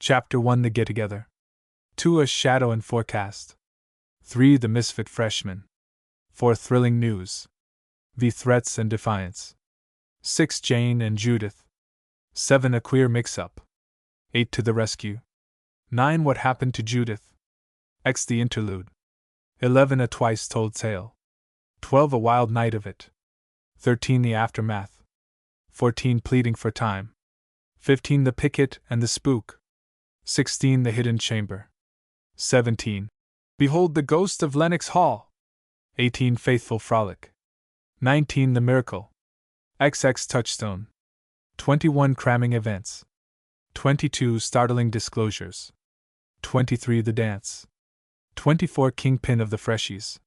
Chapter 1 The Get-Together. 2 A Shadow and Forecast. 3 The Misfit Freshman. 4 Thrilling News. V Threats and Defiance. 6 Jane and Judith. 7 A Queer Mix-Up. 8 To the Rescue. 9 What Happened to Judith. X The Interlude. 11 A Twice Told Tale. 12 A Wild Night of It. 13 The Aftermath. 14 Pleading for Time. 15 The Picket and the Spook. 16 The Hidden Chamber. 17 Behold the Ghost of Lenox Hall. 18 Faithful Frolic. 19 The Miracle. XX Touchstone. 21 Cramming Events. 22 Startling Disclosures. 23 The Dance. 24 Kingpin of the Freshies.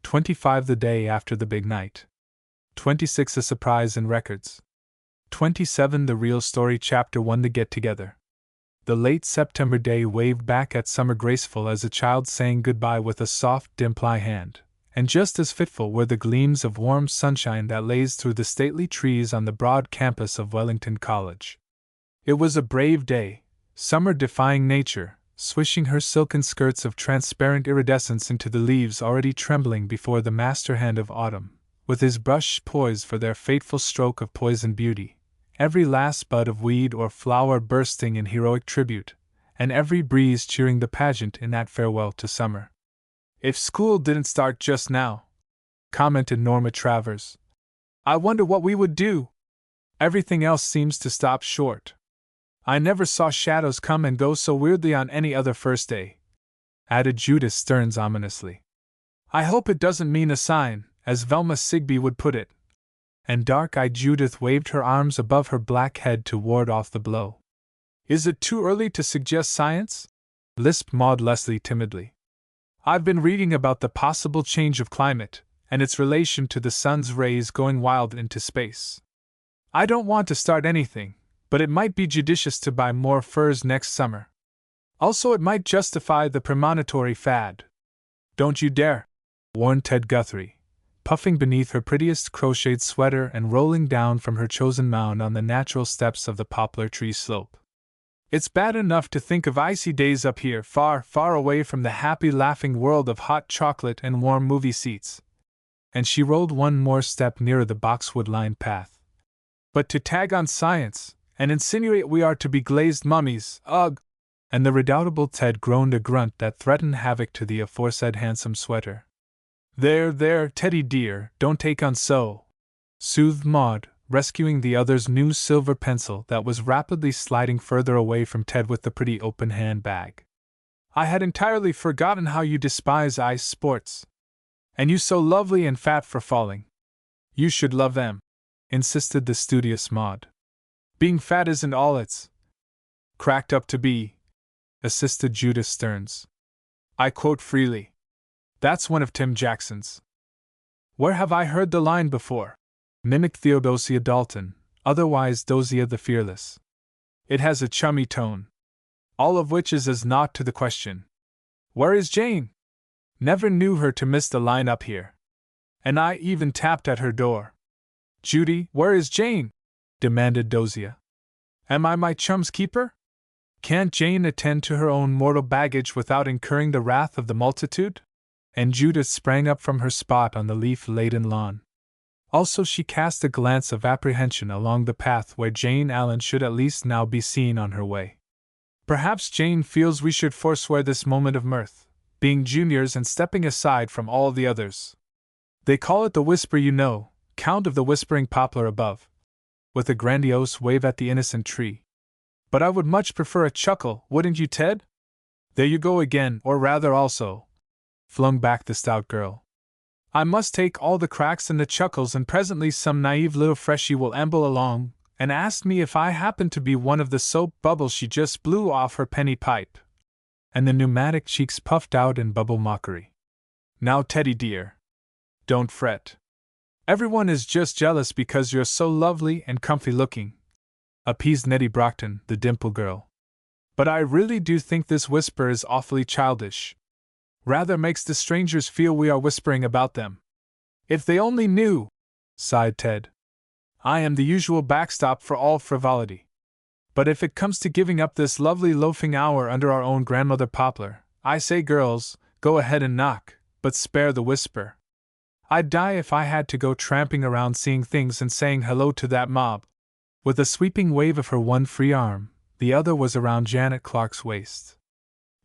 25 The Day After the Big Night. 26 A Surprise in Records. 27 The Real Story. Chapter 1 The Get-Together. The late September day waved back at summer graceful as a child saying goodbye with a soft, dimply hand, and just as fitful were the gleams of warm sunshine that blazed through the stately trees on the broad campus of Wellington College. It was a brave day, summer defying nature, swishing her silken skirts of transparent iridescence into the leaves already trembling before the master hand of autumn, with his brush poised for their fateful stroke of poison beauty, every last bud of weed or flower bursting in heroic tribute, and every breeze cheering the pageant in that farewell to summer. If school didn't start just now, commented Norma Travers, I wonder what we would do. Everything else seems to stop short. I never saw shadows come and go so weirdly on any other first day, added Judith Stearns ominously. I hope it doesn't mean a sign, as Velma Sigby would put it. And dark-eyed Judith waved her arms above her black head to ward off the blow. Is it too early to suggest science? Lisped Maud Leslie timidly. I've been reading about the possible change of climate, and its relation to the sun's rays going wild into space. I don't want to start anything, but it might be judicious to buy more furs next summer. Also, it might justify the premonitory fad. Don't you dare, warned Ted Guthrie, puffing beneath her prettiest crocheted sweater and rolling down from her chosen mound on the natural steps of the poplar tree slope. It's bad enough to think of icy days up here, far, far away from the happy laughing world of hot chocolate and warm movie seats. And she rolled one more step nearer the boxwood-lined path. But to tag on science, and insinuate we are to be glazed mummies, ugh! And the redoubtable Ted groaned a grunt that threatened havoc to the aforesaid handsome sweater. There, Teddy dear, don't take on so, soothed Maud, rescuing the other's new silver pencil that was rapidly sliding further away from Ted with the pretty open hand bag. I had entirely forgotten how you despise ice sports. And you so lovely and fat for falling. You should love them, insisted the studious Maud. Being fat isn't all it's cracked up to be, assisted Judith Stearns. I quote freely. That's one of Tim Jackson's. Where have I heard the line before? Mimicked Theodosia Dalton, otherwise Dosia the Fearless. It has a chummy tone. All of which is as naught to the question. Where is Jane? Never knew her to miss the line up here. And I even tapped at her door. Judy, where is Jane? Demanded Dosia. Am I my chum's keeper? Can't Jane attend to her own mortal baggage without incurring the wrath of the multitude? And Judith sprang up from her spot on the leaf-laden lawn. Also she cast a glance of apprehension along the path where Jane Allen should at least now be seen on her way. Perhaps Jane feels we should forswear this moment of mirth, being juniors and stepping aside from all the others. They call it the whisper, you know, Count of the whispering poplar above, with a grandiose wave at the innocent tree. But I would much prefer a chuckle, wouldn't you, Ted? There you go again, or rather also, flung back the stout girl. I must take all the cracks and the chuckles, and presently some naive little freshie will amble along and ask me if I happen to be one of the soap bubbles she just blew off her penny pipe. And the pneumatic cheeks puffed out in bubble mockery. Now, Teddy dear, don't fret. Everyone is just jealous because you're so lovely and comfy looking, appeased Nettie Brockton, the dimple girl. But I really do think this whisper is awfully childish. Rather makes the strangers feel we are whispering about them. If they only knew, sighed Ted. I am the usual backstop for all frivolity. But if it comes to giving up this lovely loafing hour under our own grandmother poplar, I say, girls, go ahead and knock, but spare the whisper. I'd die if I had to go tramping around seeing things and saying hello to that mob. With a sweeping wave of her one free arm, the other was around Janet Clark's waist.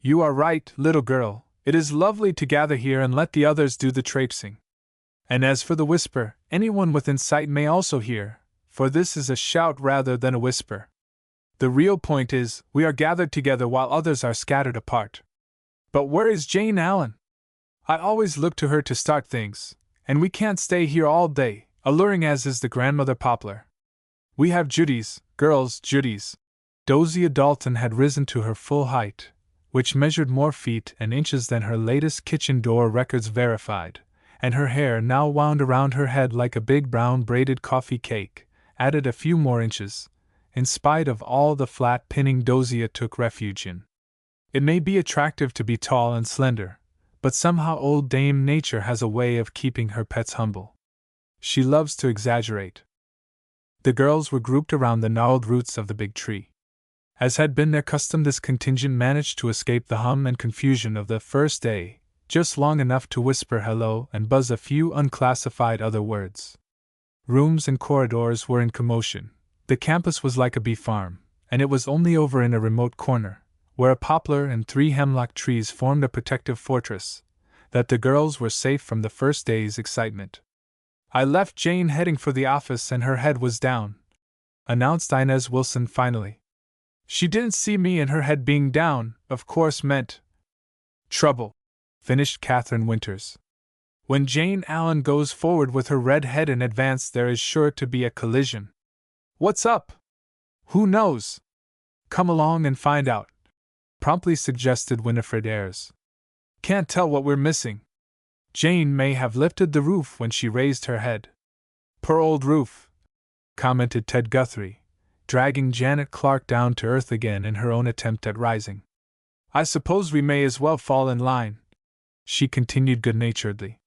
You are right, little girl, it is lovely to gather here and let the others do the traipsing. And as for the whisper, anyone within sight may also hear, for this is a shout rather than a whisper. The real point is, we are gathered together while others are scattered apart. But where is Jane Allen? I always look to her to start things, and we can't stay here all day, alluring as is the grandmother poplar. We have duties, girls, duties. Dozier Dalton had risen to her full height, which measured more feet and inches than her latest kitchen door records verified, and her hair, now wound around her head like a big brown braided coffee cake, added a few more inches, in spite of all the flat pinning Dozier took refuge in. It may be attractive to be tall and slender, but somehow old Dame Nature has a way of keeping her pets humble. She loves to exaggerate. The girls were grouped around the gnarled roots of the big tree. As had been their custom, this contingent managed to escape the hum and confusion of the first day, just long enough to whisper hello and buzz a few unclassified other words. Rooms and corridors were in commotion. The campus was like a bee farm, and it was only over in a remote corner, where a poplar and 3 hemlock trees formed a protective fortress, that the girls were safe from the first day's excitement. I left Jane heading for the office and her head was down, announced Inez Wilson finally. She didn't see me, and her head being down, of course, meant trouble, finished Catherine Winters. When Jane Allen goes forward with her red head in advance, there is sure to be a collision. What's up? Who knows? Come along and find out, promptly suggested Winifred Ayres. Can't tell what we're missing. Jane may have lifted the roof when she raised her head. Poor old roof, commented Ted Guthrie, dragging Janet Clark down to earth again in her own attempt at rising. I suppose we may as well fall in line, she continued good-naturedly.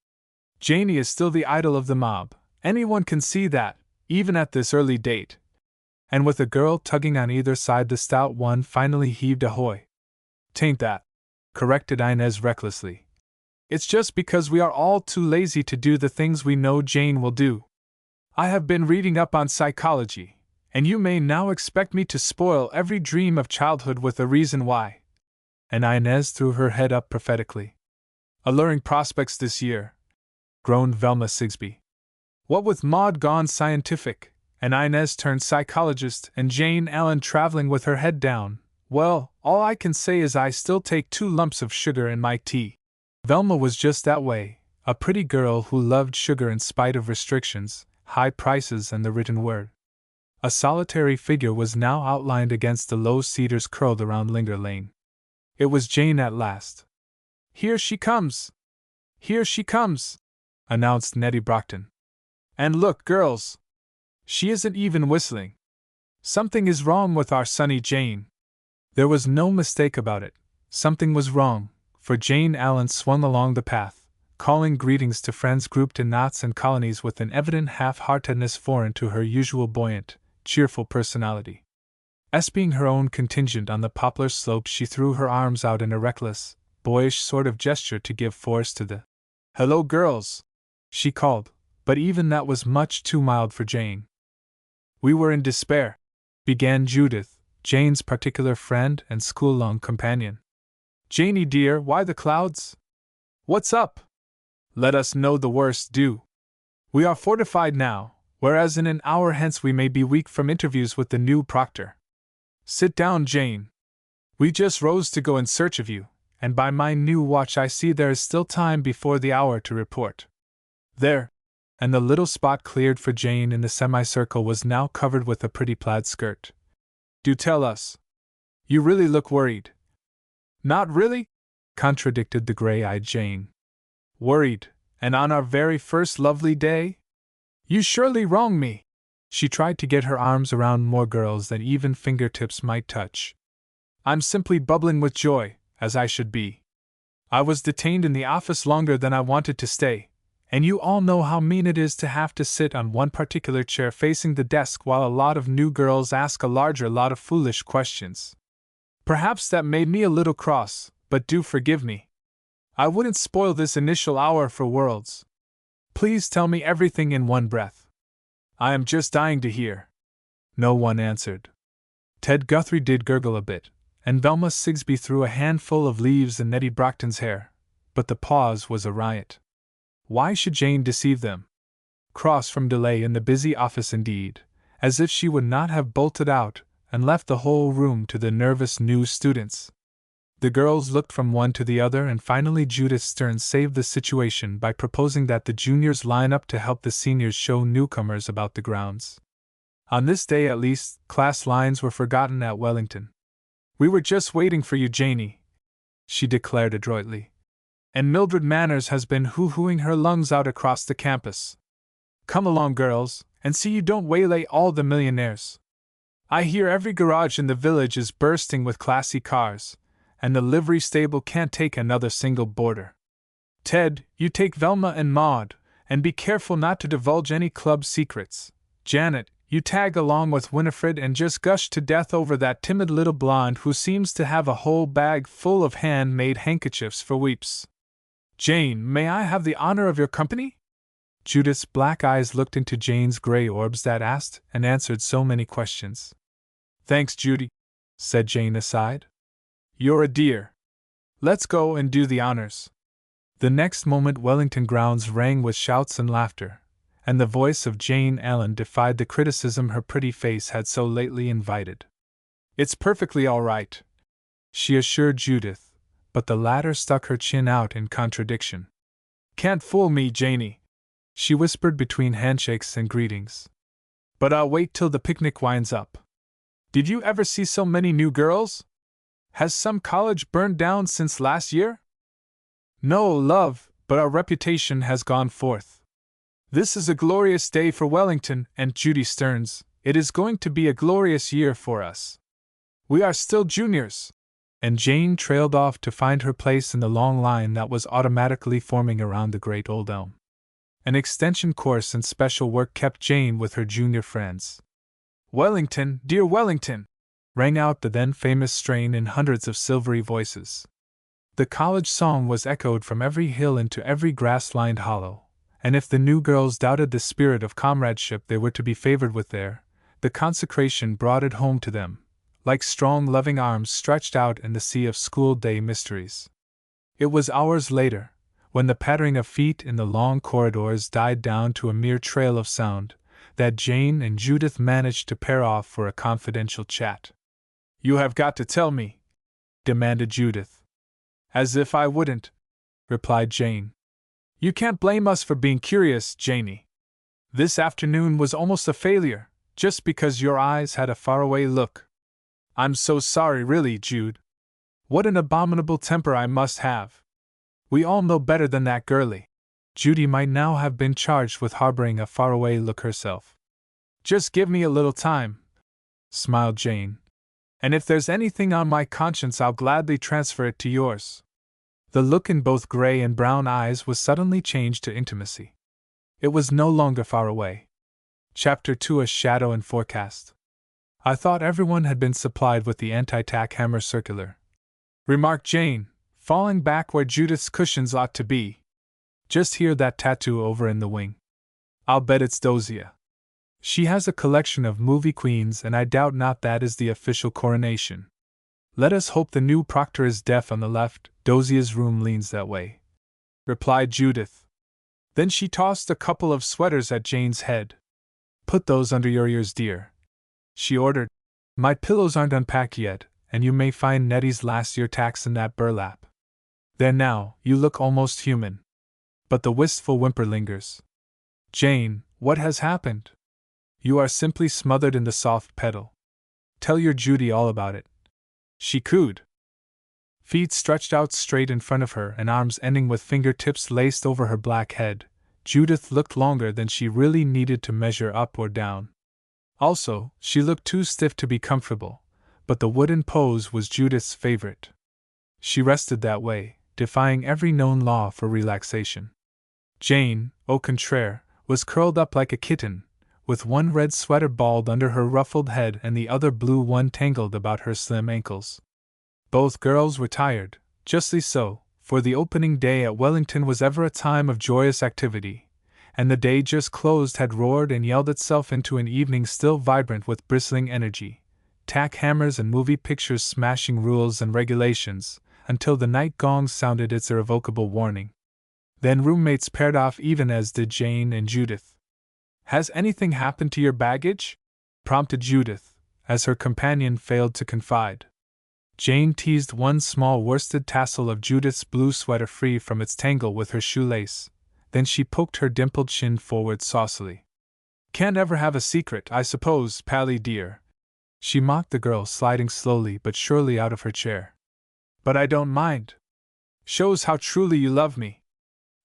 Janie is still the idol of the mob, anyone can see that, even at this early date. And with a girl tugging on either side, the stout one finally heaved ahoy. "'Tain't that," corrected Inez recklessly. "It's just because we are all too lazy to do the things we know Jane will do. I have been reading up on psychology, and you may now expect me to spoil every dream of childhood with a reason why." And Inez threw her head up prophetically. "Alluring prospects this year," groaned Velma Sigsbee. "What with Maud gone scientific, and Inez turned psychologist, and Jane Allen traveling with her head down, well, all I can say is I still take 2 lumps of sugar in my tea." Velma was just that way, a pretty girl who loved sugar in spite of restrictions, high prices, and the written word. A solitary figure was now outlined against the low cedars curled around Linger Lane. It was Jane at last. "Here she comes! Here she comes!" announced Nettie Brockton. "And look, girls! She isn't even whistling. Something is wrong with our sunny Jane." There was no mistake about it. Something was wrong, for Jane Allen swung along the path, calling greetings to friends grouped in knots and colonies with an evident half-heartedness foreign to her usual buoyant, cheerful personality. Espying her own contingent on the poplar slope, she threw her arms out in a reckless, boyish sort of gesture to give force to the "Hello, girls!" she called, but even that was much too mild for Jane. "We were in despair," began Judith, Jane's particular friend and school-long companion. "Janie dear, why the clouds? What's up? Let us know the worst, do. We are fortified now, whereas in an hour hence we may be weak from interviews with the new proctor. Sit down, Jane. We just rose to go in search of you, and by my new watch I see there is still time before the hour to report. There," and the little spot cleared for Jane in the semicircle was now covered with a pretty plaid skirt. "Do tell us. You really look worried." "Not really?" contradicted the gray-eyed Jane. "Worried, and on our very first lovely day? You surely wrong me." She tried to get her arms around more girls than even fingertips might touch. "I'm simply bubbling with joy, as I should be. I was detained in the office longer than I wanted to stay, And you all know how mean it is to have to sit on one particular chair facing the desk while a lot of new girls ask a larger lot of foolish questions. Perhaps that made me a little cross, but do forgive me. I wouldn't spoil this initial hour for worlds. Please tell me everything in one breath. I am just dying to hear. No one answered. Ted Guthrie did gurgle a bit, and Velma Sigsbee threw a handful of leaves in Nettie Brockton's hair, but the pause was a riot. Why should Jane deceive them? Cross from delay in the busy office indeed, as if she would not have bolted out and left the whole room to the nervous new students. The girls looked from one to the other, and finally Judith Stearns saved the situation by proposing that the juniors line up to help the seniors show newcomers about the grounds. On this day at least, class lines were forgotten at Wellington. We were just waiting for you, Janie, she declared adroitly. And Mildred Manners has been hoo-hooing her lungs out across the campus. Come along, girls, and see you don't waylay all the millionaires. I hear every garage in the village is bursting with classy cars, and the livery stable can't take another single boarder. Ted, you take Velma and Maud, and be careful not to divulge any club secrets. Janet, you tag along with Winifred and just gush to death over that timid little blonde who seems to have a whole bag full of hand-made handkerchiefs for weeps. Jane, may I have the honor of your company? Judith's black eyes looked into Jane's gray orbs that asked and answered so many questions. Thanks, Judy, said Jane aside. You're a dear. Let's go and do the honors. The next moment Wellington grounds rang with shouts and laughter, and the voice of Jane Allen defied the criticism her pretty face had so lately invited. It's perfectly all right, she assured Judith, but the latter stuck her chin out in contradiction. Can't fool me, Janie, she whispered between handshakes and greetings. But I'll wait till the picnic winds up. Did you ever see so many new girls? Has some college burned down since last year? No, love, but our reputation has gone forth. This is a glorious day for Wellington and Judy Stearns. It is going to be a glorious year for us. We are still juniors. And Jane trailed off to find her place in the long line that was automatically forming around the great old elm. An extension course and special work kept Jane with her junior friends. Wellington, dear Wellington, rang out the then famous strain in hundreds of silvery voices. The college song was echoed from every hill into every grass-lined hollow, and if the new girls doubted the spirit of comradeship they were to be favored with there, the consecration brought it home to them, like strong loving arms stretched out in the sea of school-day mysteries. It was hours later, when the pattering of feet in the long corridors died down to a mere trail of sound, that Jane and Judith managed to pair off for a confidential chat. You have got to tell me, demanded Judith. As if I wouldn't, replied Jane. You can't blame us for being curious, Janie. This afternoon was almost a failure, just because your eyes had a faraway look. I'm so sorry, really, Jude. What an abominable temper I must have. We all know better than that girlie. Judy might now have been charged with harboring a faraway look herself. Just give me a little time, smiled Jane. And if there's anything on my conscience, I'll gladly transfer it to yours. The look in both gray and brown eyes was suddenly changed to intimacy. It was no longer far away. Chapter 2: A Shadow and Forecast. I thought everyone had been supplied with the anti-tack hammer circular, remarked Jane, falling back where Judith's cushions ought to be. Just hear that tattoo over in the wing. I'll bet it's Dosia. She has a collection of movie queens, and I doubt not that is the official coronation. Let us hope the new proctor is deaf on the left. Dosia's room leans that way, replied Judith. Then she tossed a couple of sweaters at Jane's head. Put those under your ears, dear, she ordered. My pillows aren't unpacked yet, and you may find Nettie's last year tacks in that burlap. There now, you look almost human. But the wistful whimper lingers. Jane, what has happened? You are simply smothered in the soft pedal. Tell your Judy all about it. She cooed. Feet stretched out straight in front of her and arms ending with fingertips laced over her black head, Judith looked longer than she really needed to measure up or down. Also, she looked too stiff to be comfortable, but the wooden pose was Judith's favorite. She rested that way, defying every known law for relaxation. Jane, au contraire, was curled up like a kitten, with one red sweater balled under her ruffled head and the other blue one tangled about her slim ankles. Both girls were tired, justly so, for the opening day at Wellington was ever a time of joyous activity, and the day just closed had roared and yelled itself into an evening still vibrant with bristling energy, tack hammers and movie pictures smashing rules and regulations, until the night gong sounded its irrevocable warning. Then roommates paired off even as did Jane and Judith. "Has anything happened to your baggage?" prompted Judith, as her companion failed to confide. Jane teased one small worsted tassel of Judith's blue sweater free from its tangle with her shoelace, then she poked her dimpled chin forward saucily. "Can't ever have a secret, I suppose, Pally dear," she mocked the girl, sliding slowly but surely out of her chair. "But I don't mind. Shows how truly you love me.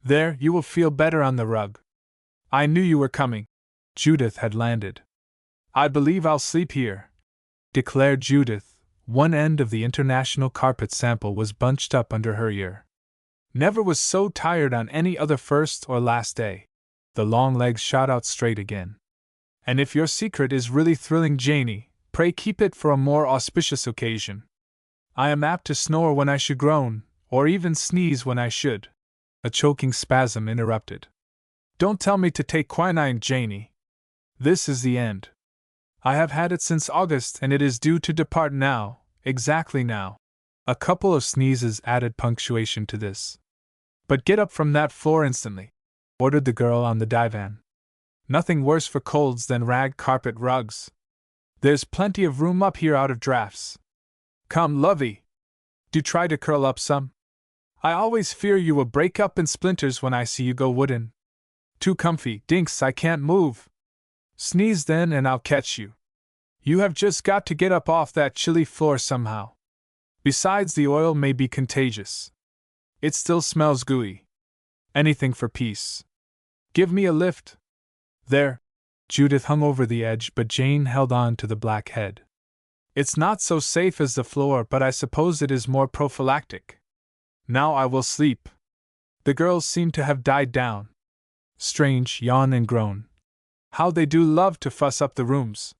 There, you will feel better on the rug. I knew you were coming." Judith had landed. "I believe I'll sleep here," declared Judith. One end of the international carpet sample was bunched up under her ear. "Never was so tired on any other first or last day." The long legs shot out straight again. "And if your secret is really thrilling, Janie, pray keep it for a more auspicious occasion. I am apt to snore when I should groan, or even sneeze when I should." A choking spasm interrupted. "Don't tell me to take quinine, Janie. This is the end. I have had it since August and it is due to depart now, exactly now." A couple of sneezes added punctuation to this. "But get up from that floor instantly," ordered the girl on the divan. "Nothing worse for colds than rag carpet rugs. There's plenty of room up here out of drafts. Come, lovey. Do try to curl up some. I always fear you will break up in splinters when I see you go wooden. Too comfy, dinks, I can't move. Sneeze then and I'll catch you. You have just got to get up off that chilly floor somehow. Besides, the oil may be contagious. It still smells gooey. Anything for peace. Give me a lift." There. Judith hung over the edge, but Jane held on to the black head. "It's not so safe as the floor, but I suppose it is more prophylactic. Now I will sleep." The girls seemed to have died down. Strange, yawn and groan. How they do love to fuss up the rooms.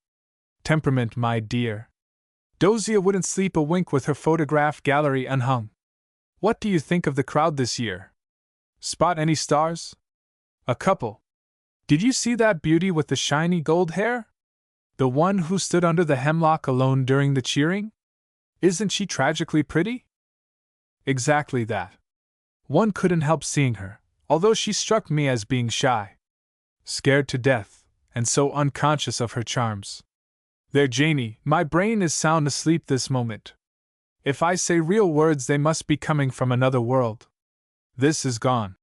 Temperament, my dear. Dosia wouldn't sleep a wink with her photograph gallery unhung. What do you think of the crowd this year? Spot any stars? A couple. Did you see that beauty with the shiny gold hair? The one who stood under the hemlock alone during the cheering? Isn't she tragically pretty? Exactly that. One couldn't help seeing her, although she struck me as being shy. Scared to death, and so unconscious of her charms. There, Janie, my brain is sound asleep this moment. If I say real words, they must be coming from another world. This is gone."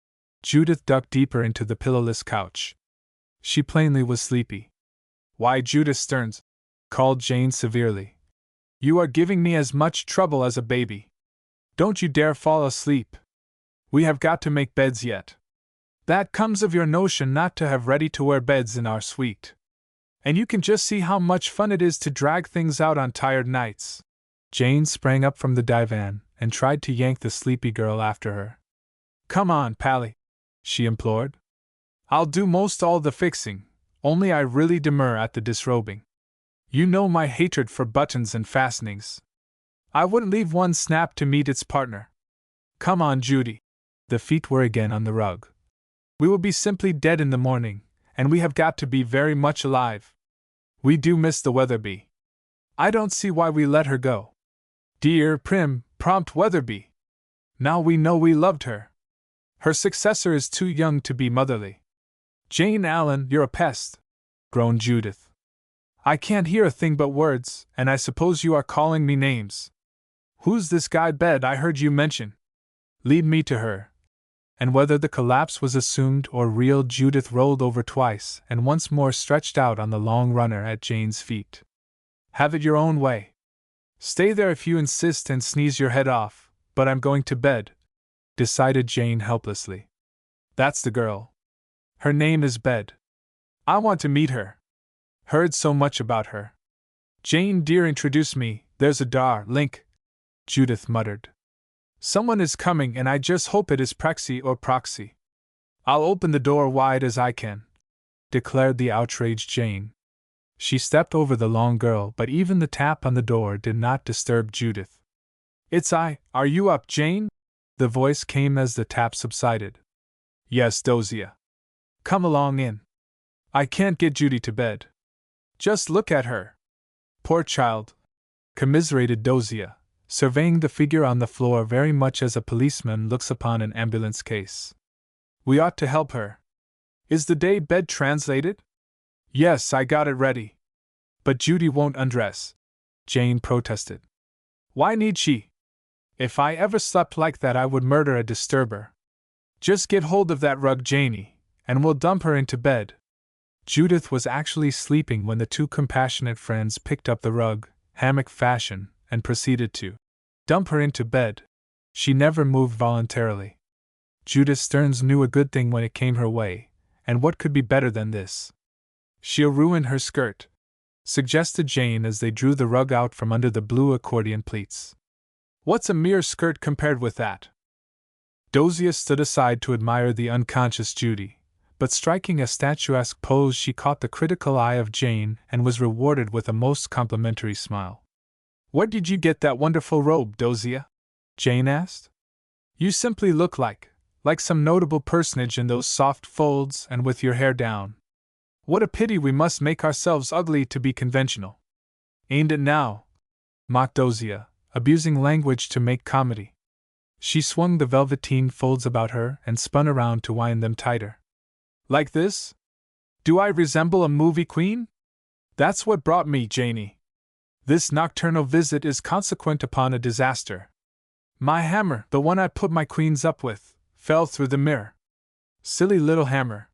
Judith ducked deeper into the pillowless couch. She plainly was sleepy. "Why, Judith Stearns," called Jane severely. "You are giving me as much trouble as a baby. Don't you dare fall asleep. We have got to make beds yet. That comes of your notion not to have ready-to-wear beds in our suite. And you can just see how much fun it is to drag things out on tired nights." Jane sprang up from the divan and tried to yank the sleepy girl after her. "Come on, Pally," she implored. "I'll do most all the fixing, only I really demur at the disrobing. You know my hatred for buttons and fastenings. I wouldn't leave one snap to meet its partner. Come on, Judy." The feet were again on the rug. "We will be simply dead in the morning, and we have got to be very much alive. We do miss the Weatherby. I don't see why we let her go. Dear, prim, prompt Weatherby. Now we know we loved her. Her successor is too young to be motherly." "Jane Allen, you're a pest," groaned Judith. "I can't hear a thing but words, and I suppose you are calling me names. Who's this guy Bed I heard you mention? Lead me to her." And whether the collapse was assumed or real, Judith rolled over twice and once more stretched out on the long runner at Jane's feet. "Have it your own way. Stay there if you insist and sneeze your head off, but I'm going to bed," decided Jane helplessly. "That's the girl. Her name is Bed. I want to meet her. Heard so much about her. Jane dear, introduce me, there's a link," Judith muttered. "Someone is coming and I just hope it is Prexy or Proxy." I'll open the door wide as I can, declared the outraged Jane. She stepped over the long girl, but even the tap on the door did not disturb Judith. It's I. Are you up, Jane? The voice came as the tap subsided. Yes, Dosia. Come along in. I can't get Judy to bed. Just look at her. Poor child, commiserated Dosia, surveying the figure on the floor very much as a policeman looks upon an ambulance case. We ought to help her. Is the day bed translated? Yes, I got it ready. But Judy won't undress, Jane protested. Why need she? If I ever slept like that, I would murder a disturber. Just get hold of that rug, Janie, and we'll dump her into bed. Judith was actually sleeping when the two compassionate friends picked up the rug, hammock fashion, and proceeded to dump her into bed. She never moved voluntarily. Judith Stearns knew a good thing when it came her way, and what could be better than this? She'll ruin her skirt, suggested Jane as they drew the rug out from under the blue accordion pleats. What's a mere skirt compared with that? Dosia stood aside to admire the unconscious Judy, but striking a statuesque pose, she caught the critical eye of Jane and was rewarded with a most complimentary smile. Where did you get that wonderful robe, Dosia? Jane asked. You simply look like some notable personage in those soft folds and with your hair down. What a pity we must make ourselves ugly to be conventional. Ain't it now? Mocked Dosia, abusing language to make comedy. She swung the velveteen folds about her and spun around to wind them tighter. Like this? Do I resemble a movie queen? That's what brought me, Janie. This nocturnal visit is consequent upon a disaster. My hammer, the one I put my queens up with, fell through the mirror. Silly little hammer.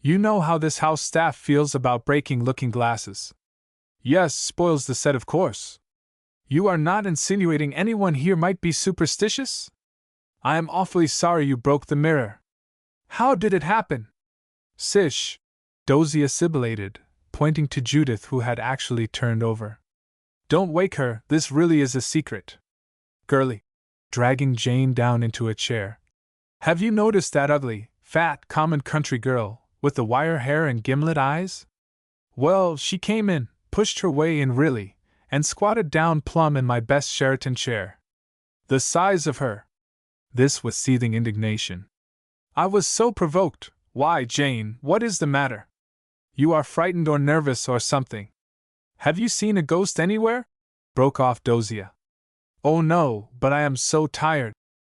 You know how this house staff feels about breaking looking glasses. Yes, spoils the set, of course. You are not insinuating anyone here might be superstitious? I am awfully sorry you broke the mirror. How did it happen? Sish, Dosia sibilated, pointing to Judith, who had actually turned over. Don't wake her, this really is a secret. Girlie, dragging Jane down into a chair. Have you noticed that ugly, fat, common country girl, with the wire hair and gimlet eyes? Well, she came in, pushed her way in really, and squatted down plumb in my best Sheraton chair. The size of her! This with seething indignation. I was so provoked. Why, Jane, what is the matter? You are frightened or nervous or something. Have you seen a ghost anywhere? Broke off Dosia. Oh no, but I am so tired.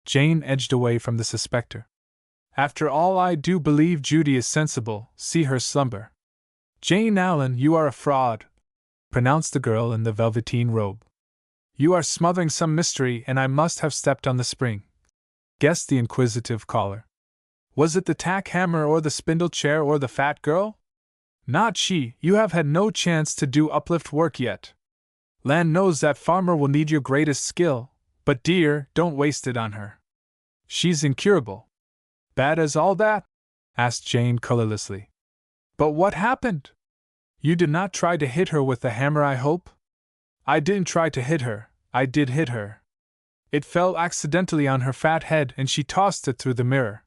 Jane edged away from the suspector. After all, I do believe Judy is sensible, see her slumber. Jane Allen, you are a fraud, pronounced the girl in the velveteen robe. You are smothering some mystery, and I must have stepped on the spring, guessed the inquisitive caller. Was it the tack hammer or the spindle chair or the fat girl? Not she, you have had no chance to do uplift work yet. Land knows that farmer will need your greatest skill, but dear, don't waste it on her. She's incurable. Bad as all that? Asked Jane colorlessly. But what happened? You did not try to hit her with the hammer, I hope? I didn't try to hit her, I did hit her. It fell accidentally on her fat head and she tossed it through the mirror.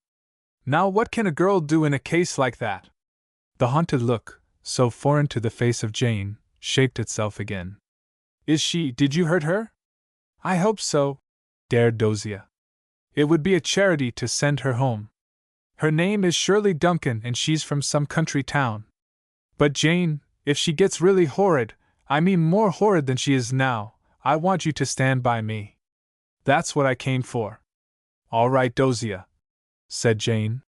Now what can a girl do in a case like that? The haunted look, so foreign to the face of Jane, shaped itself again. Did you hurt her? I hope so, dared Dosia. It would be a charity to send her home. Her name is Shirley Duncan and she's from some country town. But Jane, if she gets really horrid, I mean more horrid than she is now, I want you to stand by me. That's what I came for. All right, Dosia, said Jane,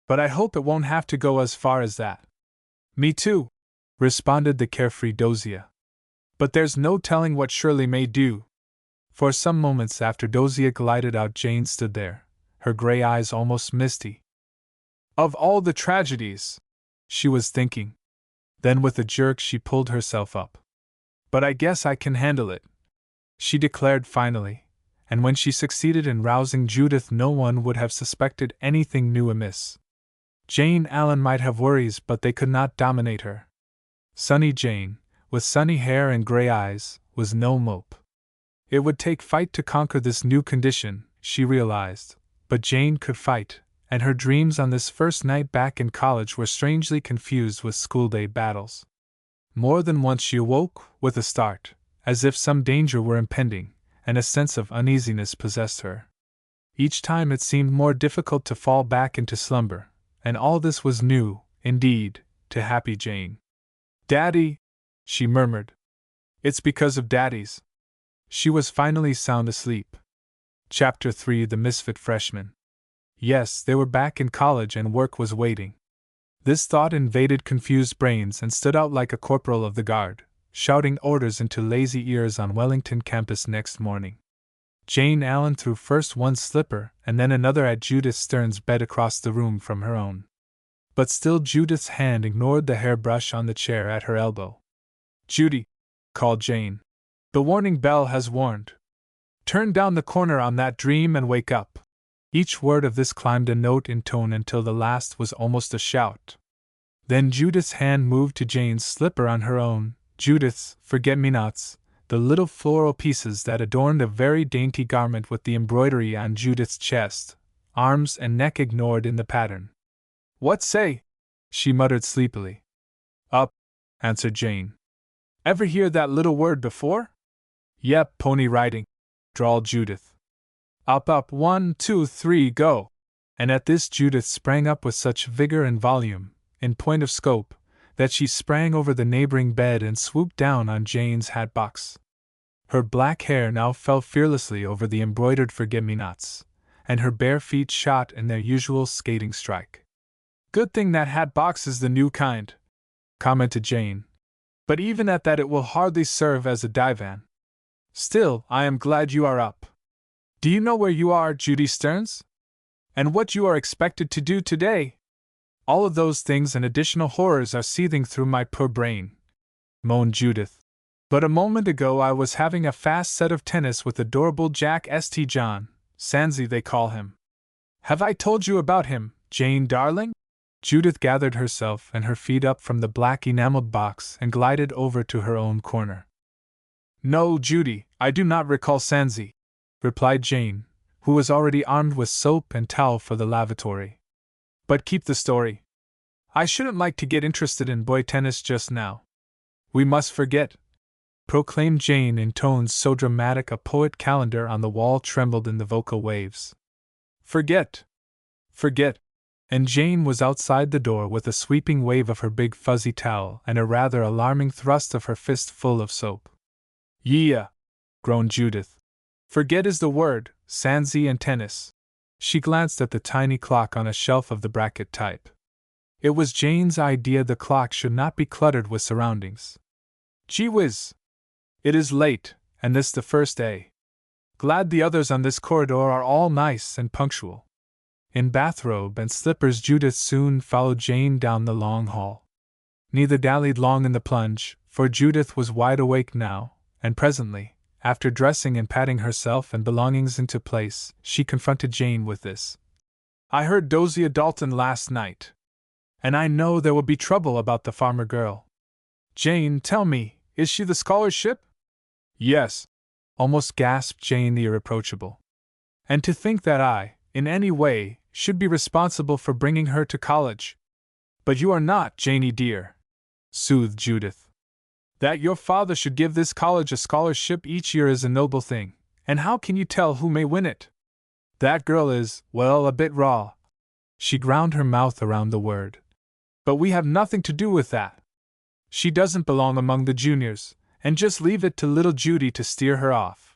but I hope it won't have to go as far as that. Me too, responded the carefree Dosia. But there's no telling what Shirley may do. For some moments after Dosia glided out, Jane stood there, her gray eyes almost misty. Of all the tragedies, she was thinking. Then with a jerk she pulled herself up. But I guess I can handle it, she declared finally, and when she succeeded in rousing Judith, no one would have suspected anything new amiss. Jane Allen might have worries, but they could not dominate her. Sunny Jane, with sunny hair and gray eyes, was no mope. It would take fight to conquer this new condition, she realized, but Jane could fight, and her dreams on this first night back in college were strangely confused with school-day battles. More than once she awoke, with a start, as if some danger were impending, and a sense of uneasiness possessed her. Each time it seemed more difficult to fall back into slumber, and all this was new, indeed, to happy Jane. "Daddy," she murmured. "It's because of Daddy's." She was finally sound asleep. Chapter 3: The Misfit Freshman. Yes, they were back in college and work was waiting. This thought invaded confused brains and stood out like a corporal of the guard, shouting orders into lazy ears on Wellington campus next morning. Jane Allen threw first one slipper and then another at Judith Stern's bed across the room from her own. But still Judith's hand ignored the hairbrush on the chair at her elbow. "Judy," called Jane. "The warning bell has warned. Turn down the corner on that dream and wake up." Each word of this climbed a note in tone until the last was almost a shout. Then Judith's hand moved to Jane's slipper on her own, Judith's forget-me-nots, the little floral pieces that adorned a very dainty garment with the embroidery on Judith's chest, arms and neck ignored in the pattern. "What say?" she muttered sleepily. "Up," answered Jane. "Ever hear that little word before?" "Yep, pony riding," drawled Judith. "Up, up, 1, 2, 3, go!" And at this Judith sprang up with such vigor and volume, in point of scope, that she sprang over the neighboring bed and swooped down on Jane's hat box. Her black hair now fell fearlessly over the embroidered forget-me-nots, and her bare feet shot in their usual skating strike. "Good thing that hat box is the new kind," commented Jane. "But even at that it will hardly serve as a divan. Still, I am glad you are up. Do you know where you are, Judy Stearns? And what you are expected to do today? All of those things and additional horrors are seething through my poor brain," moaned Judith. "But a moment ago I was having a fast set of tennis with adorable Jack St. John, Sansi they call him. Have I told you about him, Jane darling?" Judith gathered herself and her feet up from the black enameled box and glided over to her own corner. "No, Judy, I do not recall Sansi," replied Jane, who was already armed with soap and towel for the lavatory. "But keep the story. I shouldn't like to get interested in boy tennis just now." "We must forget," proclaimed Jane in tones so dramatic a poet calendar on the wall trembled in the vocal waves. "Forget! Forget!" And Jane was outside the door with a sweeping wave of her big fuzzy towel and a rather alarming thrust of her fist full of soap. "Yeah," groaned Judith. "Forget is the word, Sansi and tennis." She glanced at the tiny clock on a shelf of the bracket type. It was Jane's idea the clock should not be cluttered with surroundings. "Gee whiz! It is late, and this the first day. Glad the others on this corridor are all nice and punctual." In bathrobe and slippers Judith soon followed Jane down the long hall. Neither dallied long in the plunge, for Judith was wide awake now, and presently, after dressing and patting herself and belongings into place, she confronted Jane with this. "I heard Dozier Dalton last night. And I know there will be trouble about the farmer girl. Jane, tell me, is she the scholarship?" "Yes," almost gasped Jane the irreproachable. "And to think that I, in any way, should be responsible for bringing her to college." "But you are not, Janey dear," soothed Judith. "That your father should give this college a scholarship each year is a noble thing, and how can you tell who may win it? That girl is, well, a bit raw." She ground her mouth around the word. "But we have nothing to do with that. She doesn't belong among the juniors, and just leave it to little Judy to steer her off.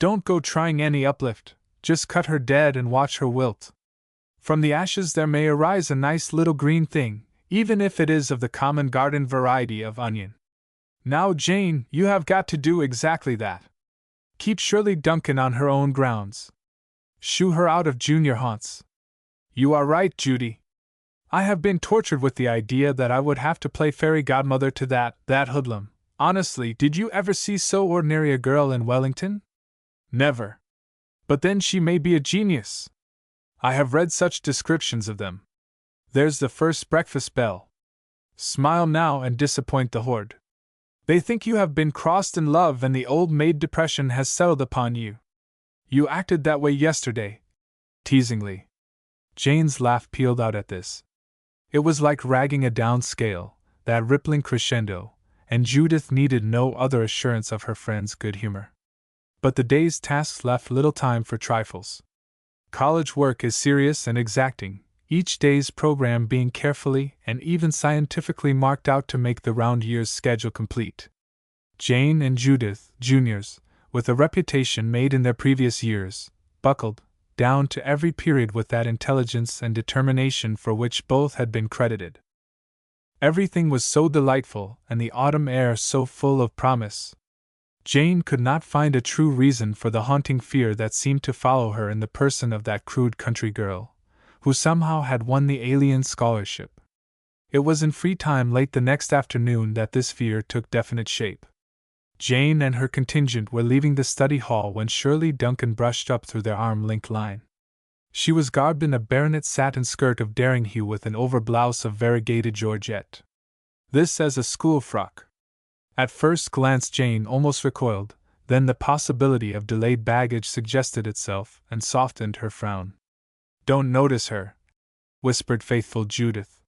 Don't go trying any uplift, just cut her dead and watch her wilt. From the ashes there may arise a nice little green thing, even if it is of the common garden variety of onion. Now, Jane, you have got to do exactly that. Keep Shirley Duncan on her own grounds. Shoo her out of junior haunts. You are right, Judy. I have been tortured with the idea that I would have to play fairy godmother to that hoodlum. Honestly, did you ever see so ordinary a girl in Wellington? Never. But then she may be a genius. I have read such descriptions of them. There's the first breakfast bell. Smile now and disappoint the horde. They think you have been crossed in love and the old maid depression has settled upon you. You acted that way yesterday." Teasingly. Jane's laugh pealed out at this. It was like ragging a down scale, that rippling crescendo, and Judith needed no other assurance of her friend's good humor. But the day's tasks left little time for trifles. College work is serious and exacting, each day's program being carefully and even scientifically marked out to make the round year's schedule complete. Jane and Judith, juniors, with a reputation made in their previous years, buckled down to every period with that intelligence and determination for which both had been credited. Everything was so delightful, and the autumn air so full of promise. Jane could not find a true reason for the haunting fear that seemed to follow her in the person of that crude country girl, who somehow had won the alien scholarship. It was in free time late the next afternoon that this fear took definite shape. Jane and her contingent were leaving the study hall when Shirley Duncan brushed up through their arm-length line. She was garbed in a baronet satin skirt of daring hue with an over-blouse of variegated georgette. This as a school frock. At first glance Jane almost recoiled, then the possibility of delayed baggage suggested itself and softened her frown. "Don't notice her," whispered faithful Judith.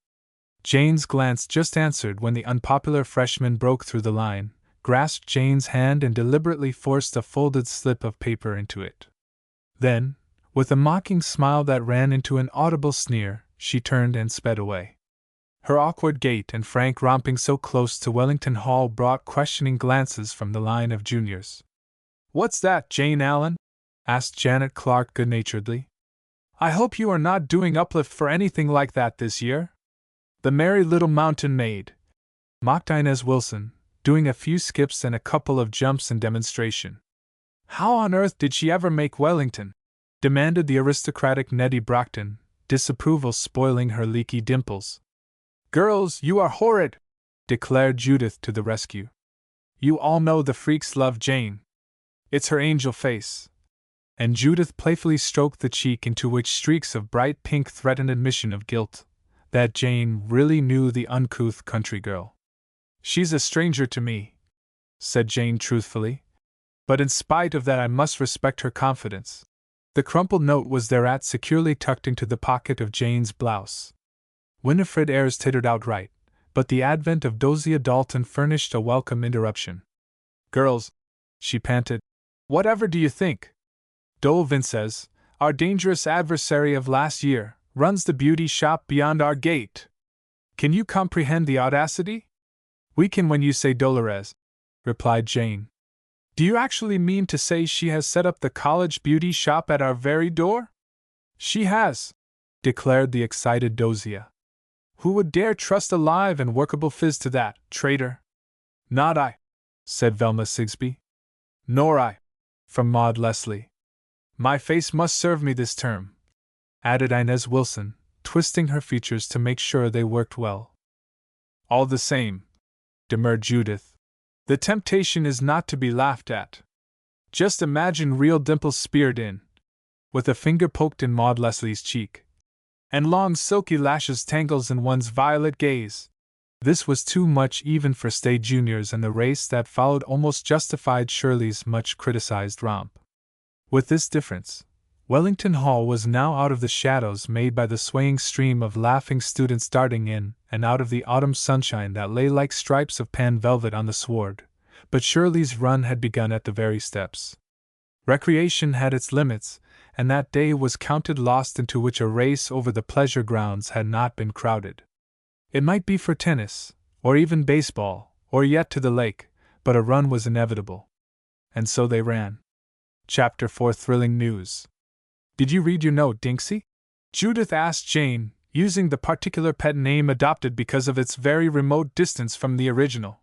Jane's glance just answered when the unpopular freshman broke through the line, grasped Jane's hand and deliberately forced a folded slip of paper into it. Then, with a mocking smile that ran into an audible sneer, she turned and sped away. Her awkward gait and frank romping so close to Wellington Hall brought questioning glances from the line of juniors. "What's that, Jane Allen?" asked Janet Clark good-naturedly. "I hope you are not doing uplift for anything like that this year?" "The merry little mountain maid," mocked Inez Wilson, doing a few skips and a couple of jumps in demonstration. "How on earth did she ever make Wellington?" demanded the aristocratic Nettie Brockton, disapproval spoiling her leaky dimples. "Girls, you are horrid!" declared Judith to the rescue. "You all know the freaks love Jane. It's her angel face." And Judith playfully stroked the cheek into which streaks of bright pink threatened admission of guilt, that Jane really knew the uncouth country girl. "She's a stranger to me," said Jane truthfully, "but in spite of that I must respect her confidence." The crumpled note was thereat securely tucked into the pocket of Jane's blouse. Winifred Ayres tittered outright, but the advent of Dozier Dalton furnished a welcome interruption. "Girls," she panted, "whatever do you think? Dole Vinces, our dangerous adversary of last year, runs the beauty shop beyond our gate. Can you comprehend the audacity?" "We can when you say Dolores," replied Jane. "Do you actually mean to say she has set up the college beauty shop at our very door?" "She has," declared the excited Dozier. "Who would dare trust a live and workable phiz to that, traitor?" "Not I," said Velma Sigsbee. "Nor I," from Maud Leslie. "My face must serve me this term," added Inez Wilson, twisting her features to make sure they worked well. "All the same," demurred Judith, "the temptation is not to be laughed at. Just imagine real dimples speared in," with a finger poked in Maud Leslie's cheek, "and long silky lashes tangles in one's violet gaze." This was too much even for staid juniors, and the race that followed almost justified Shirley's much criticized romp. With this difference, Wellington Hall was now out of the shadows made by the swaying stream of laughing students darting in and out of the autumn sunshine that lay like stripes of pan velvet on the sward, but Shirley's run had begun at the very steps. Recreation had its limits, and that day was counted lost into which a race over the pleasure grounds had not been crowded. It might be for tennis, or even baseball, or yet to the lake, but a run was inevitable. And so they ran. Chapter 4: Thrilling News. "Did you read your note, Dinksy?" Judith asked Jane, using the particular pet name adopted because of its very remote distance from the original.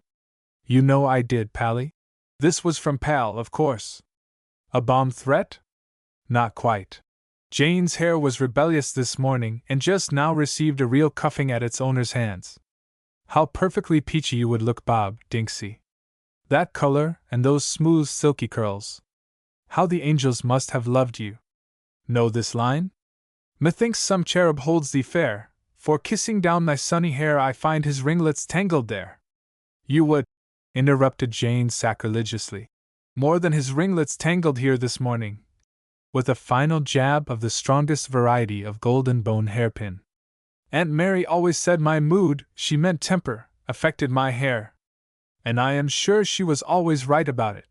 "You know I did, Pally." This was from Pal, of course. "A bomb threat?" "Not quite. Jane's hair was rebellious this morning and just now received a real cuffing at its owner's hands. How perfectly peachy you would look, Bob, Dinksy. That color and those smooth silky curls. How the angels must have loved you. Know this line? Methinks some cherub holds thee fair, for kissing down thy sunny hair I find his ringlets tangled there. You would, interrupted Jane sacrilegiously. More than his ringlets tangled here this morning. with a final jab of the strongest variety of golden bone hairpin. Aunt Mary always said my mood, she meant temper, affected my hair. And I am sure she was always right about it.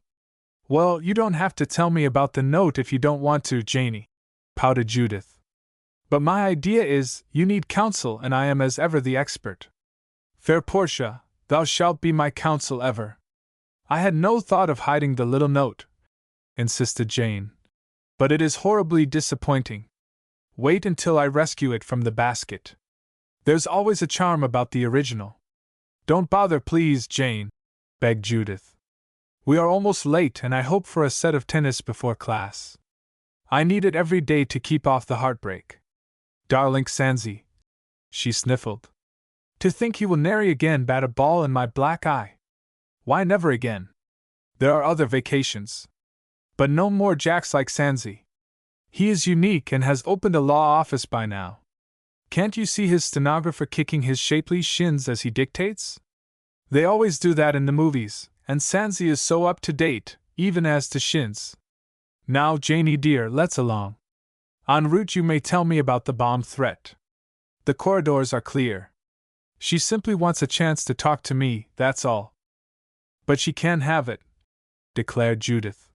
Well, you don't have to tell me about the note if you don't want to, Janie, pouted Judith. But my idea is, you need counsel and I am as ever the expert. Fair Portia, thou shalt be my counsel ever. I had no thought of hiding the little note, insisted Jane. But it is horribly disappointing. Wait until I rescue it from the basket. There's always a charm about the original. Don't bother, please, Jane, begged Judith. We are almost late and I hope for a set of tennis before class. I need it every day to keep off the heartbreak. Darling Sansy, she sniffled. To think he will nary again bat a ball in my black eye. Why never again? There are other vacations. But no more jacks like Sansy. He is unique and has opened a law office by now. Can't you see his stenographer kicking his shapely shins as he dictates? They always do that in the movies, and Sansy is so up to date, even as to shins. Now, Janie dear, let's along. En route you may tell me about the bomb threat. The corridors are clear. She simply wants a chance to talk to me, that's all. But she can't have it, declared Judith.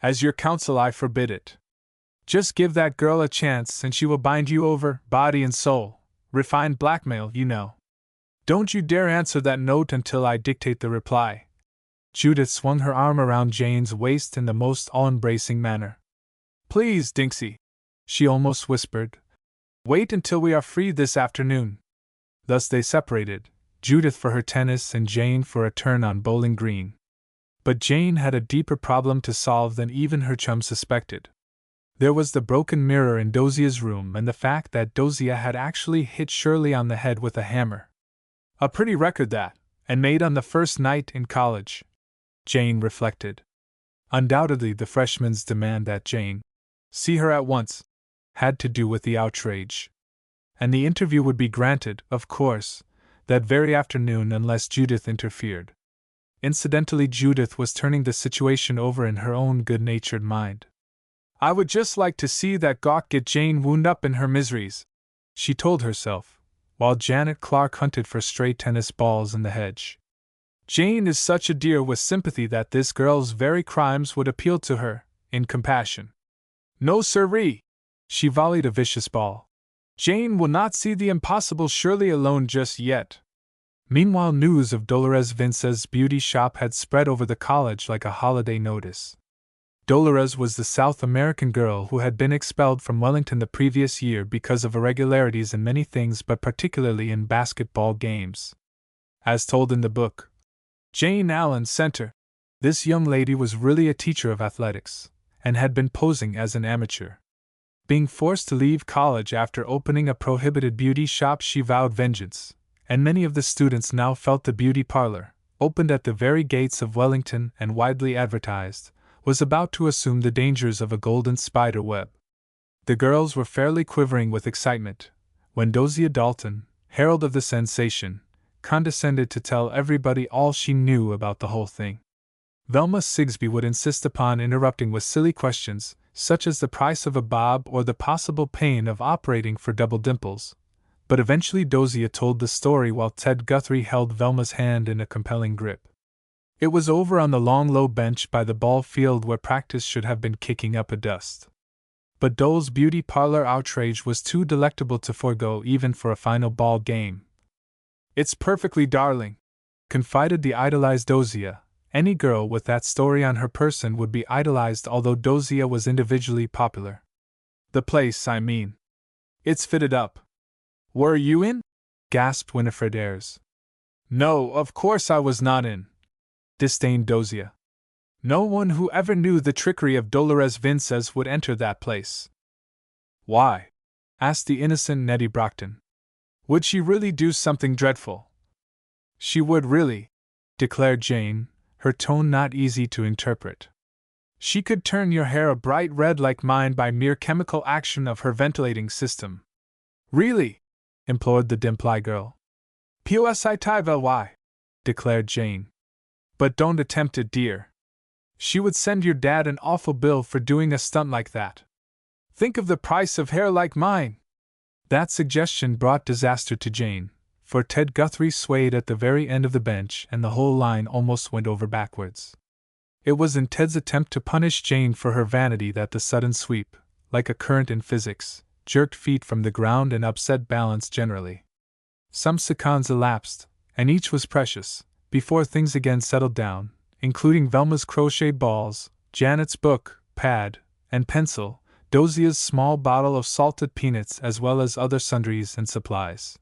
As your counsel I forbid it. Just give that girl a chance and she will bind you over, body and soul. Refined blackmail, you know. Don't you dare answer that note until I dictate the reply. Judith swung her arm around Jane's waist in the most all-embracing manner. Please, Dinksy, she almost whispered. Wait until we are free this afternoon. Thus they separated, Judith for her tennis and Jane for a turn on Bowling Green. But Jane had a deeper problem to solve than even her chum suspected. There was the broken mirror in Dosia's room and the fact that Dosia had actually hit Shirley on the head with a hammer. A pretty record that, and made on the first night in college, Jane reflected. Undoubtedly the freshman's demand that Jane see her at once had to do with the outrage. And the interview would be granted, of course, that very afternoon unless Judith interfered. Incidentally, Judith was turning the situation over in her own good-natured mind. I would just like to see that gawk get Jane wound up in her miseries, she told herself, while Janet Clark hunted for stray tennis balls in the hedge. Jane is such a dear with sympathy that this girl's very crimes would appeal to her, in compassion. No sirree! She volleyed a vicious ball. Jane will not see the impossible Shirley alone just yet. Meanwhile, news of Dolores Vince's beauty shop had spread over the college like a holiday notice. Dolores was the South American girl who had been expelled from Wellington the previous year because of irregularities in many things but particularly in basketball games. As told in the book, Jane Allen Center, this young lady was really a teacher of athletics, and had been posing as an amateur. Being forced to leave college after opening a prohibited beauty shop, she vowed vengeance, and many of the students now felt the beauty parlor, opened at the very gates of Wellington and widely advertised, was about to assume the dangers of a golden spider web. The girls were fairly quivering with excitement, when Dosia Dalton, herald of the sensation, condescended to tell everybody all she knew about the whole thing. Velma Sigsbee would insist upon interrupting with silly questions, such as the price of a bob or the possible pain of operating for double dimples, but eventually Dosia told the story while Ted Guthrie held Velma's hand in a compelling grip. It was over on the long low bench by the ball field where practice should have been kicking up a dust. But Dole's beauty parlor outrage was too delectable to forego even for a final ball game. It's perfectly darling, confided the idolized Dosia. Any girl with that story on her person would be idolized, although Dosia was individually popular. The place, I mean. It's fitted up. Were you in? Gasped Winifred Ayres. No, of course I was not in, disdained Dosia. No one who ever knew the trickery of Dolores Vinces would enter that place. Why? Asked the innocent Nettie Brockton. Would she really do something dreadful? She would really, declared Jane, her tone not easy to interpret. She could turn your hair a bright red like mine by mere chemical action of her ventilating system. Really? Implored the Dimply girl. P.O.S.I.T.I.V.L.Y., declared Jane. But don't attempt it, dear. She would send your dad an awful bill for doing a stunt like that. Think of the price of hair like mine! That suggestion brought disaster to Jane, for Ted Guthrie swayed at the very end of the bench and the whole line almost went over backwards. It was in Ted's attempt to punish Jane for her vanity that the sudden sweep, like a current in physics, jerked feet from the ground and upset balance generally. Some seconds elapsed, and each was precious, before things again settled down, including Velma's crochet balls, Janet's book, pad, and pencil, Dosia's small bottle of salted peanuts, as well as other sundries and supplies.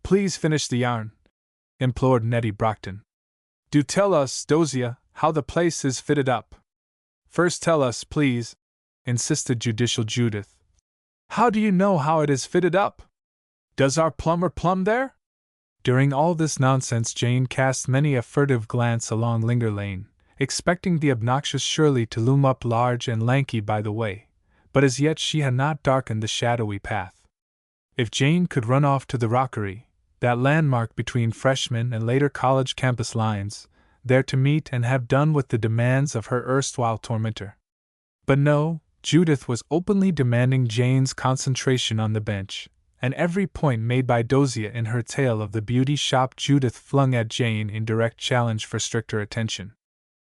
Please finish the yarn, implored Nettie Brockton. Do tell us, Dosia, how the place is fitted up. First tell us, please, insisted judicial Judith. How do you know how it is fitted up? Does our plumber plumb there? During all this nonsense Jane cast many a furtive glance along Linger Lane, expecting the obnoxious Shirley to loom up large and lanky by the way, but as yet she had not darkened the shadowy path. If Jane could run off to the Rockery, that landmark between freshman and later college campus lines, there to meet and have done with the demands of her erstwhile tormentor. But no, Judith was openly demanding Jane's concentration on the bench, and every point made by Dosia in her tale of the beauty shop Judith flung at Jane in direct challenge for stricter attention.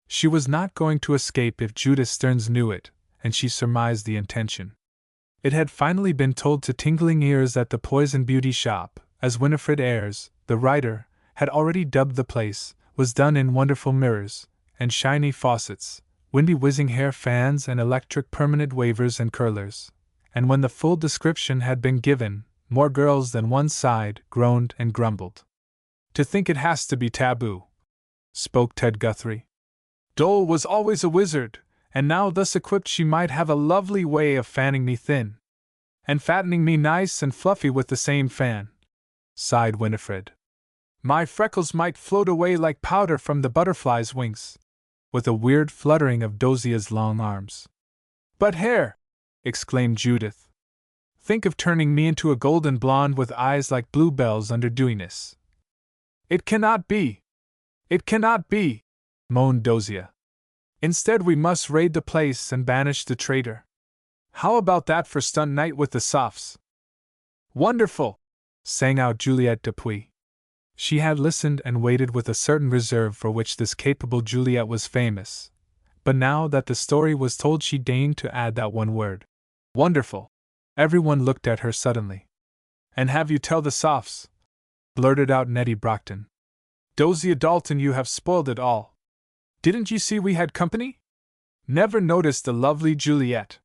She was not going to escape if Judith Stearns knew it, and she surmised the intention. It had finally been told to tingling ears that the Poison Beauty Shop, as Winifred Ayres, the writer, had already dubbed the place, was done in wonderful mirrors, and shiny faucets, windy whizzing hair fans and electric permanent wavers and curlers, and when the full description had been given, more girls than one sighed, groaned, and grumbled. To think it has to be taboo, spoke Ted Guthrie. Dole was always a wizard, and now thus equipped she might have a lovely way of fanning me thin, and fattening me nice and fluffy with the same fan, sighed Winifred. My freckles might float away like powder from the butterfly's wings, with a weird fluttering of Dosia's long arms. But hair! Exclaimed Judith. Think of turning me into a golden blonde with eyes like bluebells under dewiness. It cannot be! It cannot be! Moaned Dosia. Instead we must raid the place and banish the traitor. How about that for stunt night with the Sophs? Wonderful! Sang out Juliette Dupuis. She had listened and waited with a certain reserve for which this capable Juliette was famous, but now that the story was told she deigned to add that one word. Wonderful! Everyone looked at her suddenly. And have you tell the Sophs? Blurted out Nettie Brockton. Dosia Dalton, you have spoiled it all. Didn't you see we had company? Never noticed the lovely Juliette.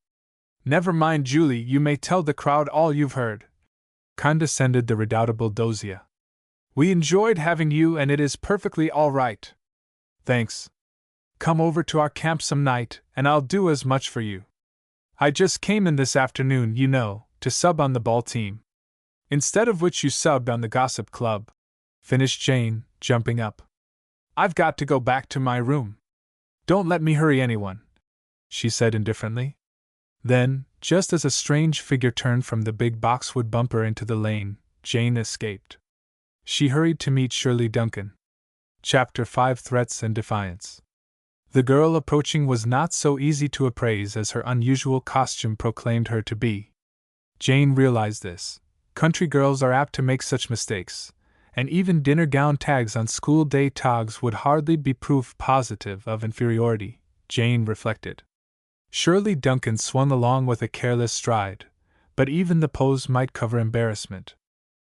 Never mind, Julie, you may tell the crowd all you've heard, condescended the redoubtable Dosia. We enjoyed having you and it is perfectly all right. Thanks. Come over to our camp some night, and I'll do as much for you. I just came in this afternoon, you know, to sub on the ball team. Instead of which you subbed on the gossip club, finished Jane, jumping up. I've got to go back to my room. Don't let me hurry anyone, she said indifferently. Then, just as a strange figure turned from the big boxwood bumper into the lane, Jane escaped. She hurried to meet Shirley Duncan. Chapter 5: Threats and Defiance. The girl approaching was not so easy to appraise as her unusual costume proclaimed her to be. Jane realized this. Country girls are apt to make such mistakes, and even dinner gown tags on school day togs would hardly be proof positive of inferiority, Jane reflected. Shirley Duncan swung along with a careless stride, but even the pose might cover embarrassment.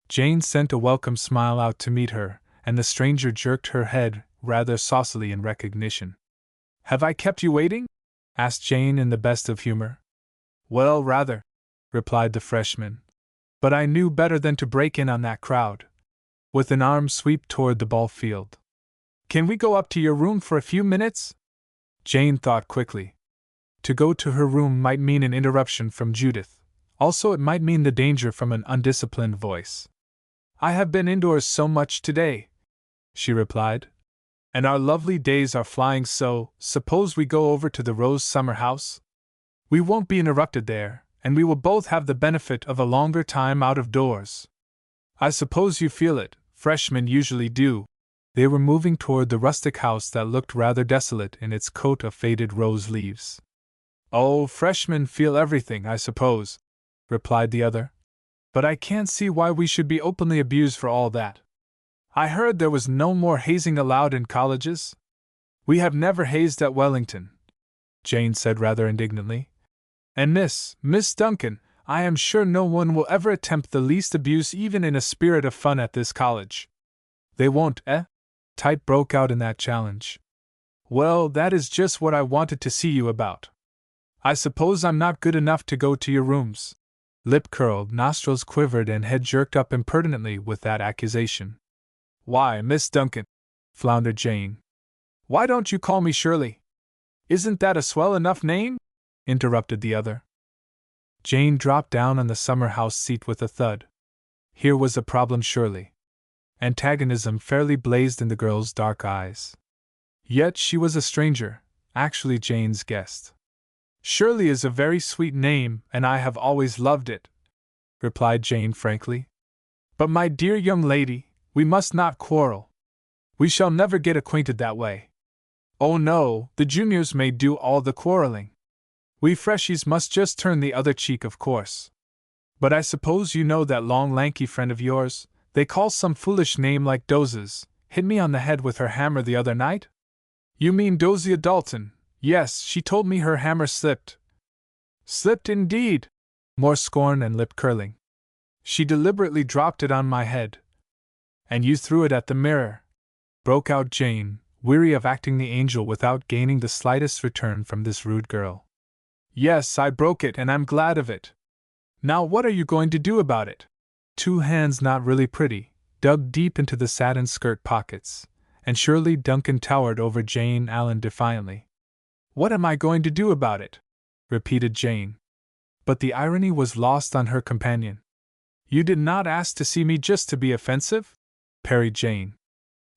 Jane sent a welcome smile out to meet her, and the stranger jerked her head rather saucily in recognition. Have I kept you waiting? Asked Jane in the best of humor. Well, rather, replied the freshman. But I knew better than to break in on that crowd. With an arm sweep toward the ball field. Can we go up to your room for a few minutes? Jane thought quickly. To go to her room might mean an interruption from Judith. Also, it might mean the danger from an undisciplined voice. I have been indoors so much today, she replied. And our lovely days are flying, so suppose we go over to the Rose Summer House? We won't be interrupted there, and we will both have the benefit of a longer time out of doors. I suppose you feel it, freshmen usually do. They were moving toward the rustic house that looked rather desolate in its coat of faded rose leaves. Oh, freshmen feel everything, I suppose, replied the other. But I can't see why we should be openly abused for all that. I heard there was no more hazing allowed in colleges. We have never hazed at Wellington, Jane said rather indignantly. And Miss Duncan, I am sure no one will ever attempt the least abuse even in a spirit of fun at this college. They won't, eh? Type broke out in that challenge. Well, that is just what I wanted to see you about. I suppose I'm not good enough to go to your rooms. Lip curled, nostrils quivered, and head jerked up impertinently with that accusation. Why, Miss Duncan, floundered Jane. Why don't you call me Shirley? Isn't that a swell enough name? Interrupted the other. Jane dropped down on the summer house seat with a thud. Here was a problem surely. Antagonism fairly blazed in the girl's dark eyes. Yet she was a stranger, actually Jane's guest. Shirley is a very sweet name, and I have always loved it, replied Jane frankly. But my dear young lady, we must not quarrel. We shall never get acquainted that way. Oh no, the juniors may do all the quarreling. We freshies must just turn the other cheek, of course. But I suppose you know that long lanky friend of yours, they call some foolish name like Dozes, hit me on the head with her hammer the other night? You mean Dosia Dalton? Yes, she told me her hammer slipped. Slipped indeed! More scorn and lip curling. She deliberately dropped it on my head. And you threw it at the mirror, broke out Jane, weary of acting the angel without gaining the slightest return from this rude girl. Yes, I broke it, and I'm glad of it. Now what are you going to do about it? Two hands not really pretty, dug deep into the satin skirt pockets, and Shirley Duncan towered over Jane Allen defiantly. What am I going to do about it? Repeated Jane. But the irony was lost on her companion. You did not ask to see me just to be offensive? Parried Jane.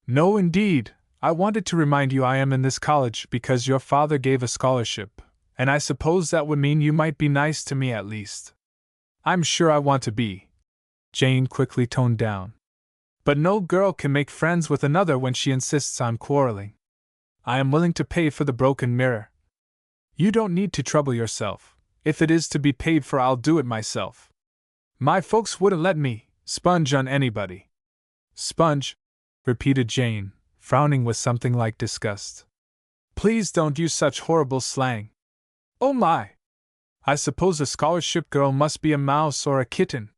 No, indeed. I wanted to remind you I am in this college because your father gave a scholarship, and I suppose that would mean you might be nice to me at least. I'm sure I want to be. Jane quickly toned down. But no girl can make friends with another when she insists on quarreling. I am willing to pay for the broken mirror. You don't need to trouble yourself. If it is to be paid for, I'll do it myself. My folks wouldn't let me sponge on anybody. Sponge? Repeated Jane, frowning with something like disgust. Please don't use such horrible slang. Oh my! I suppose a scholarship girl must be a mouse or a kitten.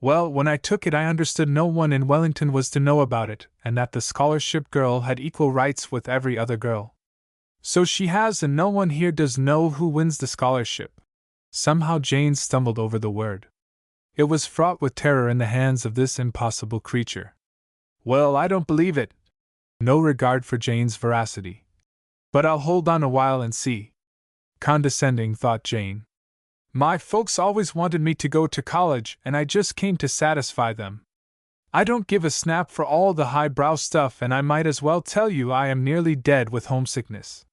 Well, when I took it I understood no one in Wellington was to know about it, and that the scholarship girl had equal rights with every other girl. So she has, and no one here does know who wins the scholarship. Somehow Jane stumbled over the word. It was fraught with terror in the hands of this impossible creature. Well, I don't believe it. No regard for Jane's veracity. But I'll hold on a while and see. Condescending, thought Jane. My folks always wanted me to go to college, and I just came to satisfy them. I don't give a snap for all the highbrow stuff, and I might as well tell you I am nearly dead with homesickness.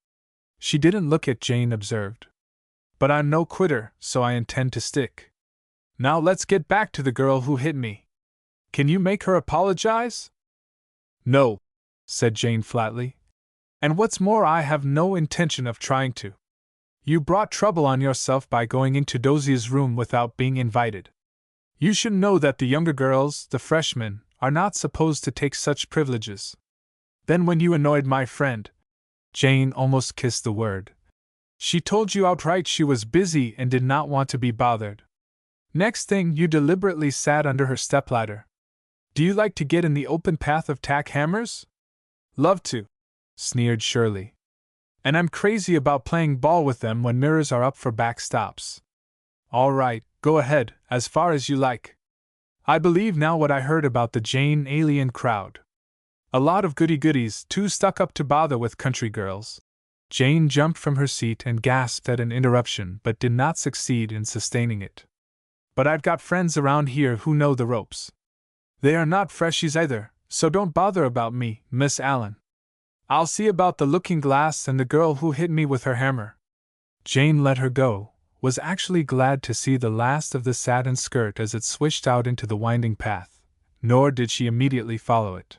She didn't look at Jane, observed. But I'm no quitter, so I intend to stick. Now let's get back to the girl who hit me. Can you make her apologize? No, said Jane flatly. And what's more, I have no intention of trying to. You brought trouble on yourself by going into Dosia's room without being invited. You should know that the younger girls, the freshmen, are not supposed to take such privileges. Then when you annoyed my friend, Jane almost kissed the word. She told you outright she was busy and did not want to be bothered. Next thing, you deliberately sat under her stepladder. Do you like to get in the open path of tack hammers? Love to, sneered Shirley. And I'm crazy about playing ball with them when mirrors are up for backstops. All right, go ahead, as far as you like. I believe now what I heard about the Jane alien crowd. A lot of goody-goodies, too stuck up to bother with country girls. Jane jumped from her seat and gasped at an interruption, but did not succeed in sustaining it. But I've got friends around here who know the ropes. They are not freshies either, so don't bother about me, Miss Allen. I'll see about the looking-glass and the girl who hit me with her hammer. Jane let her go, was actually glad to see the last of the satin skirt as it swished out into the winding path, nor did she immediately follow it.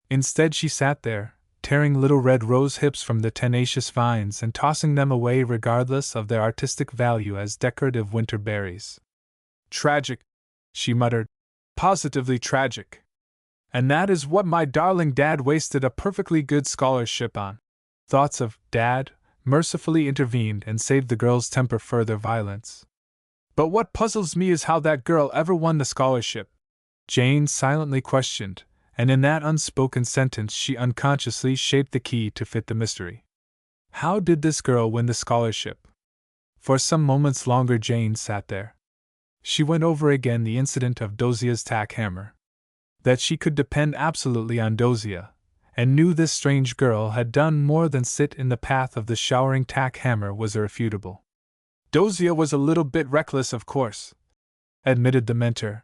Instead she sat there, tearing little red rose hips from the tenacious vines and tossing them away regardless of their artistic value as decorative winter berries. Tragic, she muttered. Positively tragic. And that is what my darling dad wasted a perfectly good scholarship on. Thoughts of Dad mercifully intervened and saved the girl's temper further violence. But what puzzles me is how that girl ever won the scholarship, Jane silently questioned, and in that unspoken sentence she unconsciously shaped the key to fit the mystery. How did this girl win the scholarship? For some moments longer Jane sat there. She went over again the incident of Dosia's tack hammer. That she could depend absolutely on Dosia, and knew this strange girl had done more than sit in the path of the showering tack hammer was irrefutable. Dosia was a little bit reckless, of course, admitted the mentor,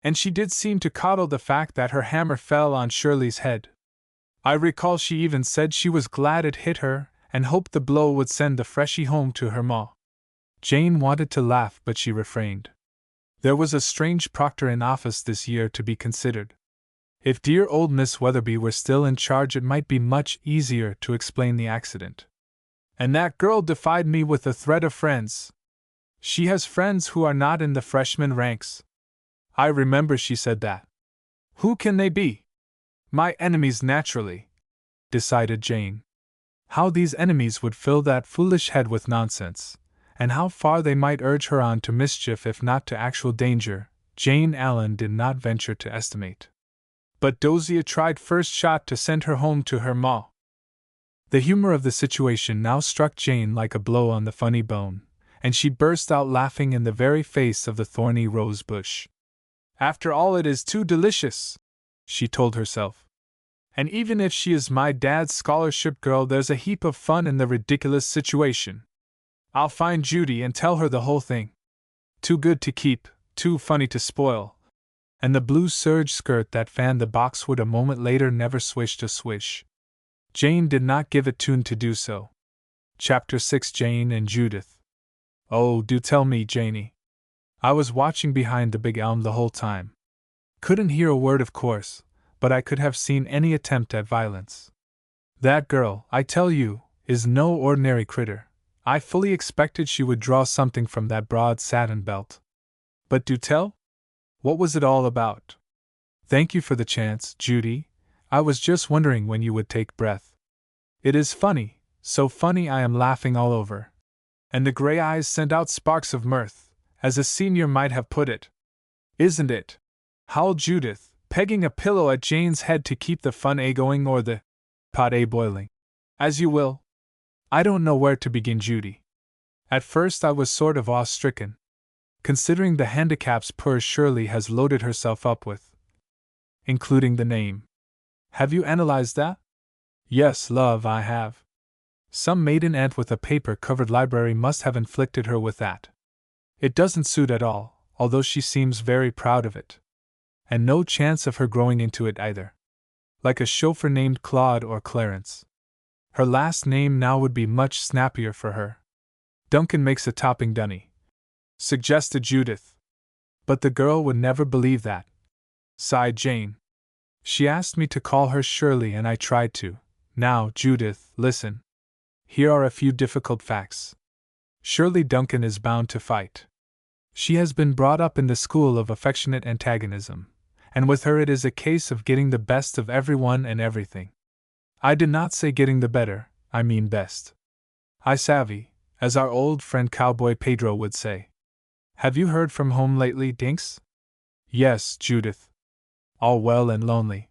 and she did seem to coddle the fact that her hammer fell on Shirley's head. I recall she even said she was glad it hit her and hoped the blow would send the freshie home to her ma. Jane wanted to laugh, but she refrained. There was a strange proctor in office this year to be considered. If dear old Miss Weatherby were still in charge, it might be much easier to explain the accident. And that girl defied me with the threat of friends. She has friends who are not in the freshman ranks. I remember she said that. Who can they be? My enemies, naturally, decided Jane. How these enemies would fill that foolish head with nonsense, and how far they might urge her on to mischief if not to actual danger, Jane Allen did not venture to estimate. But Dosia tried first shot to send her home to her ma. The humor of the situation now struck Jane like a blow on the funny bone, and she burst out laughing in the very face of the thorny rose bush. After all, it is too delicious, she told herself. And even if she is my dad's scholarship girl, there's a heap of fun in the ridiculous situation. I'll find Judy and tell her the whole thing. Too good to keep, too funny to spoil. And the blue serge skirt that fanned the boxwood a moment later never swished a swish. Jane did not give it tune to do so. Chapter 6: Jane and Judith. Oh, do tell me, Janie. I was watching behind the big elm the whole time. Couldn't hear a word, of course, but I could have seen any attempt at violence. That girl, I tell you, is no ordinary critter. I fully expected she would draw something from that broad satin belt. But do tell? What was it all about? Thank you for the chance, Judy. I was just wondering when you would take breath. It is funny, so funny I am laughing all over. And the gray eyes sent out sparks of mirth, as a senior might have put it. Isn't it? Howled Judith, pegging a pillow at Jane's head to keep the fun going or the pot boiling. As you will. I don't know where to begin, Judy. At first I was sort of awe-stricken, considering the handicaps poor Shirley has loaded herself up with, including the name. Have you analyzed that? Yes, love, I have. Some maiden aunt with a paper-covered library must have inflicted her with that. It doesn't suit at all, although she seems very proud of it. And no chance of her growing into it either. Like a chauffeur named Claude or Clarence. Her last name now would be much snappier for her. Duncan makes a topping dunny, suggested Judith. But the girl would never believe that, sighed Jane. She asked me to call her Shirley and I tried to. Now, Judith, listen. Here are a few difficult facts. Shirley Duncan is bound to fight. She has been brought up in the school of affectionate antagonism, and with her it is a case of getting the best of everyone and everything. I did not say getting the better, I mean best. I savvy, as our old friend Cowboy Pedro would say. Have you heard from home lately, Dinks? Yes, Judith. All well and lonely.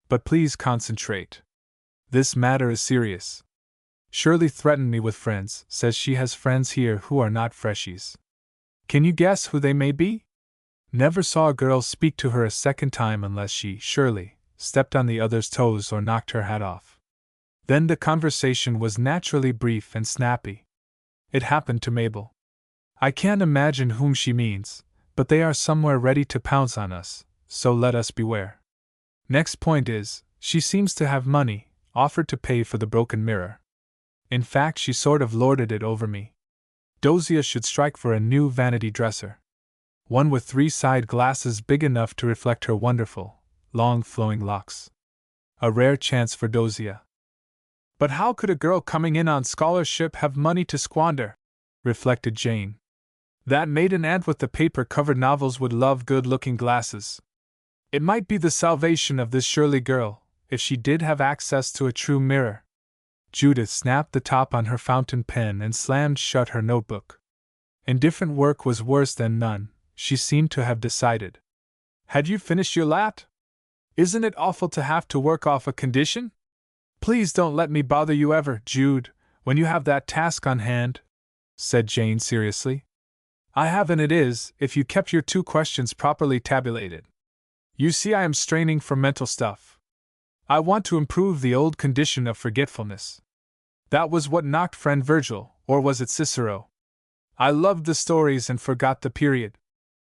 But please concentrate. This matter is serious. Shirley threatened me with friends, says she has friends here who are not freshies. Can you guess who they may be? Never saw a girl speak to her a second time unless she, Shirley, stepped on the other's toes or knocked her hat off. Then the conversation was naturally brief and snappy. It happened to Mabel. I can't imagine whom she means, but they are somewhere ready to pounce on us, so let us beware. Next point is, she seems to have money, offered to pay for the broken mirror. In fact, she sort of lorded it over me. Dosia should strike for a new vanity dresser. One with 3 side glasses big enough to reflect her wonderful, long flowing locks. A rare chance for Dosia. But how could a girl coming in on scholarship have money to squander? Reflected Jane. That maiden aunt with the paper-covered novels would love good-looking glasses. It might be the salvation of this Shirley girl, if she did have access to a true mirror. Judith snapped the top on her fountain pen and slammed shut her notebook. Indifferent work was worse than none, she seemed to have decided. Had you finished your lat? Isn't it awful to have to work off a condition? Please don't let me bother you ever, Jude, when you have that task on hand, said Jane seriously. I have, and it is, if you kept your 2 questions properly tabulated. You see, I am straining for mental stuff. I want to improve the old condition of forgetfulness. That was what knocked friend Virgil, or was it Cicero? I loved the stories and forgot the period.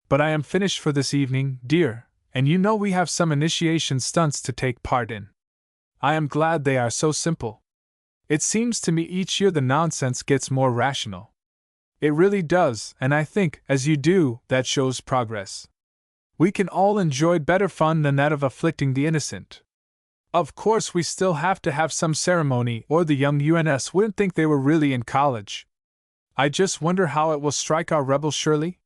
But I am finished for this evening, dear, and you know we have some initiation stunts to take part in. I am glad they are so simple. It seems to me each year the nonsense gets more rational. It really does, and I think, as you do, that shows progress. We can all enjoy better fun than that of afflicting the innocent. Of course, we still have to have some ceremony, or the young UNS wouldn't think they were really in college. I just wonder how it will strike our rebel Shirley?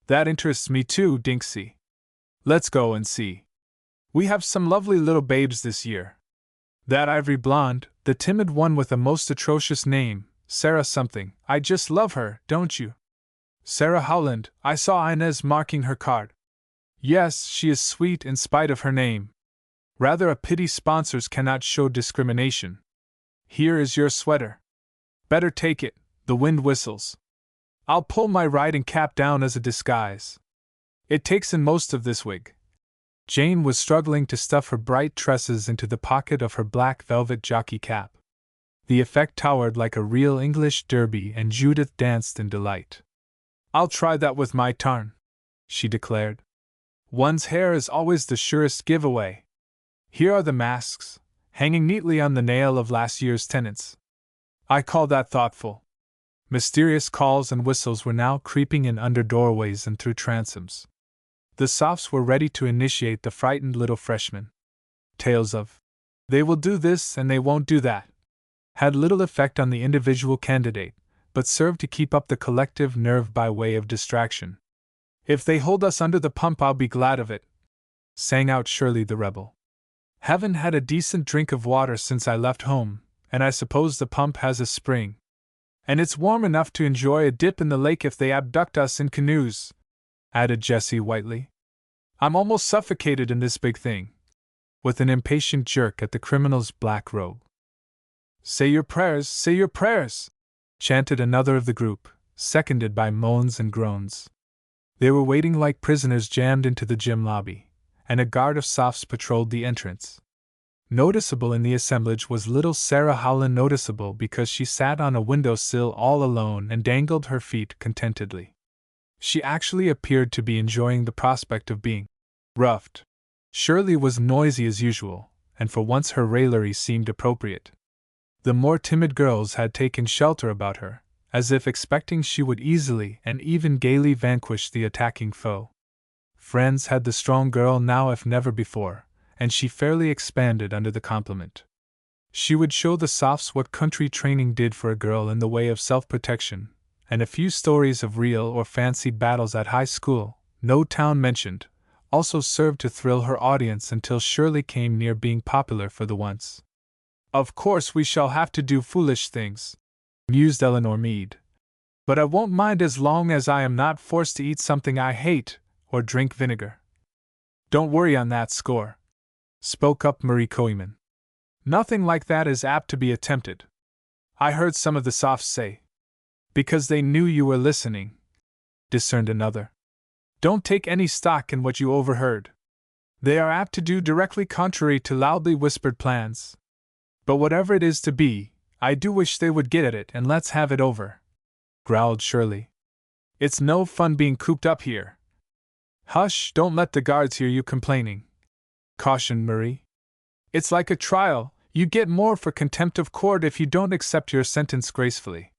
That interests me too, Dinksy. Let's go and see. We have some lovely little babes this year. That ivory blonde, the timid one with a most atrocious name, Sarah something, I just love her, don't you? Sarah Howland, I saw Inez marking her card. Yes, she is sweet in spite of her name. Rather a pity sponsors cannot show discrimination. Here is your sweater. Better take it, the wind whistles. I'll pull my riding cap down as a disguise. It takes in most of this wig. Jane was struggling to stuff her bright tresses into the pocket of her black velvet jockey cap. The effect towered like a real English derby, and Judith danced in delight. I'll try that with my tarn, she declared. One's hair is always the surest giveaway. Here are the masks, hanging neatly on the nail of last year's tenants. I call that thoughtful. Mysterious calls and whistles were now creeping in under doorways and through transoms. The sophs were ready to initiate the frightened little freshmen. Tales of, they will do this and they won't do that, had little effect on the individual candidate, but served to keep up the collective nerve by way of distraction. If they hold us under the pump, I'll be glad of it, sang out Shirley the rebel. Haven't had a decent drink of water since I left home, and I suppose the pump has a spring. And it's warm enough to enjoy a dip in the lake if they abduct us in canoes, added Jessie Whiteley. I'm almost suffocated in this big thing, with an impatient jerk at the criminal's black robe. Say your prayers, chanted another of the group, seconded by moans and groans. They were waiting like prisoners jammed into the gym lobby, and a guard of sophs patrolled the entrance. Noticeable in the assemblage was little Sarah Howland, noticeable because she sat on a window-sill all alone and dangled her feet contentedly. She actually appeared to be enjoying the prospect of being roughed. Shirley was noisy as usual, and for once her raillery seemed appropriate. The more timid girls had taken shelter about her, as if expecting she would easily and even gaily vanquish the attacking foe. Friends had the strong girl now if never before, and she fairly expanded under the compliment. She would show the sophs what country training did for a girl in the way of self-protection, and a few stories of real or fancied battles at high school, no town mentioned, also served to thrill her audience until Shirley came near being popular for the once. Of course we shall have to do foolish things, mused Eleanor Meade. But I won't mind as long as I am not forced to eat something I hate, or drink vinegar. Don't worry on that score, spoke up Marie Coeman. Nothing like that is apt to be attempted. I heard some of the sophs say. Because they knew you were listening, discerned another. Don't take any stock in what you overheard. They are apt to do directly contrary to loudly whispered plans. But whatever it is to be, I do wish they would get at it and let's have it over, growled Shirley. It's no fun being cooped up here. Hush, don't let the guards hear you complaining, cautioned Marie. It's like a trial, you get more for contempt of court if you don't accept your sentence gracefully.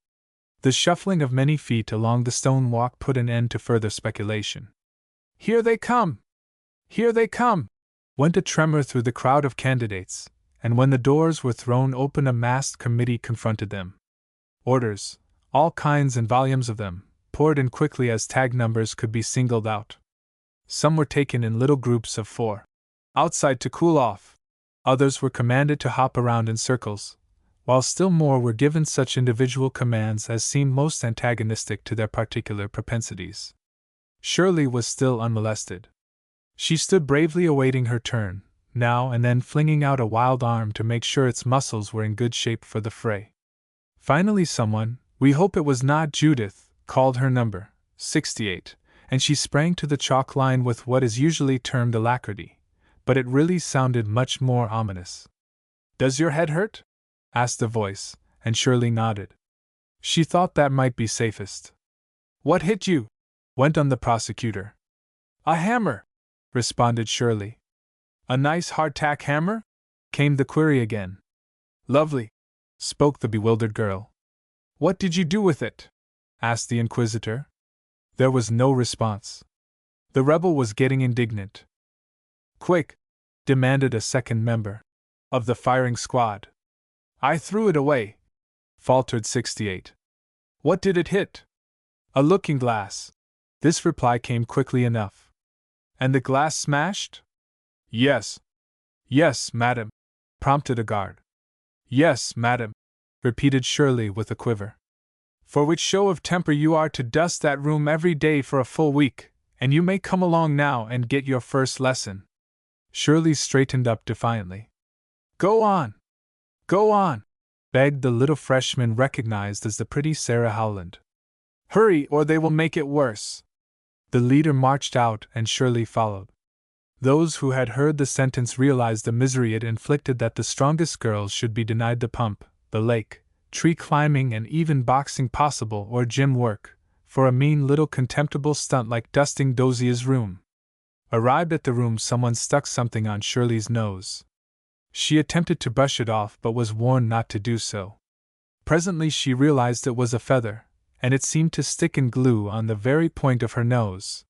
The shuffling of many feet along the stone walk put an end to further speculation. Here they come! Here they come! Went a tremor through the crowd of candidates, and when the doors were thrown open a massed committee confronted them. Orders, all kinds and volumes of them, poured in quickly as tag numbers could be singled out. Some were taken in little groups of 4. Outside to cool off. Others were commanded to hop around in circles, while still more were given such individual commands as seemed most antagonistic to their particular propensities. Shirley was still unmolested. She stood bravely awaiting her turn, now and then flinging out a wild arm to make sure its muscles were in good shape for the fray. Finally someone, we hope it was not Judith, called her number, 68, and she sprang to the chalk line with what is usually termed alacrity, but it really sounded much more ominous. "Does your head hurt?" asked a voice, and Shirley nodded. She thought that might be safest. "What hit you?" went on the prosecutor. "A hammer," responded Shirley. "A nice hardtack hammer?" came the query again. "Lovely," spoke the bewildered girl. "What did you do with it?" asked the inquisitor. There was no response. The rebel was getting indignant. "Quick!" demanded a second member of the firing squad. "I threw it away," faltered 68. "What did it hit?" "A looking glass." This reply came quickly enough. "And the glass smashed?" "Yes." "Yes, madam," prompted a guard. "Yes, madam," repeated Shirley with a quiver. "For which show of temper you are to dust that room every day for a full week, and you may come along now and get your first lesson." Shirley straightened up defiantly. "Go on! Go on!" begged the little freshman recognized as the pretty Sarah Howland. "Hurry, or they will make it worse." The leader marched out and Shirley followed. Those who had heard the sentence realized the misery it inflicted that the strongest girls should be denied the pump, the lake, tree climbing, and even boxing possible or gym work, for a mean little contemptible stunt like dusting Dosia's room. Arrived at the room, someone stuck something on Shirley's nose. She attempted to brush it off but was warned not to do so. Presently she realized it was a feather, and it seemed to stick in glue on the very point of her nose.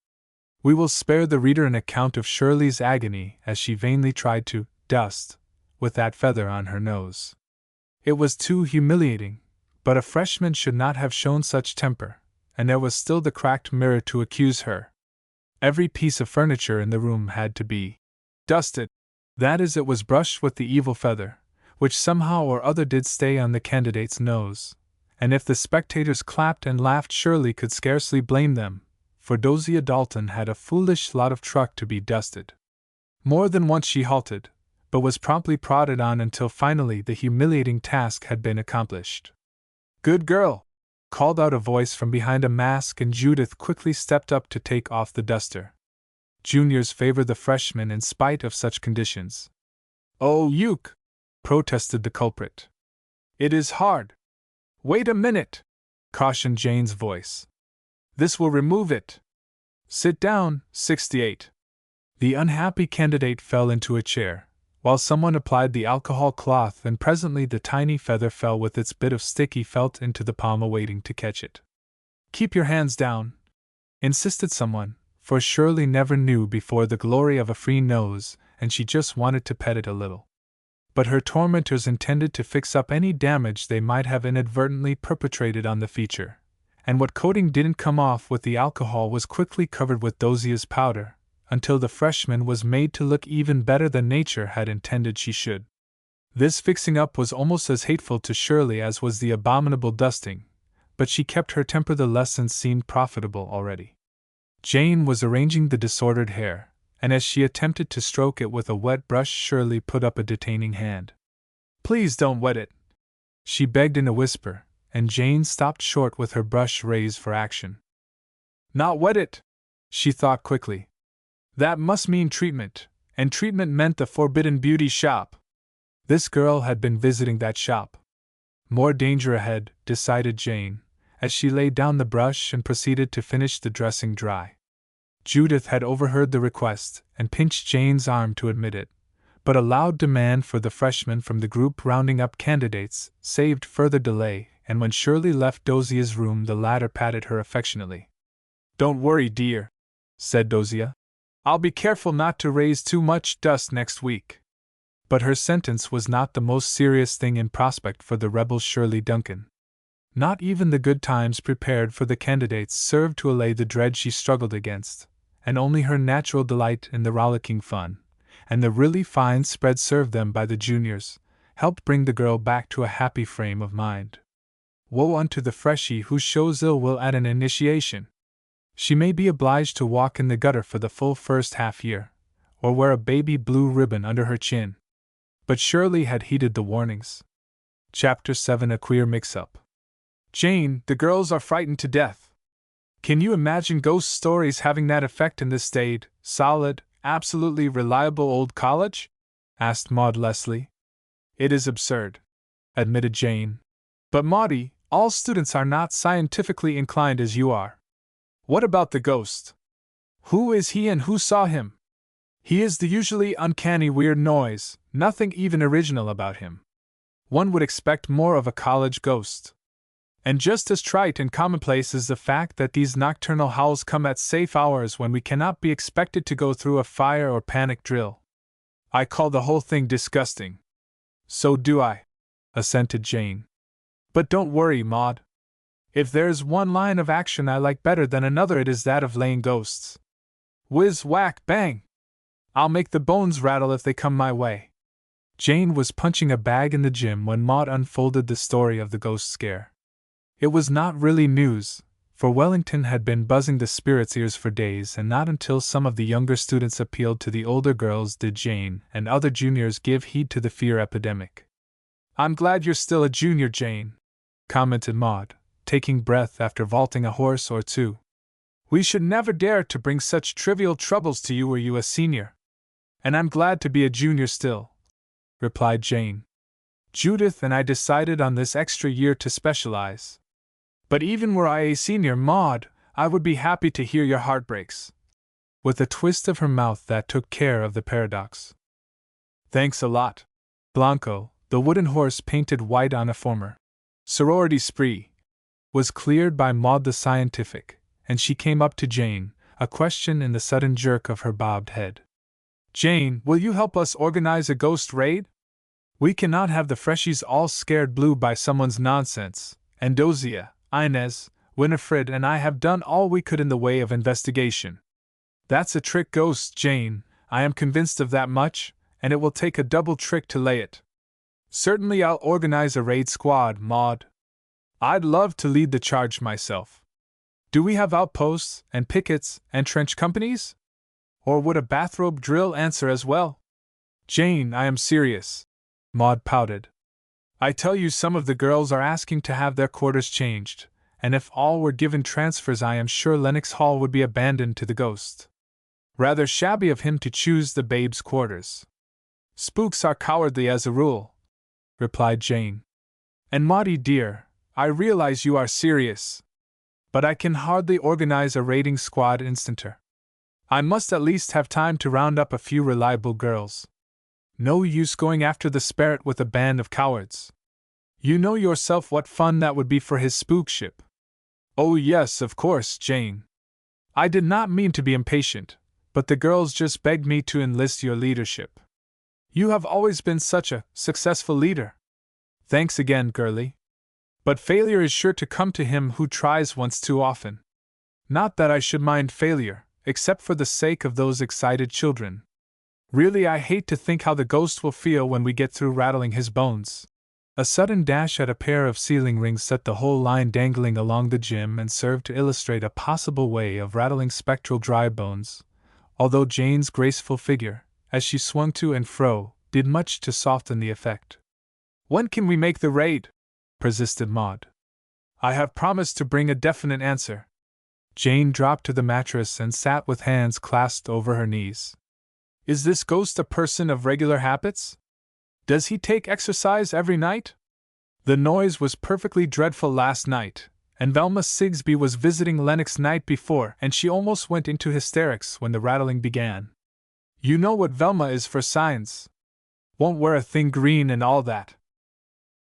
We will spare the reader an account of Shirley's agony as she vainly tried to dust with that feather on her nose. It was too humiliating, but a freshman should not have shown such temper, and there was still the cracked mirror to accuse her. Every piece of furniture in the room had to be dusted. That is, it was brushed with the evil feather, which somehow or other did stay on the candidate's nose, and if the spectators clapped and laughed Shirley could scarcely blame them, for Dosia Dalton had a foolish lot of truck to be dusted. More than once she halted, but was promptly prodded on until finally the humiliating task had been accomplished. "Good girl!" called out a voice from behind a mask, and Judith quickly stepped up to take off the duster. Juniors favor the freshmen in spite of such conditions. "Oh, Uke!" protested the culprit. "It is hard." "Wait a minute!" cautioned Jane's voice. "This will remove it." "Sit down, 68." The unhappy candidate fell into a chair, while someone applied the alcohol cloth, and presently the tiny feather fell with its bit of sticky felt into the palm awaiting to catch it. "Keep your hands down," insisted someone, for Shirley never knew before the glory of a free nose, and she just wanted to pet it a little. But her tormentors intended to fix up any damage they might have inadvertently perpetrated on the feature, and what coating didn't come off with the alcohol was quickly covered with Dosia's powder, until the freshman was made to look even better than nature had intended she should. This fixing up was almost as hateful to Shirley as was the abominable dusting, but she kept her temper. The lesson seemed profitable already. Jane was arranging the disordered hair, and as she attempted to stroke it with a wet brush, Shirley put up a detaining hand. "Please don't wet it," she begged in a whisper, and Jane stopped short with her brush raised for action. "Not wet it," she thought quickly. That must mean treatment, and treatment meant the Forbidden Beauty shop. This girl had been visiting that shop. More danger ahead, decided Jane, as she laid down the brush and proceeded to finish the dressing dry. Judith had overheard the request and pinched Jane's arm to admit it, but a loud demand for the freshman from the group rounding up candidates saved further delay, and when Shirley left Dosia's room the latter patted her affectionately. "Don't worry, dear," said Dosia. "I'll be careful not to raise too much dust next week." But her sentence was not the most serious thing in prospect for the rebel Shirley Duncan. Not even the good times prepared for the candidates served to allay the dread she struggled against, and only her natural delight in the rollicking fun, and the really fine spread served them by the juniors, helped bring the girl back to a happy frame of mind. Woe unto the freshie who shows ill will at an initiation! She may be obliged to walk in the gutter for the full first half year, or wear a baby blue ribbon under her chin. But Shirley had heeded the warnings. Chapter 7: A Queer Mix-Up. Jane, the girls are frightened to death. Can you imagine ghost stories having that effect in this staid, solid, absolutely reliable old college? Asked Maud Leslie. It is absurd, admitted Jane. But Maudie, all students are not scientifically inclined as you are. What about the ghost? Who is he and who saw him? He is the usually uncanny weird noise, nothing even original about him. One would expect more of a college ghost. And just as trite and commonplace is the fact that these nocturnal howls come at safe hours when we cannot be expected to go through a fire or panic drill. I call the whole thing disgusting. So do I, assented Jane. But don't worry, Maud. If there's one line of action I like better than another, it is that of laying ghosts. Whiz, whack, bang! I'll make the bones rattle if they come my way. Jane was punching a bag in the gym when Maud unfolded the story of the ghost scare. It was not really news, for Wellington had been buzzing the spirit's ears for days, and not until some of the younger students appealed to the older girls did Jane and other juniors give heed to the fear epidemic. I'm glad you're still a junior, Jane, commented Maud, taking breath after vaulting a horse or two. We should never dare to bring such trivial troubles to you were you a senior. And I'm glad to be a junior still, replied Jane. Judith and I decided on this extra year to specialize. But even were I a senior, Maud, I would be happy to hear your heartbreaks. With a twist of her mouth that took care of the paradox. Thanks a lot. Blanco, the wooden horse painted white on a former sorority spree, was cleared by Maud the scientific, and she came up to Jane, a question in the sudden jerk of her bobbed head. Jane, will you help us organize a ghost raid? We cannot have the freshies all scared blue by someone's nonsense, and Dosia, Inez, Winifred and I have done all we could in the way of investigation. That's a trick ghost, Jane, I am convinced of that much, and it will take a double trick to lay it. Certainly I'll organize a raid squad, Maud. I'd love to lead the charge myself. Do we have outposts, and pickets, and trench companies? Or would a bathrobe drill answer as well? Jane, I am serious. Maud pouted. I tell you, some of the girls are asking to have their quarters changed, and if all were given transfers I am sure Lenox Hall would be abandoned to the ghost. Rather shabby of him to choose the babes' quarters. Spooks are cowardly as a rule, replied Jane. And Maudie dear, I realize you are serious. But I can hardly organize a raiding squad instanter. I must at least have time to round up a few reliable girls. No use going after the spirit with a band of cowards. You know yourself what fun that would be for his spookship. Oh yes, of course, Jane. I did not mean to be impatient, but the girls just begged me to enlist your leadership. You have always been such a successful leader. Thanks again, girlie. But failure is sure to come to him who tries once too often. Not that I should mind failure, except for the sake of those excited children. Really, I hate to think how the ghost will feel when we get through rattling his bones. A sudden dash at a pair of ceiling rings set the whole line dangling along the gym and served to illustrate a possible way of rattling spectral dry bones, although Jane's graceful figure, as she swung to and fro, did much to soften the effect. When can we make the raid? Persisted Maud. I have promised to bring a definite answer. Jane dropped to the mattress and sat with hands clasped over her knees. Is this ghost a person of regular habits? Does he take exercise every night? The noise was perfectly dreadful last night, and Velma Sigsbee was visiting Lenox night before, and she almost went into hysterics when the rattling began. You know what Velma is for signs. Won't wear a thing green and all that.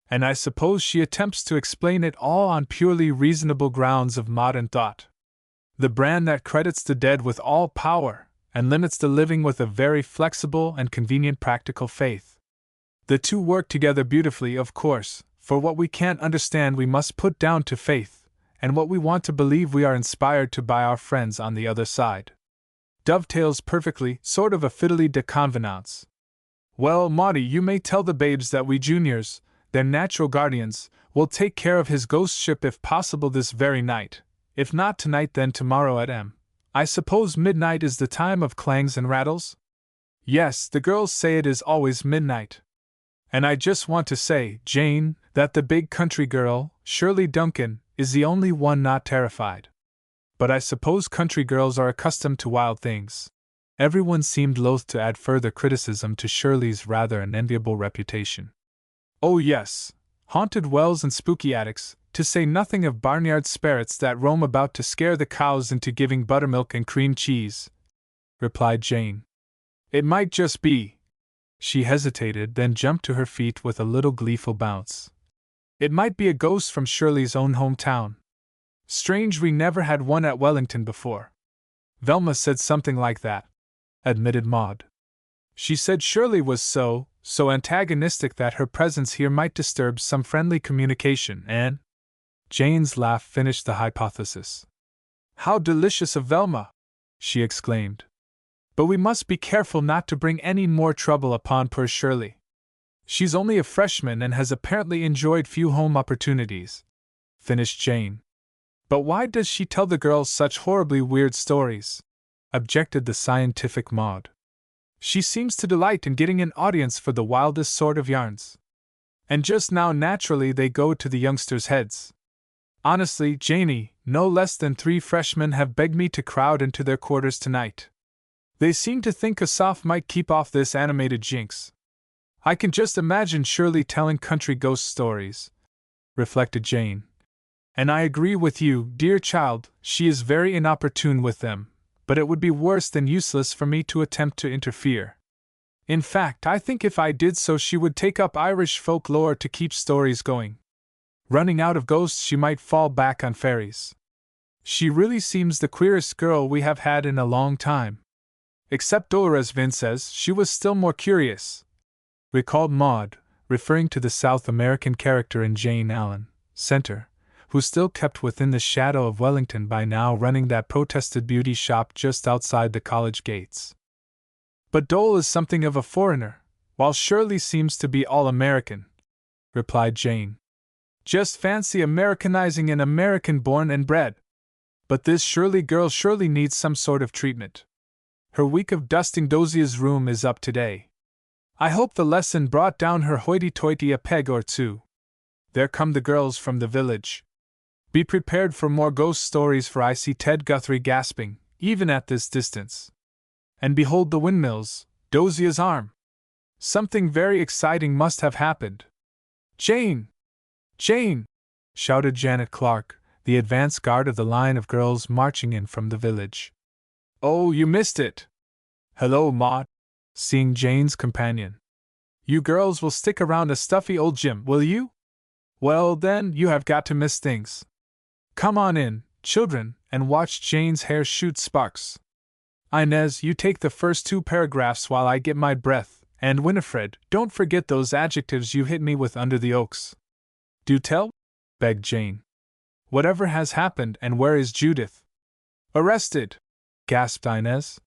And I suppose she attempts to explain it all on purely reasonable grounds of modern thought. The brand that credits the dead with all power, and limits the living with a very flexible and convenient practical faith. The two work together beautifully, of course, for what we can't understand we must put down to faith, and what we want to believe we are inspired to by our friends on the other side. Dovetails perfectly, sort of a fiddly de convenance. Well, Maudie, you may tell the babes that we juniors, their natural guardians, will take care of his ghost ship if possible this very night. If not tonight, then tomorrow at I suppose midnight is the time of clangs and rattles? Yes, the girls say it is always midnight. And I just want to say, Jane, that the big country girl, Shirley Duncan, is the only one not terrified. But I suppose country girls are accustomed to wild things. Everyone seemed loath to add further criticism to Shirley's rather unenviable reputation. Oh yes, haunted wells and spooky attics, to say nothing of barnyard spirits that roam about to scare the cows into giving buttermilk and cream cheese, replied Jane. It might just be. She hesitated, then jumped to her feet with a little gleeful bounce. It might be a ghost from Shirley's own hometown. Strange we never had one at Wellington before. Velma said something like that, admitted Maud. She said Shirley was so antagonistic that her presence here might disturb some friendly communication, and Jane's laugh finished the hypothesis. How delicious of Velma! She exclaimed. But we must be careful not to bring any more trouble upon poor Shirley. She's only a freshman and has apparently enjoyed few home opportunities, finished Jane. But why does she tell the girls such horribly weird stories? Objected the scientific Maud. She seems to delight in getting an audience for the wildest sort of yarns. And just now naturally they go to the youngsters' heads. Honestly, Janey, no less than 3 freshmen have begged me to crowd into their quarters tonight. They seem to think a soph might keep off this animated jinx. I can just imagine Shirley telling country ghost stories, reflected Jane. And I agree with you, dear child, she is very inopportune with them, but it would be worse than useless for me to attempt to interfere. In fact, I think if I did so she would take up Irish folklore to keep stories going. Running out of ghosts she might fall back on fairies. She really seems the queerest girl we have had in a long time. Except Dolores Vin says she was still more curious, recalled Maud, referring to the South American character in Jane Allen, Center, who still kept within the shadow of Wellington by now, running that protested beauty shop just outside the college gates. But Dole is something of a foreigner, while Shirley seems to be all American, replied Jane. Just fancy Americanizing an American born and bred. But this Shirley girl surely needs some sort of treatment. Her week of dusting Dosia's room is up today. I hope the lesson brought down her hoity-toity a peg or two. There come the girls from the village. Be prepared for more ghost stories, for I see Ted Guthrie gasping, even at this distance. And behold the windmills, Dosia's arm. Something very exciting must have happened. Jane! Jane! Shouted Janet Clark, the advance guard of the line of girls marching in from the village. Oh, you missed it! Hello, Maud, seeing Jane's companion. You girls will stick around a stuffy old gym, will you? Well, then, you have got to miss things. Come on in, children, and watch Jane's hair shoot sparks. Inez, you take the first 2 paragraphs while I get my breath, and Winifred, don't forget those adjectives you hit me with under the oaks. Do tell, begged Jane. Whatever has happened, and where is Judith? Arrested, gasped Inez.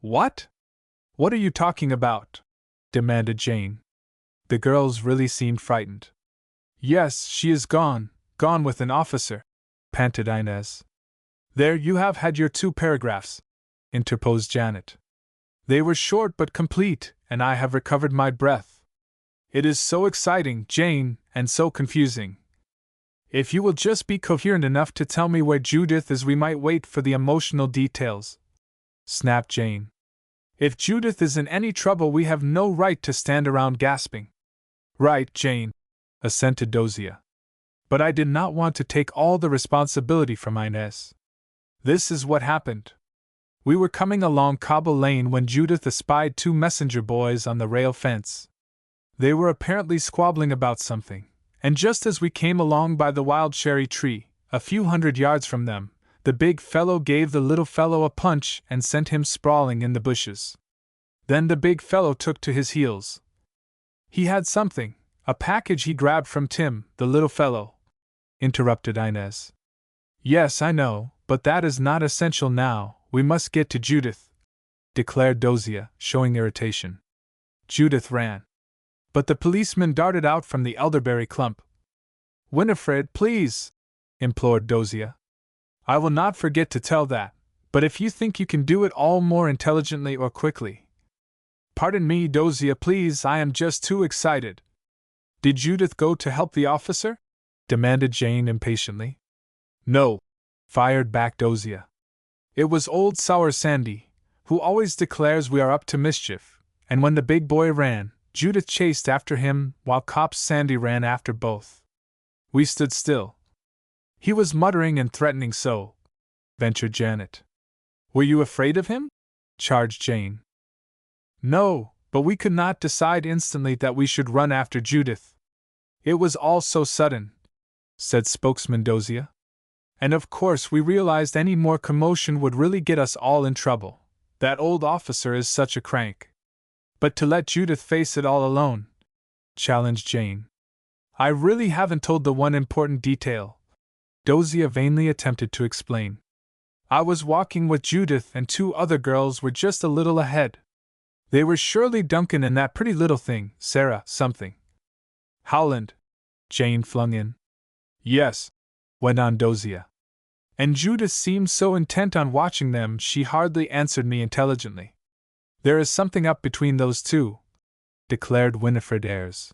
What? What are you talking about? Demanded Jane. The girls really seemed frightened. Yes, she is gone with an officer, panted Inez. There, you have had your 2 paragraphs, interposed Janet. They were short but complete, and I have recovered my breath. It is so exciting, Jane, and so confusing. If you will just be coherent enough to tell me where Judith is, we might wait for the emotional details, snapped Jane. If Judith is in any trouble, we have no right to stand around gasping. Right, Jane, assented Dosia. But I did not want to take all the responsibility from Inez. This is what happened. We were coming along Cobble Lane when Judith espied 2 messenger boys on the rail fence. They were apparently squabbling about something, and just as we came along by the wild cherry tree, a few hundred yards from them, the big fellow gave the little fellow a punch and sent him sprawling in the bushes. Then the big fellow took to his heels. He had something, a package he grabbed from Tim, the little fellow," interrupted Inez. "Yes, I know, but that is not essential now. We must get to Judith," declared Dozier, showing irritation. Judith ran. But the policeman darted out from the elderberry clump. "Winifred, please," implored Dozier. "I will not forget to tell that, but if you think you can do it all more intelligently or quickly." "Pardon me, Dozier, please, I am just too excited." "Did Judith go to help the officer?" demanded Jane impatiently. "No," fired back Dozier. "It was old Sour Sandy, who always declares we are up to mischief, and when the big boy ran, Judith chased after him while Cop Sandy ran after both. We stood still. He was muttering and threatening so," ventured Janet. "Were you afraid of him?" charged Jane. "No, but we could not decide instantly that we should run after Judith. It was all so sudden," said spokesman Dozier. "And of course we realized any more commotion would really get us all in trouble. That old officer is such a crank." "But to let Judith face it all alone," challenged Jane. "I really haven't told the one important detail," Dozier vainly attempted to explain. "I was walking with Judith and 2 other girls were just a little ahead. They were Shirley Duncan and that pretty little thing, Sarah something." "Howland," Jane flung in. "Yes," went on Dozier. "And Judith seemed so intent on watching them she hardly answered me intelligently. There is something up between those 2, declared Winifred Ayres.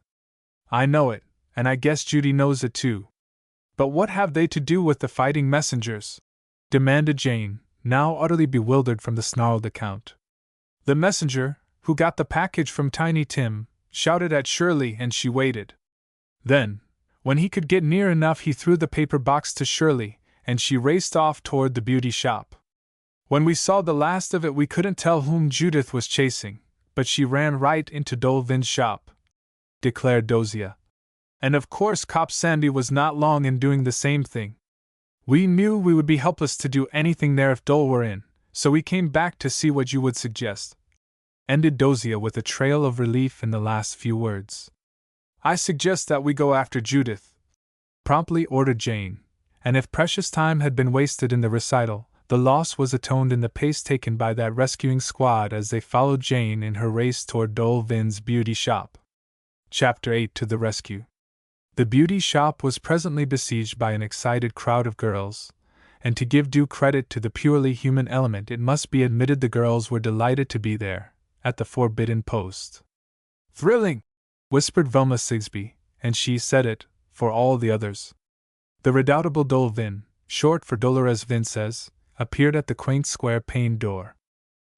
"I know it, and I guess Judy knows it too. But what have they to do with the fighting messengers?" demanded Jane, now utterly bewildered from the snarled account. "The messenger, who got the package from Tiny Tim, shouted at Shirley and she waited. Then, when he could get near enough, he threw the paper box to Shirley, and she raced off toward the beauty shop. When we saw the last of it, we couldn't tell whom Judith was chasing, but she ran right into Dolvin's shop," declared Dozier. "And of course Cop Sandy was not long in doing the same thing. We knew we would be helpless to do anything there if Dole were in, so we came back to see what you would suggest," ended Dozier with a trail of relief in the last few words. "I suggest that we go after Judith," promptly ordered Jane, and if precious time had been wasted in the recital, the loss was atoned in the pace taken by that rescuing squad as they followed Jane in her race toward Dolvin's beauty shop. Chapter 8 To the Rescue. The beauty shop was presently besieged by an excited crowd of girls, and to give due credit to the purely human element, it must be admitted the girls were delighted to be there, at the forbidden post. "Thrilling!" whispered Velma Sigsbee, and she said it, for all the others. The redoubtable Dolvin, short for Dolores Vinces, appeared at the quaint square paned door.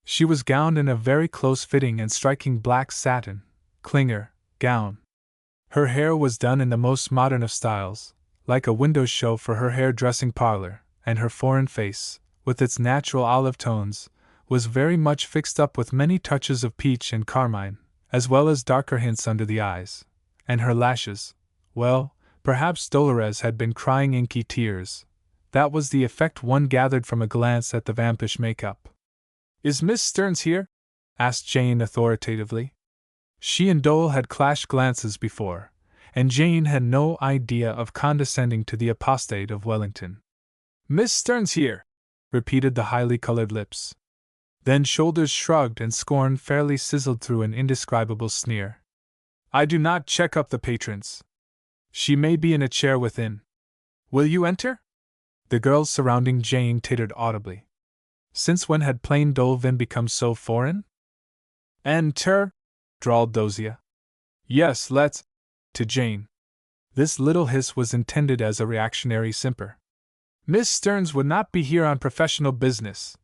She was gowned in a very close-fitting and striking black satin, clinger, gown. Her hair was done in the most modern of styles, like a window show for her hair-dressing parlor, and her foreign face, with its natural olive tones, was very much fixed up with many touches of peach and carmine, as well as darker hints under the eyes. And her lashes, well, perhaps Dolores had been crying inky tears. That was the effect one gathered from a glance at the vampish makeup. "Is Miss Stearns here?" asked Jane authoritatively. She and Dole had clashed glances before, and Jane had no idea of condescending to the apostate of Wellington. "Miss Stearns here," repeated the highly colored lips. Then shoulders shrugged and scorn fairly sizzled through an indescribable sneer. "I do not check up the patrons. She may be in a chair within. Will you enter?" The girls surrounding Jane tittered audibly. Since when had plain Dolvin become so foreign? "Enter," drawled Dozier. "Yes, let's," to Jane. This little hiss was intended as a reactionary simper. "Miss Stearns would not be here on professional business,"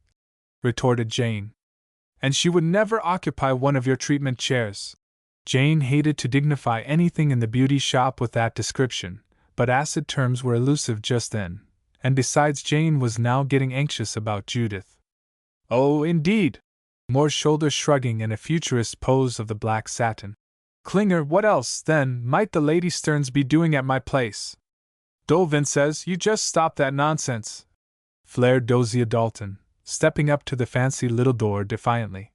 retorted Jane. "And she would never occupy one of your treatment chairs." Jane hated to dignify anything in the beauty shop with that description, but acid terms were elusive just then, and besides Jane was now getting anxious about Judith. "Oh, indeed!" More shoulder shrugging and a futurist pose of the black satin. "Klinger, what else, then, might the Lady Stearns be doing at my place?" "Dolvin says you just stop that nonsense," flared Dozier Dalton, stepping up to the fancy little door defiantly.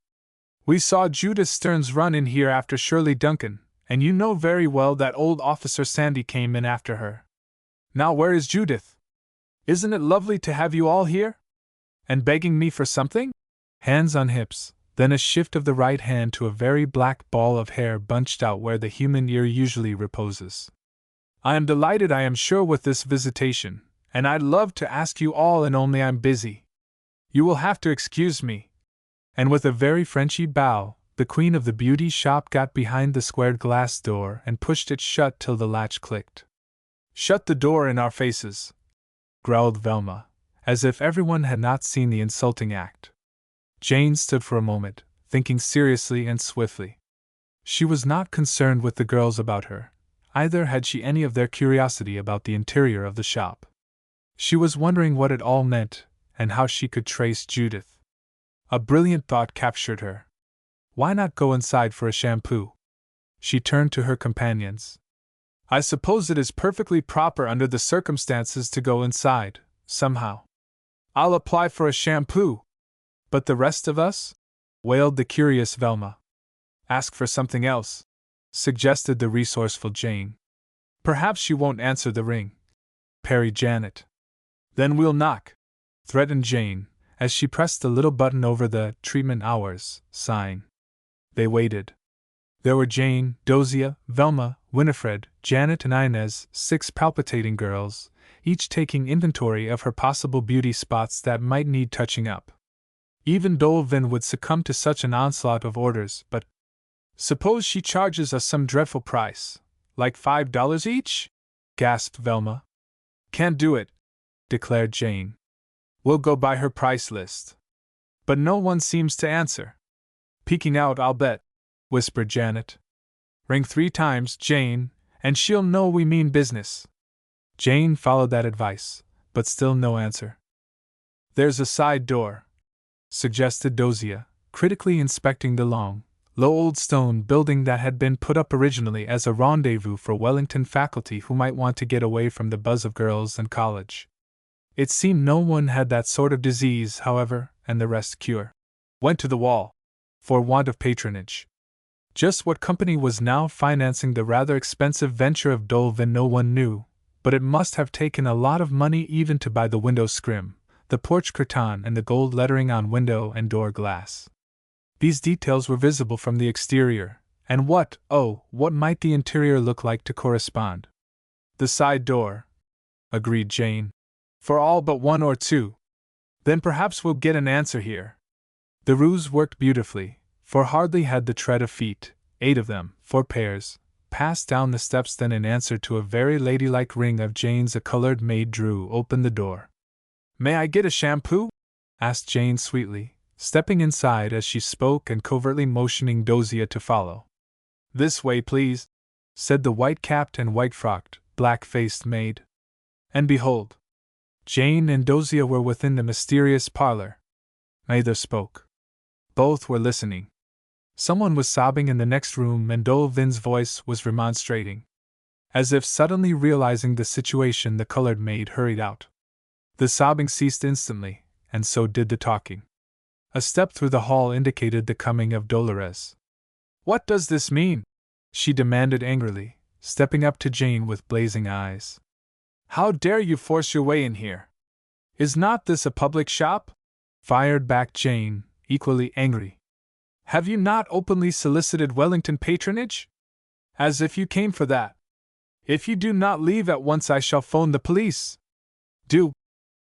"We saw Judith Stearns run in here after Shirley Duncan, and you know very well that old Officer Sandy came in after her. Now where is Judith? Isn't it lovely to have you all here? And begging me for something? Hands on hips, then a shift of the right hand to a very black ball of hair bunched out where the human ear usually reposes. I am delighted, I am sure, with this visitation, and I'd love to ask you all, and only I'm busy. You will have to excuse me. And with a very Frenchy bow, the queen of the beauty shop got behind the squared glass door and pushed it shut till the latch clicked. Shut the door in our faces, growled Velma, as if everyone had not seen the insulting act. Jane stood for a moment, thinking seriously and swiftly. She was not concerned with the girls about her, either had she any of their curiosity about the interior of the shop. She was wondering what it all meant, and how she could trace Judith. A brilliant thought captured her. Why not go inside for a shampoo? She turned to her companions. I suppose it is perfectly proper under the circumstances to go inside, somehow. I'll apply for a shampoo. But the rest of us? Wailed the curious Velma. Ask for something else, suggested the resourceful Jane. Perhaps she won't answer the ring, parried Janet. Then we'll knock, threatened Jane, as she pressed the little button over the treatment hours sign. They waited. There were Jane, Dosia, Velma, Winifred, Janet, and Inez, 6 palpitating girls, each taking inventory of her possible beauty spots that might need touching up. Even Dolvin would succumb to such an onslaught of orders, but suppose she charges us some dreadful price, like $5 each? Gasped Velma. Can't do it, declared Jane. We'll go by her price list. But no one seems to answer. Peeking out, I'll bet, whispered Janet. Ring 3 times, Jane, and she'll know we mean business. Jane followed that advice, but still no answer. There's a side door, suggested Dosia, critically inspecting the long, low old stone building that had been put up originally as a rendezvous for Wellington faculty who might want to get away from the buzz of girls and college. It seemed no one had that sort of disease, however, and the rest went to the wall, for want of patronage. Just what company was now financing the rather expensive venture of Dolvin no one knew, but it must have taken a lot of money even to buy the window scrim, the porch curtain, and the gold lettering on window and door glass. These details were visible from the exterior, and what might the interior look like to correspond? The side door, agreed Jane. For all but 1 or 2. Then perhaps we'll get an answer here. The ruse worked beautifully, for hardly had the tread of feet, 8 of them, 4 pairs, passed down the steps than in answer to a very ladylike ring of Jane's a colored maid drew open the door. May I get a shampoo? Asked Jane sweetly, stepping inside as she spoke and covertly motioning Dosia to follow. This way, please, said the white-capped and white-frocked, black-faced maid. And behold, Jane and Dosia were within the mysterious parlor. Neither spoke. Both were listening. Someone was sobbing in the next room and Dolvin's voice was remonstrating. As if suddenly realizing the situation, the colored maid hurried out. The sobbing ceased instantly, and so did the talking. A step through the hall indicated the coming of Dolores. What does this mean? She demanded angrily, stepping up to Jane with blazing eyes. How dare you force your way in here? Is not this a public shop? Fired back Jane, equally angry. Have you not openly solicited Wellington patronage? As if you came for that. If you do not leave at once, I shall phone the police. Do,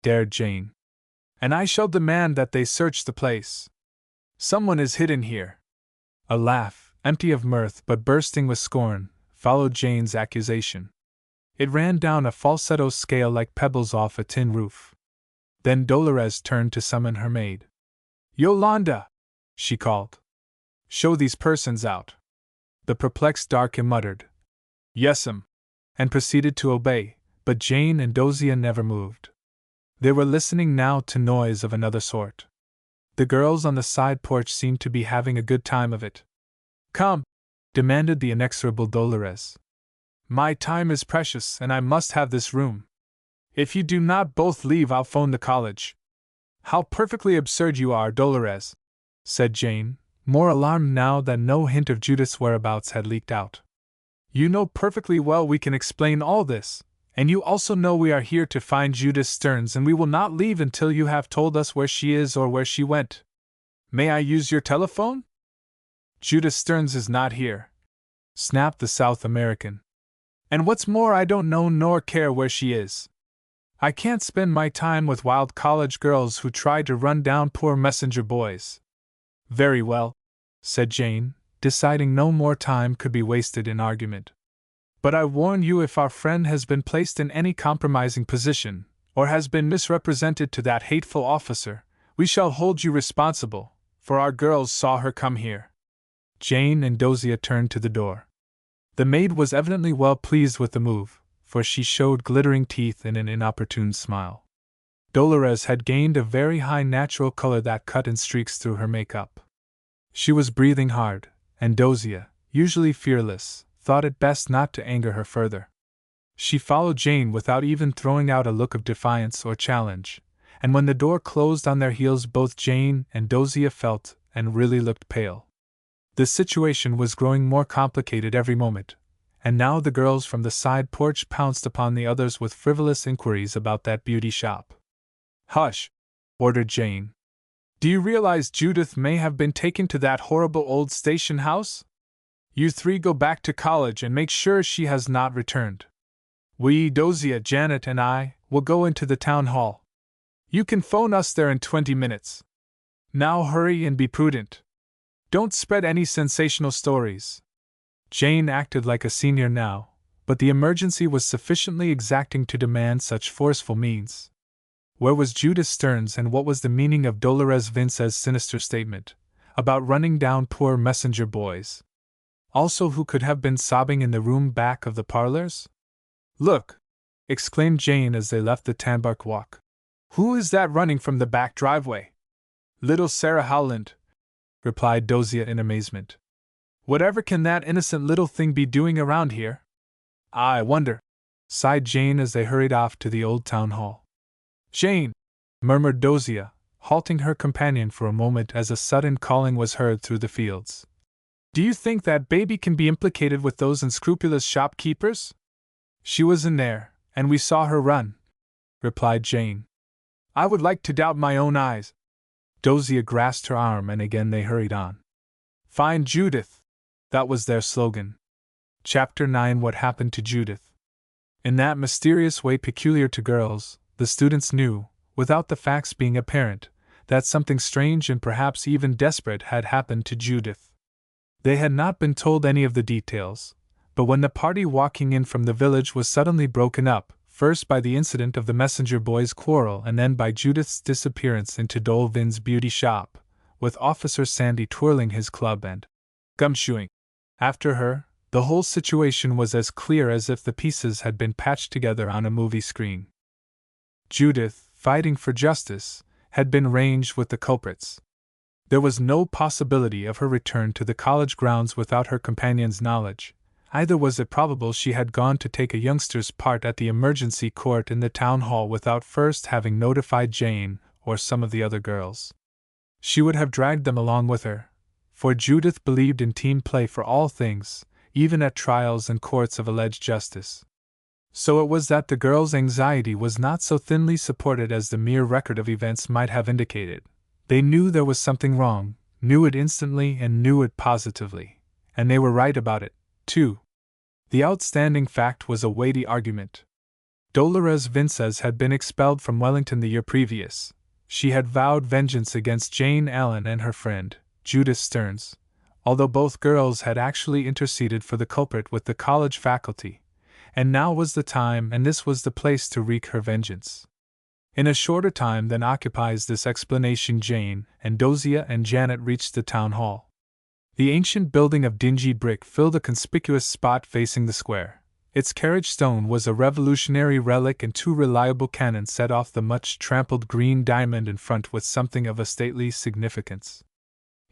dared Jane. And I shall demand that they search the place. Someone is hidden here. A laugh, empty of mirth but bursting with scorn, followed Jane's accusation. It ran down a falsetto scale like pebbles off a tin roof. Then Dolores turned to summon her maid. Yolanda! She called. Show these persons out. The perplexed Darky muttered, Yes'm, and proceeded to obey, but Jane and Dosia never moved. They were listening now to noise of another sort. The girls on the side porch seemed to be having a good time of it. Come, demanded the inexorable Dolores. My time is precious and I must have this room. If you do not both leave, I'll phone the college. How perfectly absurd you are, Dolores, said Jane, more alarmed now that no hint of Judith's whereabouts had leaked out. You know perfectly well we can explain all this, and you also know we are here to find Judith Stearns and we will not leave until you have told us where she is or where she went. May I use your telephone? Judith Stearns is not here, snapped the South American. And what's more, I don't know nor care where she is. I can't spend my time with wild college girls who try to run down poor messenger boys. Very well, said Jane, deciding no more time could be wasted in argument. But I warn you, if our friend has been placed in any compromising position, or has been misrepresented to that hateful officer, we shall hold you responsible, for our girls saw her come here. Jane and Dosia turned to the door. The maid was evidently well pleased with the move, for she showed glittering teeth in an inopportune smile. Dolores had gained a very high natural color that cut in streaks through her makeup. She was breathing hard, and Dosia, usually fearless, thought it best not to anger her further. She followed Jane without even throwing out a look of defiance or challenge, and when the door closed on their heels both Jane and Dosia felt and really looked pale. The situation was growing more complicated every moment, and now the girls from the side porch pounced upon the others with frivolous inquiries about that beauty shop. Hush! Ordered Jane. Do you realize Judith may have been taken to that horrible old station house? You three go back to college and make sure she has not returned. We, Dosia, Janet, and I, will go into the town hall. You can phone us there in 20 minutes. Now hurry and be prudent. Don't spread any sensational stories. Jane acted like a senior now, but the emergency was sufficiently exacting to demand such forceful means. Where was Judith Stearns, and what was the meaning of Dolores Vince's sinister statement about running down poor messenger boys? Also, who could have been sobbing in the room back of the parlors? Look! Exclaimed Jane as they left the Tanbark Walk. Who is that running from the back driveway? Little Sarah Howland, replied Dosia in amazement. Whatever can that innocent little thing be doing around here? I wonder, sighed Jane as they hurried off to the old town hall. Jane, murmured Dosia, halting her companion for a moment as a sudden calling was heard through the fields. Do you think that baby can be implicated with those unscrupulous shopkeepers? She was in there, and we saw her run, replied Jane. I would like to doubt my own eyes. Dosia grasped her arm and again they hurried on. Find Judith! That was their slogan. Chapter 9: What Happened to Judith? In that mysterious way peculiar to girls, the students knew, without the facts being apparent, that something strange and perhaps even desperate had happened to Judith. They had not been told any of the details, but when the party walking in from the village was suddenly broken up, first by the incident of the messenger boys' quarrel and then by Judith's disappearance into Dolvin's beauty shop, with Officer Sandy twirling his club and gumshoeing after her, the whole situation was as clear as if the pieces had been patched together on a movie screen. Judith, fighting for justice, had been ranged with the culprits. There was no possibility of her return to the college grounds without her companion's knowledge. Either was it probable she had gone to take a youngster's part at the emergency court in the town hall without first having notified Jane or some of the other girls. She would have dragged them along with her, for Judith believed in team play for all things, even at trials and courts of alleged justice. So it was that the girls' anxiety was not so thinly supported as the mere record of events might have indicated. They knew there was something wrong, knew it instantly and knew it positively, and they were right about it, too. The outstanding fact was a weighty argument. Dolores Vinces had been expelled from Wellington the year previous. She had vowed vengeance against Jane Allen and her friend, Judith Stearns, although both girls had actually interceded for the culprit with the college faculty, and now was the time and this was the place to wreak her vengeance. In a shorter time than occupies this explanation, Jane and Dosia and Janet reached the town hall. The ancient building of dingy brick filled a conspicuous spot facing the square. Its carriage stone was a Revolutionary relic and two reliable cannon set off the much-trampled green diamond in front with something of a stately significance.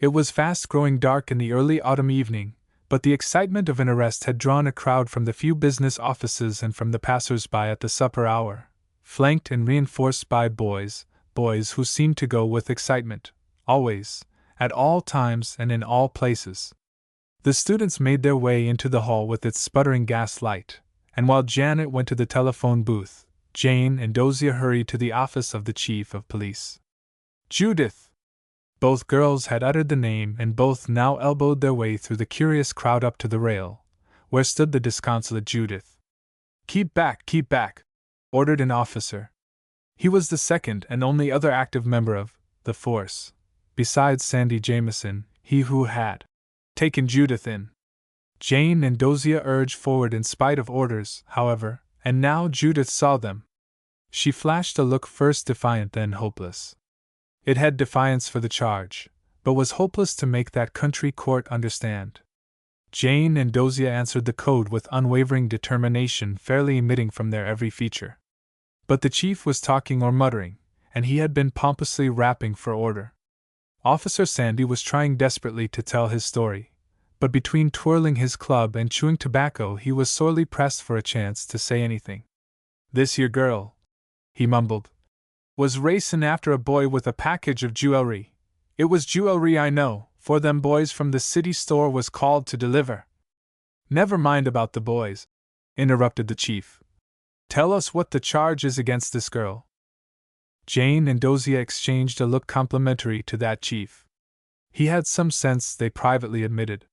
It was fast growing dark in the early autumn evening, but the excitement of an arrest had drawn a crowd from the few business offices and from the passers-by at the supper hour, flanked and reinforced by boys who seemed to go with excitement, always, at all times and in all places. The students made their way into the hall with its sputtering gas light, and while Janet went to the telephone booth, Jane and Dozier hurried to the office of the chief of police. Judith! Both girls had uttered the name, and both now elbowed their way through the curious crowd up to the rail, where stood the disconsolate Judith. Keep back, ordered an officer. He was the second and only other active member of the force, besides Sandy Jameson, he who had taken Judith in. Jane and Dozier urged forward in spite of orders, however, and now Judith saw them. She flashed a look first defiant, then hopeless. It had defiance for the charge, but was hopeless to make that country court understand. Jane and Dozier answered the code with unwavering determination, fairly emitting from their every feature. But the chief was talking or muttering, and he had been pompously rapping for order. Officer Sandy was trying desperately to tell his story, but between twirling his club and chewing tobacco he was sorely pressed for a chance to say anything. "This here girl," he mumbled, "was racin' after a boy with a package of jewelry. It was jewelry, I know, for them boys from the city store was called to deliver." "Never mind about the boys," interrupted the chief. "Tell us what the charge is against this girl." Jane and Dozier exchanged a look complimentary to that chief. He had some sense, they privately admitted.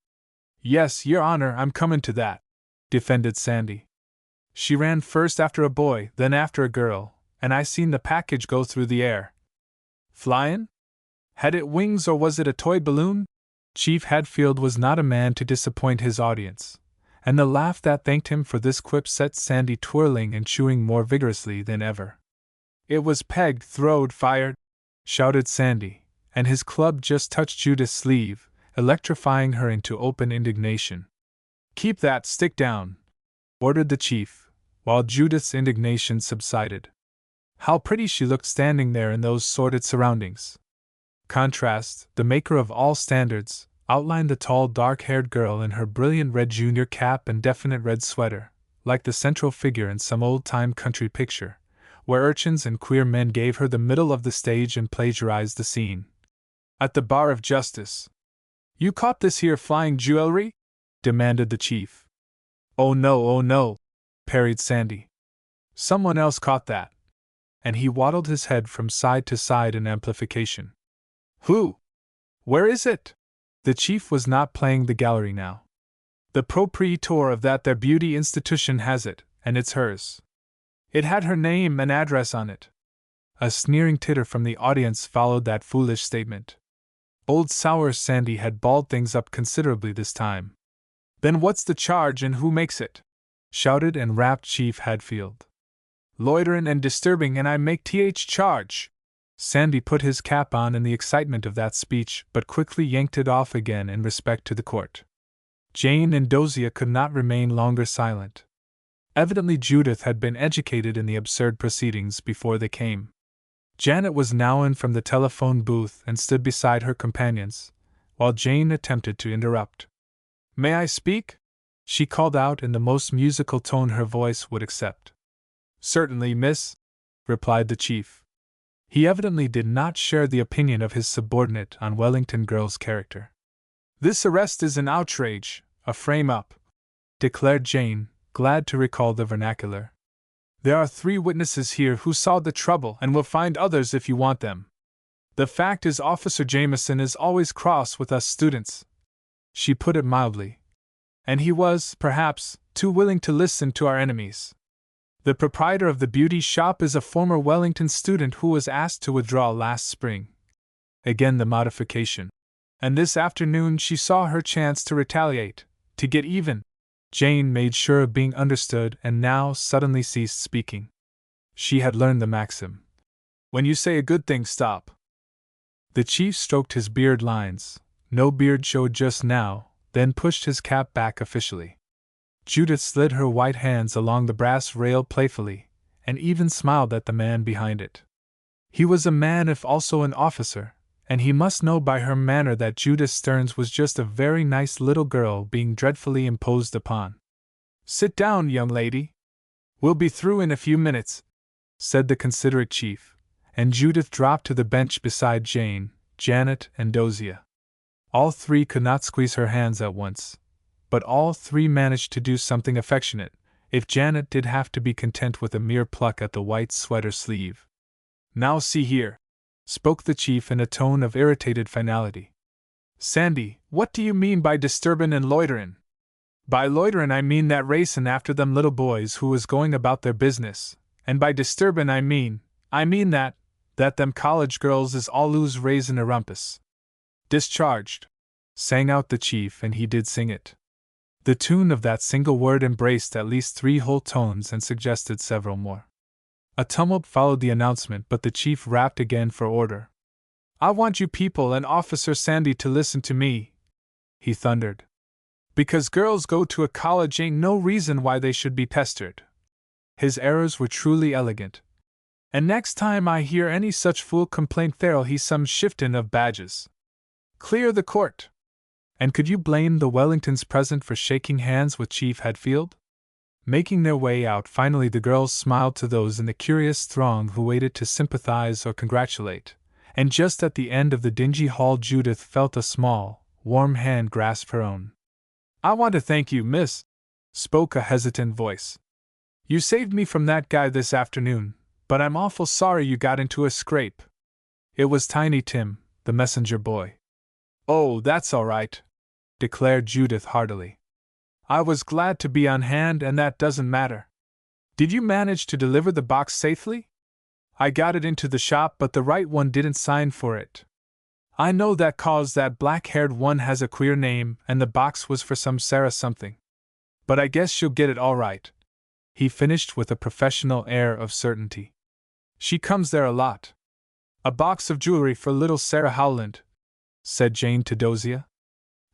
"Yes, your honor, I'm comin' to that," defended Sandy. "She ran first after a boy, then after a girl, and I seen the package go through the air." "Flyin'? Had it wings or was it a toy balloon?" Chief Hadfield was not a man to disappoint his audience, and the laugh that thanked him for this quip set Sandy twirling and chewing more vigorously than ever. "It was pegged, throwed, fired," shouted Sandy, and his club just touched Judith's sleeve, electrifying her into open indignation. "Keep that stick down," ordered the chief, while Judith's indignation subsided. How pretty she looked standing there in those sordid surroundings. Contrast, the maker of all standards, outlined the tall dark-haired girl in her brilliant red junior cap and definite red sweater, like the central figure in some old-time country picture, where urchins and queer men gave her the middle of the stage and plagiarized the scene. "At the bar of justice." "You caught this here flying jewelry?" demanded the chief. Oh no, parried Sandy. "Someone else caught that." And he waddled his head from side to side in amplification. "Who? Where is it?" The chief was not playing the gallery now. "The proprietor of that there beauty institution has it, and it's hers. It had her name and address on it." A sneering titter from the audience followed that foolish statement. Old Sour Sandy had balled things up considerably this time. "Then what's the charge and who makes it?" shouted and rapped Chief Hadfield. "Loiterin' and disturbing, and I make th charge." Sandy put his cap on in the excitement of that speech, but quickly yanked it off again in respect to the court. Jane and Dozier could not remain longer silent. Evidently Judith had been educated in the absurd proceedings before they came. Janet was now in from the telephone booth and stood beside her companions, while Jane attempted to interrupt. "May I speak?" she called out in the most musical tone her voice would accept. "Certainly, miss," replied the chief. He evidently did not share the opinion of his subordinate on Wellington girl's character. "This arrest is an outrage, a frame-up," declared Jane, glad to recall the vernacular. "There are 3 witnesses here who saw the trouble and will find others if you want them. The fact is Officer Jameson is always cross with us students," she put it mildly, "and he was, perhaps, too willing to listen to our enemies. The proprietor of the beauty shop is a former Wellington student who was asked to withdraw last spring." Again the modification. "And this afternoon she saw her chance to retaliate, to get even." Jane made sure of being understood and now suddenly ceased speaking. She had learned the maxim, "When you say a good thing, stop." The chief stroked his beard lines, no beard showed just now, then pushed his cap back officially. Judith slid her white hands along the brass rail playfully, and even smiled at the man behind it. He was a man if also an officer, and he must know by her manner that Judith Stearns was just a very nice little girl being dreadfully imposed upon. "Sit down, young lady. We'll be through in a few minutes," said the considerate chief, and Judith dropped to the bench beside Jane, Janet, and Dozier. All three could not squeeze her hands at once, but all three managed to do something affectionate, if Janet did have to be content with a mere pluck at the white sweater sleeve. "Now see here," spoke the chief in a tone of irritated finality. "Sandy, what do you mean by disturbin' and loiterin'?" "By loiterin' I mean that racin' after them little boys who was going about their business, and by disturbin' I mean that them college girls is allus raisin' a rumpus." "Discharged," sang out the chief, and he did sing it. The tune of that single word embraced at least 3 whole tones and suggested several more. A tumult followed the announcement, but the chief rapped again for order. "I want you people and Officer Sandy to listen to me," he thundered. "Because girls go to a college ain't no reason why they should be pestered." His errors were truly elegant. "And next time I hear any such fool complaint there'll he some shiftin' of badges. Clear the court!" And could you blame the Wellingtons present for shaking hands with Chief Hadfield? Making their way out, finally the girls smiled to those in the curious throng who waited to sympathize or congratulate, and just at the end of the dingy hall Judith felt a small, warm hand grasp her own. "I want to thank you, miss," spoke a hesitant voice. "You saved me from that guy this afternoon, but I'm awful sorry you got into a scrape." It was Tiny Tim, the messenger boy. "Oh, that's all right," declared Judith heartily. "I was glad to be on hand, and that doesn't matter. Did you manage to deliver the box safely? I got it into the shop, but the right one didn't sign for it. I know that 'cause that black-haired one has a queer name, and the box was for some Sarah something. But I guess she'll get it all right," he finished with a professional air of certainty. "She comes there a lot." "A box of jewelry for little Sarah Howland," said Jane to Dozier.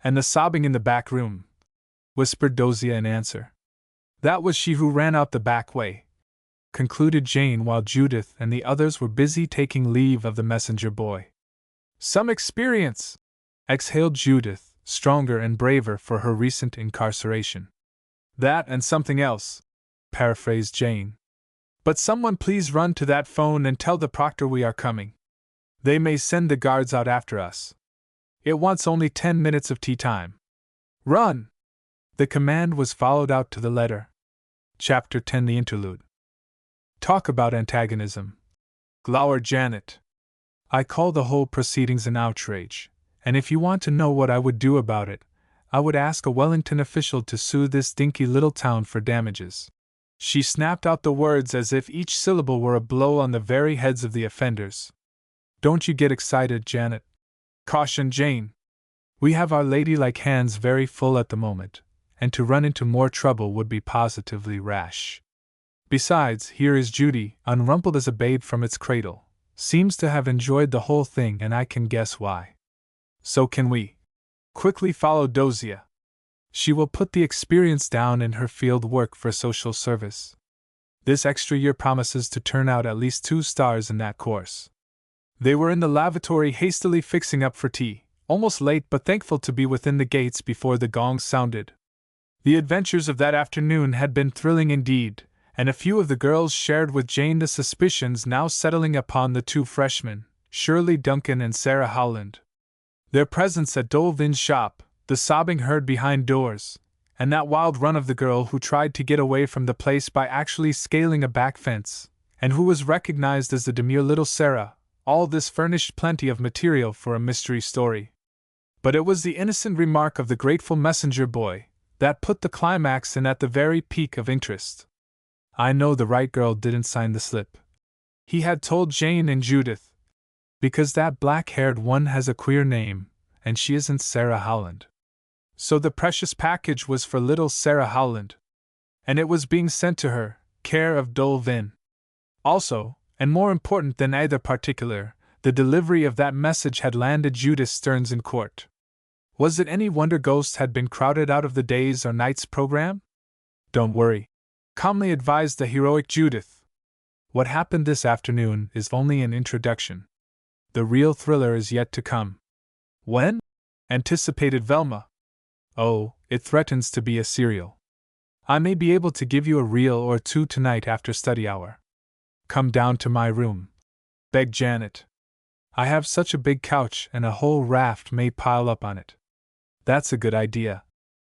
"And the sobbing in the back room," whispered Dozier in answer. "That was she who ran out the back way," concluded Jane, while Judith and the others were busy taking leave of the messenger boy. "Some experience!" exhaled Judith, stronger and braver for her recent incarceration. "That and something else," paraphrased Jane. "But someone please run to that phone and tell the proctor we are coming. They may send the guards out after us. It wants only 10 minutes of tea time. Run!" The command was followed out to the letter. Chapter 10: The Interlude. "Talk about antagonism," glowered Janet. "I call the whole proceedings an outrage, and if you want to know what I would do about it, I would ask a Wellington official to sue this dinky little town for damages." She snapped out the words as if each syllable were a blow on the very heads of the offenders. "Don't you get excited, Janet," cautioned Jane. "We have our ladylike hands very full at the moment, and to run into more trouble would be positively rash. Besides, here is Judy, unrumpled as a babe from its cradle, seems to have enjoyed the whole thing, and I can guess why. So can we," quickly followed Dozier. "She will put the experience down in her field work for social service. This extra year promises to turn out at least 2 stars in that course." They were in the lavatory hastily fixing up for tea, almost late but thankful to be within the gates before the gong sounded. The adventures of that afternoon had been thrilling indeed, and a few of the girls shared with Jane the suspicions now settling upon the 2 freshmen, Shirley Duncan and Sarah Howland. Their presence at Dolvin's shop, the sobbing heard behind doors, and that wild run of the girl who tried to get away from the place by actually scaling a back fence, and who was recognized as the demure little Sarah, all this furnished plenty of material for a mystery story. But it was the innocent remark of the grateful messenger boy that put the climax in at the very peak of interest. "I know the right girl didn't sign the slip," he had told Jane and Judith, "because that black-haired one has a queer name, and she isn't Sarah Howland. So the precious package was for little Sarah Howland, and it was being sent to her, care of Dolvin. Also, and more important than either particular, the delivery of that message had landed Judith Stearns in court. Was it any wonder ghosts had been crowded out of the day's or night's program? "Don't worry," calmly advised the heroic Judith. "What happened this afternoon is only an introduction. The real thriller is yet to come." "When?" anticipated Velma. "Oh, it threatens to be a serial. I may be able to give you a reel or 2 tonight after study hour." "Come down to my room," begged Janet. I have such a big couch and a whole raft may pile up on it. That's a good idea,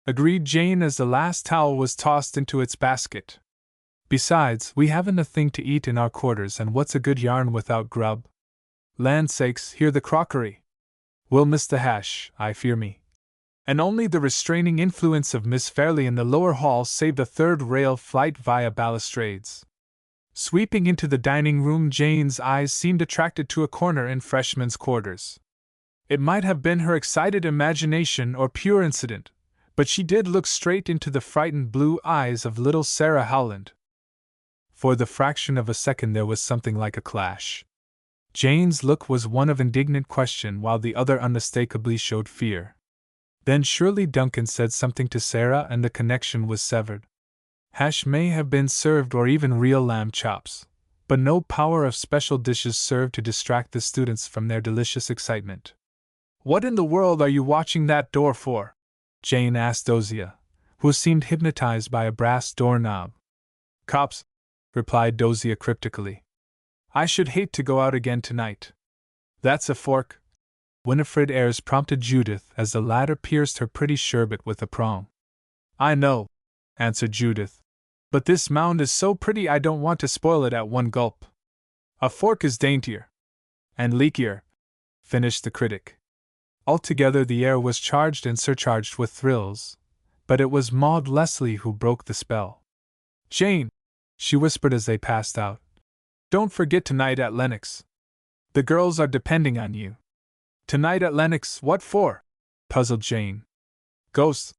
agreed Jane as the last towel was tossed into its basket. Besides, we haven't a thing to eat in our quarters, and what's a good yarn without grub? Land sakes, hear the crockery! We'll miss the hash, I fear me. And only the restraining influence of Miss Fairley in the lower hall saved a third-rail flight via balustrades. Sweeping into the dining room, Jane's eyes seemed attracted to a corner in freshmen's quarters. It might have been her excited imagination or pure incident, but she did look straight into the frightened blue eyes of little Sarah Howland. For the fraction of a second there was something like a clash. Jane's look was one of indignant question while the other unmistakably showed fear. Then surely Duncan said something to Sarah and the connection was severed. Hash may have been served or even real lamb chops, but no power of special dishes served to distract the students from their delicious excitement. What in the world are you watching that door for? Jane asked Dozier, who seemed hypnotized by a brass doorknob. Cops, replied Dozier cryptically. I should hate to go out again tonight. That's a fork. Winifred Ayres prompted Judith as the latter pierced her pretty sherbet with a prong. I know, answered Judith, but this mound is so pretty I don't want to spoil it at one gulp. A fork is daintier. And leakier, finished the critic. Altogether the air was charged and surcharged with thrills, but it was Maud Leslie who broke the spell. Jane, she whispered as they passed out, don't forget tonight at Lennox. The girls are depending on you. Tonight at Lennox, what for? Puzzled Jane. Ghosts,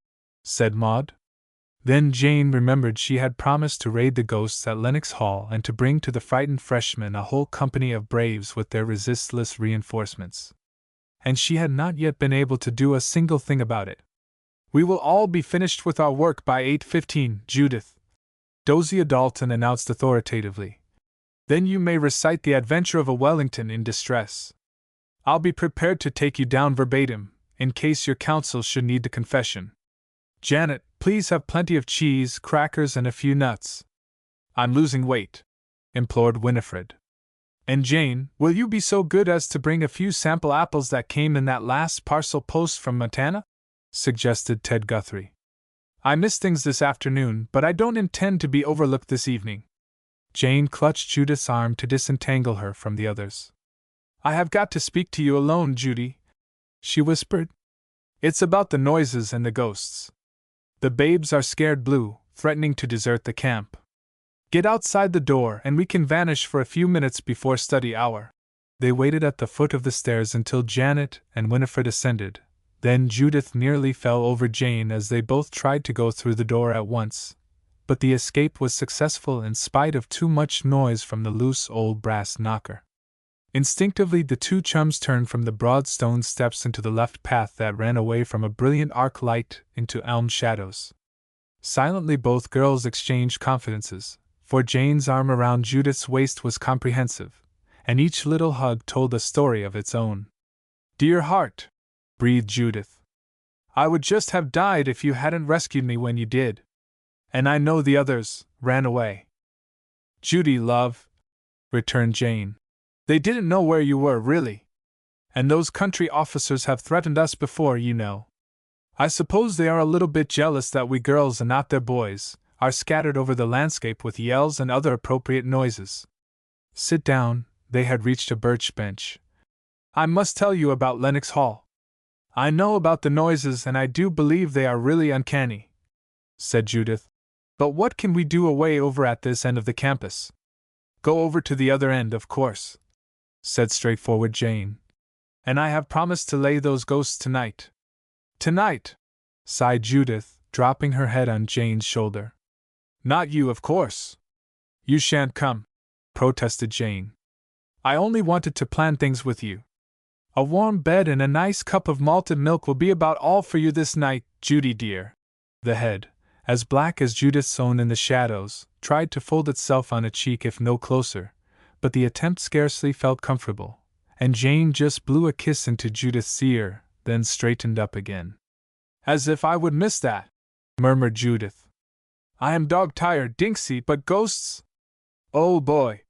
said Maud. Then Jane remembered she had promised to raid the ghosts at Lennox Hall and to bring to the frightened freshmen a whole company of braves with their resistless reinforcements. And she had not yet been able to do a single thing about it. We will all be finished with our work by 8:15, Judith, Dozier Dalton announced authoritatively. Then you may recite The Adventure of a Wellington in Distress. I'll be prepared to take you down verbatim, in case your counsel should need the confession. Janet, please have plenty of cheese, crackers, and a few nuts. I'm losing weight, implored Winifred. And Jane, will you be so good as to bring a few sample apples that came in that last parcel post from Montana? Suggested Ted Guthrie. I missed things this afternoon, but I don't intend to be overlooked this evening. Jane clutched Judith's arm to disentangle her from the others. I have got to speak to you alone, Judy, she whispered. It's about the noises and the ghosts. The babes are scared blue, threatening to desert the camp. Get outside the door and we can vanish for a few minutes before study hour. They waited at the foot of the stairs until Janet and Winifred ascended. Then Judith nearly fell over Jane as they both tried to go through the door at once. But the escape was successful in spite of too much noise from the loose old brass knocker. Instinctively the two chums turned from the broad stone steps into the left path that ran away from a brilliant arc light into elm shadows. Silently both girls exchanged confidences, for Jane's arm around Judith's waist was comprehensive, and each little hug told a story of its own. Dear heart, breathed Judith. I would just have died if you hadn't rescued me when you did. And I know the others ran away. Judy, love, returned Jane. They didn't know where you were, really. And those country officers have threatened us before, you know. I suppose they are a little bit jealous that we girls and not their boys are scattered over the landscape with yells and other appropriate noises. Sit down, they had reached a birch bench. I must tell you about Lennox Hall. I know about the noises and I do believe they are really uncanny, said Judith. But what can we do away over at this end of the campus? Go over to the other end, of course, said straightforward Jane. And I have promised to lay those ghosts tonight. Tonight, sighed Judith, dropping her head on Jane's shoulder. Not you, of course. You shan't come, protested Jane. I only wanted to plan things with you. A warm bed and a nice cup of malted milk will be about all for you this night, Judy dear. The head, as black as Judith's own in the shadows, tried to fold itself on a cheek if no closer, but the attempt scarcely felt comfortable, and Jane just blew a kiss into Judith's ear, then straightened up again. As if I would miss that, murmured Judith. I am dog-tired, Dinksy, but ghosts? Oh boy!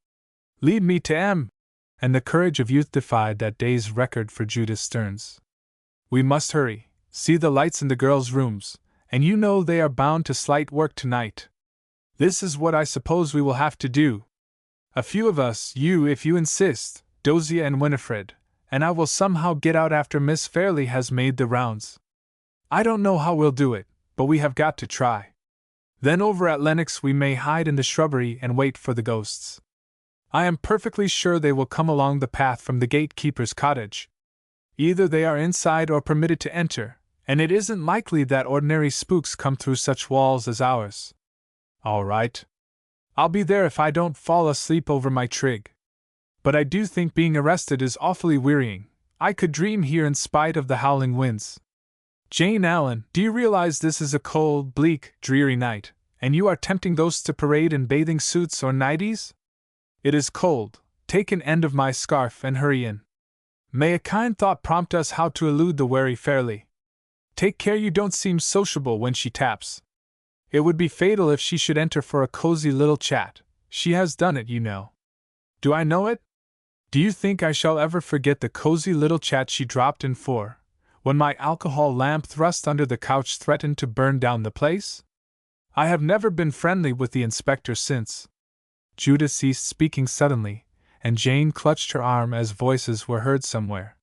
Lead me to 'em, and the courage of youth defied that day's record for Judith Stearns. We must hurry, see the lights in the girls' rooms, and you know they are bound to slight work tonight. This is what I suppose we will have to do. A few of us, you if you insist, Dosia and Winifred, and I will somehow get out after Miss Fairley has made the rounds. I don't know how we'll do it, but we have got to try. Then over at Lennox we may hide in the shrubbery and wait for the ghosts. I am perfectly sure they will come along the path from the gatekeeper's cottage. Either they are inside or permitted to enter, and it isn't likely that ordinary spooks come through such walls as ours. All right. I'll be there if I don't fall asleep over my trig. But I do think being arrested is awfully wearying. I could dream here in spite of the howling winds. Jane Allen, do you realize this is a cold, bleak, dreary night, and you are tempting ghosts to parade in bathing suits or nighties? It is cold. Take an end of my scarf and hurry in. May a kind thought prompt us how to elude the wary Fairley. Take care you don't seem sociable when she taps. It would be fatal if she should enter for a cozy little chat. She has done it, you know. Do I know it? Do you think I shall ever forget the cozy little chat she dropped in for, when my alcohol lamp thrust under the couch threatened to burn down the place? I have never been friendly with the inspector since. Judith ceased speaking suddenly, and Jane clutched her arm as voices were heard somewhere.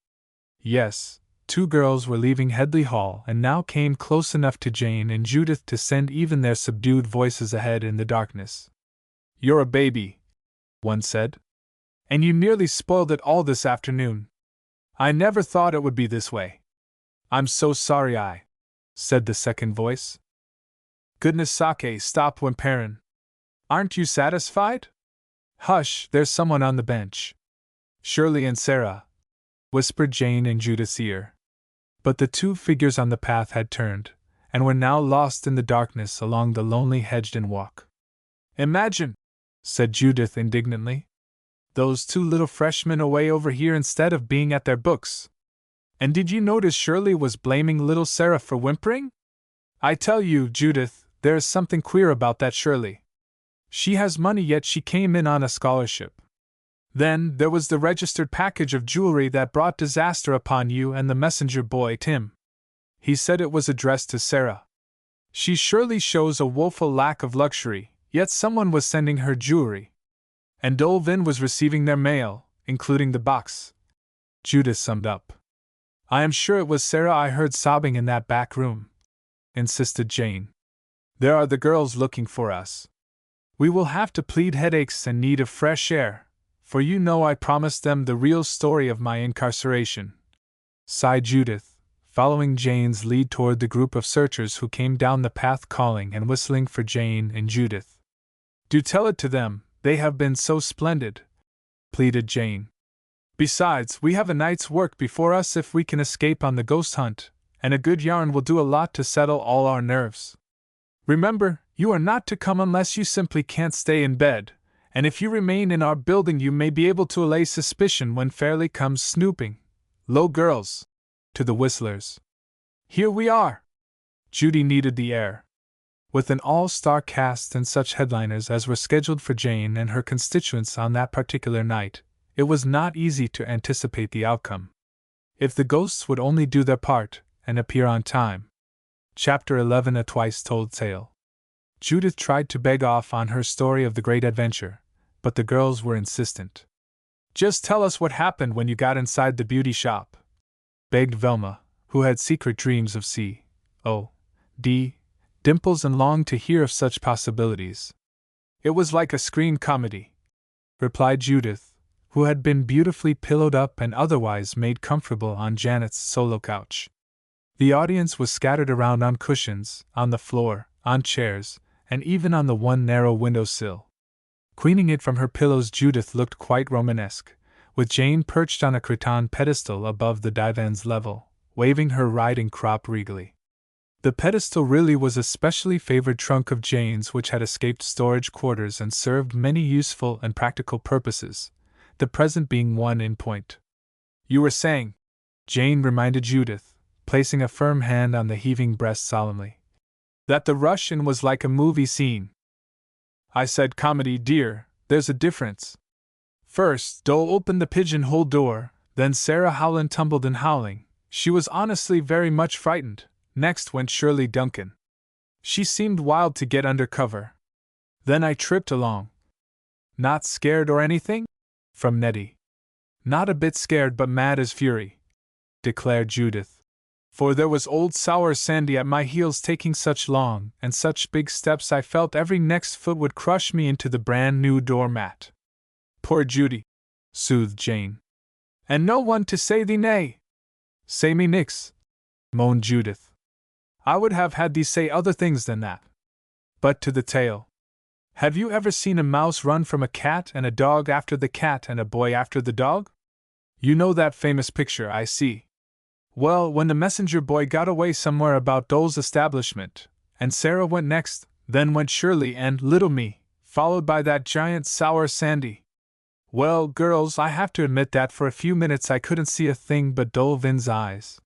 Yes, 2 girls were leaving Headley Hall and now came close enough to Jane and Judith to send even their subdued voices ahead in the darkness. You're a baby, one said. And you nearly spoiled it all this afternoon. I never thought it would be this way. I'm so sorry said the second voice. Goodness sake, stop whimpering. Aren't you satisfied? Hush, there's someone on the bench. Shirley and Sarah, whispered Jane in Judith's ear. But the 2 figures on the path had turned, and were now lost in the darkness along the lonely hedged-in walk. Imagine, said Judith indignantly, those 2 little freshmen away over here instead of being at their books. And did you notice Shirley was blaming little Sarah for whimpering? I tell you, Judith, there is something queer about that Shirley. She has money, yet she came in on a scholarship. Then there was the registered package of jewelry that brought disaster upon you and the messenger boy Tim. He said it was addressed to Sarah. She surely shows a woeful lack of luxury, yet someone was sending her jewelry. And Dolvin was receiving their mail, including the box. Judith summed up. I am sure it was Sarah I heard sobbing in that back room, insisted Jane. There are the girls looking for us. We will have to plead headaches and need of fresh air, for you know I promised them the real story of my incarceration, sighed Judith, following Jane's lead toward the group of searchers who came down the path calling and whistling for Jane and Judith. Do tell it to them, they have been so splendid, pleaded Jane. Besides, we have a night's work before us if we can escape on the ghost hunt, and a good yarn will do a lot to settle all our nerves. Remember, you are not to come unless you simply can't stay in bed, and if you remain in our building you may be able to allay suspicion when Fairley comes snooping. Lo, girls! To the whistlers. Here we are! Judy needed the air. With an all-star cast and such headliners as were scheduled for Jane and her constituents on that particular night, it was not easy to anticipate the outcome. If the ghosts would only do their part, and appear on time. Chapter 11, A Twice-Told Tale. Judith tried to beg off on her story of the great adventure, but the girls were insistent. Just tell us what happened when you got inside the beauty shop, begged Velma, who had secret dreams of C.O.D. dimples and longed to hear of such possibilities. It was like a screen comedy, replied Judith, who had been beautifully pillowed up and otherwise made comfortable on Janet's solo couch. The audience was scattered around on cushions, on the floor, on chairs, and even on the one narrow window-sill. Queening it from her pillows, Judith looked quite Romanesque, with Jane perched on a cretonne pedestal above the divan's level, waving her riding crop regally. The pedestal really was a specially favored trunk of Jane's which had escaped storage quarters and served many useful and practical purposes, the present being one in point. You were saying, Jane reminded Judith, placing a firm hand on the heaving breast solemnly, that the rush-in was like a movie scene. I said comedy, dear, there's a difference. First, Dole opened the pigeonhole door, then Sarah Howland tumbled in howling. She was honestly very much frightened. Next went Shirley Duncan. She seemed wild to get under cover. Then I tripped along. Not scared or anything? From Nettie. Not a bit scared but mad as fury, declared Judith. For there was old Sour Sandy at my heels taking such long and such big steps I felt every next foot would crush me into the brand new doormat. Poor Judy, soothed Jane. And no one to say thee nay. Say me nix, moaned Judith. I would have had thee say other things than that. But to the tale. Have you ever seen a mouse run from a cat and a dog after the cat and a boy after the dog? You know that famous picture, I see. Well, when the messenger boy got away somewhere about Dole's establishment, and Sarah went next, then went Shirley and little me, followed by that giant Sour Sandy. Well, girls, I have to admit that for a few minutes I couldn't see a thing but Dole Vin's eyes.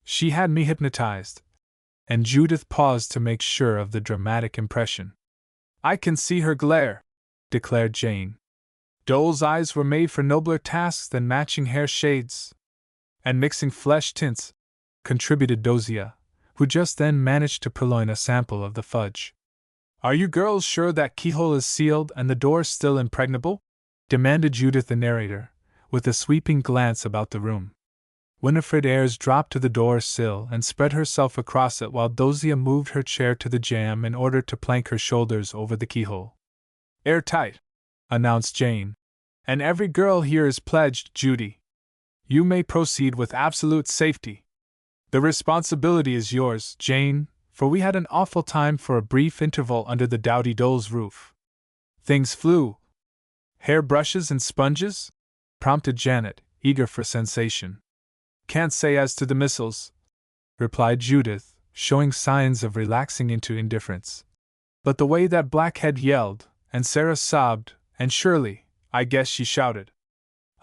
She had me hypnotized. And Judith paused to make sure of the dramatic impression. I can see her glare, declared Jane. Dole's eyes were made for nobler tasks than matching hair shades and mixing flesh tints, contributed Dozier, who just then managed to purloin a sample of the fudge. Are you girls sure that keyhole is sealed and the door still impregnable? Demanded Judith the narrator, with a sweeping glance about the room. Winifred Ayres dropped to the door sill and spread herself across it while Dozier moved her chair to the jamb in order to plank her shoulders over the keyhole. Airtight, announced Jane. And every girl here is pledged, Judy. You may proceed with absolute safety. The responsibility is yours, Jane, for we had an awful time for a brief interval under the Dowdy Dole's roof. Things flew. Hair brushes and sponges? Prompted Janet, eager for sensation. Can't say as to the missiles, replied Judith, showing signs of relaxing into indifference. But the way that Blackhead yelled, and Sarah sobbed, and Shirley, I guess she shouted.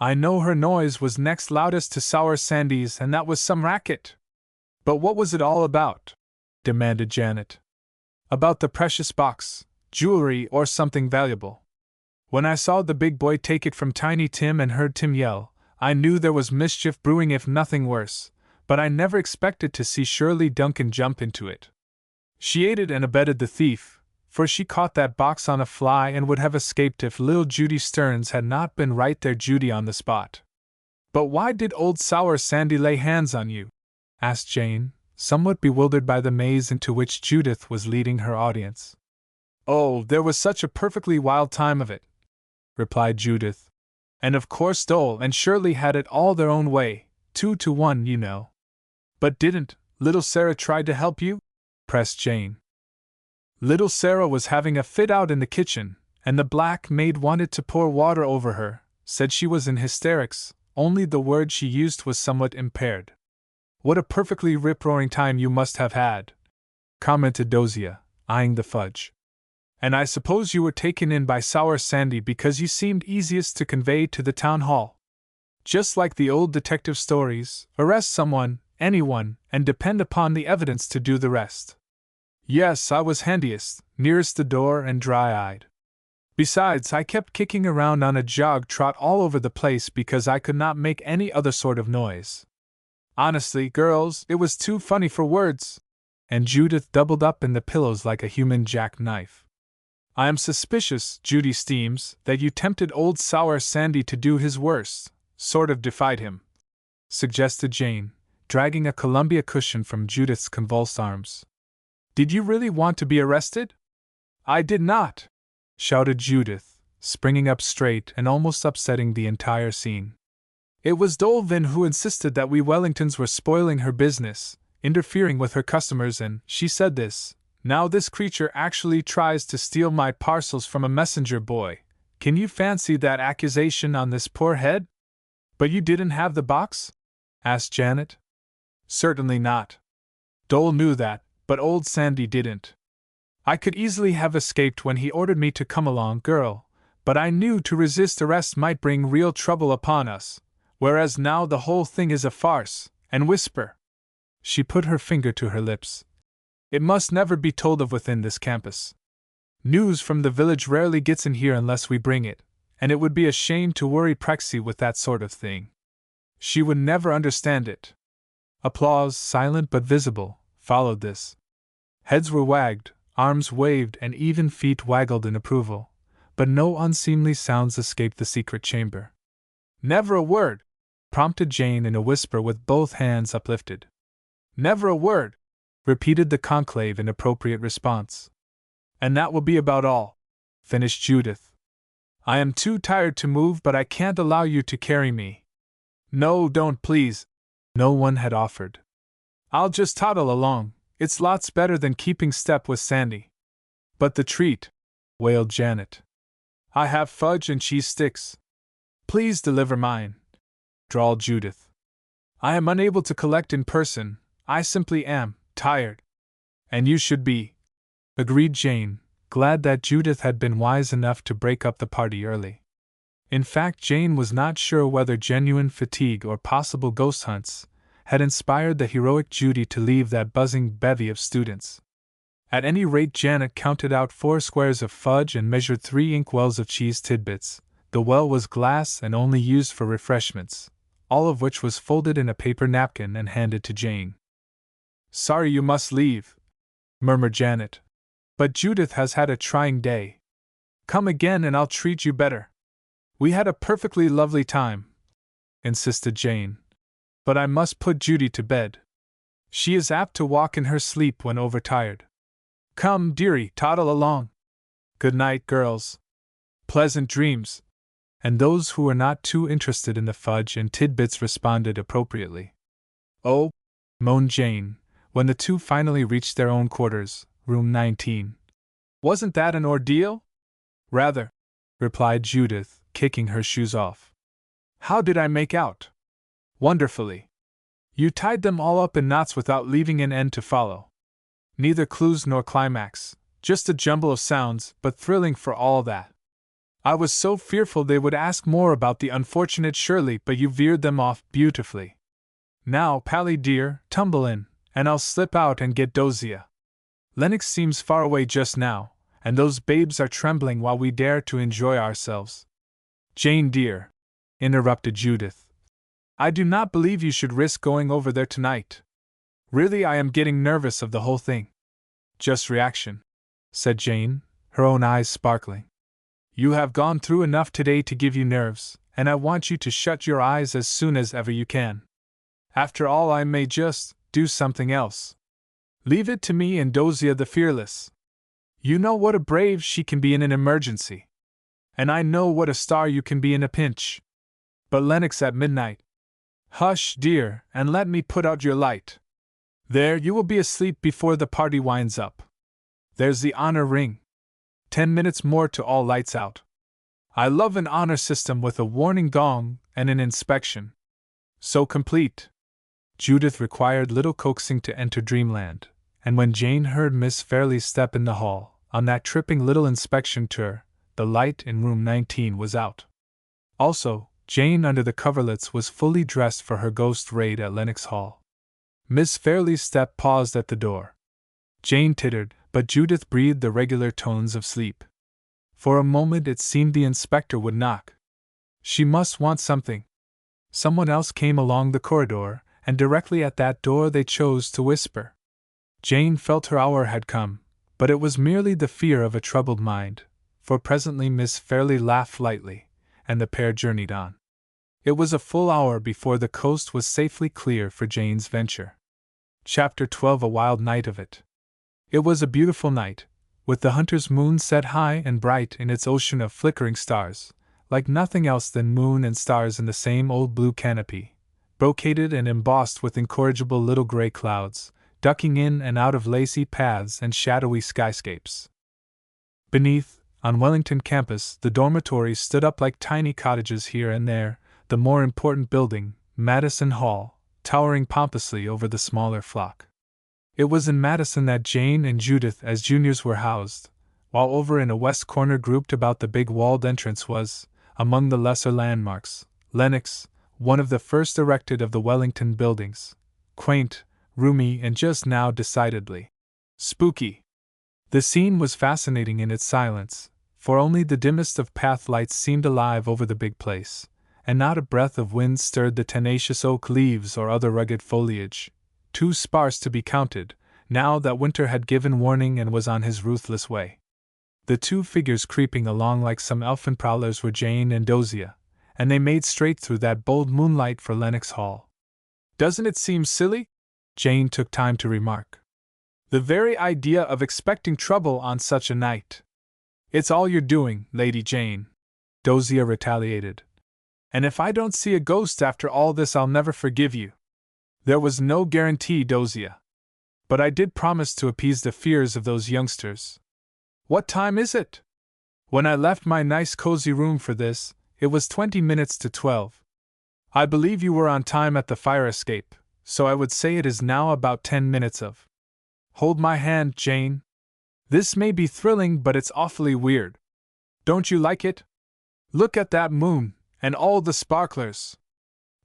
I know her noise was next loudest to Sour Sandy's, and that was some racket. But what was it all about? Demanded Janet. About the precious box, jewelry, or something valuable. When I saw the big boy take it from Tiny Tim and heard Tim yell, I knew there was mischief brewing if nothing worse, but I never expected to see Shirley Duncan jump into it. She aided and abetted the thief, for she caught that box on a fly and would have escaped if little Judy Stearns had not been right there, Judy, on the spot. But why did old Sour Sandy lay hands on you? Asked Jane, somewhat bewildered by the maze into which Judith was leading her audience. Oh, there was such a perfectly wild time of it, replied Judith. And of course Dole and Shirley had it all their own way, 2 to 1, you know. But didn't little Sarah try to help you? Pressed Jane. Little Sarah was having a fit out in the kitchen, and the black maid wanted to pour water over her, said she was in hysterics, only the word she used was somewhat impaired. What a perfectly rip-roaring time you must have had, commented Dozier, eyeing the fudge. And I suppose you were taken in by Sour Sandy because you seemed easiest to convey to the town hall. Just like the old detective stories, arrest someone, anyone, and depend upon the evidence to do the rest. Yes, I was handiest, nearest the door and dry-eyed. Besides, I kept kicking around on a jog trot all over the place because I could not make any other sort of noise. Honestly, girls, it was too funny for words. And Judith doubled up in the pillows like a human jackknife. I am suspicious, Judy Steems, that you tempted old Sour Sandy to do his worst, sort of defied him, suggested Jane, dragging a Columbia cushion from Judith's convulsed arms. Did you really want to be arrested? I did not, shouted Judith, springing up straight and almost upsetting the entire scene. It was Dole Vin who insisted that we Wellingtons were spoiling her business, interfering with her customers, and she said this. Now this creature actually tries to steal my parcels from a messenger boy. Can you fancy that accusation on this poor head? But you didn't have the box? Asked Janet. Certainly not. Dole knew that, but old Sandy didn't. I could easily have escaped when he ordered me to come along, girl, but I knew to resist arrest might bring real trouble upon us, whereas now the whole thing is a farce, and whisper. She put her finger to her lips. It must never be told of within this campus. News from the village rarely gets in here unless we bring it, and it would be a shame to worry Prexy with that sort of thing. She would never understand it. Applause, silent but visible, followed this. Heads were wagged, arms waved, and even feet waggled in approval, but no unseemly sounds escaped the secret chamber. "Never a word!" prompted Jane in a whisper with both hands uplifted. "Never a word!" repeated the conclave in appropriate response. "And that will be about all," finished Judith. "I am too tired to move, but I can't allow you to carry me." "No, don't please." No one had offered. "I'll just toddle along. It's lots better than keeping step with Sandy." "But the treat," wailed Janet. "I have fudge and cheese sticks." "Please deliver mine," drawled Judith. "I am unable to collect in person. I simply am tired." "And you should be," agreed Jane, glad that Judith had been wise enough to break up the party early. In fact, Jane was not sure whether genuine fatigue or possible ghost hunts had inspired the heroic Judy to leave that buzzing bevy of students. At any rate, Janet counted out 4 squares of fudge and measured 3 inkwells of cheese tidbits. The well was glass and only used for refreshments, all of which was folded in a paper napkin and handed to Jane. "Sorry you must leave," murmured Janet, "but Judith has had a trying day. Come again and I'll treat you better." "We had a perfectly lovely time," insisted Jane, "but I must put Judy to bed. She is apt to walk in her sleep when overtired. Come, dearie, toddle along. Good night, girls. Pleasant dreams." And those who were not too interested in the fudge and tidbits responded appropriately. "Oh," moaned Jane, when the two finally reached their own quarters, room 19. "Wasn't that an ordeal?" "Rather," replied Judith, kicking her shoes off. "How did I make out?" "Wonderfully. You tied them all up in knots without leaving an end to follow. Neither clues nor climax, just a jumble of sounds, but thrilling for all that. I was so fearful they would ask more about the unfortunate Shirley, but you veered them off beautifully. Now, Pally dear, tumble in, and I'll slip out and get Dosia. Lennox seems far away just now, and those babes are trembling while we dare to enjoy ourselves." "Jane dear," interrupted Judith, "I do not believe you should risk going over there tonight. Really, I am getting nervous of the whole thing." "Just reaction," said Jane, her own eyes sparkling. "You have gone through enough today to give you nerves, and I want you to shut your eyes as soon as ever you can. After all, I may just do something else. Leave it to me and Dosia the Fearless. You know what a brave she can be in an emergency. And I know what a star you can be in a pinch. But Lennox at midnight. Hush, dear, and let me put out your light. There, you will be asleep before the party winds up. There's the honor ring. 10 minutes more to all lights out. I love an honor system with a warning gong and an inspection. So complete." Judith required little coaxing to enter dreamland, and when Jane heard Miss Fairley's step in the hall, on that tripping little inspection tour, the light in room 19 was out. Also, Jane under the coverlets was fully dressed for her ghost raid at Lenox Hall. Miss Fairley's step paused at the door. Jane tittered, but Judith breathed the regular tones of sleep. For a moment it seemed the inspector would knock. She must want something. Someone else came along the corridor, and directly at that door they chose to whisper. Jane felt her hour had come, but it was merely the fear of a troubled mind, for presently Miss Fairley laughed lightly, and the pair journeyed on. It was a full hour before the coast was safely clear for Jane's venture. Chapter 12. A wild night of it. It was a beautiful night, with the hunter's moon set high and bright in its ocean of flickering stars, like nothing else than moon and stars in the same old blue canopy, brocaded and embossed with incorrigible little gray clouds, ducking in and out of lacy paths and shadowy skyscapes. Beneath, on Wellington campus, the dormitories stood up like tiny cottages here and there, the more important building, Madison Hall, towering pompously over the smaller flock. It was in Madison that Jane and Judith as juniors were housed, while over in a west corner grouped about the big walled entrance was, among the lesser landmarks, Lenox, one of the first erected of the Wellington buildings, quaint, roomy, and just now decidedly spooky. The scene was fascinating in its silence, for only the dimmest of path lights seemed alive over the big place, and not a breath of wind stirred the tenacious oak leaves or other rugged foliage, too sparse to be counted, now that winter had given warning and was on his ruthless way. The two figures creeping along like some elfin prowlers were Jane and Dosia, and they made straight through that bold moonlight for Lennox Hall. "Doesn't it seem silly?" Jane took time to remark. "The very idea of expecting trouble on such a night." "It's all your doing, Lady Jane," Dosia retaliated. "And if I don't see a ghost after all this, I'll never forgive you." "There was no guarantee, Dosia. But I did promise to appease the fears of those youngsters." "What time is it?" "When I left my nice cozy room for this, it was 20 minutes to 12. I believe you were on time at the fire escape, so I would say it is now about 10 minutes of. Hold my hand, Jane. This may be thrilling, but it's awfully weird. Don't you like it? Look at that moon, and all the sparklers.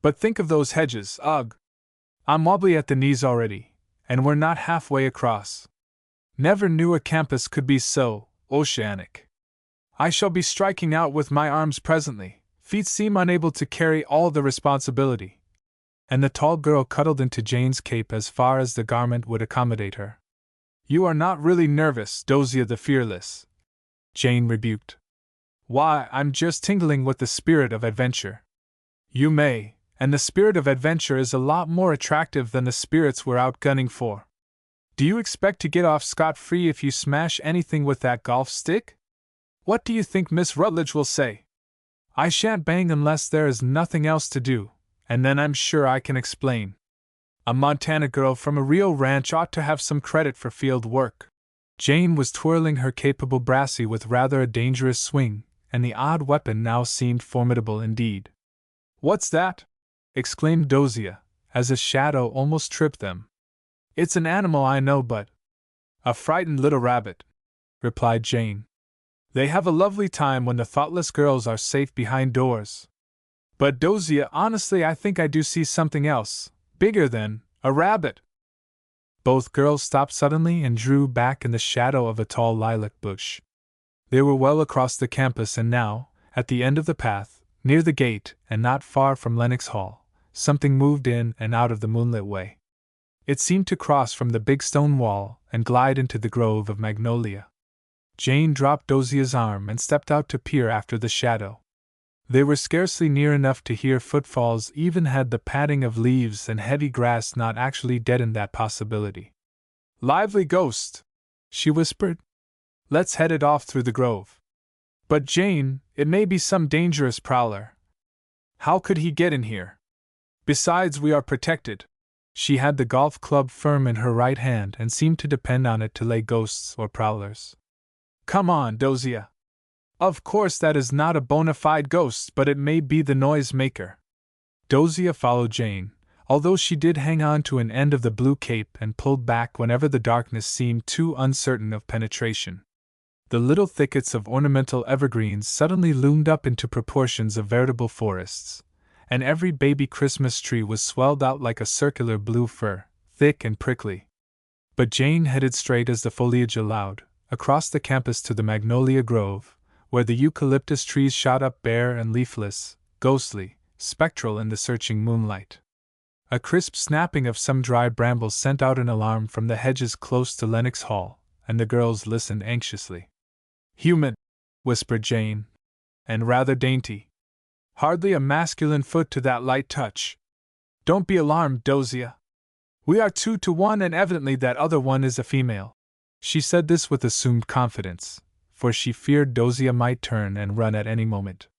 But think of those hedges, ugh! I'm wobbly at the knees already, and we're not halfway across. Never knew a campus could be so oceanic. I shall be striking out with my arms presently, feet seem unable to carry all the responsibility." And the tall girl cuddled into Jane's cape as far as the garment would accommodate her. "You are not really nervous, Dosia the Fearless," Jane rebuked. "Why, I'm just tingling with the spirit of adventure." "You may, and the spirit of adventure is a lot more attractive than the spirits we're out gunning for. Do you expect to get off scot-free if you smash anything with that golf stick? What do you think Miss Rutledge will say?" "I shan't bang unless there is nothing else to do, and then I'm sure I can explain. A Montana girl from a real ranch ought to have some credit for field work." Jane was twirling her capable brassy with rather a dangerous swing, and the odd weapon now seemed formidable indeed. "What's that?" exclaimed Dosia, as a shadow almost tripped them. "It's an animal, I know, but—" "A frightened little rabbit," replied Jane. "They have a lovely time when the thoughtless girls are safe behind doors. But Dosia, honestly, I think I do see something else, bigger than a rabbit." Both girls stopped suddenly and drew back in the shadow of a tall lilac bush. They were well across the campus, and now, at the end of the path, near the gate and not far from Lennox Hall, something moved in and out of the moonlit way. It seemed to cross from the big stone wall and glide into the grove of magnolia. Jane dropped Dosia's arm and stepped out to peer after the shadow. They were scarcely near enough to hear footfalls, even had the padding of leaves and heavy grass not actually deadened that possibility. "Lively ghost," she whispered. "Let's head it off through the grove." "But Jane, it may be some dangerous prowler. How could he get in here? Besides, we are protected." She had the golf club firm in her right hand and seemed to depend on it to lay ghosts or prowlers. "Come on, Dosia. Of course that is not a bona fide ghost, but it may be the noise maker." Dosia followed Jane, although she did hang on to an end of the blue cape and pulled back whenever the darkness seemed too uncertain of penetration. The little thickets of ornamental evergreens suddenly loomed up into proportions of veritable forests, and every baby Christmas tree was swelled out like a circular blue fir, thick and prickly. But Jane headed straight as the foliage allowed, across the campus to the magnolia grove, where the eucalyptus trees shot up bare and leafless, ghostly, spectral in the searching moonlight. A crisp snapping of some dry brambles sent out an alarm from the hedges close to Lennox Hall, and the girls listened anxiously. "Human," whispered Jane, "and rather dainty. Hardly a masculine foot to that light touch. Don't be alarmed, Dosia. We are 2-to-1, and evidently that other one is a female." She said this with assumed confidence, for she feared Dosia might turn and run at any moment.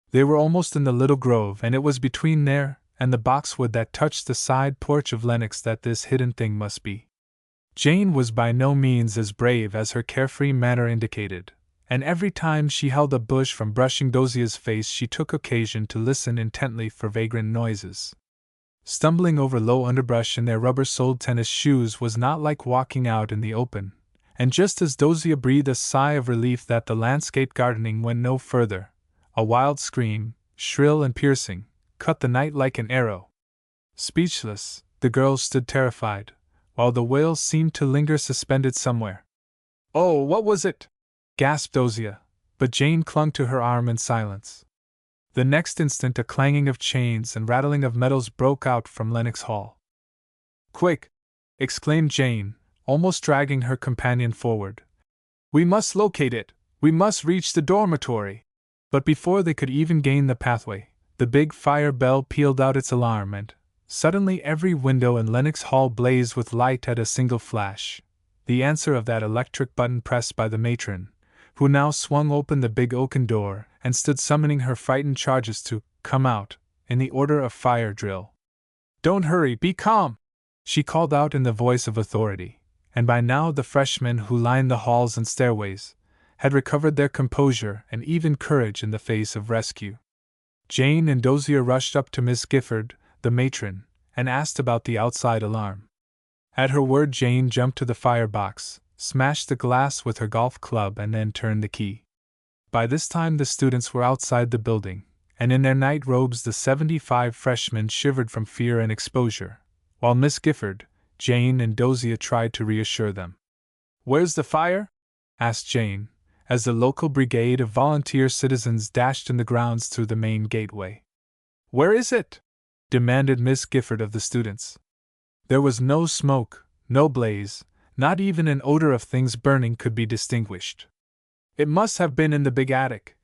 They were almost in the little grove, and it was between there and the boxwood that touched the side porch of Lennox that this hidden thing must be. Jane was by no means as brave as her carefree manner indicated, and every time she held a bush from brushing Dosia's face she took occasion to listen intently for vagrant noises. Stumbling over low underbrush in their rubber-soled tennis shoes was not like walking out in the open, and just as Dosia breathed a sigh of relief that the landscape gardening went no further, a wild scream, shrill and piercing, cut the night like an arrow. Speechless, the girls stood terrified, while the wail seemed to linger suspended somewhere. "Oh, what was it?" gasped Dosia, but Jane clung to her arm in silence. The next instant a clanging of chains and rattling of metals broke out from Lenox Hall. "Quick!" exclaimed Jane, almost dragging her companion forward. "We must locate it! We must reach the dormitory!" But before they could even gain the pathway, the big fire bell pealed out its alarm, and suddenly every window in Lenox Hall blazed with light at a single flash, the answer of that electric button pressed by the matron, who now swung open the big oaken door and stood summoning her frightened charges to come out, in the order of fire drill. "Don't hurry, be calm!" she called out in the voice of authority, and by now the freshmen who lined the halls and stairways had recovered their composure and even courage in the face of rescue. Jane and Dozier rushed up to Miss Gifford, the matron, and asked about the outside alarm. At her word Jane jumped to the firebox, smashed the glass with her golf club and then turned the key. By this time the students were outside the building, and in their night robes the 75 freshmen shivered from fear and exposure, while Miss Gifford, Jane and Dozier tried to reassure them. "Where's the fire?" asked Jane, as the local brigade of volunteer citizens dashed in the grounds through the main gateway. "Where is it?" demanded Miss Gifford of the students. There was no smoke, no blaze, not even an odor of things burning could be distinguished. "It must have been in the big attic,"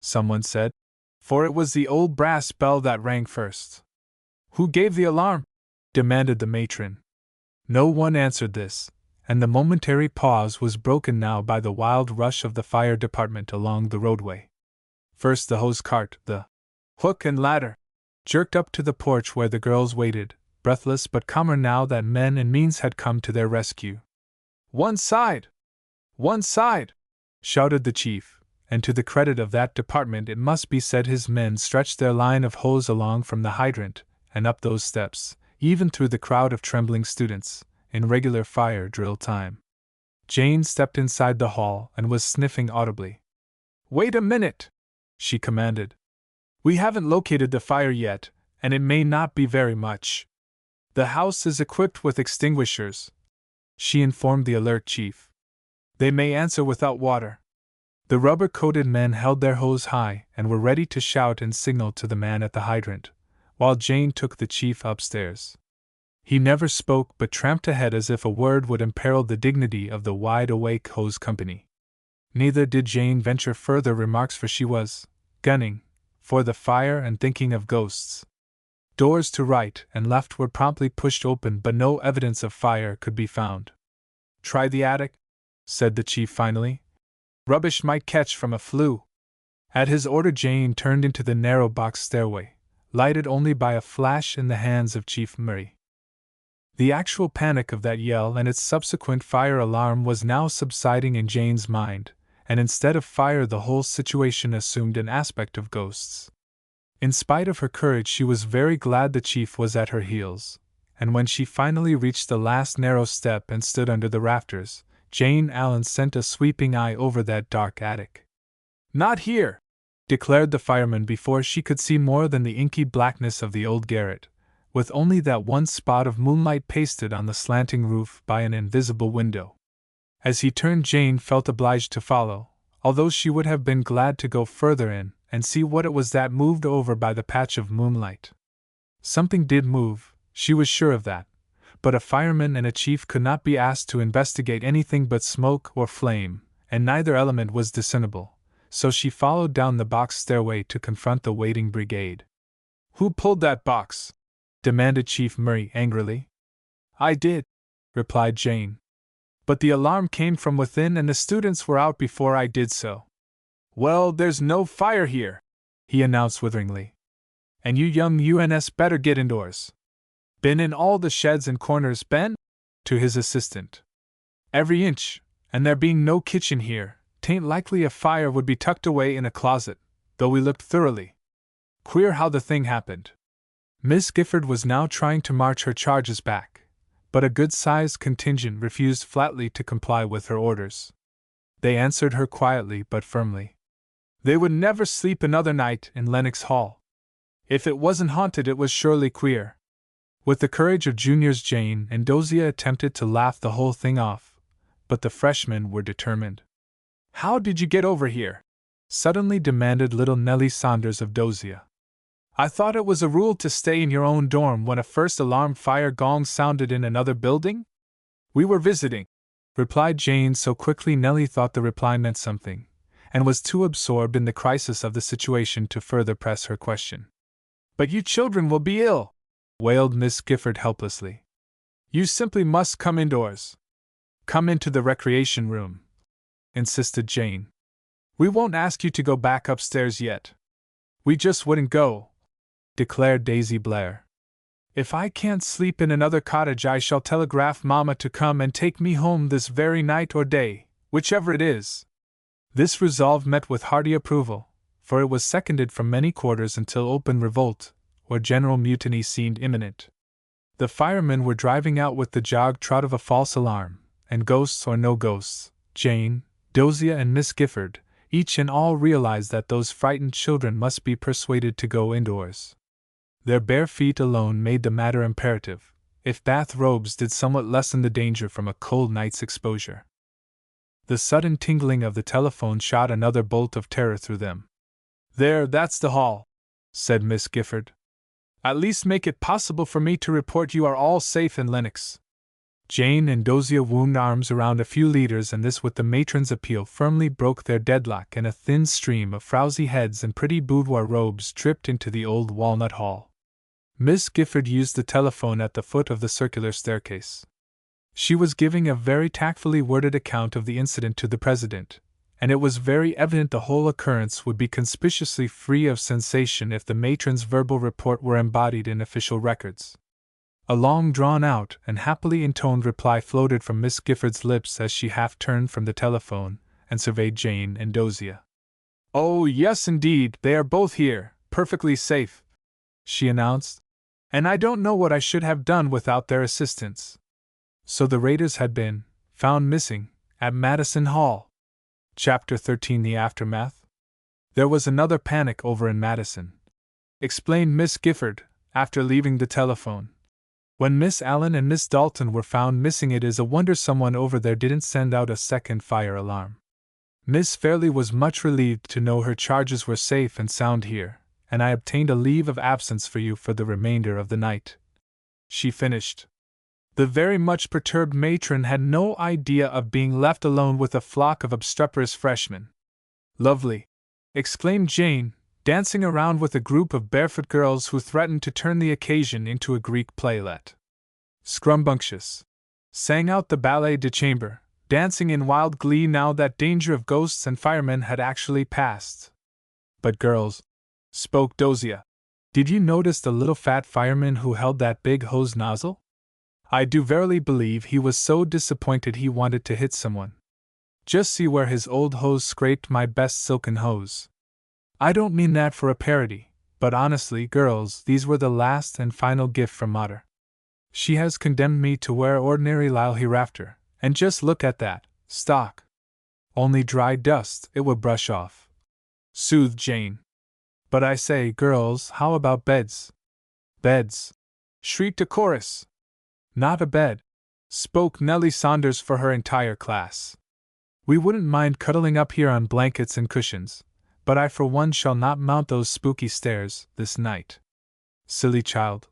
someone said, "for it was the old brass bell that rang first." "Who gave the alarm?" demanded the matron. No one answered this, and the momentary pause was broken now by the wild rush of the fire department along the roadway. First the hose cart, the hook and ladder, jerked up to the porch where the girls waited, breathless but calmer now that men and means had come to their rescue. "One side! One side!" shouted the chief, and to the credit of that department it must be said his men stretched their line of hose along from the hydrant and up those steps, even through the crowd of trembling students, in regular fire drill time. Jane stepped inside the hall and was sniffing audibly. "Wait a minute!" she commanded. "We haven't located the fire yet, and it may not be very much. The house is equipped with extinguishers," she informed the alert chief. "They may answer without water." The rubber-coated men held their hose high and were ready to shout and signal to the man at the hydrant, while Jane took the chief upstairs. He never spoke but tramped ahead as if a word would imperil the dignity of the wide-awake hose company. Neither did Jane venture further remarks, for she was gunning for the fire and thinking of ghosts. Doors to right and left were promptly pushed open, but no evidence of fire could be found. "Try the attic," said the chief finally. "Rubbish might catch from a flue." At his order Jane turned into the narrow box stairway, lighted only by a flash in the hands of Chief Murray. The actual panic of that yell and its subsequent fire alarm was now subsiding in Jane's mind, and instead of fire the whole situation assumed an aspect of ghosts. In spite of her courage she was very glad the chief was at her heels, and when she finally reached the last narrow step and stood under the rafters, Jane Allen sent a sweeping eye over that dark attic. "Not here!" declared the fireman before she could see more than the inky blackness of the old garret, with only that one spot of moonlight pasted on the slanting roof by an invisible window. As he turned, Jane felt obliged to follow, although she would have been glad to go further in and see what it was that moved over by the patch of moonlight. Something did move, she was sure of that, but a fireman and a chief could not be asked to investigate anything but smoke or flame, and neither element was discernible, so she followed down the box stairway to confront the waiting brigade. "Who pulled that box?" demanded Chief Murray angrily. "I did," replied Jane. "But the alarm came from within and the students were out before I did so." "Well, there's no fire here," he announced witheringly. "And you young UNS better get indoors. Been in all the sheds and corners, Ben?" to his assistant. "Every inch, and there being no kitchen here, 'tain't likely a fire would be tucked away in a closet, though we looked thoroughly. Queer how the thing happened." Miss Gifford was now trying to march her charges back, but a good-sized contingent refused flatly to comply with her orders. They answered her quietly but firmly. They would never sleep another night in Lenox Hall. If it wasn't haunted it was surely queer. With the courage of juniors, Jane and Dozier attempted to laugh the whole thing off, but the freshmen were determined. "How did you get over here?" suddenly demanded little Nellie Saunders of Dozier. I thought it was a rule to stay in your own dorm when a first alarm fire gong sounded in another building? We were visiting, replied Jane so quickly Nellie thought the reply meant something, and was too absorbed in the crisis of the situation to further press her question. But you children will be ill, wailed Miss Gifford helplessly. You simply must come indoors. Come into the recreation room, insisted Jane. We won't ask you to go back upstairs yet. We just wouldn't go, declared Daisy Blair. If I can't sleep in another cottage, I shall telegraph Mama to come and take me home this very night or day, whichever it is. This resolve met with hearty approval, for it was seconded from many quarters until open revolt, or general mutiny seemed imminent. The firemen were driving out with the jog-trot of a false alarm, and ghosts or no ghosts, Jane, Dozier and Miss Gifford, each and all realized that those frightened children must be persuaded to go indoors. Their bare feet alone made the matter imperative, if bath robes did somewhat lessen the danger from a cold night's exposure. The sudden tingling of the telephone shot another bolt of terror through them. There, that's the hall, said Miss Gifford. At least make it possible for me to report you are all safe in Lenox. Jane and Dozier wound arms around a few leaders, and this with the matron's appeal firmly broke their deadlock, and a thin stream of frowsy heads and pretty boudoir robes dripped into the old walnut hall. Miss Gifford used the telephone at the foot of the circular staircase. She was giving a very tactfully worded account of the incident to the president, and it was very evident the whole occurrence would be conspicuously free of sensation if the matron's verbal report were embodied in official records. A long drawn-out and happily intoned reply floated from Miss Gifford's lips as she half turned from the telephone and surveyed Jane and Dozier. Oh, yes, indeed, they are both here, perfectly safe, she announced, and I don't know what I should have done without their assistance. So the raiders had been found missing at Madison Hall. Chapter 13: The Aftermath. There was another panic over in Madison, explained Miss Gifford, after leaving the telephone. When Miss Allen and Miss Dalton were found missing, it is a wonder someone over there didn't send out a second fire alarm. Miss Fairley was much relieved to know her charges were safe and sound here, and I obtained a leave of absence for you for the remainder of the night, she finished. The very much perturbed matron had no idea of being left alone with a flock of obstreperous freshmen. Lovely, exclaimed Jane, dancing around with a group of barefoot girls who threatened to turn the occasion into a Greek playlet. Scrumbunctious, sang out the ballet de chambre, dancing in wild glee now that danger of ghosts and firemen had actually passed. But girls, spoke Dozier, did you notice the little fat fireman who held that big hose nozzle? I do verily believe he was so disappointed he wanted to hit someone. Just see where his old hose scraped my best silken hose. I don't mean that for a parody, but honestly, girls, these were the last and final gift from Mater. She has condemned me to wear ordinary lisle hereafter, and just look at that stock. Only dry dust, it will brush off, soothed Jane. But I say, girls, how about beds? Beds, shrieked a chorus. Not a bed, spoke Nellie Saunders for her entire class. We wouldn't mind cuddling up here on blankets and cushions, but I for one shall not mount those spooky stairs this night. Silly child,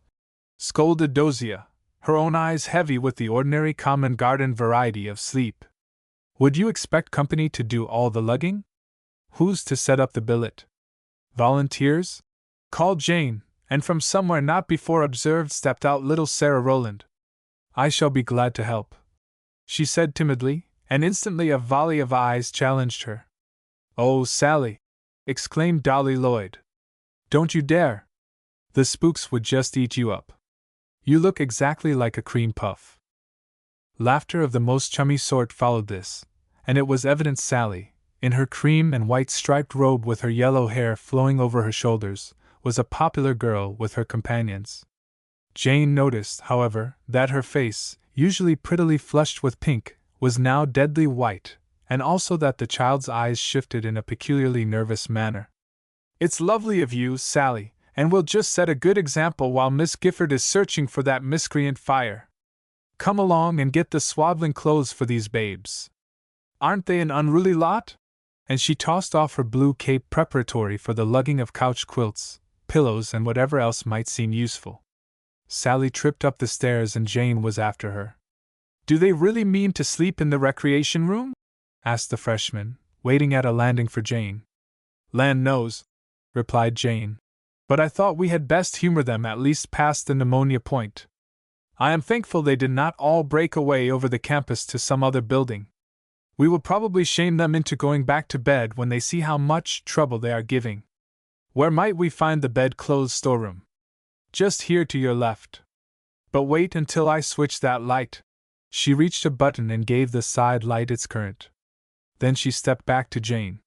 scolded Dozier, her own eyes heavy with the ordinary common garden variety of sleep. Would you expect company to do all the lugging? Who's to set up the billet? Volunteers? Called Jane, and from somewhere not before observed stepped out little Sarah Rowland. I shall be glad to help, she said timidly, and instantly a volley of eyes challenged her. Oh, Sally, exclaimed Dolly Lloyd. Don't you dare! The spooks would just eat you up. You look exactly like a cream puff. Laughter of the most chummy sort followed this, and it was evident Sally, in her cream and white striped robe with her yellow hair flowing over her shoulders, was a popular girl with her companions. Jane noticed, however, that her face, usually prettily flushed with pink, was now deadly white, and also that the child's eyes shifted in a peculiarly nervous manner. It's lovely of you, Sally, and we'll just set a good example while Miss Gifford is searching for that miscreant fire. Come along and get the swaddling clothes for these babes. Aren't they an unruly lot? and she tossed off her blue cape preparatory for the lugging of couch quilts, pillows, and whatever else might seem useful. Sally tripped up the stairs and Jane was after her. "Do they really mean to sleep in the recreation room?" asked the freshman, waiting at a landing for Jane. "Land knows," replied Jane. "But I thought we had best humor them at least past the pneumonia point. I am thankful they did not all break away over the campus to some other building. We will probably shame them into going back to bed when they see how much trouble they are giving. Where might we find the bedclothes storeroom?" "Just here to your left. But wait until I switch that light." She reached a button and gave the side light its current. Then she stepped back to Jane.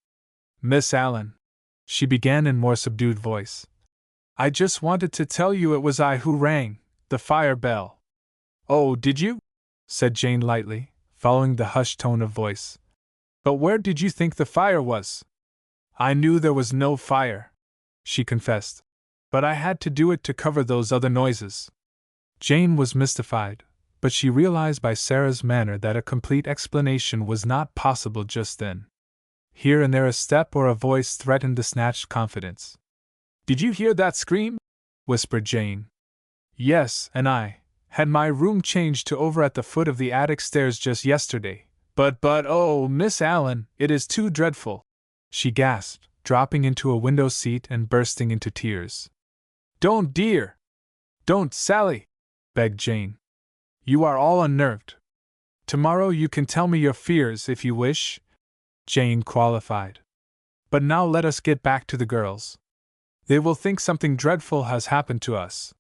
"Miss Allen," she began in more subdued voice, "I just wanted to tell you it was I who rang the fire bell." "Oh, did you?" said Jane lightly, following the hushed tone of voice. "But where did you think the fire was?" "I knew there was no fire," she confessed, "but I had to do it to cover those other noises." Jane was mystified, but she realized by Sarah's manner that a complete explanation was not possible just then. Here and there a step or a voice threatened the snatched confidence. "Did you hear that scream?" whispered Jane. "Yes, and I had my room changed to over at the foot of the attic stairs just yesterday. But oh, Miss Allen, it is too dreadful," she gasped, dropping into a window seat and bursting into tears. "Don't, dear! Don't, Sally!" begged Jane. "You are all unnerved. Tomorrow you can tell me your fears if you wish," Jane qualified. "But now let us get back to the girls. They will think something dreadful has happened to us.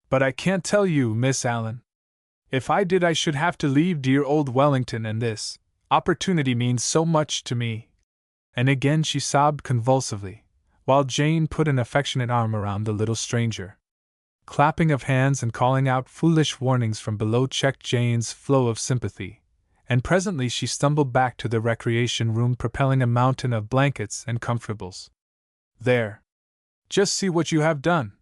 But I can't tell you, Miss Allen. If I did, I should have to leave dear old Wellington, and this opportunity means so much to me." And again she sobbed convulsively, while Jane put an affectionate arm around the little stranger. Clapping of hands and calling out foolish warnings from below checked Jane's flow of sympathy, and presently she stumbled back to the recreation room propelling a mountain of blankets and comfortables. "There! Just see what you have done!"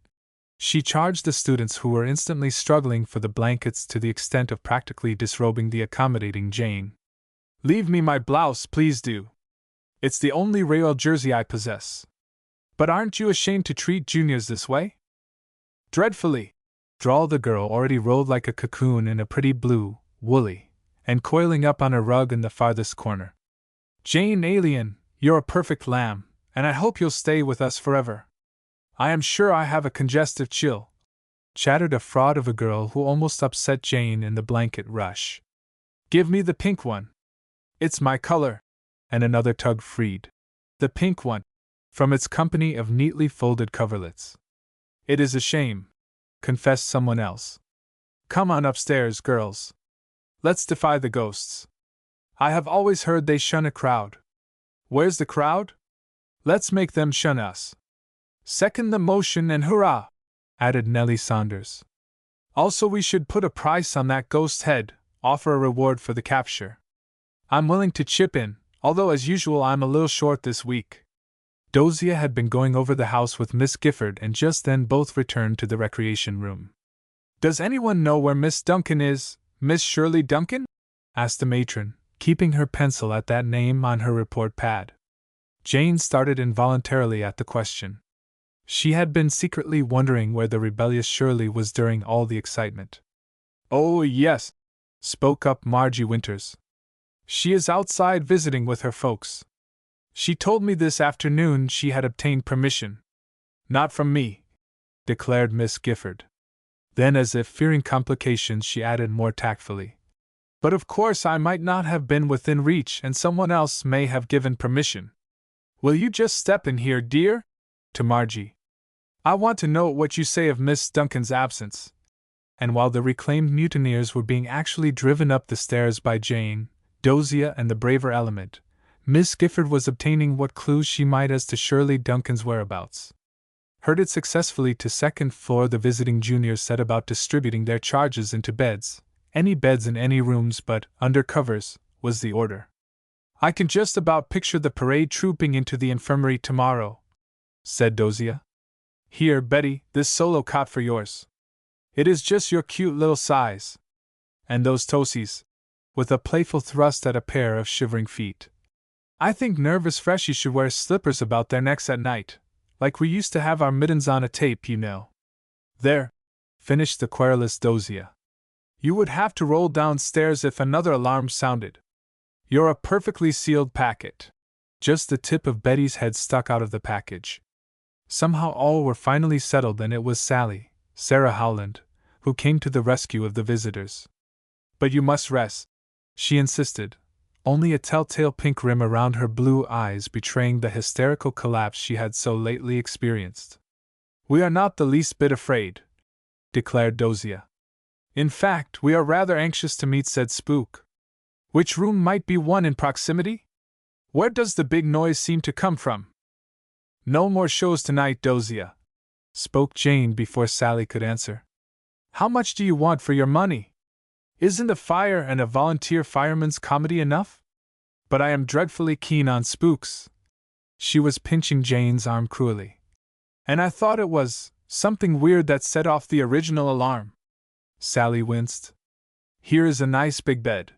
she charged the students, who were instantly struggling for the blankets to the extent of practically disrobing the accommodating Jane. "Leave me my blouse, please do. It's the only real jersey I possess. But aren't you ashamed to treat juniors this way?" "Dreadfully," drawled the girl, already rolled like a cocoon in a pretty blue, woolly, and coiling up on a rug in the farthest corner. "Jane Alien, you're a perfect lamb, and I hope you'll stay with us forever." "I am sure I have a congestive chill," chattered a fraud of a girl who almost upset Jane in the blanket rush. "Give me the pink one. It's my color." And another tug freed the pink one from its company of neatly folded coverlets. "It is a shame," confessed someone else. "Come on upstairs, girls. Let's defy the ghosts. I have always heard they shun a crowd. Where's the crowd? Let's make them shun us." "Second the motion and hurrah!" added Nellie Saunders. "Also, we should put a price on that ghost's head, offer a reward for the capture." "I'm willing to chip in, although as usual I'm a little short this week." Dozier had been going over the house with Miss Gifford, and just then both returned to the recreation room. "Does anyone know where Miss Duncan is, Miss Shirley Duncan?" asked the matron, keeping her pencil at that name on her report pad. Jane started involuntarily at the question. She had been secretly wondering where the rebellious Shirley was during all the excitement. "Oh, yes," spoke up Margie Winters. "She is outside visiting with her folks. She told me this afternoon she had obtained permission." "Not from me," declared Miss Gifford. Then, as if fearing complications, she added more tactfully, "But of course I might not have been within reach, and someone else may have given permission. Will you just step in here, dear?" to Margie. "I want to know what you say of Miss Duncan's absence." And while the reclaimed mutineers were being actually driven up the stairs by Jane, Dozier, and the braver element, Miss Gifford was obtaining what clues she might as to Shirley Duncan's whereabouts. Herded successfully to second floor, the visiting juniors set about distributing their charges into beds. Any beds in any rooms but under covers, was the order. "I can just about picture the parade trooping into the infirmary tomorrow," said Dozier. "Here, Betty, this solo cot for yours. It is just your cute little size. And those toesies," with a playful thrust at a pair of shivering feet. I think nervous freshies should wear slippers about their necks at night, like we used to have our mittens on a tape, you know. There, finished the querulous Dozier. You would have to roll downstairs if another alarm sounded. You're a perfectly sealed packet. Just the tip of Betty's head stuck out of the package. Somehow all were finally settled, and it was Sally, Sarah Howland, who came to the rescue of the visitors. But you must rest, she insisted, only a telltale pink rim around her blue eyes betraying the hysterical collapse she had so lately experienced. We are not the least bit afraid, declared Dozier. In fact, we are rather anxious to meet said spook. Which room might be one in proximity? Where does the big noise seem to come from? No more shows tonight, Dozier, spoke Jane before Sally could answer. How much do you want for your money? Isn't a fire and a volunteer fireman's comedy enough? But I am dreadfully keen on spooks. She was pinching Jane's arm cruelly. And I thought it was something weird that set off the original alarm. Sally winced. Here is a nice big bed,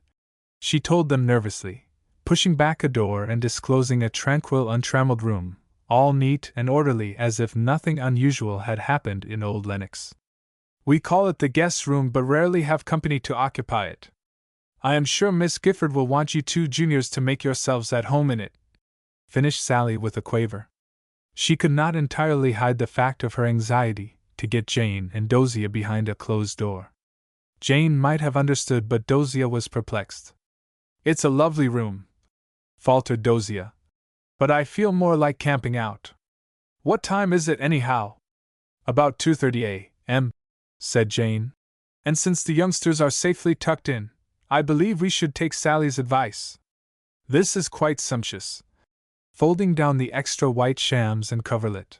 she told them nervously, pushing back a door and disclosing a tranquil, untrammeled room, all neat and orderly as if nothing unusual had happened in Old Lenox. We call it the guest room but rarely have company to occupy it. I am sure Miss Gifford will want you two juniors to make yourselves at home in it, finished Sally with a quaver. She could not entirely hide the fact of her anxiety to get Jane and Dozier behind a closed door. Jane might have understood, but Dozier was perplexed. It's a lovely room, faltered Dozier, but I feel more like camping out. What time is it anyhow? About 2:30 a.m., said Jane. And since the youngsters are safely tucked in, I believe we should take Sally's advice. This is quite sumptuous, folding down the extra white shams and coverlet.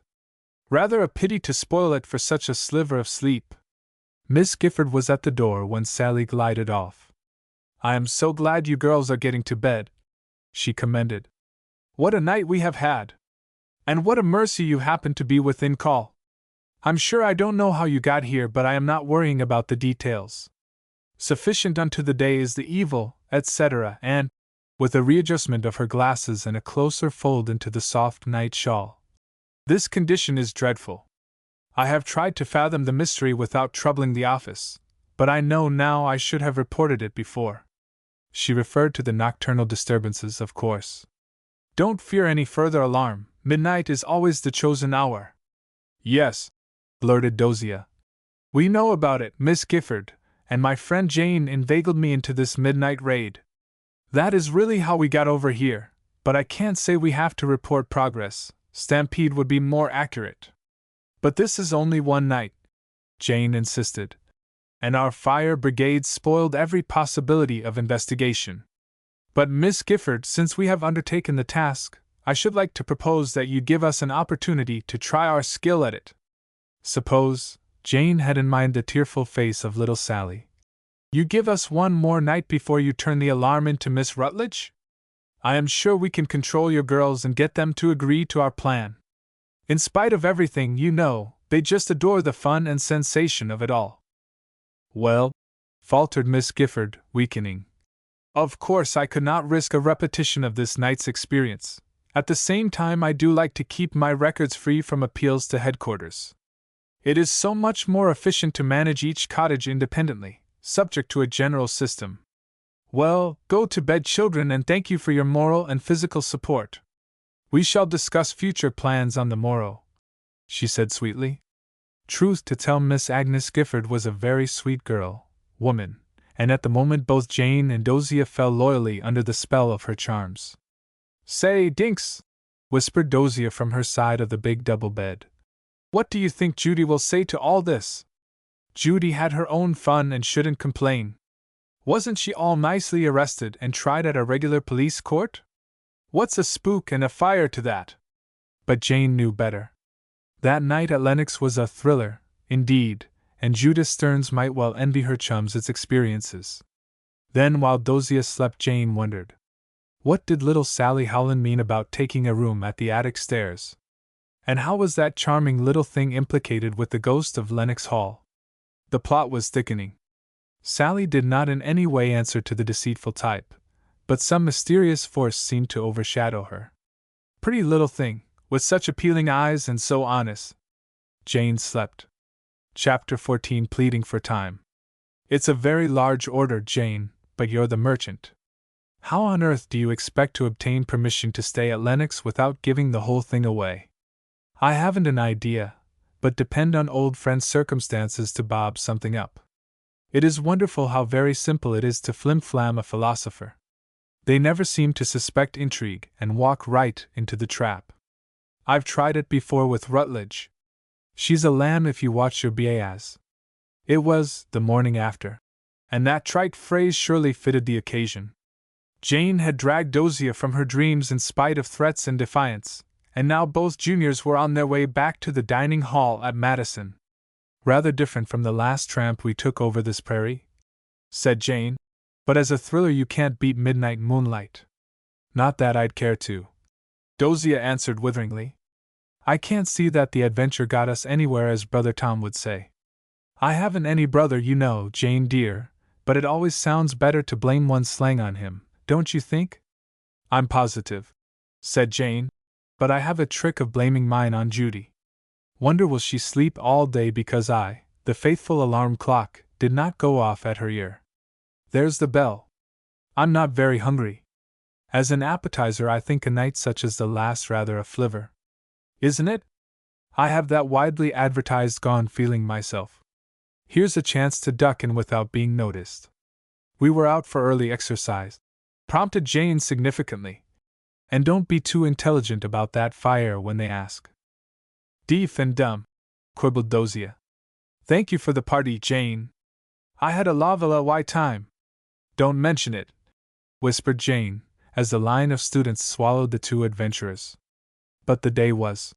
Rather a pity to spoil it for such a sliver of sleep. Miss Gifford was at the door when Sally glided off. I am so glad you girls are getting to bed, she commended. What a night we have had! And what a mercy you happened to be within call. I'm sure I don't know how you got here, but I am not worrying about the details. Sufficient unto the day is the evil, etc., and, with a readjustment of her glasses and a closer fold into the soft night shawl, this condition is dreadful. I have tried to fathom the mystery without troubling the office, but I know now I should have reported it before. She referred to the nocturnal disturbances, of course. Don't fear any further alarm, midnight is always the chosen hour. Yes, blurted Dozier. We know about it, Miss Gifford, and my friend Jane inveigled me into this midnight raid. That is really how we got over here, but I can't say we have to report progress. Stampede would be more accurate. But this is only one night, Jane insisted, and our fire brigade spoiled every possibility of investigation. But Miss Gifford, since we have undertaken the task, I should like to propose that you give us an opportunity to try our skill at it. Suppose, Jane had in mind the tearful face of little Sally, you give us one more night before you turn the alarm into Miss Rutledge? I am sure we can control your girls and get them to agree to our plan. In spite of everything, you know, they just adore the fun and sensation of it all. Well, faltered Miss Gifford, weakening. Of course I could not risk a repetition of this night's experience. At the same time I do like to keep my records free from appeals to headquarters. It is so much more efficient to manage each cottage independently, subject to a general system. Well, go to bed, children, and thank you for your moral and physical support. We shall discuss future plans on the morrow, she said sweetly. Truth to tell, Miss Agnes Gifford was a very sweet woman, and at the moment both Jane and Dozier fell loyally under the spell of her charms. Say, Dinks, whispered Dozier from her side of the big double bed. What do you think Judy will say to all this? Judy had her own fun and shouldn't complain. Wasn't she all nicely arrested and tried at a regular police court? What's a spook and a fire to that? But Jane knew better. That night at Lenox was a thriller, indeed, and Judith Stearns might well envy her chums its experiences. Then while Dozier slept, Jane wondered, what did little Sally Howland mean about taking a room at the attic stairs? And how was that charming little thing implicated with the ghost of Lenox Hall? The plot was thickening. Sally did not in any way answer to the deceitful type, but some mysterious force seemed to overshadow her. Pretty little thing, with such appealing eyes and so honest. Jane slept. Chapter 14, Pleading for Time. It's a very large order, Jane, but you're the merchant. How on earth do you expect to obtain permission to stay at Lennox without giving the whole thing away? I haven't an idea, but depend on old friend circumstances to bob something up. It is wonderful how very simple it is to flim-flam a philosopher. They never seem to suspect intrigue and walk right into the trap. I've tried it before with Rutledge. She's a lamb if you watch your Beaz. It was the morning after, and that trite phrase surely fitted the occasion. Jane had dragged Dozier from her dreams in spite of threats and defiance, and now both juniors were on their way back to the dining hall at Madison. Rather different from the last tramp we took over this prairie, said Jane, but as a thriller you can't beat Midnight Moonlight. Not that I'd care to, Dozier answered witheringly. I can't see that the adventure got us anywhere, as Brother Tom would say. I haven't any brother, you know, Jane dear, but it always sounds better to blame one's slang on him, don't you think? I'm positive, said Jane, but I have a trick of blaming mine on Judy. Wonder will she sleep all day because I, the faithful alarm clock, did not go off at her ear. There's the bell. I'm not very hungry. As an appetizer I think a night such as the last rather a flivver. Isn't it? I have that widely advertised gone feeling myself. Here's a chance to duck in without being noticed. We were out for early exercise, prompted Jane significantly. And don't be too intelligent about that fire when they ask. Deaf and dumb, quibbled Dozier. Thank you for the party, Jane. I had a lovely time. Don't mention it, whispered Jane, as the line of students swallowed the two adventurers. But the day was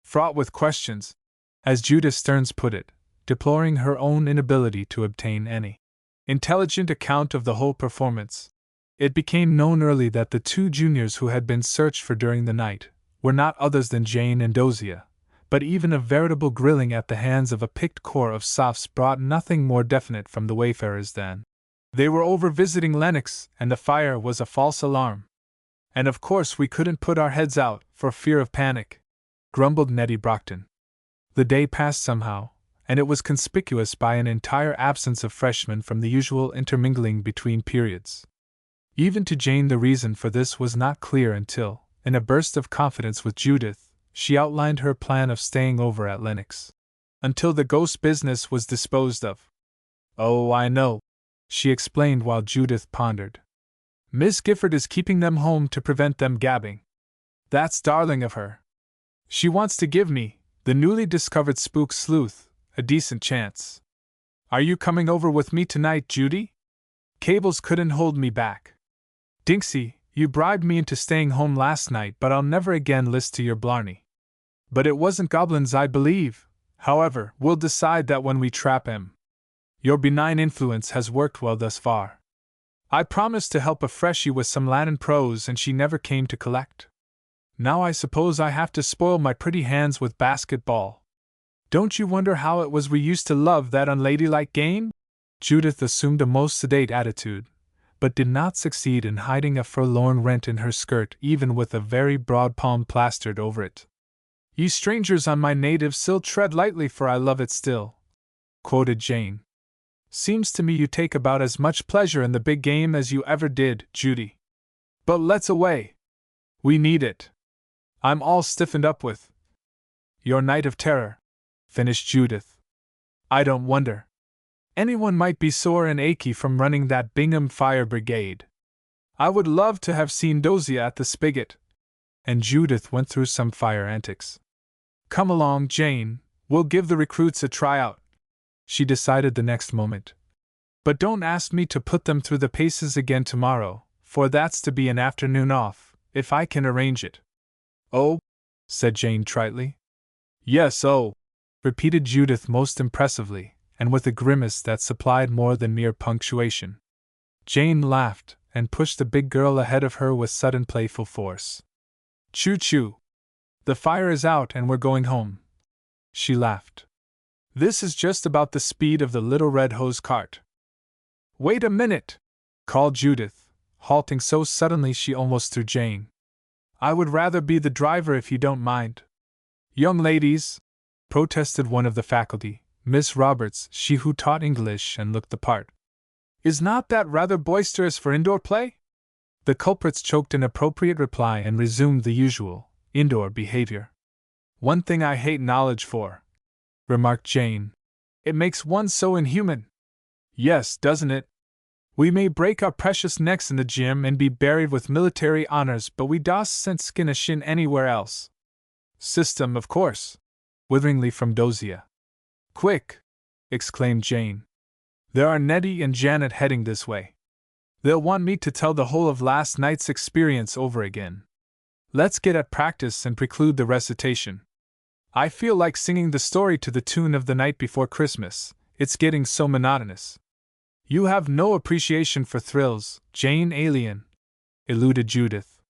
fraught with questions, as Judith Stearns put it, deploring her own inability to obtain any intelligent account of the whole performance. It became known early that the two juniors who had been searched for during the night were not others than Jane and Dozier, but even a veritable grilling at the hands of a picked corps of sophs brought nothing more definite from the wayfarers than they were over visiting Lennox and the fire was a false alarm. And of course we couldn't put our heads out, for fear of panic, grumbled Nettie Brockton. The day passed somehow, and it was conspicuous by an entire absence of freshmen from the usual intermingling between periods. Even to Jane the reason for this was not clear until, in a burst of confidence with Judith, she outlined her plan of staying over at Lennox until the ghost business was disposed of. Oh, I know, she explained while Judith pondered. Miss Gifford is keeping them home to prevent them gabbing. That's darling of her. She wants to give me, the newly discovered spook sleuth, a decent chance. Are you coming over with me tonight, Judy? Cables couldn't hold me back. Dinksy, you bribed me into staying home last night, but I'll never again list to your blarney. But it wasn't goblins, I believe. However, we'll decide that when we trap him. Your benign influence has worked well thus far. I promised to help a freshie with some Latin prose and she never came to collect. Now I suppose I have to spoil my pretty hands with basketball. Don't you wonder how it was we used to love that unladylike game? Judith assumed a most sedate attitude, but did not succeed in hiding a forlorn rent in her skirt even with a very broad palm plastered over it. Ye strangers on my native sill tread lightly for I love it still, quoted Jane. Seems to me you take about as much pleasure in the big game as you ever did, Judy. But let's away. We need it. I'm all stiffened up with your night of terror, finished Judith. I don't wonder. Anyone might be sore and achy from running that Bingham Fire Brigade. I would love to have seen Dozier at the spigot. And Judith went through some fire antics. Come along, Jane, we'll give the recruits a tryout, she decided the next moment. But don't ask me to put them through the paces again tomorrow, for that's to be an afternoon off, if I can arrange it. Oh, said Jane tritely. Yes, oh, repeated Judith most impressively, and with a grimace that supplied more than mere punctuation. Jane laughed, and pushed the big girl ahead of her with sudden playful force. Choo-choo! The fire is out and we're going home. She laughed. This is just about the speed of the little red hose cart. Wait a minute! Called Judith, halting so suddenly she almost threw Jane. "I would rather be the driver if you don't mind." "Young ladies," protested one of the faculty, Miss Roberts, she who taught English and looked the part. "Is not that rather boisterous for indoor play?" The culprits choked an appropriate reply and resumed the usual, indoor behavior. "One thing I hate knowledge for," remarked Jane. "It makes one so inhuman." "Yes, doesn't it? We may break our precious necks in the gym and be buried with military honors, but we dasn't skin a shin anywhere else." "System, of course," witheringly from Dozier. "Quick!" exclaimed Jane. "There are Nettie and Janet heading this way. They'll want me to tell the whole of last night's experience over again. Let's get at practice and preclude the recitation. I feel like singing the story to the tune of The Night Before Christmas, it's getting so monotonous." "You have no appreciation for thrills, Jane Alien," eluded Judith.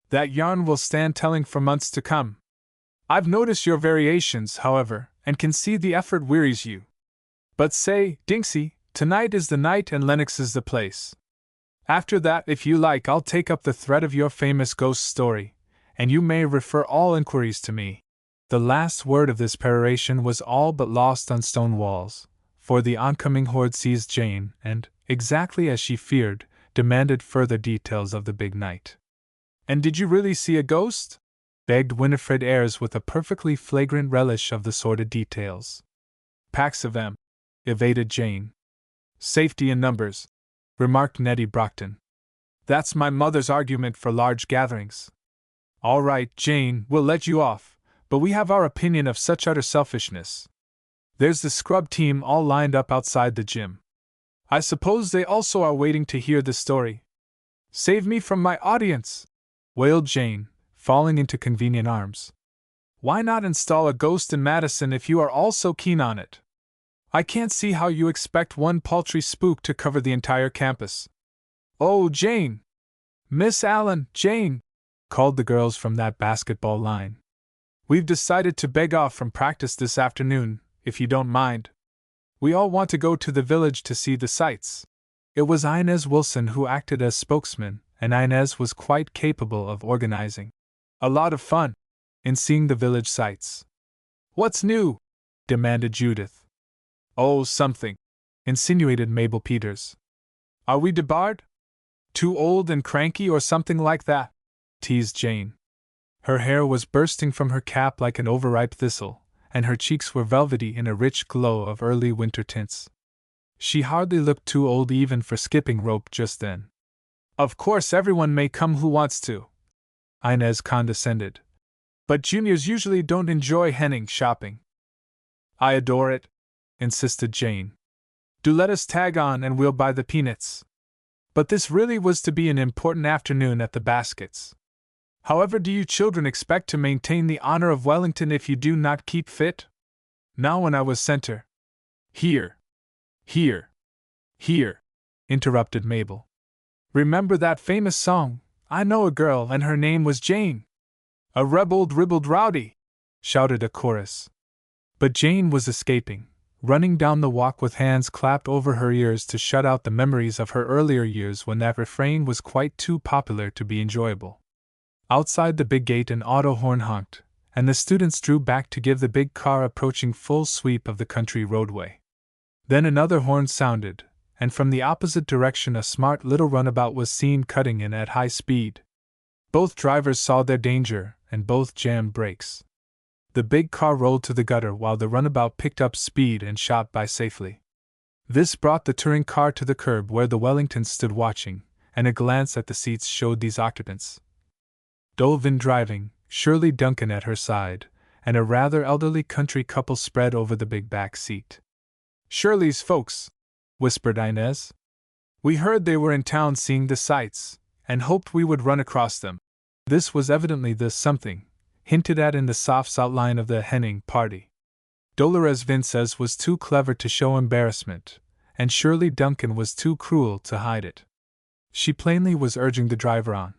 "That yarn will stand telling for months to come. I've noticed your variations, however, and can see the effort wearies you. But say, Dinksy, tonight is the night and Lennox is the place. After that, if you like, I'll take up the thread of your famous ghost story, and you may refer all inquiries to me." The last word of this peroration was all but lost on stone walls, for the oncoming horde seized Jane and, exactly as she feared, demanded further details of the big night. "And did you really see a ghost?" begged Winifred Ayres with a perfectly flagrant relish of the sordid details. "Packs of 'em," evaded Jane. "Safety in numbers," remarked Nettie Brockton. "That's my mother's argument for large gatherings." "All right, Jane, we'll let you off, but we have our opinion of such utter selfishness. There's the scrub team all lined up outside the gym. I suppose they also are waiting to hear the story." "Save me from my audience!" wailed Jane, falling into convenient arms. "Why not install a ghost in Madison if you are all so keen on it? I can't see how you expect one paltry spook to cover the entire campus." "Oh, Jane! Miss Allen, Jane!" called the girls from that basketball line. "We've decided to beg off from practice this afternoon, if you don't mind. We all want to go to the village to see the sights." It was Inez Wilson who acted as spokesman, and Inez was quite capable of organizing a lot of fun in seeing the village sights. "What's new?" demanded Judith. "Oh, something," insinuated Mabel Peters. "Are we debarred? Too old and cranky or something like that?" teased Jane. Her hair was bursting from her cap like an overripe thistle, and her cheeks were velvety in a rich glow of early winter tints. She hardly looked too old even for skipping rope just then. "Of course everyone may come who wants to," Inez condescended. "But juniors usually don't enjoy henning shopping." "I adore it," insisted Jane. "Do let us tag on and we'll buy the peanuts." But this really was to be an important afternoon at the Baskets. "However do you children expect to maintain the honor of Wellington if you do not keep fit?" "Now when I was center—" "Here, here, here," interrupted Mabel. "Remember that famous song, 'I Know a Girl and Her Name Was Jane'?" "A rebelled ribbled rowdy," shouted a chorus. But Jane was escaping, running down the walk with hands clapped over her ears to shut out the memories of her earlier years when that refrain was quite too popular to be enjoyable. Outside the big gate an auto horn honked, and the students drew back to give the big car approaching full sweep of the country roadway. Then another horn sounded, and from the opposite direction a smart little runabout was seen cutting in at high speed. Both drivers saw their danger, and both jammed brakes. The big car rolled to the gutter while the runabout picked up speed and shot by safely. This brought the touring car to the curb where the Wellingtons stood watching, and a glance at the seats showed these occupants. Dolvin driving, Shirley Duncan at her side, and a rather elderly country couple spread over the big back seat. "Shirley's folks," whispered Inez. "We heard they were in town seeing the sights, and hoped we would run across them." This was evidently the something hinted at in the soft outline of the Henning party. Dolores Vinces was too clever to show embarrassment, and Shirley Duncan was too cruel to hide it. She plainly was urging the driver on.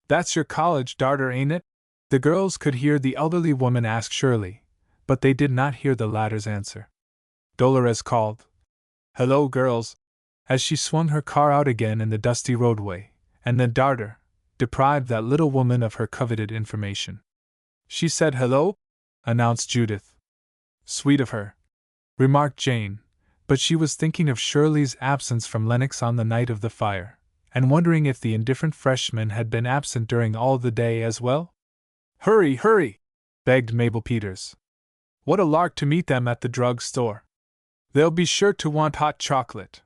"That's your college darter, ain't it?" The girls could hear the elderly woman ask Shirley, but they did not hear the latter's answer. Dolores called, "Hello, girls," as she swung her car out again in the dusty roadway, and the darter deprived that little woman of her coveted information. She said hello, announced Judith. Sweet of her, remarked Jane, but she was thinking of Shirley's absence from Lennox on the night of the fire, and wondering if the indifferent freshman had been absent during all the day as well. Hurry, hurry, begged Mabel Peters. What a lark to meet them at the drug store. They'll be sure to want hot chocolate.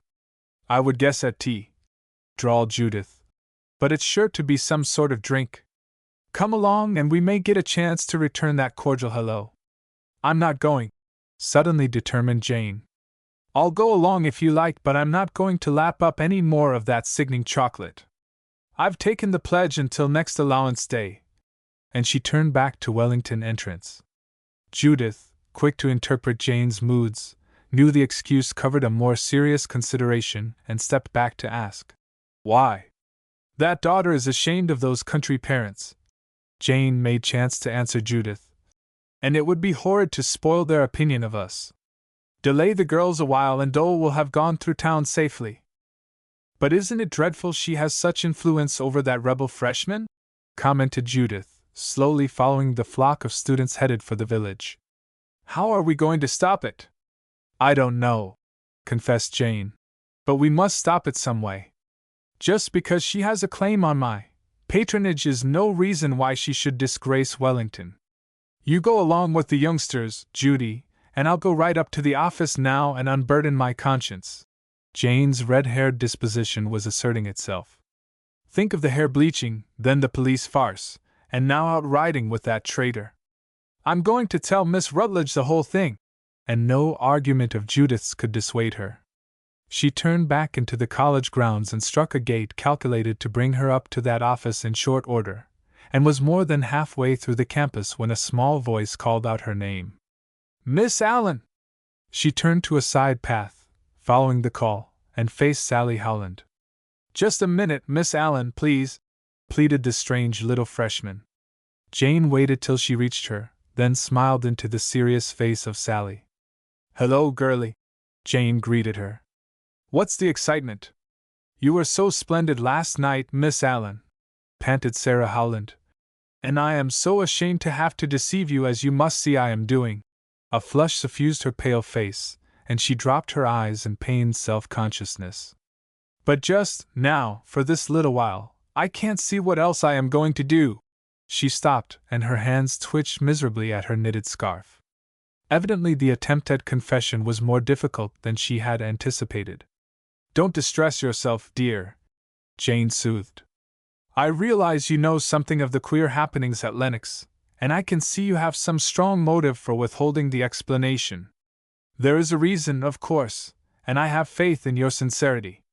I would guess at tea, drawled Judith. But it's sure to be some sort of drink. Come along and we may get a chance to return that cordial hello. I'm not going, suddenly determined Jane. I'll go along if you like, but I'm not going to lap up any more of that sickening chocolate. I've taken the pledge until next allowance day. And she turned back to Wellington entrance. Judith, quick to interpret Jane's moods, knew the excuse covered a more serious consideration and stepped back to ask, Why? That daughter is ashamed of those country parents. Jane made chance to answer Judith. And it would be horrid to spoil their opinion of us. Delay the girls a while and Dole will have gone through town safely. But isn't it dreadful she has such influence over that rebel freshman? Commented Judith, slowly following the flock of students headed for the village. How are we going to stop it? I don't know, confessed Jane. But we must stop it some way. Just because she has a claim on my patronage is no reason why she should disgrace Wellington. You go along with the youngsters, Judy, and I'll go right up to the office now and unburden my conscience. Jane's red-haired disposition was asserting itself. Think of the hair bleaching, then the police farce, and now out riding with that traitor. I'm going to tell Miss Rutledge the whole thing. And no argument of Judith's could dissuade her. She turned back into the college grounds and struck a gait calculated to bring her up to that office in short order, and was more than halfway through the campus when a small voice called out her name. Miss Allen! She turned to a side path, following the call, and faced Sally Howland. Just a minute, Miss Allen, please, pleaded the strange little freshman. Jane waited till she reached her, then smiled into the serious face of Sally. Hello, girlie, Jane greeted her. What's the excitement? You were so splendid last night, Miss Allen, panted Sarah Howland. And I am so ashamed to have to deceive you as you must see I am doing. A flush suffused her pale face, and she dropped her eyes in pained self-consciousness. But just now, for this little while, I can't see what else I am going to do. She stopped, and her hands twitched miserably at her knitted scarf. Evidently the attempt at confession was more difficult than she had anticipated. Don't distress yourself, dear, Jane soothed. I realize you know something of the queer happenings at Lennox, and I can see you have some strong motive for withholding the explanation. There is a reason, of course, and I have faith in your sincerity.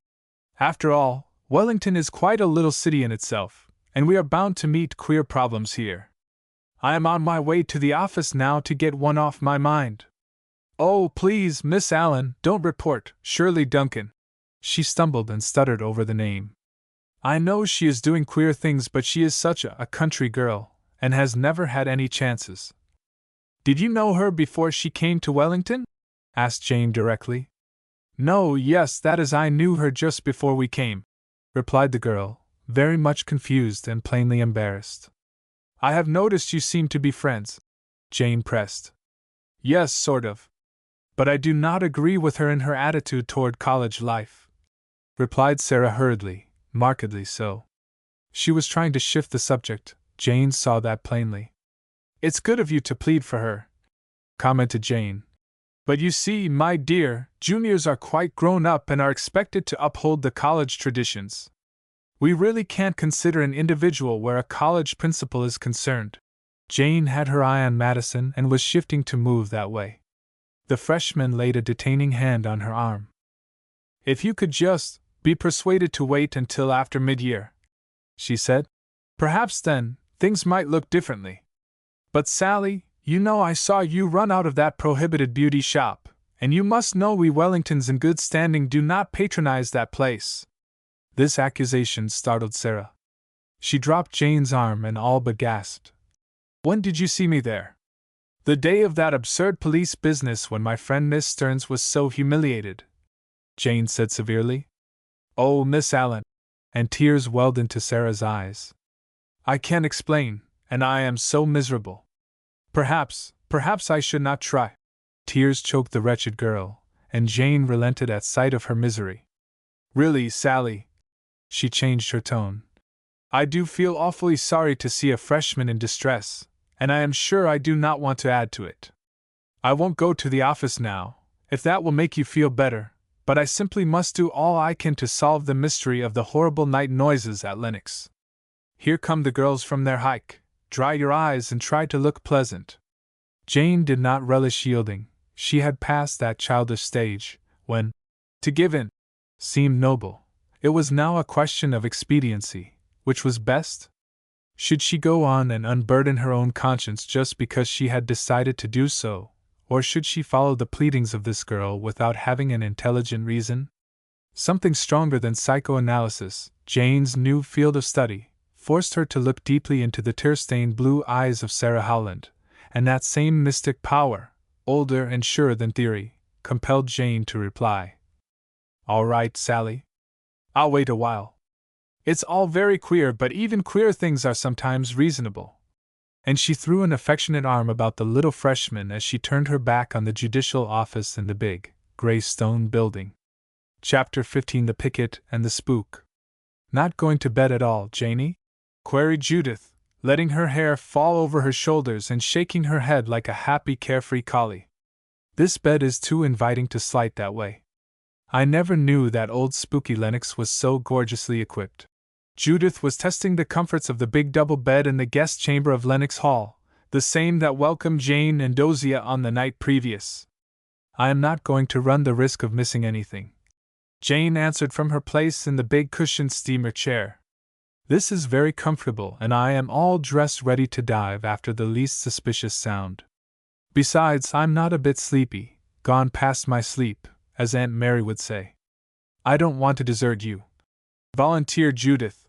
After all, Wellington is quite a little city in itself, and we are bound to meet queer problems here. I am on my way to the office now to get one off my mind. Oh, please, Miss Allen, don't report Shirley Duncan. She stumbled and stuttered over the name. I know she is doing queer things, but she is such a country girl, and has never had any chances. Did you know her before she came to Wellington? Asked Jane directly. No, yes, that is, I knew her just before we came, replied the girl, very much confused and plainly embarrassed. I have noticed you seem to be friends, Jane pressed. Yes, sort of. But I do not agree with her in her attitude toward college life, replied Sarah hurriedly, markedly so. She was trying to shift the subject, Jane saw that plainly. It's good of you to plead for her, commented Jane. But you see, my dear, juniors are quite grown up and are expected to uphold the college traditions. We really can't consider an individual where a college principal is concerned. Jane had her eye on Madison and was shifting to move that way. The freshman laid a detaining hand on her arm. If you could just be persuaded to wait until after mid-year, she said, perhaps then things might look differently. But Sally, you know I saw you run out of that prohibited beauty shop, and you must know we Wellingtons in good standing do not patronize that place. This accusation startled Sarah. She dropped Jane's arm and all but gasped. When did you see me there? The day of that absurd police business when my friend Miss Stearns was so humiliated, Jane said severely. Oh, Miss Allen, and tears welled into Sarah's eyes. "I can't explain, and I am so miserable. Perhaps I should not try." Tears choked the wretched girl, and Jane relented at sight of her misery. "Really, Sally," she changed her tone, "I do feel awfully sorry to see a freshman in distress, and I am sure I do not want to add to it. I won't go to the office now, if that will make you feel better, but I simply must do all I can to solve the mystery of the horrible night noises at Lenox. Here come the girls from their hike. Dry your eyes and try to look pleasant." Jane did not relish yielding. She had passed that childish stage, when to give in seemed noble. It was now a question of expediency. Which was best? Should she go on and unburden her own conscience just because she had decided to do so, or should she follow the pleadings of this girl without having an intelligent reason? Something stronger than psychoanalysis, Jane's new field of study, forced her to look deeply into the tear-stained blue eyes of Sarah Howland, and that same mystic power, older and surer than theory, compelled Jane to reply. "All right, Sally. I'll wait a while. It's all very queer, but even queer things are sometimes reasonable." And she threw an affectionate arm about the little freshman as she turned her back on the judicial office in the big, gray stone building. Chapter 15: The Picket and the Spook. "Not going to bed at all, Janie?" queried Judith, letting her hair fall over her shoulders and shaking her head like a happy, carefree collie. "This bed is too inviting to slight that way. I never knew that old spooky Lenox was so gorgeously equipped." Judith was testing the comforts of the big double bed in the guest chamber of Lenox Hall, the same that welcomed Jane and Dosia on the night previous. "I am not going to run the risk of missing anything," Jane answered from her place in the big cushioned steamer chair. "This is very comfortable, and I am all dressed ready to dive after the least suspicious sound. Besides, I'm not a bit sleepy, gone past my sleep, as Aunt Mary would say." "I don't want to desert you," volunteered Judith,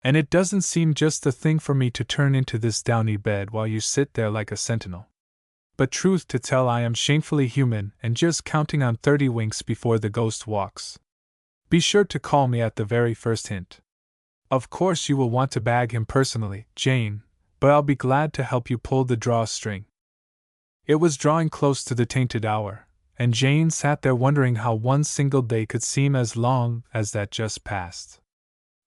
"and it doesn't seem just the thing for me to turn into this downy bed while you sit there like a sentinel. But truth to tell, I am shamefully human and just counting on 30 winks before the ghost walks. Be sure to call me at the very first hint. Of course you will want to bag him personally, Jane, but I'll be glad to help you pull the drawstring." It was drawing close to the tainted hour, and Jane sat there wondering how one single day could seem as long as that just passed.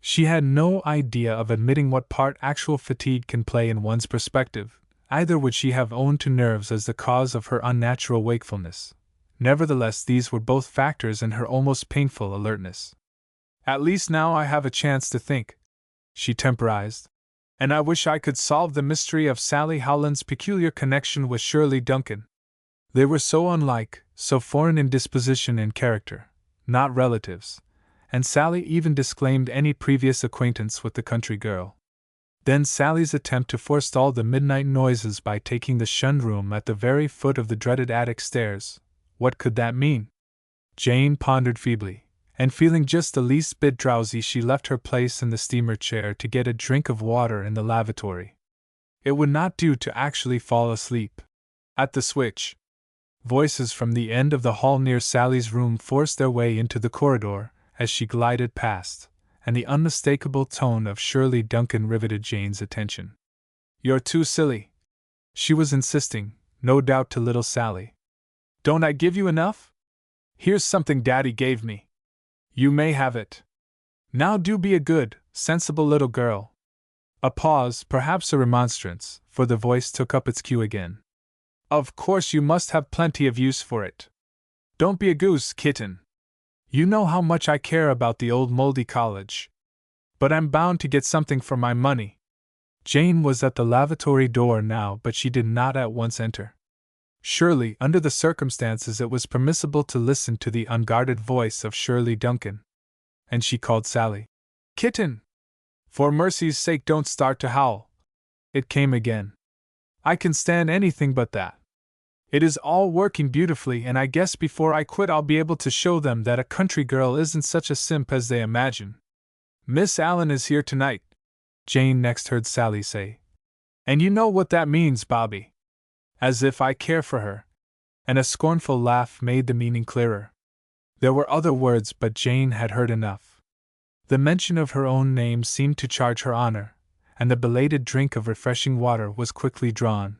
She had no idea of admitting what part actual fatigue can play in one's perspective, either would she have owned to nerves as the cause of her unnatural wakefulness. Nevertheless, these were both factors in her almost painful alertness. "At least now I have a chance to think," she temporized, "and I wish I could solve the mystery of Sally Howland's peculiar connection with Shirley Duncan. They were so unlike, so foreign in disposition and character, not relatives, and Sally even disclaimed any previous acquaintance with the country girl. Then Sally's attempt to forestall the midnight noises by taking the shunned room at the very foot of the dreaded attic stairs. What could that mean? Jane pondered feebly, and feeling just the least bit drowsy, she left her place in the steamer chair to get a drink of water in the lavatory. It would not do to actually fall asleep. At the switch, voices from the end of the hall near Sally's room forced their way into the corridor as she glided past, and the unmistakable tone of Shirley Duncan riveted Jane's attention. "You're too silly," she was insisting, no doubt to little Sally. "Don't I give you enough? Here's something Daddy gave me. You may have it. Now do be a good, sensible little girl." A pause, perhaps a remonstrance, for the voice took up its cue again. "Of course you must have plenty of use for it. Don't be a goose, kitten. You know how much I care about the old moldy college. But I'm bound to get something for my money." Jane was at the lavatory door now, but she did not at once enter. Surely, under the circumstances, it was permissible to listen to the unguarded voice of Shirley Duncan. And she called Sally. "Kitten! For mercy's sake, don't start to howl." It came again. "I can stand anything but that. It is all working beautifully, and I guess before I quit I'll be able to show them that a country girl isn't such a simp as they imagine. Miss Allen is here tonight," Jane next heard Sally say. "And you know what that means, Bobby. As if I care for her." And a scornful laugh made the meaning clearer. There were other words, but Jane had heard enough. The mention of her own name seemed to charge her honor, and the belated drink of refreshing water was quickly drawn.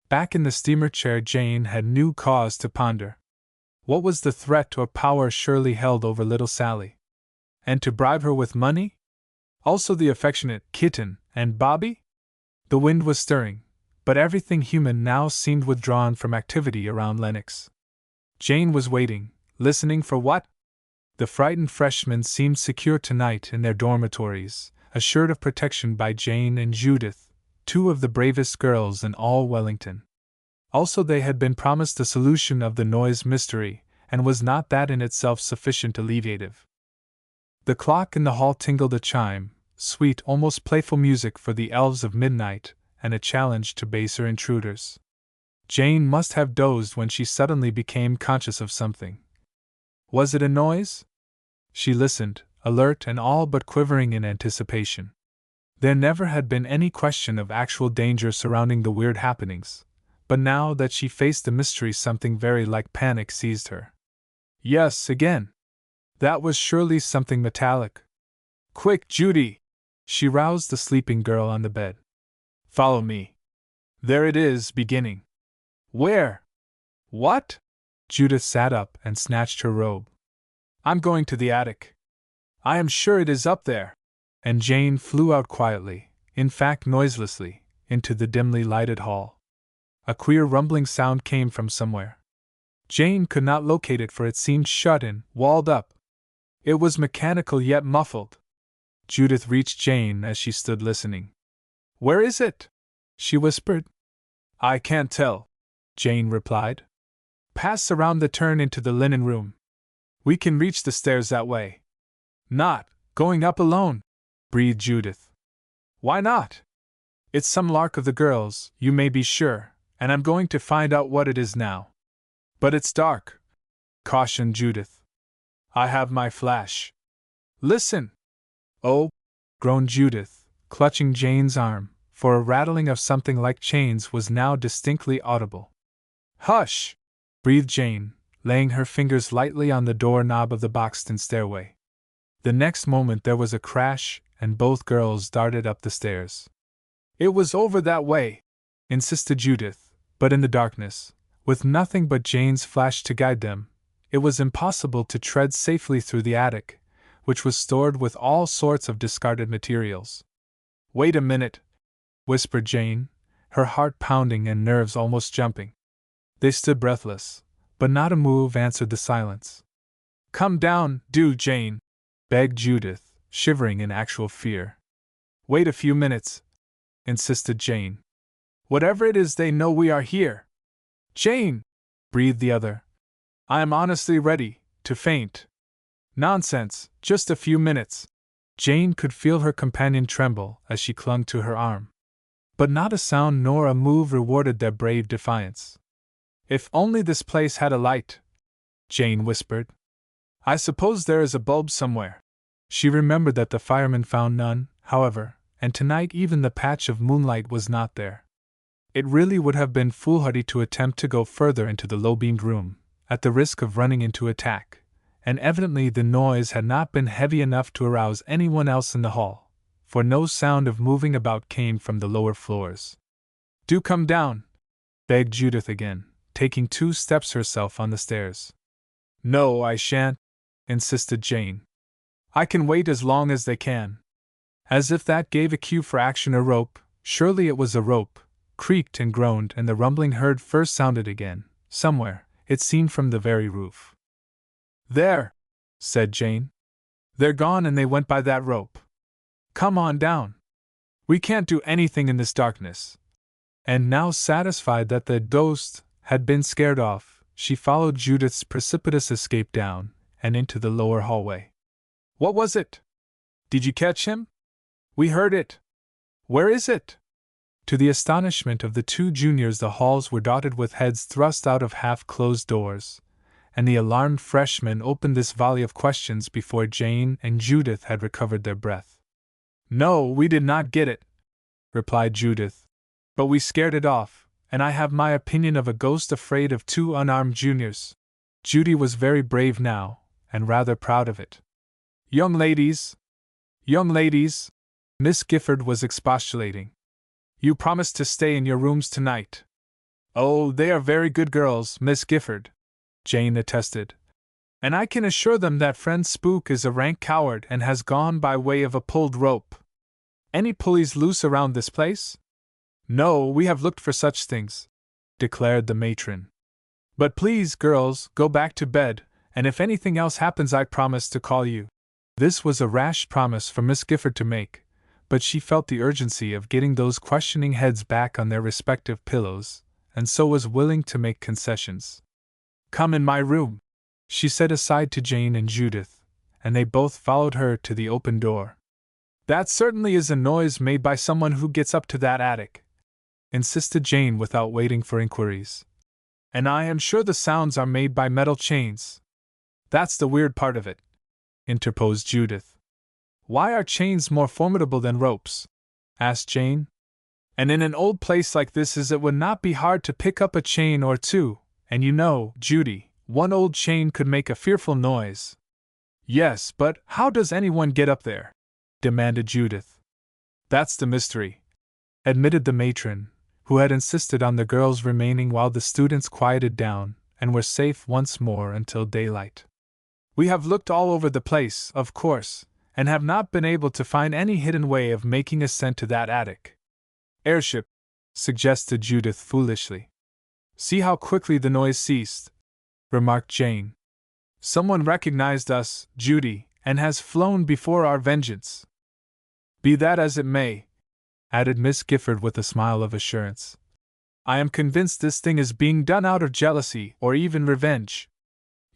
Back in the steamer chair, Jane had new cause to ponder. What was the threat or power Shirley held over little Sally? And to bribe her with money? Also the affectionate kitten and Bobby? The wind was stirring, but everything human now seemed withdrawn from activity around Lennox. Jane was waiting, listening for what? The frightened freshmen seemed secure tonight in their dormitories, assured of protection by Jane and Judith, two of the bravest girls in all Wellington. Also, they had been promised a solution of the noise mystery, and was not that in itself sufficient alleviative? The clock in the hall tingled a chime, sweet, almost playful music for the elves of midnight, and a challenge to baser intruders. Jane must have dozed when she suddenly became conscious of something. Was it a noise? She listened, alert and all but quivering in anticipation. There never had been any question of actual danger surrounding the weird happenings, but now that she faced the mystery, something very like panic seized her. Yes, again. That was surely something metallic. Quick, Judy! She roused the sleeping girl on the bed. Follow me. There it is, beginning. Where? What? Judith sat up and snatched her robe. I'm going to the attic. I am sure it is up there. And Jane flew out quietly, in fact noiselessly, into the dimly lighted hall. A queer rumbling sound came from somewhere. Jane could not locate it, for it seemed shut in, walled up. It was mechanical yet muffled. Judith reached Jane as she stood listening. Where is it? She whispered. I can't tell, Jane replied. Pass around the turn into the linen room. We can reach the stairs that way. Not going up alone, breathed Judith. Why not? It's some lark of the girls, you may be sure, and I'm going to find out what it is now. But it's dark, cautioned Judith. I have my flash. Listen! Oh, groaned Judith, clutching Jane's arm, for a rattling of something like chains was now distinctly audible. Hush! Breathed Jane, laying her fingers lightly on the door-knob of the boxed-in stairway. The next moment there was a crash, and both girls darted up the stairs. It was over that way, insisted Judith, but in the darkness, with nothing but Jane's flash to guide them, it was impossible to tread safely through the attic, which was stored with all sorts of discarded materials. Wait a minute, whispered Jane, her heart pounding and nerves almost jumping. They stood breathless, but not a move answered the silence. Come down, do, Jane, begged Judith, shivering in actual fear. Wait a few minutes, insisted Jane. Whatever it is, they know we are here. Jane, breathed the other. I am honestly ready to faint. Nonsense, just a few minutes. Jane could feel her companion tremble as she clung to her arm. But not a sound nor a move rewarded their brave defiance. If only this place had a light, Jane whispered. I suppose there is a bulb somewhere. She remembered that the firemen found none, however, and tonight even the patch of moonlight was not there. It really would have been foolhardy to attempt to go further into the low-beamed room, at the risk of running into attack, and evidently the noise had not been heavy enough to arouse anyone else in the hall, for no sound of moving about came from the lower floors. Do come down, begged Judith again, taking 2 steps herself on the stairs. No, I shan't, insisted Jane. I can wait as long as they can. As if that gave a cue for action, a rope, surely it was a rope, creaked and groaned, and the rumbling heard first sounded again, somewhere, it seemed from the very roof. There, said Jane. They're gone and they went by that rope. Come on down. We can't do anything in this darkness. And now, satisfied that the ghost had been scared off, she followed Judith's precipitous escape down and into the lower hallway. What was it? Did you catch him? We heard it. Where is it? To the astonishment of the 2 juniors, the halls were dotted with heads thrust out of half-closed doors, and the alarmed freshmen opened this volley of questions before Jane and Judith had recovered their breath. No, we did not get it, replied Judith, but we scared it off, and I have my opinion of a ghost afraid of 2 unarmed juniors. Judy was very brave now, and rather proud of it. Young ladies, Young ladies, Miss Gifford was expostulating. You promised to stay in your rooms tonight. Oh, they are very good girls, Miss Gifford, Jane attested. And I can assure them that friend Spook is a rank coward and has gone by way of a pulled rope. Any pulleys loose around this place? No, we have looked for such things, declared the matron. But please, girls, go back to bed, and if anything else happens I promise to call you. This was a rash promise for Miss Gifford to make, but she felt the urgency of getting those questioning heads back on their respective pillows, and so was willing to make concessions. Come in my room, she said aside to Jane and Judith, and they both followed her to the open door. That certainly is a noise made by someone who gets up to that attic, insisted Jane without waiting for inquiries. And I am sure the sounds are made by metal chains. That's the weird part of it, interposed Judith. Why are chains more formidable than ropes? Asked Jane. And in an old place like this it would not be hard to pick up a chain or two, and you know, Judy, one old chain could make a fearful noise. Yes, but how does anyone get up there? Demanded Judith. That's the mystery, admitted the matron, who had insisted on the girls remaining while the students quieted down and were safe once more until daylight. We have looked all over the place, of course, and have not been able to find any hidden way of making ascent to that attic. Airship, suggested Judith foolishly. See how quickly the noise ceased, remarked Jane. Someone recognized us, Judy, and has flown before our vengeance. Be that as it may, added Miss Gifford with a smile of assurance, I am convinced this thing is being done out of jealousy or even revenge.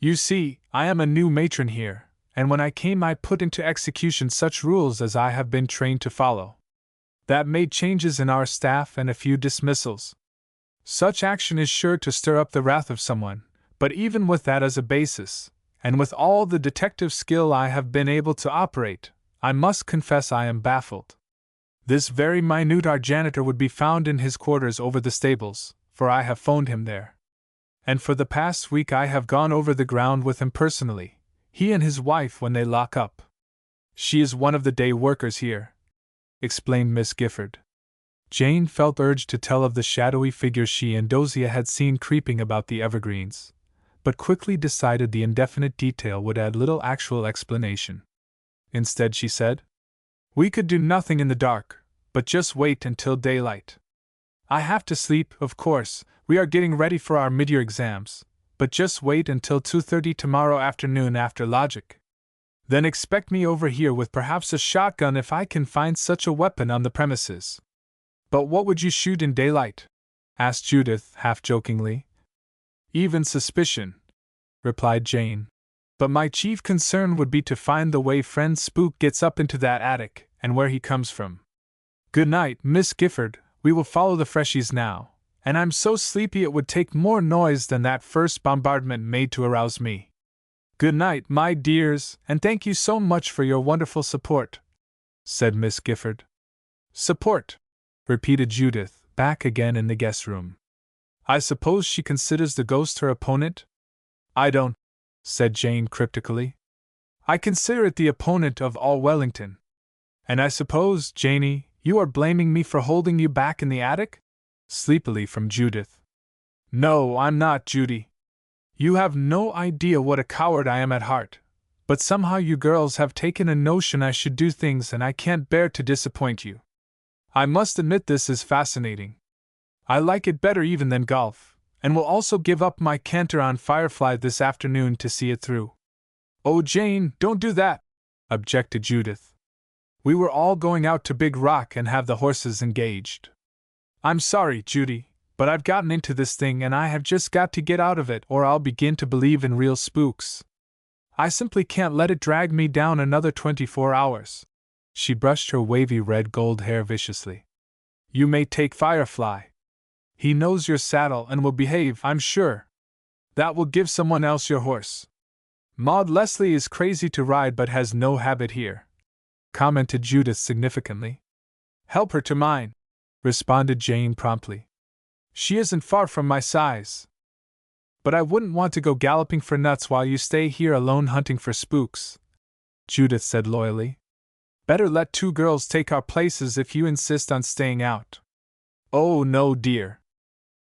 You see, I am a new matron here, and when I came I put into execution such rules as I have been trained to follow. That made changes in our staff and a few dismissals. Such action is sure to stir up the wrath of someone, but even with that as a basis, and with all the detective skill I have been able to operate, I must confess I am baffled. This very minute our janitor would be found in his quarters over the stables, for I have phoned him there. And for the past week I have gone over the ground with him personally, he and his wife when they lock up. She is one of the day workers here, explained Miss Gifford. Jane felt urged to tell of the shadowy figures she and Dosia had seen creeping about the evergreens, but quickly decided the indefinite detail would add little actual explanation. Instead she said, We could do nothing in the dark, but just wait until daylight. I have to sleep, of course, we are getting ready for our mid-year exams, but just wait until 2:30 tomorrow afternoon after logic. Then expect me over here with perhaps a shotgun if I can find such a weapon on the premises. But what would you shoot in daylight? Asked Judith, half-jokingly. Even suspicion, replied Jane. But my chief concern would be to find the way friend Spook gets up into that attic, and where he comes from. Good night, Miss Gifford, we will follow the freshies now, and I'm so sleepy it would take more noise than that first bombardment made to arouse me. Good night, my dears, and thank you so much for your wonderful support, said Miss Gifford. Support, repeated Judith, back again in the guest room. I suppose she considers the ghost her opponent? I don't, said Jane cryptically. I consider it the opponent of all Wellington. And I suppose, Janie, you are blaming me for holding you back in the attic? Sleepily from Judith. No, I'm not, Judy. You have no idea what a coward I am at heart, but somehow you girls have taken a notion I should do things and I can't bear to disappoint you. I must admit this is fascinating. I like it better even than golf, and will also give up my canter on Firefly this afternoon to see it through. Oh, Jane, don't do that, objected Judith. We were all going out to Big Rock and have the horses engaged. I'm sorry, Judy, but I've gotten into this thing and I have just got to get out of it or I'll begin to believe in real spooks. I simply can't let it drag me down another 24 hours. She brushed her wavy red-gold hair viciously. You may take Firefly. He knows your saddle and will behave, I'm sure. That will give someone else your horse. Maud Leslie is crazy to ride but has no habit here, commented Judith significantly. Help her to mine, responded Jane promptly. She isn't far from my size. But I wouldn't want to go galloping for nuts while you stay here alone hunting for spooks, Judith said loyally. Better let two girls take our places if you insist on staying out. Oh, no, dear.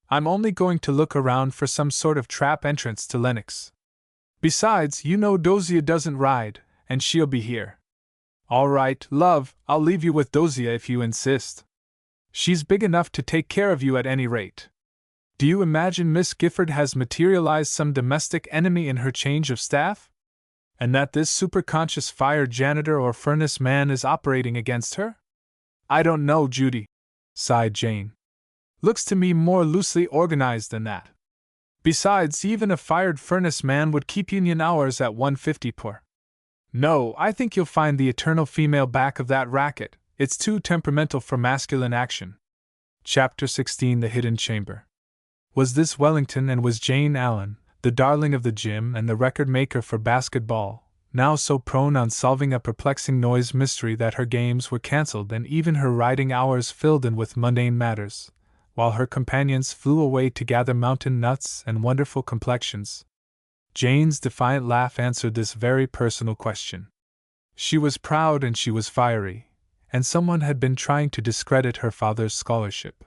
I'm only going to look around for some sort of trap entrance to Lennox. Besides, you know Dozier doesn't ride, and she'll be here. All right, love, I'll leave you with Dozier if you insist. She's big enough to take care of you at any rate. Do you imagine Miss Gifford has materialized some domestic enemy in her change of staff? And that this superconscious fire janitor or furnace man is operating against her? I don't know, Judy, sighed Jane. Looks to me more loosely organized than that. Besides, even a fired furnace man would keep union hours at 150 per. No, I think you'll find the eternal female back of that racket. It's too temperamental for masculine action. Chapter 16 The Hidden Chamber. Was this Wellington, and was Jane Allen, the darling of the gym and the record maker for basketball, now so prone on solving a perplexing noise mystery that her games were cancelled and even her riding hours filled in with mundane matters, while her companions flew away to gather mountain nuts and wonderful complexions? Jane's defiant laugh answered this very personal question. She was proud and she was fiery, and someone had been trying to discredit her father's scholarship.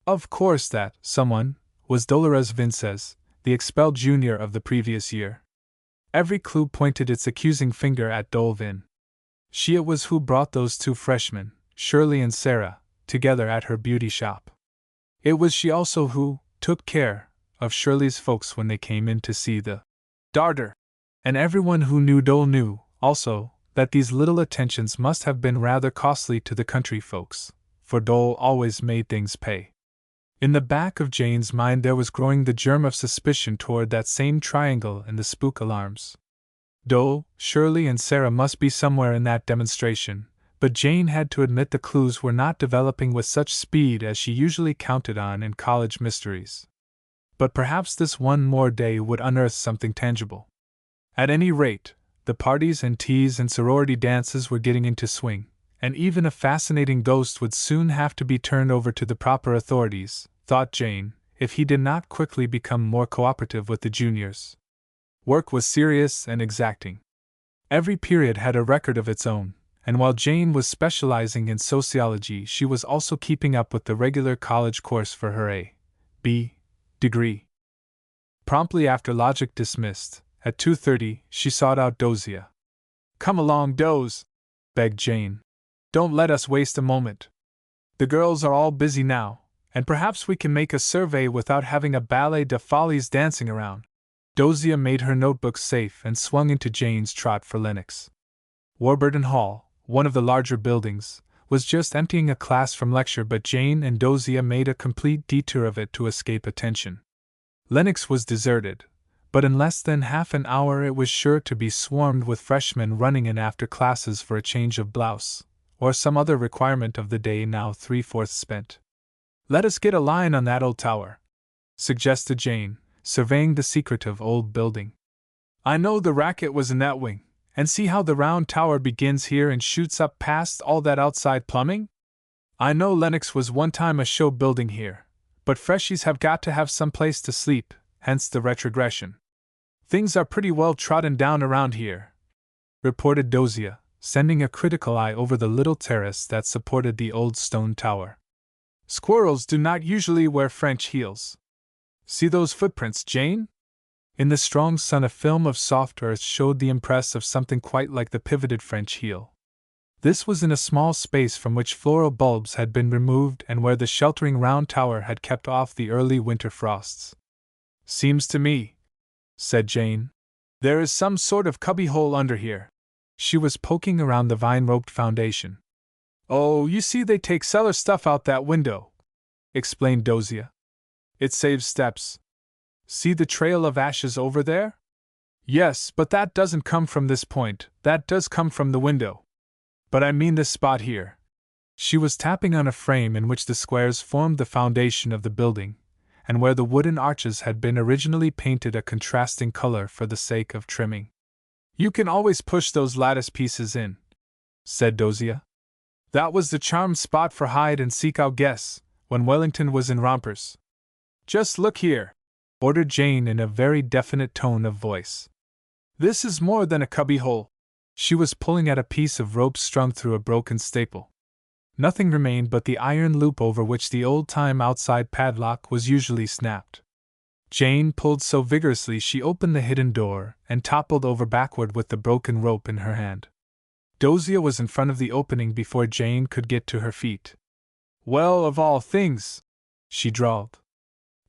Of course that someone was Dolores Vinces, the expelled junior of the previous year. Every clue pointed its accusing finger at Dole Vin. She it was who brought those two freshmen, Shirley and Sarah, together at her beauty shop. It was she also who took care of Shirley's folks when they came in to see the darter. And everyone who knew Dole knew, also, that these little attentions must have been rather costly to the country folks, for Dole always made things pay. In the back of Jane's mind there was growing the germ of suspicion toward that same triangle in the spook alarms. Dole, Shirley, and Sarah must be somewhere in that demonstration, but Jane had to admit the clues were not developing with such speed as she usually counted on in college mysteries. But perhaps this one more day would unearth something tangible. At any rate, the parties and teas and sorority dances were getting into swing, and even a fascinating ghost would soon have to be turned over to the proper authorities, thought Jane, if he did not quickly become more cooperative with the juniors. Work was serious and exacting. Every period had a record of its own, and while Jane was specializing in sociology, she was also keeping up with the regular college course for her A.B. degree. Promptly after logic dismissed, at 2:30, she sought out Dozier. "Come along, Doze," begged Jane. "Don't let us waste a moment. The girls are all busy now, and perhaps we can make a survey without having a ballet de follies dancing around." Dozier made her notebook safe and swung into Jane's trot for Lennox. Warburton Hall, one of the larger buildings, was just emptying a class from lecture, but Jane and Dozier made a complete detour of it to escape attention. Lennox was deserted, but in less than half an hour it was sure to be swarmed with freshmen running in after classes for a change of blouse, or some other requirement of the day now 3/4 spent. "Let us get a line on that old tower," suggested Jane, surveying the secretive old building. "I know the racket was in that wing, and see how the round tower begins here and shoots up past all that outside plumbing? I know Lennox was one time a show building here, but freshies have got to have some place to sleep, hence the retrogression. Things are pretty well trodden down around here," reported Dozier, sending a critical eye over the little terrace that supported the old stone tower. "Squirrels do not usually wear French heels. See those footprints, Jane?" In the strong sun a film of soft earth showed the impress of something quite like the pivoted French heel. This was in a small space from which floral bulbs had been removed and where the sheltering round tower had kept off the early winter frosts. "Seems to me," said Jane, "there is some sort of cubbyhole under here." She was poking around the vine-roped foundation. "Oh, you see they take cellar stuff out that window," explained Dozier. "It saves steps. See the trail of ashes over there? Yes, but that doesn't come from this point, that does come from the window. But I mean this spot here." She was tapping on a frame in which the squares formed the foundation of the building, and where the wooden arches had been originally painted a contrasting color for the sake of trimming. "You can always push those lattice pieces in," said Dozier. "That was the charmed spot for hide and seek, I'll guess, when Wellington was in rompers. Just look here," ordered Jane in a very definite tone of voice. "This is more than a cubbyhole," She was pulling at a piece of rope strung through a broken staple. Nothing remained but the iron loop over which the old-time outside padlock was usually snapped. Jane pulled so vigorously she opened the hidden door and toppled over backward with the broken rope in her hand. Dozier was in front of the opening before Jane could get to her feet. "Well, of all things," she drawled.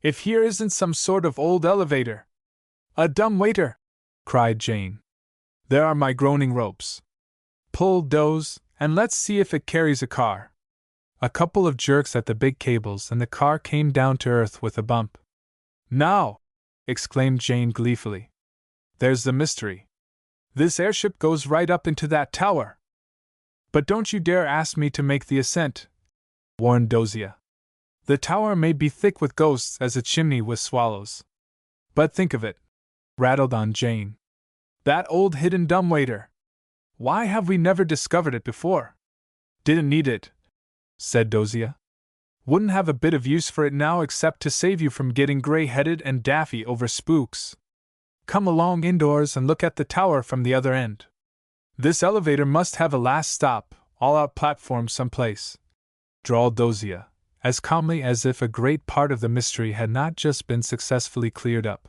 "If here isn't some sort of old elevator!" "A dumbwaiter!" cried Jane. "There are my groaning ropes. Pull, Doze, and let's see if it carries a car." A couple of jerks at the big cables and the car came down to earth with a bump. "Now!" exclaimed Jane gleefully. "There's the mystery. This airship goes right up into that tower." "But don't you dare ask me to make the ascent," warned Dozier. "The tower may be thick with ghosts as a chimney with swallows." "But think of it," rattled on Jane. "That old hidden dumbwaiter! Why have we never discovered it before?" "Didn't need it," said Dozier. "Wouldn't have a bit of use for it now except to save you from getting gray-headed and daffy over spooks. Come along indoors and look at the tower from the other end. This elevator must have a last stop, all-out platform someplace," drawled Dozier, as calmly as if a great part of the mystery had not just been successfully cleared up.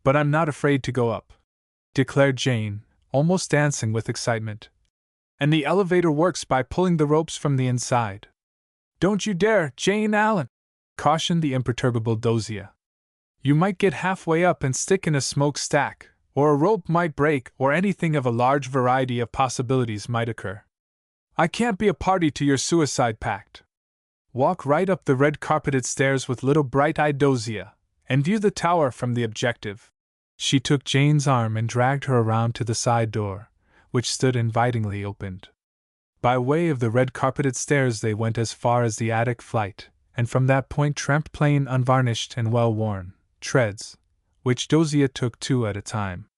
"But I'm not afraid to go up," declared Jane, almost dancing with excitement. "And the elevator works by pulling the ropes from the inside." "Don't you dare, Jane Allen!" cautioned the imperturbable Dozier. "You might get halfway up and stick in a smokestack, or a rope might break, or anything of a large variety of possibilities might occur. I can't be a party to your suicide pact. Walk right up the red-carpeted stairs with little bright-eyed Dozier, and view the tower from the objective." She took Jane's arm and dragged her around to the side door, which stood invitingly opened. By way of the red-carpeted stairs they went as far as the attic flight, and from that point tramped plain, unvarnished, and well-worn treads, which Dozier took two at a time.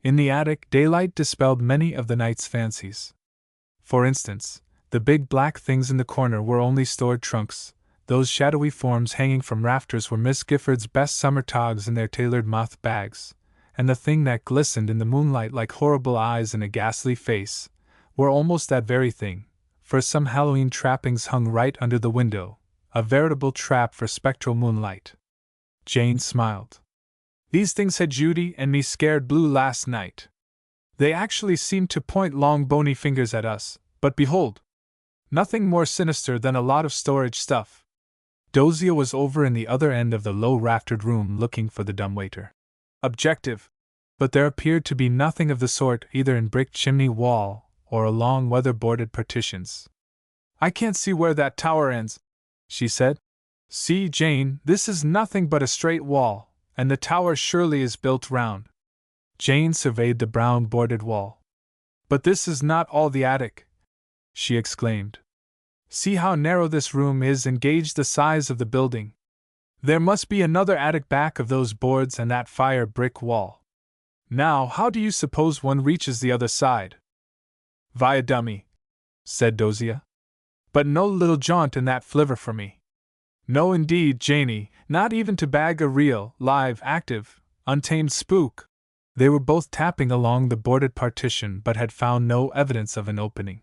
In the attic, daylight dispelled many of the night's fancies. For instance, the big black things in the corner were only stored trunks, those shadowy forms hanging from rafters were Miss Gifford's best summer togs in their tailored moth bags, and the thing that glistened in the moonlight like horrible eyes in a ghastly face were almost that very thing, for some Halloween trappings hung right under the window, a veritable trap for spectral moonlight. Jane smiled. "These things had Judy and me scared blue last night. They actually seemed to point long bony fingers at us, but behold! Nothing more sinister than a lot of storage stuff." Dozier was over in the other end of the low-raftered room looking for the dumbwaiter. Objective. But there appeared to be nothing of the sort either in brick chimney wall or along weather-boarded partitions. "I can't see where that tower ends," she said. "See, Jane, this is nothing but a straight wall, and the tower surely is built round." Jane surveyed the brown boarded wall. "But this is not all the attic," she exclaimed. "See how narrow this room is and gauge the size of the building. There must be another attic back of those boards and that fire brick wall. Now, how do you suppose one reaches the other side?" "Via dummy," said Dozier. "But no little jaunt in that flivver for me. No indeed, Janey, not even to bag a real, live, active, untamed spook." They were both tapping along the boarded partition but had found no evidence of an opening.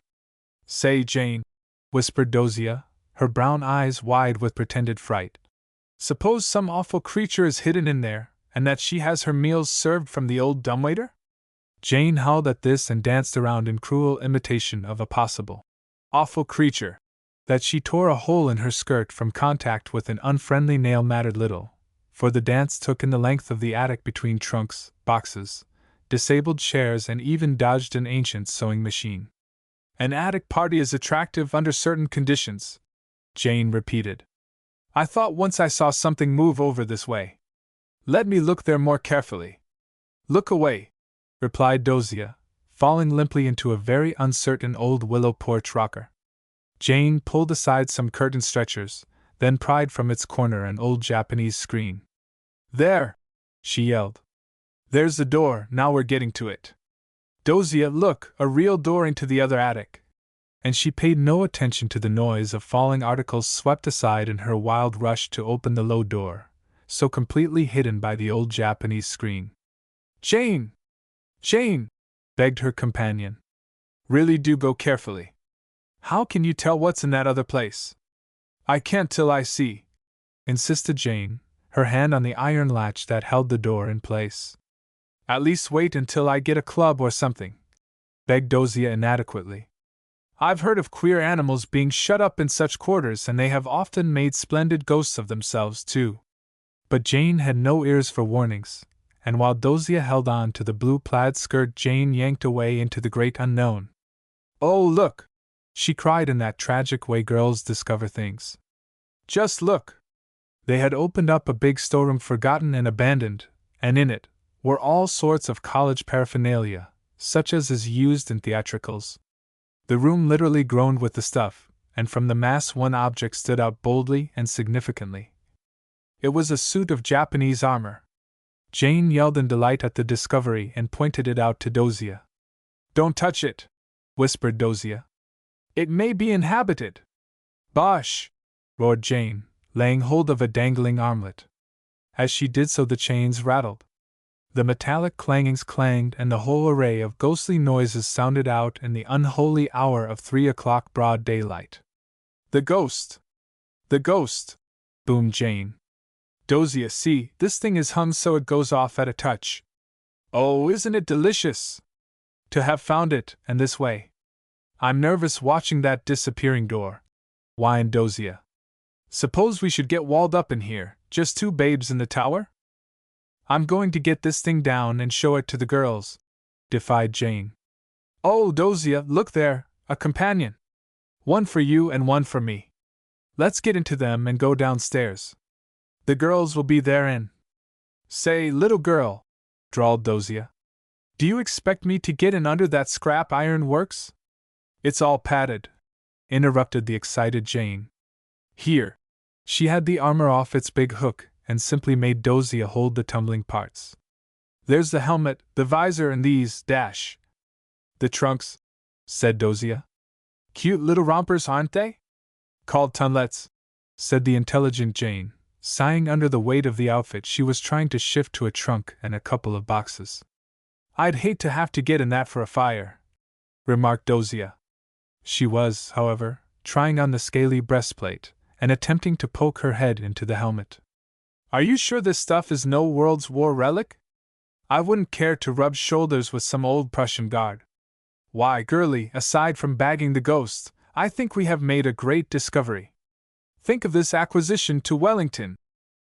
"Say, Jane," whispered Dozier, her brown eyes wide with pretended fright. "Suppose some awful creature is hidden in there, and that she has her meals served from the old dumbwaiter?" Jane howled at this and danced around in cruel imitation of a possible awful creature, that she tore a hole in her skirt from contact with an unfriendly nail mattered little, for the dance took in the length of the attic between trunks, boxes, disabled chairs, and even dodged an ancient sewing machine. "An attic party is attractive under certain conditions," Jane repeated. "I thought once I saw something move over this way. Let me look there more carefully." "Look away," replied Dozier, falling limply into a very uncertain old willow porch rocker. Jane pulled aside some curtain stretchers, then pried from its corner an old Japanese screen. "There!" she yelled. "There's the door, now we're getting to it. Dozier, look, a real door into the other attic." And she paid no attention to the noise of falling articles swept aside in her wild rush to open the low door, so completely hidden by the old Japanese screen. "Jane! Jane!" begged her companion. Really do go carefully. How can you tell what's in that other place? I can't till I see, insisted Jane, her hand on the iron latch that held the door in place. At least wait until I get a club or something, begged Dosia inadequately. I've heard of queer animals being shut up in such quarters, and they have often made splendid ghosts of themselves, too. But Jane had no ears for warnings, and while Dosia held on to the blue plaid skirt, Jane yanked away into the great unknown. Oh, look! She cried in that tragic way girls discover things. Just look! They had opened up a big storeroom forgotten and abandoned, and in it were all sorts of college paraphernalia, such as is used in theatricals. The room literally groaned with the stuff, and from the mass one object stood out boldly and significantly. It was a suit of Japanese armor. Jane yelled in delight at the discovery and pointed it out to Dosia. Don't touch it, whispered Dosia. It may be inhabited. Bosh! Roared Jane, laying hold of a dangling armlet. As she did so, the chains rattled. The metallic clangings clanged, and the whole array of ghostly noises sounded out in the unholy hour of 3 o'clock broad daylight. The ghost! The ghost! Boomed Jane. Dosia, see, this thing is hung so it goes off at a touch. Oh, isn't it delicious? To have found it, and this way. I'm nervous watching that disappearing door, whined Dosia. Suppose we should get walled up in here, just two babes in the tower? I'm going to get this thing down and show it to the girls, defied Jane. Oh, Dosia, look there, a companion. One for you and one for me. Let's get into them and go downstairs. The girls will be therein. Say, little girl, drawled Dosia. Do you expect me to get in under that scrap iron works? It's all padded, interrupted the excited Jane. Here. She had the armor off its big hook and simply made Dosia hold the tumbling parts. There's the helmet, the visor, and these, dash. The trunks, said Dosia. Cute little rompers, aren't they? Called tonlets, said the intelligent Jane, sighing under the weight of the outfit she was trying to shift to a trunk and a couple of boxes. I'd hate to have to get in that for a fire, remarked Dosia. She was, however, trying on the scaly breastplate and attempting to poke her head into the helmet. Are you sure this stuff is no World's War relic? I wouldn't care to rub shoulders with some old Prussian guard. Why, girlie, aside from bagging the ghost, I think we have made a great discovery. Think of this acquisition to Wellington!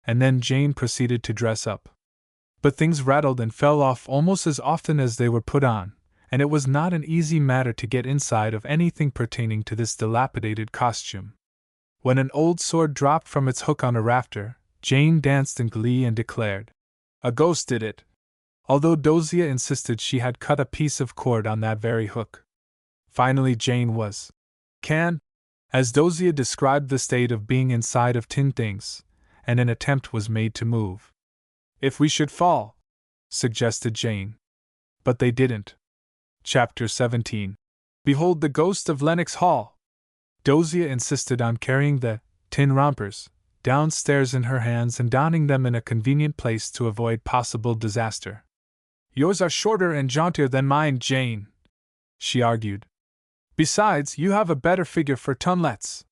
And then Jane proceeded to dress up. But things rattled and fell off almost as often as they were put on, and it was not an easy matter to get inside of anything pertaining to this dilapidated costume. When an old sword dropped from its hook on a rafter, Jane danced in glee and declared, a ghost did it, although Dosia insisted she had cut a piece of cord on that very hook. Finally Jane was canned, as Dosia described the state of being inside of tin things, and an attempt was made to move. If we should fall, suggested Jane. But they didn't. Chapter 17. Behold the ghost of Lenox Hall! Dosia insisted on carrying the tin rompers downstairs in her hands and donning them in a convenient place to avoid possible disaster. Yours are shorter and jauntier than mine, Jane, she argued. Besides, you have a better figure for tonlets.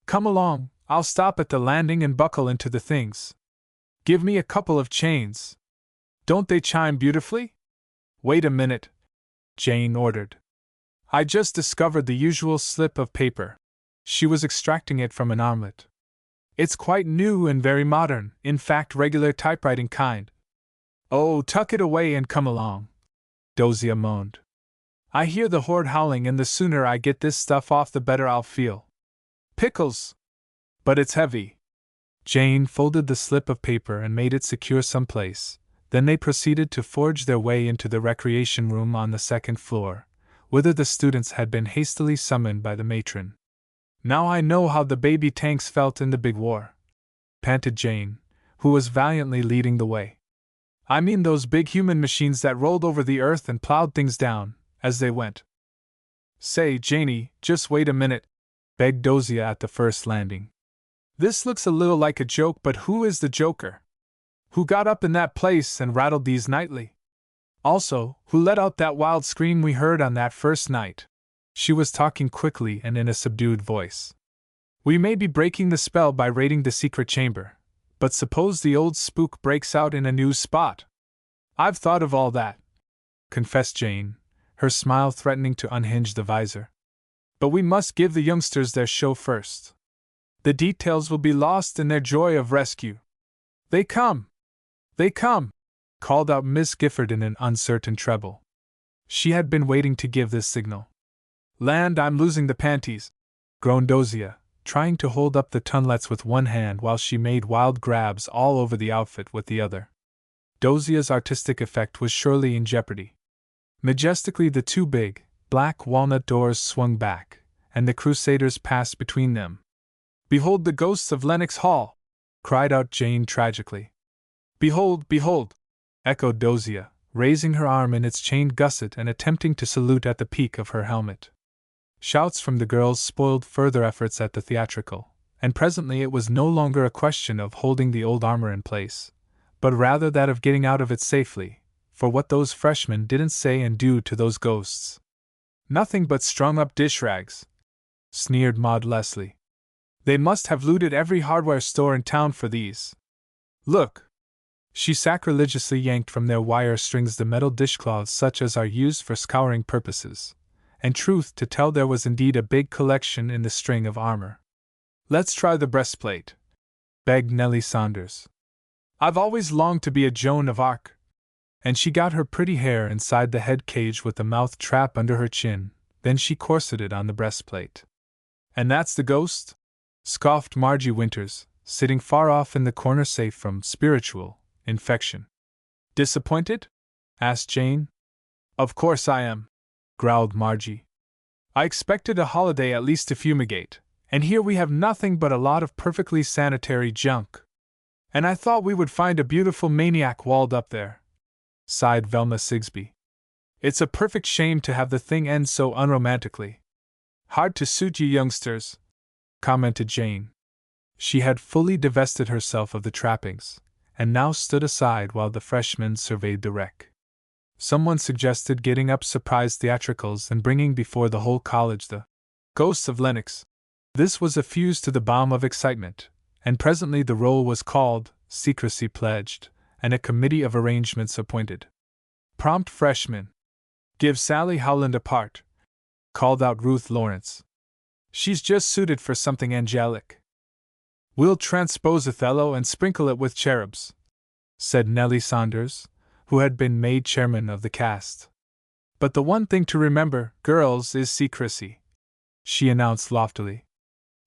Come along, I'll stop at the landing and buckle into the things. Give me a couple of chains. Don't they chime beautifully? Wait a minute, Jane ordered. I just discovered the usual slip of paper. She was extracting it from an armlet. It's quite new and very modern, in fact regular typewriting kind. Oh, tuck it away and come along, Dosia moaned. I hear the horde howling, and the sooner I get this stuff off the better I'll feel. Pickles! But it's heavy. Jane folded the slip of paper and made it secure someplace. Then they proceeded to forge their way into the recreation room on the second floor, whither the students had been hastily summoned by the matron. Now I know how the baby tanks felt in the big war, panted Jane, who was valiantly leading the way. I mean those big human machines that rolled over the earth and plowed things down, as they went. Say, Janie, just wait a minute, begged Dosia at the first landing. This looks a little like a joke, but who is the joker? Who got up in that place and rattled these nightly? Also, who let out that wild scream we heard on that first night? She was talking quickly and in a subdued voice. We may be breaking the spell by raiding the secret chamber, but suppose the old spook breaks out in a new spot? I've thought of all that, confessed Jane, her smile threatening to unhinge the visor. But we must give the youngsters their show first. The details will be lost in their joy of rescue. They come! They come! Called out Miss Gifford in an uncertain treble. She had been waiting to give this signal. Land, I'm losing the panties, groaned Dosia, trying to hold up the tonlets with one hand while she made wild grabs all over the outfit with the other. Dosia's artistic effect was surely in jeopardy. Majestically the two big, black walnut doors swung back, and the crusaders passed between them. Behold the ghosts of Lenox Hall! Cried out Jane tragically. Behold, behold! Echoed Dosia, raising her arm in its chained gusset and attempting to salute at the peak of her helmet. Shouts from the girls spoiled further efforts at the theatrical, and presently it was no longer a question of holding the old armor in place, but rather that of getting out of it safely, for what those freshmen didn't say and do to those ghosts. Nothing but strung-up dish rags, sneered Maud Leslie. They must have looted every hardware store in town for these. Look! She sacrilegiously yanked from their wire strings the metal dishcloths such as are used for scouring purposes, and truth to tell there was indeed a big collection in the string of armor. Let's try the breastplate, begged Nellie Saunders. I've always longed to be a Joan of Arc. And she got her pretty hair inside the head cage with the mouth trap under her chin, then she corseted on the breastplate. And that's the ghost? Scoffed Margie Winters, sitting far off in the corner safe from spiritual infection. Disappointed? Asked Jane. Of course I am, growled Margie. I expected a holiday at least to fumigate, and here we have nothing but a lot of perfectly sanitary junk. And I thought we would find a beautiful maniac walled up there, sighed Velma Sigsbee. It's a perfect shame to have the thing end so unromantically. Hard to suit you youngsters, commented Jane. She had fully divested herself of the trappings, and now stood aside while the freshmen surveyed the wreck. Someone suggested getting up surprise theatricals and bringing before the whole college the ghosts of Lenox. This was a fuse to the bomb of excitement, and presently the roll was called, secrecy pledged, and a committee of arrangements appointed. Prompt freshmen. Give Sally Howland a part, called out Ruth Lawrence. She's just suited for something angelic. We'll transpose Othello and sprinkle it with cherubs, said Nellie Saunders, who had been made chairman of the cast. But the one thing to remember, girls, is secrecy, she announced loftily.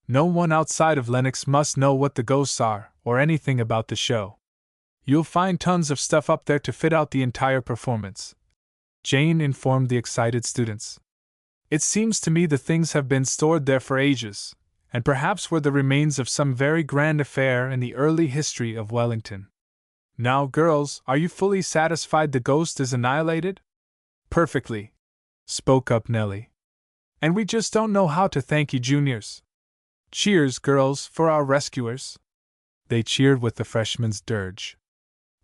No one outside of Lenox must know what the ghosts are, or anything about the show. You'll find tons of stuff up there to fit out the entire performance, Jane informed the excited students. It seems to me the things have been stored there for ages, and perhaps were the remains of some very grand affair in the early history of Wellington. Now, girls, are you fully satisfied the ghost is annihilated? Perfectly, spoke up Nellie. And we just don't know how to thank you juniors. Cheers, girls, for our rescuers. They cheered with the freshmen's dirge.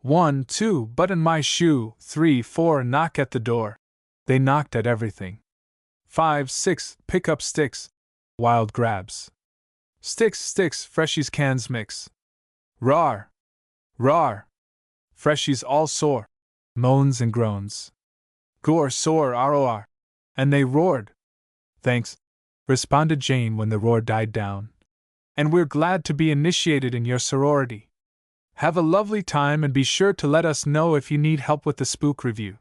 1, 2, button my shoe, 3, 4, knock at the door. They knocked at everything. 5, 6, pick up sticks. Wild grabs. Sticks, sticks, freshies cans mix. Rawr! Rawr! Freshies all sore. Moans and groans. Gore sore ROR. And they roared. Thanks, responded Jane when the roar died down. And we're glad to be initiated in your sorority. Have a lovely time and be sure to let us know if you need help with the spook review.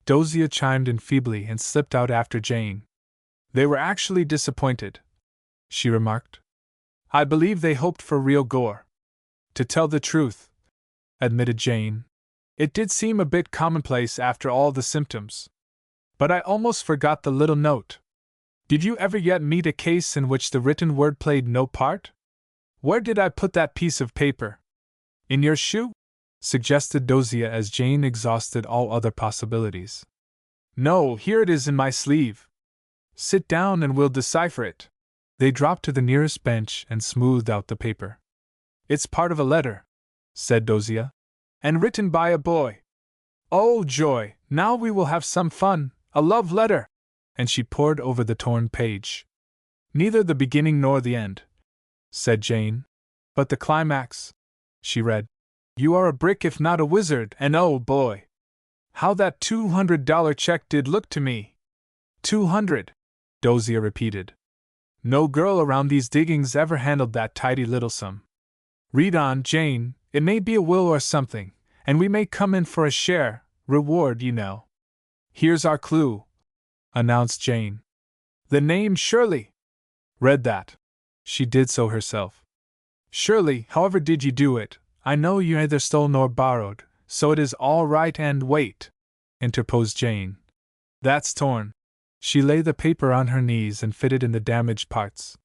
Dosia chimed in feebly and slipped out after Jane. They were actually disappointed, she remarked. I believe they hoped for real gore. To tell the truth, admitted Jane, it did seem a bit commonplace after all the symptoms. But I almost forgot the little note. Did you ever yet meet a case in which the written word played no part? Where did I put that piece of paper? In your shoe? Suggested Dosia as Jane exhausted all other possibilities. No, here it is in my sleeve. Sit down and we'll decipher it. They dropped to the nearest bench and smoothed out the paper. It's part of a letter, said Dosia, and written by a boy. Oh, joy, now we will have some fun, a love letter. and she pored over the torn page. Neither the beginning nor the end, said Jane. But the climax, she read. You are a brick if not a wizard, and oh boy! How that $200 check did look to me! 200, Dozier repeated. No girl around these diggings ever handled that tidy little sum. Read on, Jane, it may be a will or something, and we may come in for a share, reward, you know. Here's our clue, announced Jane. The name Shirley. Read that. She did so herself. Shirley, however did you do it? I know you neither stole nor borrowed, so it is all right and wait, interposed Jane. That's torn. She laid the paper on her knees and fitted in the damaged parts.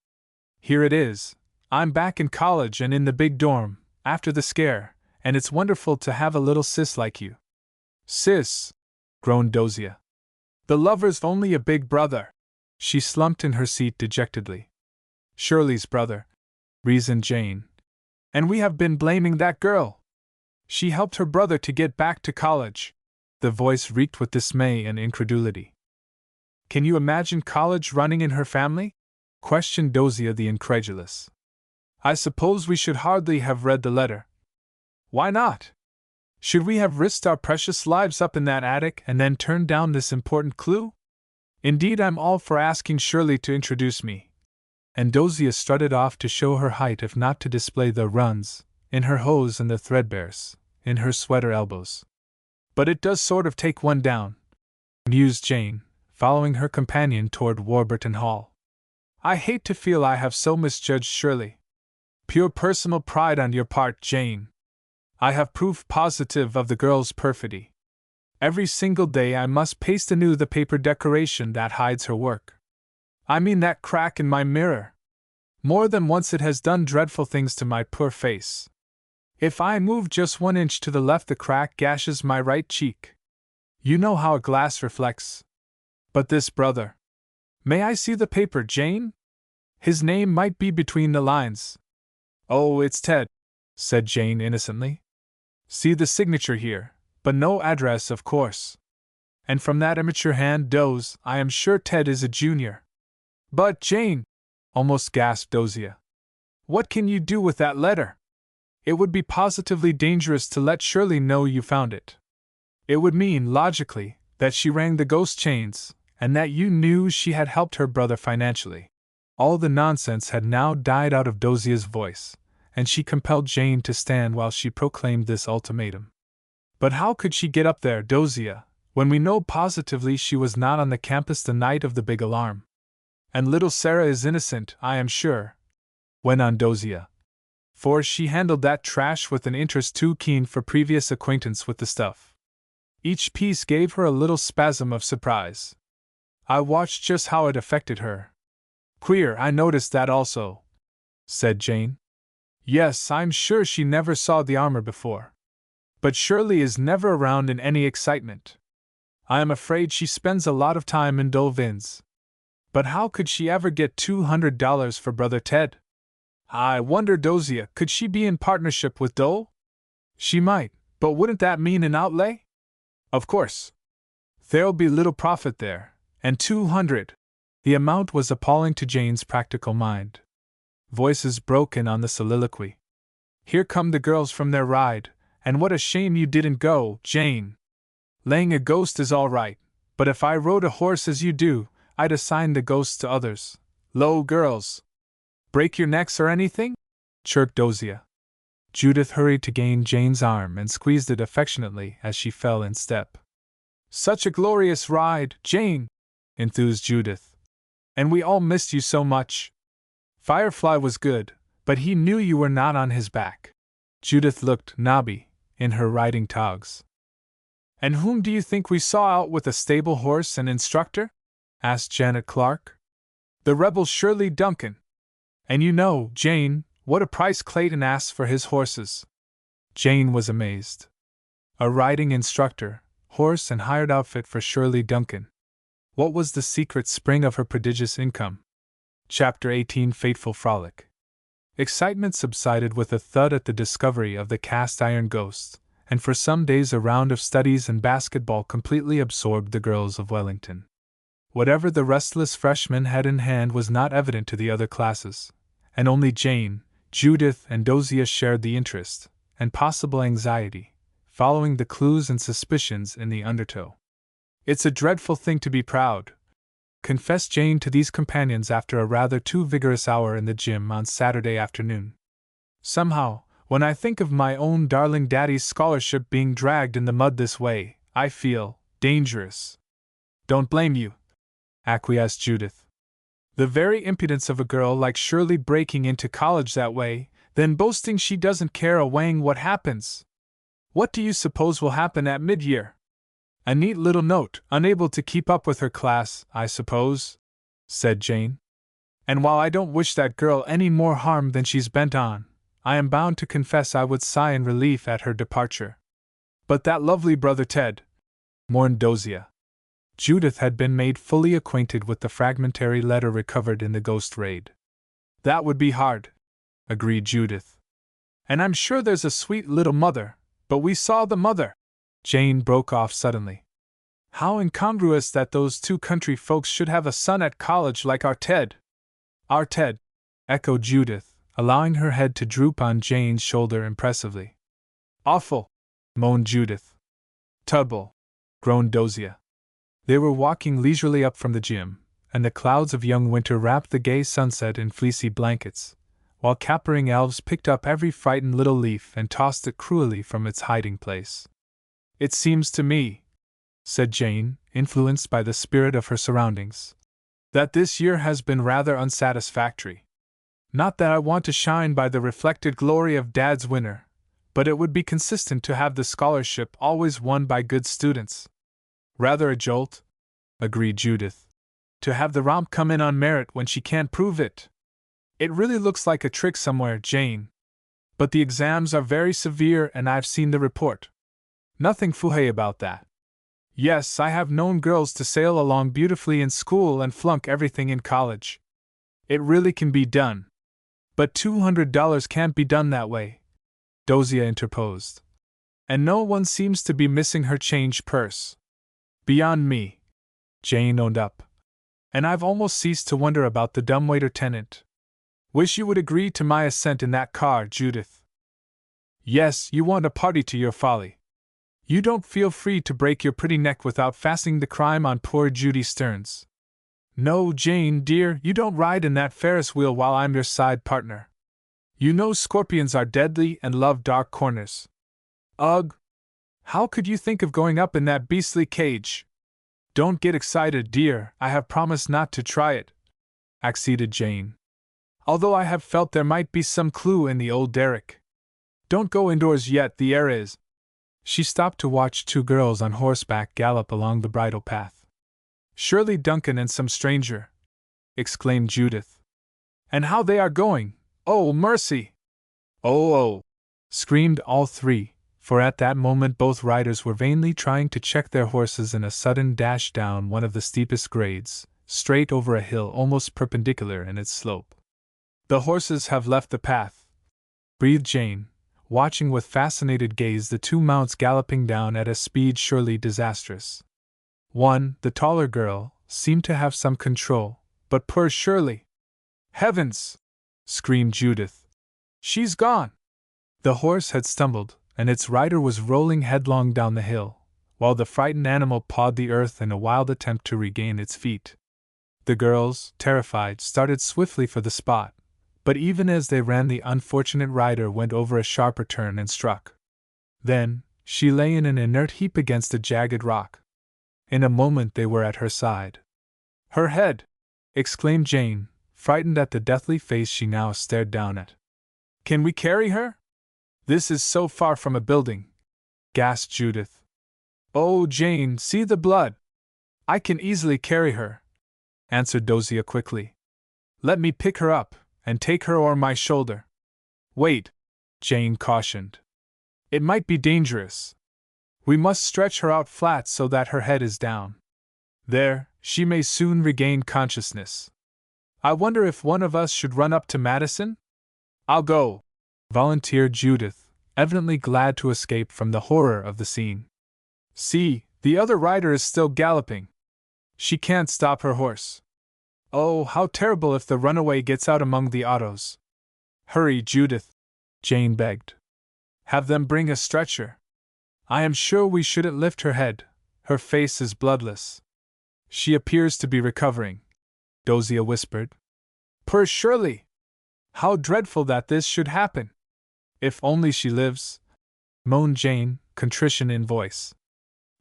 Here it is. I'm back in college and in the big dorm, after the scare, and it's wonderful to have a little sis like you. Sis, groaned Dozier. The lover's only a big brother. She slumped in her seat dejectedly. Shirley's brother, reasoned Jane. And we have been blaming that girl. She helped her brother to get back to college. The voice reeked with dismay and incredulity. Can you imagine college running in her family? Questioned Dozier the incredulous. I suppose we should hardly have read the letter. Why not? Should we have risked our precious lives up in that attic and then turned down this important clue? Indeed, I'm all for asking Shirley to introduce me. And Dozier strutted off to show her height if not to display the runs, in her hose and the threadbares, in her sweater elbows. But it does sort of take one down, mused Jane, following her companion toward Warburton Hall. I hate to feel I have so misjudged Shirley. Pure personal pride on your part, Jane. I have proof positive of the girl's perfidy. Every single day I must paste anew the paper decoration that hides her work. I mean that crack in my mirror. More than once it has done dreadful things to my poor face. If I move just 1 inch to the left, the crack gashes my right cheek. You know how a glass reflects. But this brother. May I see the paper, Jane? His name might be between the lines. Oh, it's Ted, said Jane innocently. See the signature here, but no address, of course. And from that amateur hand, Doze, I am sure Ted is a junior. But, Jane, almost gasped Dozier, what can you do with that letter? It would be positively dangerous to let Shirley know you found it. It would mean, logically, that she rang the ghost chains, and that you knew she had helped her brother financially. All the nonsense had now died out of Dozier's voice, and she compelled Jane to stand while she proclaimed this ultimatum. But how could she get up there, Dozier, when we know positively she was not on the campus the night of the big alarm? And little Sarah is innocent, I am sure, went on Dozier, for she handled that trash with an interest too keen for previous acquaintance with the stuff. Each piece gave her a little spasm of surprise. I watched just how it affected her. Queer, I noticed that also, said Jane. Yes, I'm sure she never saw the armor before. But Shirley is never around in any excitement. I am afraid she spends a lot of time in Dolvins. But how could she ever get $200 for Brother Ted? I wonder, Dozier, could she be in partnership with Dole? She might, but wouldn't that mean an outlay? Of course. There'll be little profit there, and 200. The amount was appalling to Jane's practical mind. Voices broke in on the soliloquy. Here come the girls from their ride, and what a shame you didn't go, Jane. Laying a ghost is all right, but if I rode a horse as you do, I'd assign the ghosts to others. Lo, girls! Break your necks or anything? Chirped Dozier. Judith hurried to gain Jane's arm and squeezed it affectionately as she fell in step. Such a glorious ride, Jane! Enthused Judith. And we all missed you so much. Firefly was good, but he knew you were not on his back. Judith looked nobby in her riding togs. And whom do you think we saw out with a stable horse and instructor? Asked Janet Clark. The rebel Shirley Duncan. And you know, Jane, what a price Clayton asks for his horses. Jane was amazed. A riding instructor, horse and hired outfit for Shirley Duncan. What was the secret spring of her prodigious income? Chapter 18 Fateful Frolic. Excitement subsided with a thud at the discovery of the cast-iron ghost, and for some days a round of studies and basketball completely absorbed the girls of Wellington. Whatever the restless freshman had in hand was not evident to the other classes, and only Jane, Judith, and Dozier shared the interest, and possible anxiety, following the clues and suspicions in the undertow. "It's a dreadful thing to be proud," confessed Jane to these companions after a rather too vigorous hour in the gym on Saturday afternoon. "Somehow, when I think of my own darling daddy's scholarship being dragged in the mud this way, I feel dangerous." "Don't blame you," acquiesced Judith. "The very impudence of a girl like Shirley breaking into college that way, then boasting she doesn't care a wang what happens. What do you suppose will happen at mid-year? A neat little note, unable to keep up with her class, I suppose," said Jane. "And while I don't wish that girl any more harm than she's bent on, I am bound to confess I would sigh in relief at her departure." "But that lovely brother Ted," mourned Dozier. Judith had been made fully acquainted with the fragmentary letter recovered in the ghost raid. "That would be hard," agreed Judith. "And I'm sure there's a sweet little mother, but we saw the mother—" Jane broke off suddenly. "How incongruous that those two country folks should have a son at college like our Ted." "Our Ted," echoed Judith, allowing her head to droop on Jane's shoulder impressively. "Awful," moaned Judith. "Tubble," groaned Dozier. They were walking leisurely up from the gym, and the clouds of young winter wrapped the gay sunset in fleecy blankets, while capering elves picked up every frightened little leaf and tossed it cruelly from its hiding place. "It seems to me," said Jane, influenced by the spirit of her surroundings, "that this year has been rather unsatisfactory. Not that I want to shine by the reflected glory of Dad's winner, but it would be consistent to have the scholarship always won by good students." "Rather a jolt," agreed Judith, "to have the romp come in on merit when she can't prove it. It really looks like a trick somewhere, Jane. But the exams are very severe and I've seen the report. Nothing fouhé about that. Yes, I have known girls to sail along beautifully in school and flunk everything in college. It really can be done. But $200 can't be done that way," Dozier interposed. "And no one seems to be missing her change purse." "Beyond me," Jane owned up. "And I've almost ceased to wonder about the dumbwaiter tenant. Wish you would agree to my assent in that car, Judith." "Yes, you want a party to your folly. You don't feel free to break your pretty neck without fastening the crime on poor Judy Stearns. No, Jane, dear, you don't ride in that Ferris wheel while I'm your side partner. You know scorpions are deadly and love dark corners. Ugh! How could you think of going up in that beastly cage?" "Don't get excited, dear, I have promised not to try it," acceded Jane. "Although I have felt there might be some clue in the old derrick. Don't go indoors yet, the air is—" She stopped to watch two girls on horseback gallop along the bridle path. "Shirley Duncan and some stranger," exclaimed Judith. "And how they are going! Oh, mercy!" "Oh, oh!" screamed all three, for at that moment both riders were vainly trying to check their horses in a sudden dash down one of the steepest grades, straight over a hill almost perpendicular in its slope. "The horses have left the path," breathed Jane, watching with fascinated gaze the two mounts galloping down at a speed surely disastrous. One, the taller girl, seemed to have some control, but poor Shirley— "Heavens!" screamed Judith. "She's gone!" The horse had stumbled, and its rider was rolling headlong down the hill, while the frightened animal pawed the earth in a wild attempt to regain its feet. The girls, terrified, started swiftly for the spot, but even as they ran the unfortunate rider went over a sharper turn and struck. Then, she lay in an inert heap against a jagged rock. In a moment they were at her side. "Her head!" exclaimed Jane, frightened at the deathly face she now stared down at. "Can we carry her? This is so far from a building," gasped Judith. "Oh, Jane, see the blood!" "I can easily carry her," answered Dozier quickly. "Let me pick her up and take her o'er my shoulder." "Wait," Jane cautioned. "It might be dangerous. We must stretch her out flat so that her head is down. There, she may soon regain consciousness. I wonder if one of us should run up to Madison?" "I'll go," volunteered Judith, evidently glad to escape from the horror of the scene. "See, the other rider is still galloping." She can't stop her horse. Oh, how terrible if the runaway gets out among the autos. Hurry, Judith, Jane begged. Have them bring a stretcher. I am sure we shouldn't lift her head. Her face is bloodless. She appears to be recovering, Dozier whispered. Poor Shirley! How dreadful that this should happen! If only she lives, moaned Jane, contrition in voice.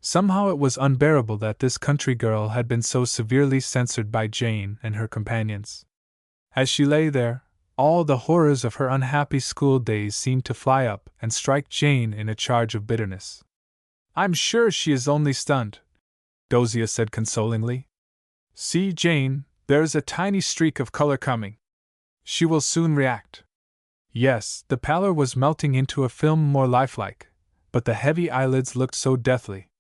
Somehow it was unbearable that this country girl had been so severely censored by Jane and her companions. As she lay there, all the horrors of her unhappy school days seemed to fly up and strike Jane in a charge of bitterness. I'm sure she is only stunned, Dozier said consolingly. See, Jane, there's a tiny streak of color coming. She will soon react. Yes, the pallor was melting into a film more lifelike, but the heavy eyelids looked so deathly.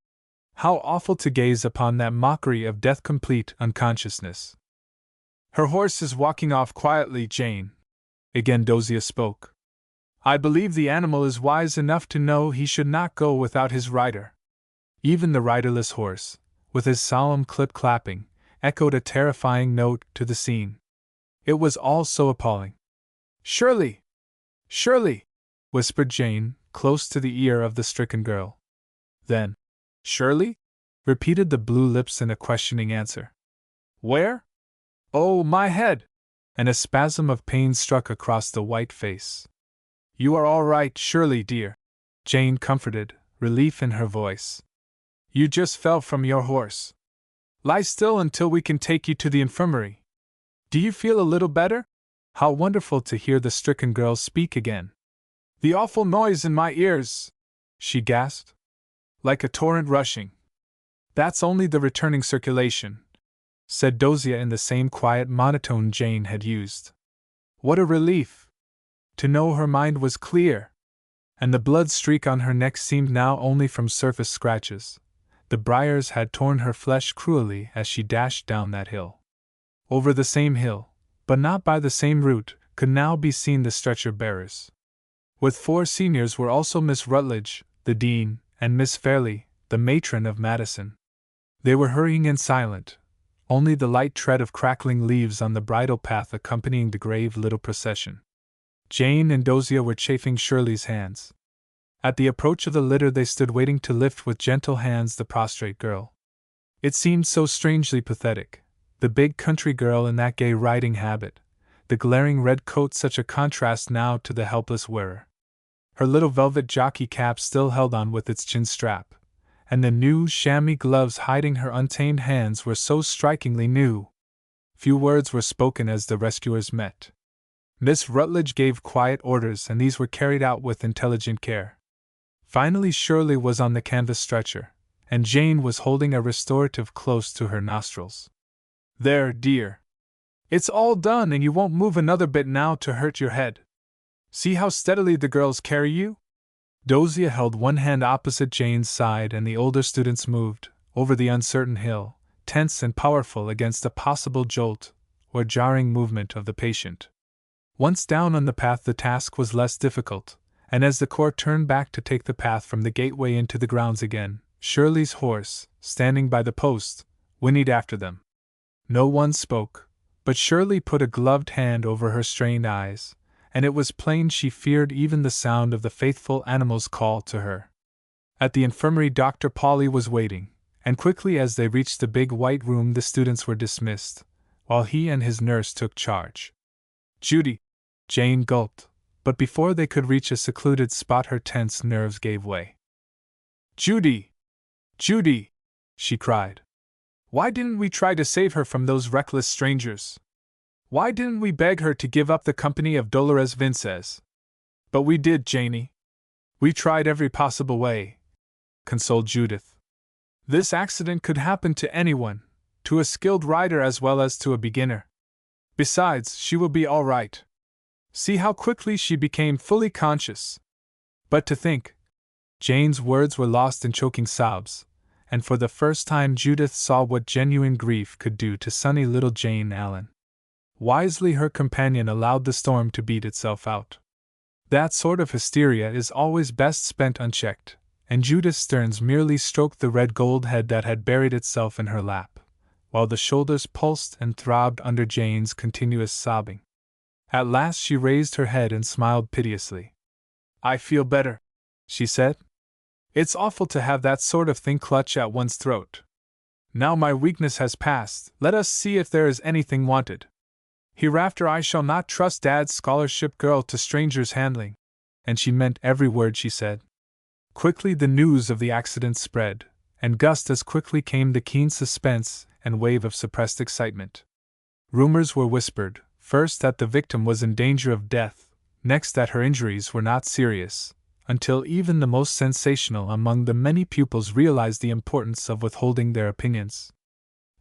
How awful to gaze upon that mockery of death-complete unconsciousness. Her horse is walking off quietly, Jane. Again Dozier spoke. I believe the animal is wise enough to know he should not go without his rider. Even the riderless horse, with his solemn clip-clapping, echoed a terrifying note to the scene. It was all so appalling. Shirley! Shirley! Whispered Jane, close to the ear of the stricken girl. Then, Shirley? Repeated the blue lips in a questioning answer. Where? Oh, my head! And a spasm of pain struck across the white face. You are all right, Shirley, dear, Jane comforted, relief in her voice. You just fell from your horse. Lie still until we can take you to the infirmary. Do you feel a little better? How wonderful to hear the stricken girl speak again. The awful noise in my ears, she gasped. Like a torrent rushing. That's only the returning circulation, said Dozier in the same quiet monotone Jane had used. What a relief! To know her mind was clear. And the blood streak on her neck seemed now only from surface scratches. The briars had torn her flesh cruelly as she dashed down that hill. Over the same hill, but not by the same route, could now be seen the stretcher-bearers. With 4 seniors were also Miss Rutledge, the dean, and Miss Fairley, the matron of Madison. They were hurrying and silent, only the light tread of crackling leaves on the bridle path accompanying the grave little procession. Jane and Dozier were chafing Shirley's hands. At the approach of the litter they stood waiting to lift with gentle hands the prostrate girl. It seemed so strangely pathetic, the big country girl in that gay riding habit, the glaring red coat such a contrast now to the helpless wearer. Her little velvet jockey cap still held on with its chin strap, and the new chamois gloves hiding her untamed hands were so strikingly new. Few words were spoken as the rescuers met. Miss Rutledge gave quiet orders, and these were carried out with intelligent care. Finally Shirley was on the canvas stretcher, and Jane was holding a restorative close to her nostrils. There, dear. It's all done, and you won't move another bit now to hurt your head. See how steadily the girls carry you? Dozier held one hand opposite Jane's side, and the older students moved, over the uncertain hill, tense and powerful against a possible jolt or jarring movement of the patient. Once down on the path the task was less difficult, and as the corps turned back to take the path from the gateway into the grounds again, Shirley's horse, standing by the post, whinnied after them. No one spoke, but Shirley put a gloved hand over her strained eyes, and it was plain she feared even the sound of the faithful animal's call to her. At the infirmary Dr. Pauley was waiting, and quickly as they reached the big white room the students were dismissed, while he and his nurse took charge. Judy, Jane gulped, but before they could reach a secluded spot her tense nerves gave way. Judy! Judy! She cried. Why didn't we try to save her from those reckless strangers? Why didn't we beg her to give up the company of Dolores Vinces? But we did, Janie. We tried every possible way, consoled Judith. This accident could happen to anyone, to a skilled rider as well as to a beginner. Besides, she will be all right. See how quickly she became fully conscious. But to think. Jane's words were lost in choking sobs, and for the first time Judith saw what genuine grief could do to sunny little Jane Allen. Wisely her companion allowed the storm to beat itself out. That sort of hysteria is always best spent unchecked, and Judith Stearns merely stroked the red gold head that had buried itself in her lap, while the shoulders pulsed and throbbed under Jane's continuous sobbing. At last she raised her head and smiled piteously. "I feel better," she said. "It's awful to have that sort of thing clutch at one's throat. Now my weakness has passed, let us see if there is anything wanted. Hereafter I shall not trust Dad's scholarship girl to strangers' handling," and she meant every word she said. Quickly the news of the accident spread, and just as quickly came the keen suspense and wave of suppressed excitement. Rumors were whispered, first that the victim was in danger of death, next that her injuries were not serious, until even the most sensational among the many pupils realized the importance of withholding their opinions.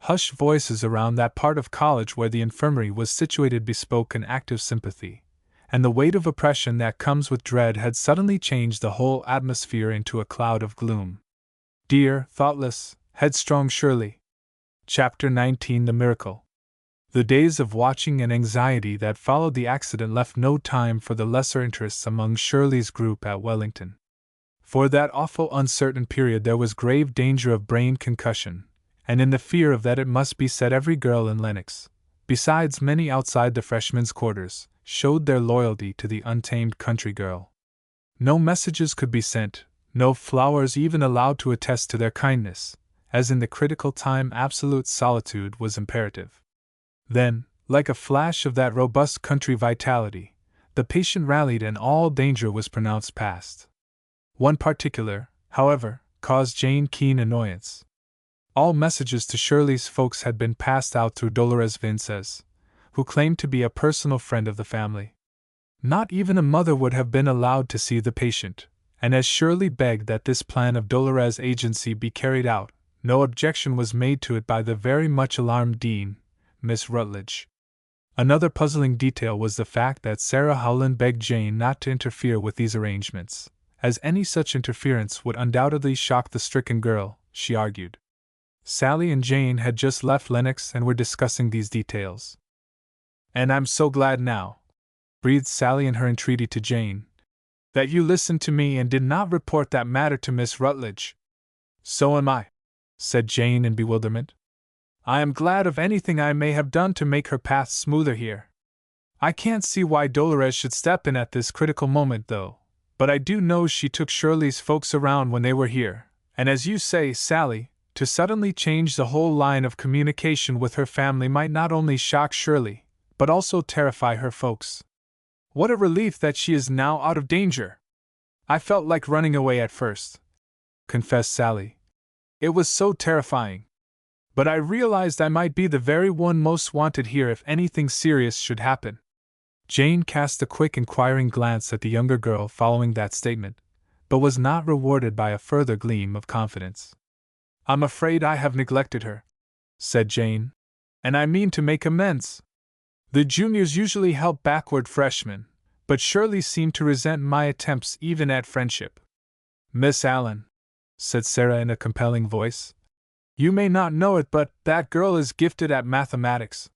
Hushed voices around that part of college where the infirmary was situated bespoke an active sympathy, and the weight of oppression that comes with dread had suddenly changed the whole atmosphere into a cloud of gloom. Dear, thoughtless, headstrong Shirley. Chapter 19: The Miracle. The days of watching and anxiety that followed the accident left no time for the lesser interests among Shirley's group at Wellington. For that awful uncertain period there was grave danger of brain concussion, and in the fear of that it must be said every girl in Lenox, besides many outside the freshmen's quarters, showed their loyalty to the untamed country girl. No messages could be sent, no flowers even allowed to attest to their kindness, as in the critical time absolute solitude was imperative. Then, like a flash of that robust country vitality, the patient rallied and all danger was pronounced past. One particular, however, caused Jane keen annoyance. All messages to Shirley's folks had been passed out through Dolores Vinces, who claimed to be a personal friend of the family. Not even a mother would have been allowed to see the patient, and as Shirley begged that this plan of Dolores' agency be carried out, no objection was made to it by the very much alarmed dean, Miss Rutledge. Another puzzling detail was the fact that Sarah Howland begged Jane not to interfere with these arrangements, as any such interference would undoubtedly shock the stricken girl, she argued. Sally and Jane had just left Lenox and were discussing these details. "And I'm so glad now," breathed Sally in her entreaty to Jane, "that you listened to me and did not report that matter to Miss Rutledge." "So am I," said Jane in bewilderment. "I am glad of anything I may have done to make her path smoother here. I can't see why Dolores should step in at this critical moment, though, but I do know she took Shirley's folks around when they were here, and as you say, Sally, to suddenly change the whole line of communication with her family might not only shock Shirley, but also terrify her folks. What a relief that she is now out of danger! I felt like running away at first," confessed Sally. "It was so terrifying. But I realized I might be the very one most wanted here if anything serious should happen." Jane cast a quick inquiring glance at the younger girl following that statement, but was not rewarded by a further gleam of confidence. "I'm afraid I have neglected her," said Jane, "and I mean to make amends. The juniors usually help backward freshmen, but Shirley seemed to resent my attempts even at friendship." "Miss Allen," said Sarah in a compelling voice, "you may not know it, but that girl is gifted at mathematics.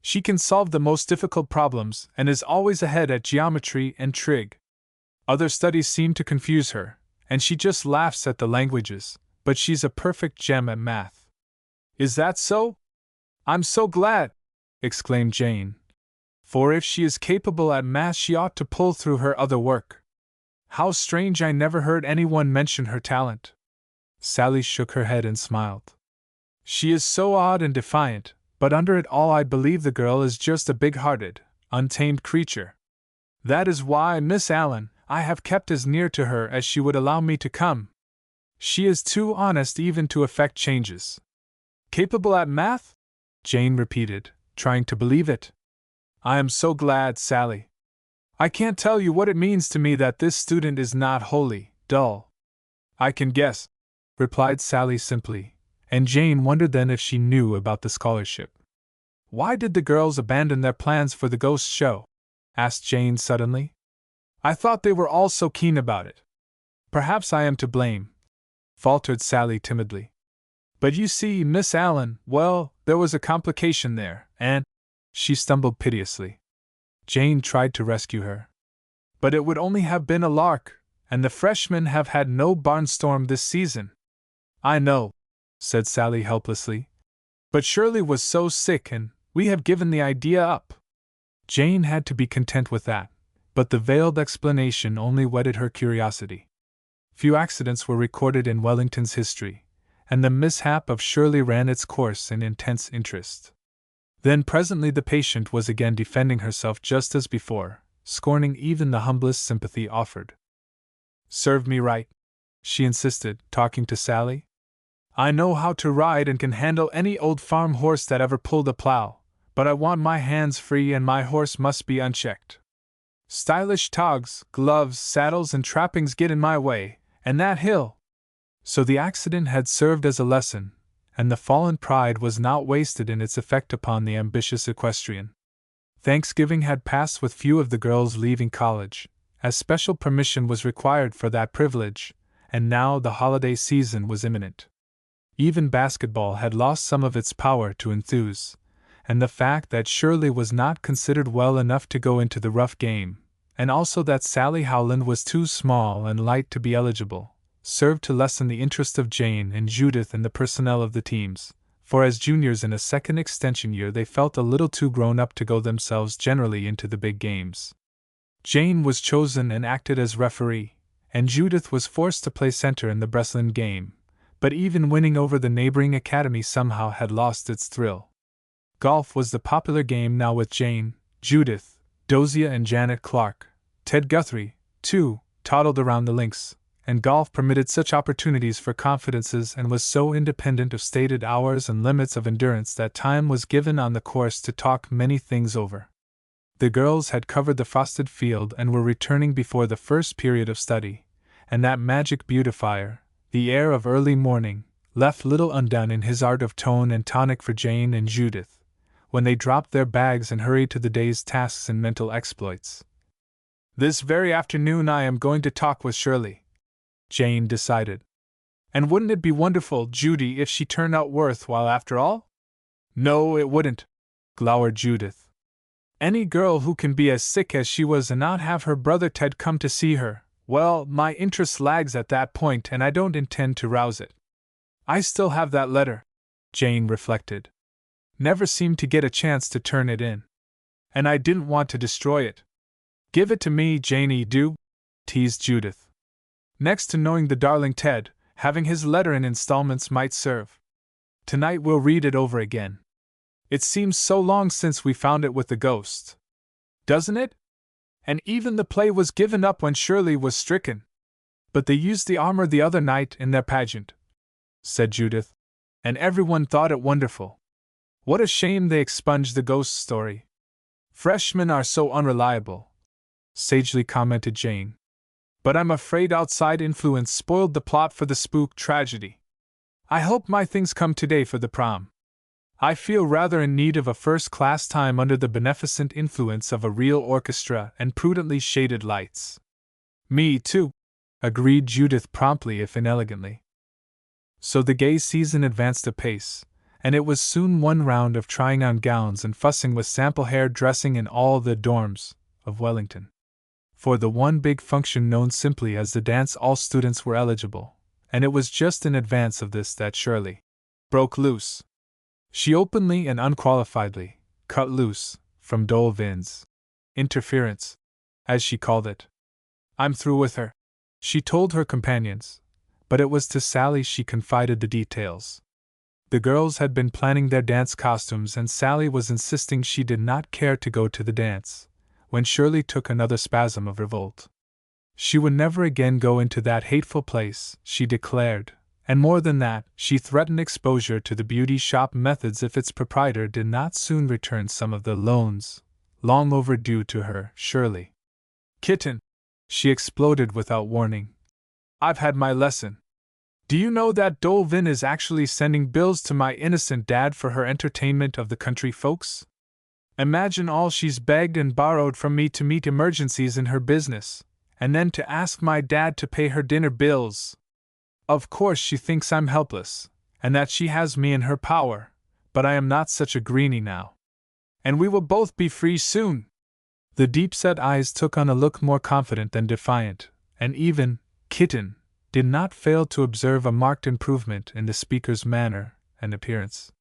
She can solve the most difficult problems and is always ahead at geometry and trig. Other studies seem to confuse her, and she just laughs at the languages, but she's a perfect gem at math." "Is that so? I'm so glad!" exclaimed Jane. "For if she is capable at math, she ought to pull through her other work. How strange I never heard anyone mention her talent." Sally shook her head and smiled. "She is so odd and defiant, but under it all I believe the girl is just a big-hearted, untamed creature. That is why, Miss Allen, I have kept as near to her as she would allow me to come. She is too honest even to affect changes." "Capable at math?" Jane repeated, trying to believe it. "I am so glad, Sally. I can't tell you what it means to me that this student is not wholly dull." "I can guess," replied Sally simply, and Jane wondered then if she knew about the scholarship. "Why did the girls abandon their plans for the ghost show?" asked Jane suddenly. "I thought they were all so keen about it." "Perhaps I am to blame," faltered Sally timidly. "But you see, Miss Allen, well, there was a complication there, and—" She stumbled piteously. Jane tried to rescue her. "But it would only have been a lark, and the freshmen have had no barnstorm this season." "I know," said Sally helplessly. But Shirley was so sick and we have given the idea up. Jane had to be content with that, but the veiled explanation only whetted her curiosity. Few accidents were recorded in Wellington's history, and the mishap of Shirley ran its course in intense interest. Then presently the patient was again defending herself just as before, scorning even the humblest sympathy offered. "Serve me right," she insisted, talking to Sally. "I know how to ride and can handle any old farm horse that ever pulled a plow, but I want my hands free and my horse must be unchecked. Stylish togs, gloves, saddles, and trappings get in my way, and that hill." So the accident had served as a lesson, and the fallen pride was not wasted in its effect upon the ambitious equestrian. Thanksgiving had passed with few of the girls leaving college, as special permission was required for that privilege, and now the holiday season was imminent. Even basketball had lost some of its power to enthuse, and the fact that Shirley was not considered well enough to go into the rough game, and also that Sally Howland was too small and light to be eligible, served to lessen the interest of Jane and Judith in the personnel of the teams, for as juniors in a second extension year they felt a little too grown up to go themselves generally into the big games. Jane was chosen and acted as referee, and Judith was forced to play center in the Breslin game, but even winning over the neighboring academy somehow had lost its thrill. Golf was the popular game now with Jane, Judith, Dozier and Janet Clark. Ted Guthrie, too, toddled around the links, and golf permitted such opportunities for confidences and was so independent of stated hours and limits of endurance that time was given on the course to talk many things over. The girls had covered the frosted field and were returning before the first period of study, and that magic beautifier, the air of early morning, left little undone in his art of tone and tonic for Jane and Judith, when they dropped their bags and hurried to the day's tasks and mental exploits. "This very afternoon I am going to talk with Shirley," Jane decided. "And wouldn't it be wonderful, Judy, if she turned out worthwhile after all?" "No, it wouldn't," glowered Judith. "Any girl who can be as sick as she was and not have her brother Ted come to see her, well, my interest lags at that point and I don't intend to rouse it. I still have that letter," Jane reflected. "Never seemed to get a chance to turn it in. And I didn't want to destroy it." "Give it to me, Janey, do," teased Judith. "Next to knowing the darling Ted, having his letter in installments might serve. Tonight we'll read it over again. It seems so long since we found it with the ghost. Doesn't it? And even the play was given up when Shirley was stricken. But they used the armor the other night in their pageant," said Judith, "and everyone thought it wonderful. What a shame they expunged the ghost story. Freshmen are so unreliable," sagely commented Jane. "But I'm afraid outside influence spoiled the plot for the spook tragedy. I hope my things come today for the prom. I feel rather in need of a first-class time under the beneficent influence of a real orchestra and prudently shaded lights." "Me too," agreed Judith promptly if inelegantly. So the gay season advanced apace, and it was soon one round of trying on gowns and fussing with sample hair dressing in all the dorms of Wellington. For the one big function known simply as the dance all students were eligible, and it was just in advance of this that Shirley broke loose. She openly and unqualifiedly cut loose from Dole Vin's interference, as she called it. "I'm through with her," she told her companions, but it was to Sally she confided the details. The girls had been planning their dance costumes and Sally was insisting she did not care to go to the dance, when Shirley took another spasm of revolt. She would never again go into that hateful place, she declared, and more than that, she threatened exposure to the beauty shop methods if its proprietor did not soon return some of the loans, long overdue to her, Shirley. "Kitten," she exploded without warning, "I've had my lesson. Do you know that Dole Vin is actually sending bills to my innocent dad for her entertainment of the country folks? Imagine all she's begged and borrowed from me to meet emergencies in her business, and then to ask my dad to pay her dinner bills. Of course she thinks I'm helpless, and that she has me in her power, but I am not such a greenie now. And we will both be free soon." The deep-set eyes took on a look more confident than defiant, and even Kitten did not fail to observe a marked improvement in the speaker's manner and appearance.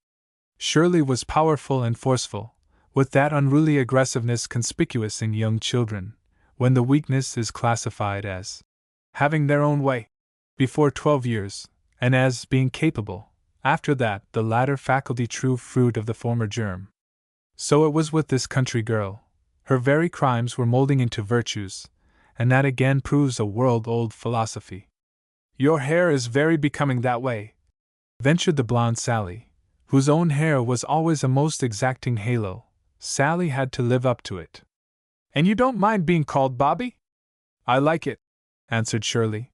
Shirley was powerful and forceful, with that unruly aggressiveness conspicuous in young children, when the weakness is classified as having their own way before 12 years, and as being capable, after that, the latter faculty true fruit of the former germ. So it was with this country girl. Her very crimes were molding into virtues, and that again proves a world-old philosophy. Your hair is very becoming that way, ventured the blonde Sally, whose own hair was always a most exacting halo. Sally had to live up to it. And you don't mind being called Bobby? I like it, answered Shirley.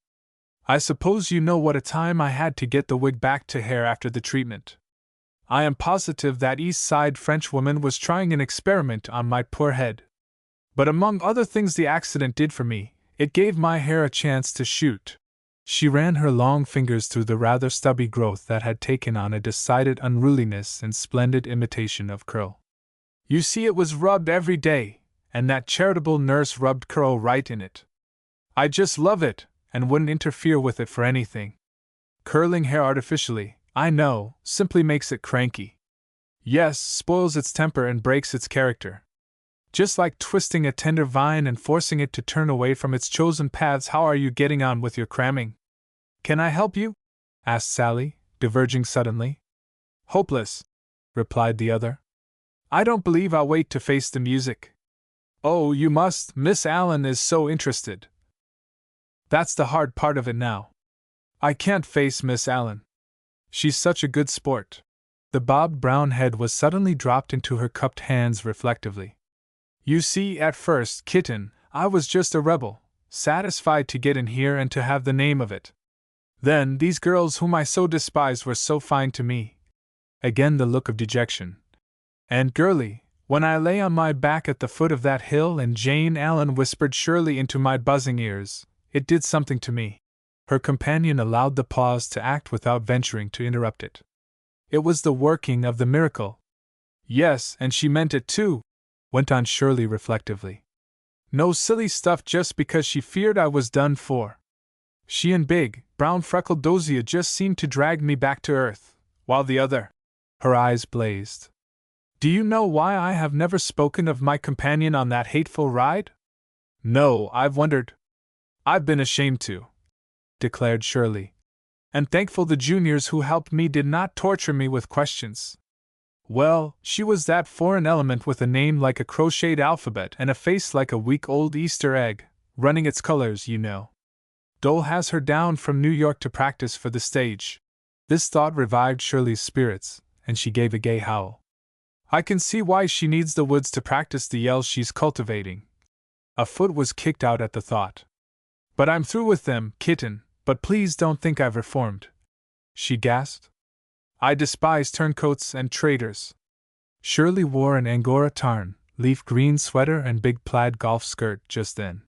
I suppose you know what a time I had to get the wig back to hair after the treatment. I am positive that East Side Frenchwoman was trying an experiment on my poor head. But among other things the accident did for me, it gave my hair a chance to shoot. She ran her long fingers through the rather stubby growth that had taken on a decided unruliness and splendid imitation of curl. You see, it was rubbed every day, and that charitable nurse rubbed curl right in it. I just love it, and wouldn't interfere with it for anything. Curling hair artificially, I know, simply makes it cranky. Yes, spoils its temper and breaks its character. Just like twisting a tender vine and forcing it to turn away from its chosen paths. How are you getting on with your cramming? Can I help you? Asked Sally, diverging suddenly. Hopeless, replied the other. I don't believe I'll wait to face the music. Oh, you must, Miss Allen is so interested. That's the hard part of it now. I can't face Miss Allen. She's such a good sport. The bobbed brown head was suddenly dropped into her cupped hands reflectively. You see, at first, kitten, I was just a rebel, satisfied to get in here and to have the name of it. Then, these girls whom I so despised were so fine to me. Again the look of dejection. And girlie, when I lay on my back at the foot of that hill and Jane Allen whispered Shirley into my buzzing ears, it did something to me. Her companion allowed the pause to act without venturing to interrupt it. It was the working of the miracle. Yes, and she meant it too, went on Shirley reflectively. No silly stuff just because she feared I was done for. She and big, brown freckled Dozier just seemed to drag me back to earth, while the other. Her eyes blazed. Do you know why I have never spoken of my companion on that hateful ride? No, I've wondered. I've been ashamed to, declared Shirley. And thankful the juniors who helped me did not torture me with questions. Well, she was that foreign element with a name like a crocheted alphabet and a face like a week-old Easter egg, running its colors, you know. Dole has her down from New York to practice for the stage. This thought revived Shirley's spirits, and she gave a gay howl. I can see why she needs the woods to practice the yells she's cultivating. A foot was kicked out at the thought. But I'm through with them, kitten, but please don't think I've reformed, she gasped. I despise turncoats and traitors. Shirley wore an Angora tarn, leaf green sweater and big plaid golf skirt just then.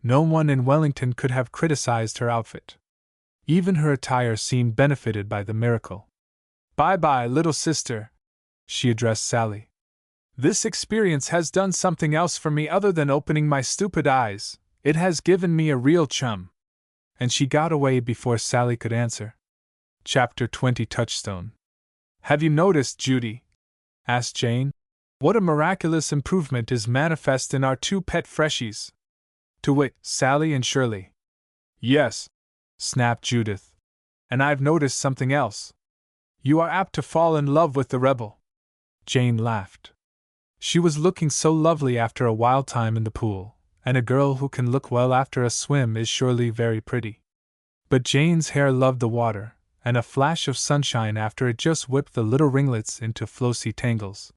No one in Wellington could have criticized her outfit. Even her attire seemed benefited by the miracle. Bye-bye, little sister, she addressed Sally. This experience has done something else for me other than opening my stupid eyes. It has given me a real chum. And she got away before Sally could answer. Chapter 20 Touchstone. Have you noticed, Judy? Asked Jane. What a miraculous improvement is manifest in our two pet freshies. To wit, Sally and Shirley. Yes, snapped Judith. And I've noticed something else. You are apt to fall in love with the rebel. Jane laughed. She was looking so lovely after a wild time in the pool, and a girl who can look well after a swim is surely very pretty. But Jane's hair loved the water, and a flash of sunshine after it just whipped the little ringlets into flossy tangles.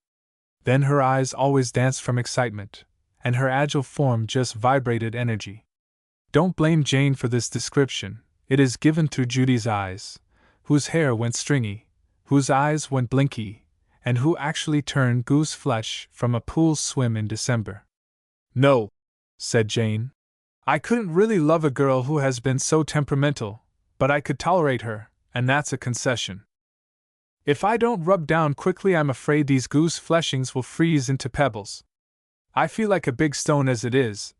Then her eyes always danced from excitement, and her agile form just vibrated energy. Don't blame Jane for this description, it is given through Judy's eyes, whose hair went stringy, whose eyes went blinky, and who actually turned goose flesh from a pool swim in December. No, said Jane. I couldn't really love a girl who has been so temperamental, but I could tolerate her, and that's a concession. If I don't rub down quickly, I'm afraid these goose fleshings will freeze into pebbles. I feel like a big stone as it is,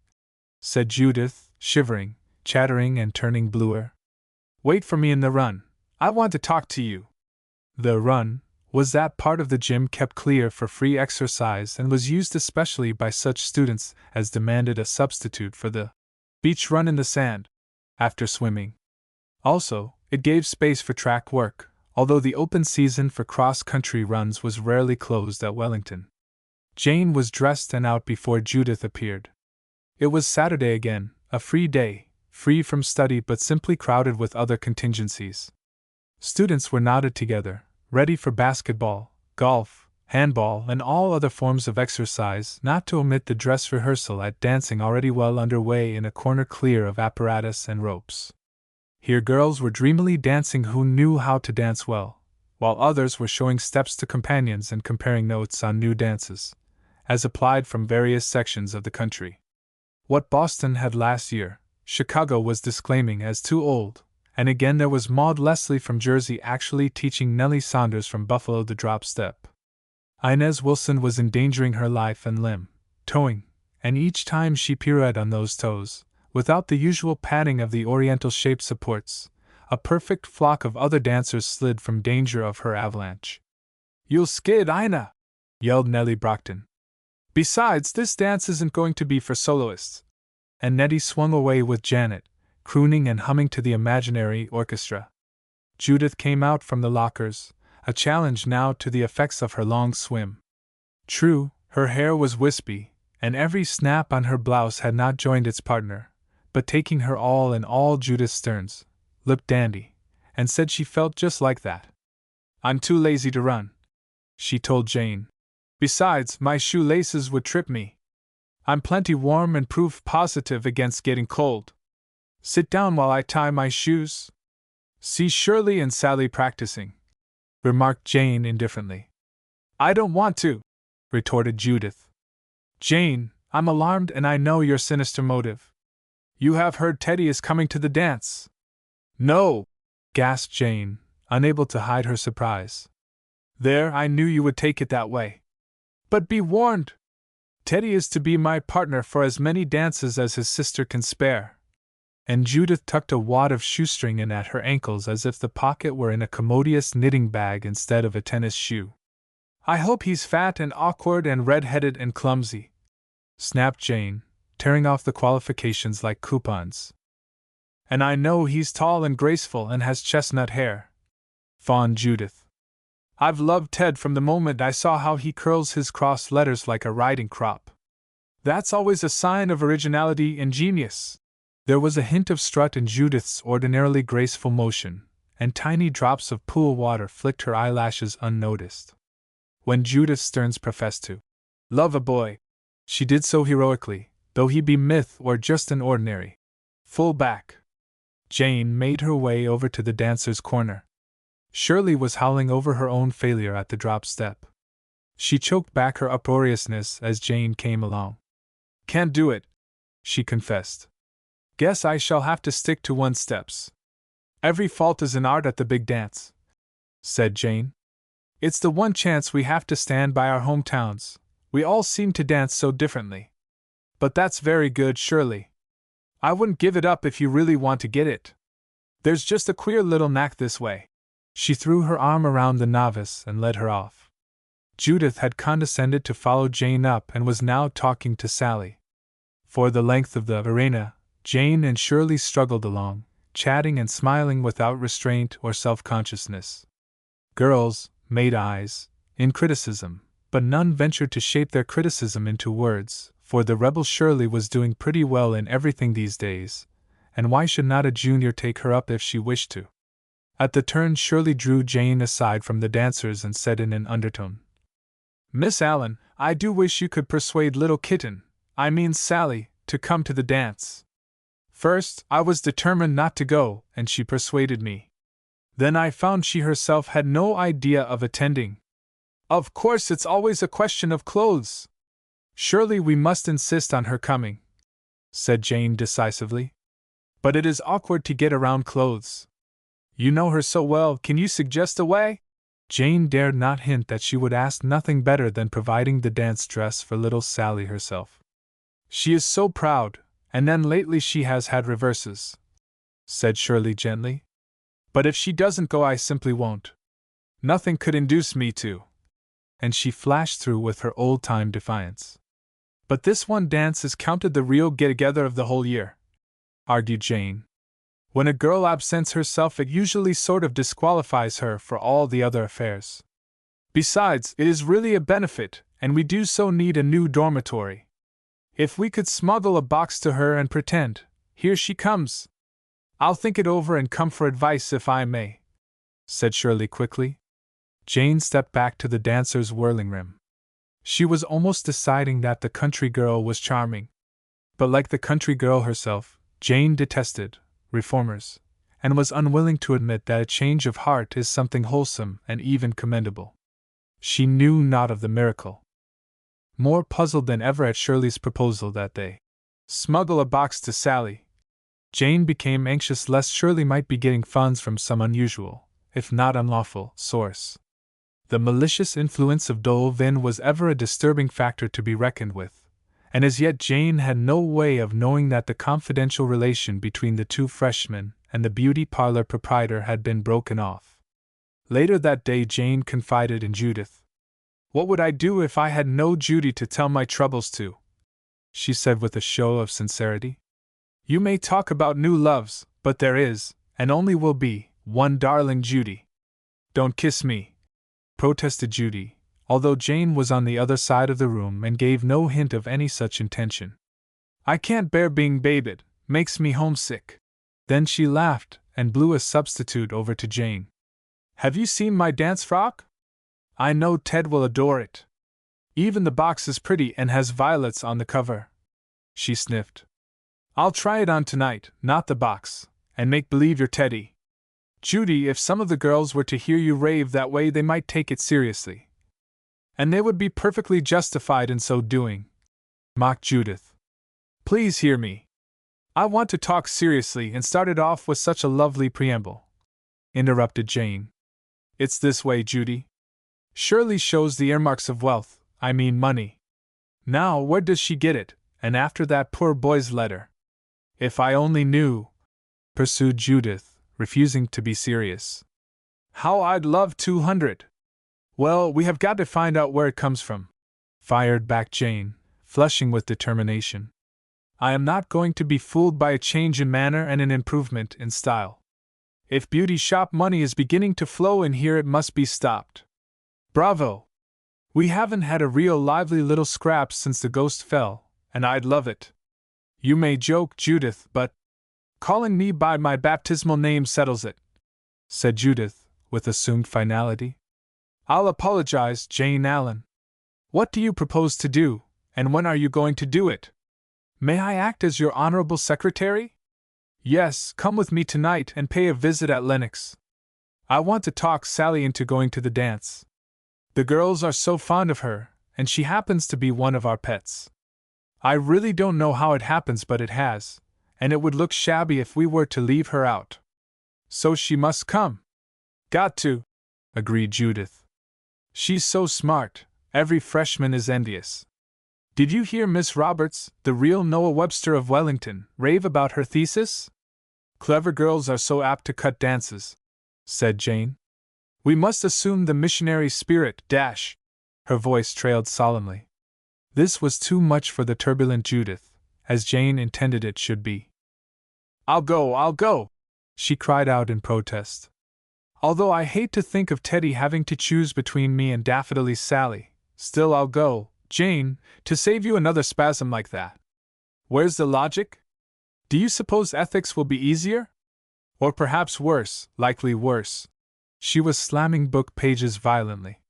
said Judith, shivering, chattering, and turning bluer. Wait for me in the run. I want to talk to you. The run? was that part of the gym kept clear for free exercise and was used especially by such students as demanded a substitute for the beach run in the sand after swimming. Also, it gave space for track work, although the open season for cross-country runs was rarely closed at Wellington. Jane was dressed and out before Judith appeared. It was Saturday again, a free day, free from study but simply crowded with other contingencies. Students were knotted together, ready for basketball, golf, handball, and all other forms of exercise, not to omit the dress rehearsal at dancing already well under way in a corner clear of apparatus and ropes. Here girls were dreamily dancing who knew how to dance well, while others were showing steps to companions and comparing notes on new dances, as applied from various sections of the country. What Boston had last year, Chicago was disclaiming as too old, and again there was Maud Leslie from Jersey actually teaching Nellie Saunders from Buffalo the drop step. Inez Wilson was endangering her life and limb, toeing, and each time she pirouetted on those toes, without the usual padding of the oriental-shaped supports, a perfect flock of other dancers slid from danger of her avalanche. "You'll skid, Ina!" yelled Nellie Brockton. "Besides, this dance isn't going to be for soloists." And Nettie swung away with Janet, crooning and humming to the imaginary orchestra. Judith came out from the lockers, a challenge now to the effects of her long swim. True, her hair was wispy, and every snap on her blouse had not joined its partner, but taking her all in all, Judith Stearns looked dandy, and said she felt just like that. "I'm too lazy to run," she told Jane. "Besides, my shoelaces would trip me. I'm plenty warm and proof positive against getting cold. Sit down while I tie my shoes." "See Shirley and Sally practicing," remarked Jane indifferently. "I don't want to," retorted Judith. "Jane, I'm alarmed and I know your sinister motive. You have heard Teddy is coming to the dance." "No!" gasped Jane, unable to hide her surprise. "There, I knew you would take it that way. But be warned! Teddy is to be my partner for as many dances as his sister can spare." And Judith tucked a wad of shoestring in at her ankles as if the pocket were in a commodious knitting bag instead of a tennis shoe. "I hope he's fat and awkward and red-headed and clumsy," snapped Jane, tearing off the qualifications like coupons. "And I know he's tall and graceful and has chestnut hair," fawned Judith. "I've loved Ted from the moment I saw how he curls his crossed letters like a riding crop. That's always a sign of originality and genius." There was a hint of strut in Judith's ordinarily graceful motion, and tiny drops of pool water flicked her eyelashes unnoticed. When Judith Stearns professed to love a boy, she did so heroically, though he be myth or just an ordinary full-back. Jane made her way over to the dancer's corner. Shirley was howling over her own failure at the drop step. She choked back her uproariousness as Jane came along. "Can't do it," she confessed. "Guess I shall have to stick to one steps. Every fault is an art at the big dance," said Jane. "It's the one chance we have to stand by our hometowns. We all seem to dance so differently. But that's very good, Shirley. I wouldn't give it up if you really want to get it. There's just a queer little knack this way." She threw her arm around the novice and led her off. Judith had condescended to follow Jane up and was now talking to Sally. For the length of the arena, Jane and Shirley struggled along, chatting and smiling without restraint or self-consciousness. Girls made eyes, in criticism, but none ventured to shape their criticism into words, for the rebel Shirley was doing pretty well in everything these days, and why should not a junior take her up if she wished to? At the turn Shirley drew Jane aside from the dancers and said in an undertone, "Miss Allen, I do wish you could persuade little kitten, I mean Sally, to come to the dance. First, I was determined not to go, and she persuaded me. Then I found she herself had no idea of attending. Of course it's always a question of clothes. Surely we must insist on her coming," said Jane decisively. "But it is awkward to get around clothes. You know her so well, can you suggest a way?" Jane dared not hint that she would ask nothing better than providing the dance dress for little Sally herself. "She is so proud, and then lately she has had reverses," said Shirley gently. "But if she doesn't go I simply won't." Nothing could induce me to. And she flashed through with her old-time defiance. But this one dance is counted the real get-together of the whole year, argued Jane. When a girl absents herself, it usually sort of disqualifies her for all the other affairs. Besides, it is really a benefit, and we do so need a new dormitory. If we could smuggle a box to her and pretend, here she comes. I'll think it over and come for advice if I may, said Shirley quickly. Jane stepped back to the dancer's whirling rim. She was almost deciding that the country girl was charming. But like the country girl herself, Jane detested reformers, and was unwilling to admit that a change of heart is something wholesome and even commendable. She knew not of the miracle. More puzzled than ever at Shirley's proposal that they smuggle a box to Sally, Jane became anxious lest Shirley might be getting funds from some unusual, if not unlawful, source. The malicious influence of Dole Vin was ever a disturbing factor to be reckoned with, and as yet Jane had no way of knowing that the confidential relation between the two freshmen and the beauty parlor proprietor had been broken off. Later that day Jane confided in Judith. "What would I do if I had no Judy to tell my troubles to?" she said with a show of sincerity. "You may talk about new loves, but there is, and only will be, one darling Judy." "Don't kiss me," protested Judy, although Jane was on the other side of the room and gave no hint of any such intention. "I can't bear being babied, makes me homesick." Then she laughed and blew a substitute over to Jane. "Have you seen my dance frock? I know Ted will adore it. Even the box is pretty and has violets on the cover." She sniffed. "I'll try it on tonight, not the box, and make believe you're Teddy. Judy, if some of the girls were to hear you rave that way, they might take it seriously. And they would be perfectly justified in so doing," mocked Judith. "Please hear me. I want to talk seriously and started off with such a lovely preamble," interrupted Jane. "It's this way, Judy. Shirley shows the earmarks of wealth, I mean money. Now, where does she get it, and after that poor boy's letter? If I only knew," pursued Judith, refusing to be serious, "how I'd love 200. "Well, we have got to find out where it comes from," fired back Jane, flushing with determination. "I am not going to be fooled by a change in manner and an improvement in style. If beauty shop money is beginning to flow in here, it must be stopped. Bravo! We haven't had a real lively little scrap since the ghost fell, and I'd love it. You may joke, Judith, but calling me by my baptismal name settles it," said Judith, with assumed finality. "I'll apologize, Jane Allen. What do you propose to do, and when are you going to do it? May I act as your honorable secretary?" "Yes, come with me tonight and pay a visit at Lennox. I want to talk Sally into going to the dance. The girls are so fond of her, and she happens to be one of our pets. I really don't know how it happens, but it has, and it would look shabby if we were to leave her out. So she must come." "Got to," agreed Judith. "She's so smart, every freshman is envious. Did you hear Miss Roberts, the real Noah Webster of Wellington, rave about her thesis? Clever girls are so apt to cut dances," said Jane. "We must assume the missionary spirit, dash." Her voice trailed solemnly. This was too much for the turbulent Judith, as Jane intended it should be. I'll go, she cried out in protest. "Although I hate to think of Teddy having to choose between me and Daffodilly Sally, still I'll go, Jane, to save you another spasm like that. Where's the logic? Do you suppose ethics will be easier? Or perhaps worse, likely worse." She was slamming book pages violently.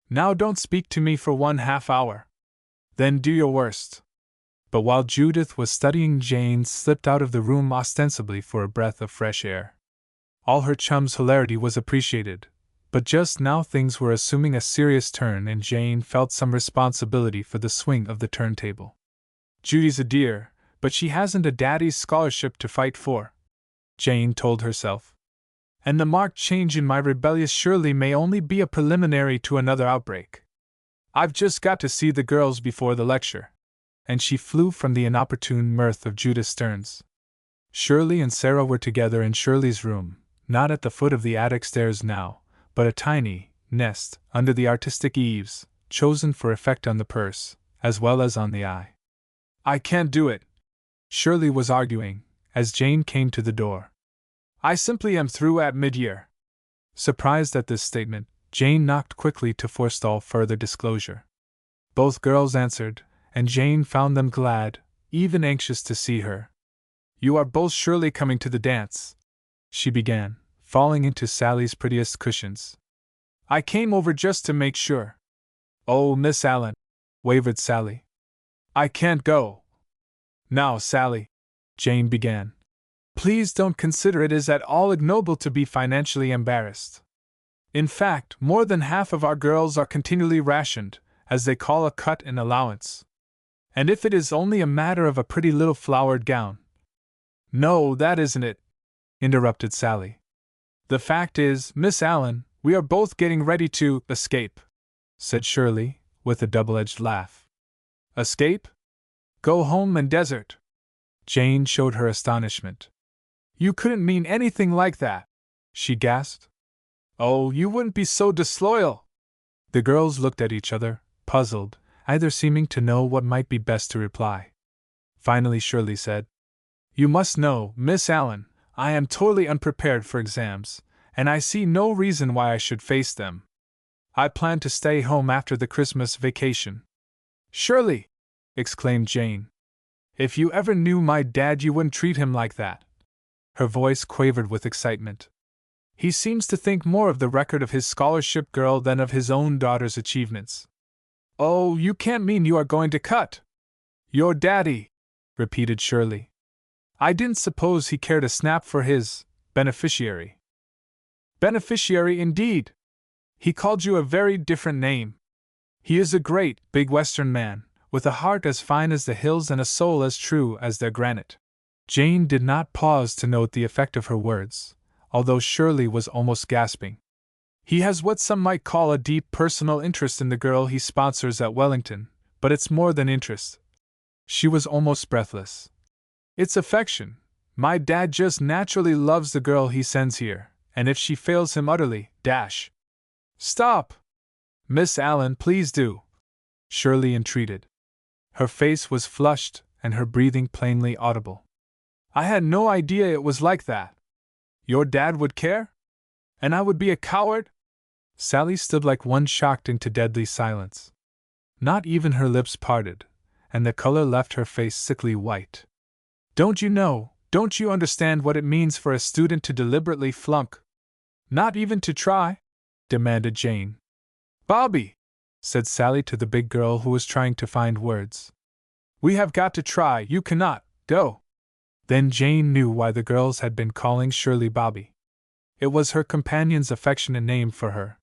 "Now don't speak to me for 1/2 hour. Then do your worst." But while Judith was studying, Jane slipped out of the room ostensibly for a breath of fresh air. All her chum's hilarity was appreciated, but just now things were assuming a serious turn and Jane felt some responsibility for the swing of the turntable. "Judy's a dear, but she hasn't a daddy's scholarship to fight for," Jane told herself. "And the marked change in my rebellious Shirley may only be a preliminary to another outbreak. I've just got to see the girls before the lecture." And she flew from the inopportune mirth of Judith Stearns. Shirley and Sarah were together in Shirley's room, not at the foot of the attic stairs now, but a tiny, nest under the artistic eaves, chosen for effect on the purse, as well as on the eye. I can't do it, Shirley was arguing, as Jane came to the door. I simply am through at mid-year. Surprised at this statement, Jane knocked quickly to forestall further disclosure. Both girls answered, and Jane found them glad, even anxious to see her. You are both surely coming to the dance, she began, falling into Sally's prettiest cushions. I came over just to make sure. Oh, Miss Allen, wavered Sally. I can't go. Now, Sally, Jane began. Please don't consider it as at all ignoble to be financially embarrassed. In fact, more than half of our girls are continually rationed, as they call a cut in allowance. And if it is only a matter of a pretty little flowered gown. No, that isn't it, interrupted Sally. The fact is, Miss Allen, we are both getting ready to escape, said Shirley, with a double-edged laugh. Escape? Go home and desert. Jane showed her astonishment. You couldn't mean anything like that, she gasped. Oh, you wouldn't be so disloyal. The girls looked at each other, puzzled, either seeming to know what might be best to reply. Finally Shirley said, You must know, Miss Allen, I am totally unprepared for exams, and I see no reason why I should face them. I plan to stay home after the Christmas vacation. Shirley! Exclaimed Jane. If you ever knew my dad, you wouldn't treat him like that. Her voice quavered with excitement. He seems to think more of the record of his scholarship girl than of his own daughter's achievements. Oh, you can't mean you are going to cut? Your daddy, repeated Shirley. I didn't suppose he cared a snap for his beneficiary. Beneficiary indeed! He called you a very different name. He is a great, big Western man, with a heart as fine as the hills and a soul as true as their granite. Jane did not pause to note the effect of her words, although Shirley was almost gasping. He has what some might call a deep personal interest in the girl he sponsors at Wellington, but it's more than interest. She was almost breathless. It's affection. My dad just naturally loves the girl he sends here, and if she fails him utterly, dash. Stop! Miss Allen, please do, Shirley entreated. Her face was flushed, and her breathing plainly audible. I had no idea it was like that. Your dad would care? And I would be a coward? Sally stood like one shocked into deadly silence. Not even her lips parted, and the color left her face sickly white. Don't you understand what it means for a student to deliberately flunk? Not even to try? Demanded Jane. Bobby, said Sally to the big girl who was trying to find words. We have got to try, you cannot, go. Then Jane knew why the girls had been calling Shirley Bobby. It was her companion's affectionate name for her.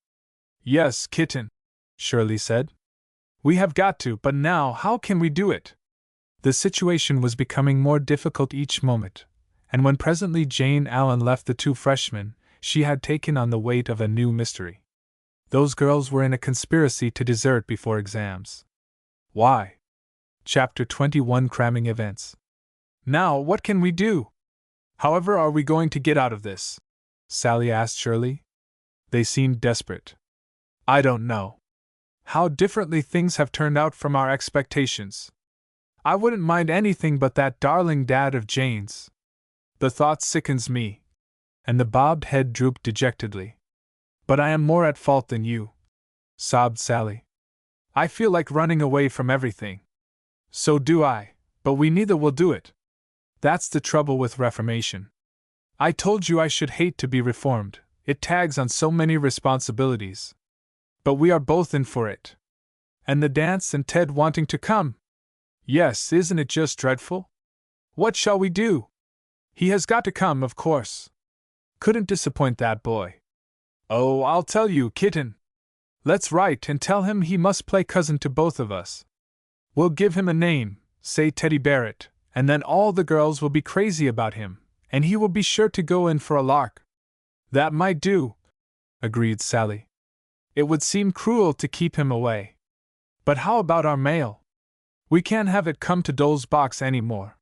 Yes, kitten, Shirley said. We have got to, but now how can we do it? The situation was becoming more difficult each moment, and when presently Jane Allen left the two freshmen, she had taken on the weight of a new mystery. Those girls were in a conspiracy to desert before exams. Why? Chapter 21 Cramming Events. Now, what can we do? However are we going to get out of this? Sally asked Shirley. They seemed desperate. I don't know. How differently things have turned out from our expectations. I wouldn't mind anything but that darling dad of Jane's. The thought sickens me. And the bobbed head drooped dejectedly. But I am more at fault than you, sobbed Sally. I feel like running away from everything. So do I, but we neither will do it. That's the trouble with reformation. I told you I should hate to be reformed, it tags on so many responsibilities. But we are both in for it. And the dance and Ted wanting to come. Yes, isn't it just dreadful? What shall we do? He has got to come, of course. Couldn't disappoint that boy. Oh, I'll tell you, kitten. Let's write and tell him he must play cousin to both of us. We'll give him a name, say Teddy Barrett, and then all the girls will be crazy about him, and he will be sure to go in for a lark. That might do, agreed Sally. It would seem cruel to keep him away. But how about our mail? We can't have it come to Dole's box any more.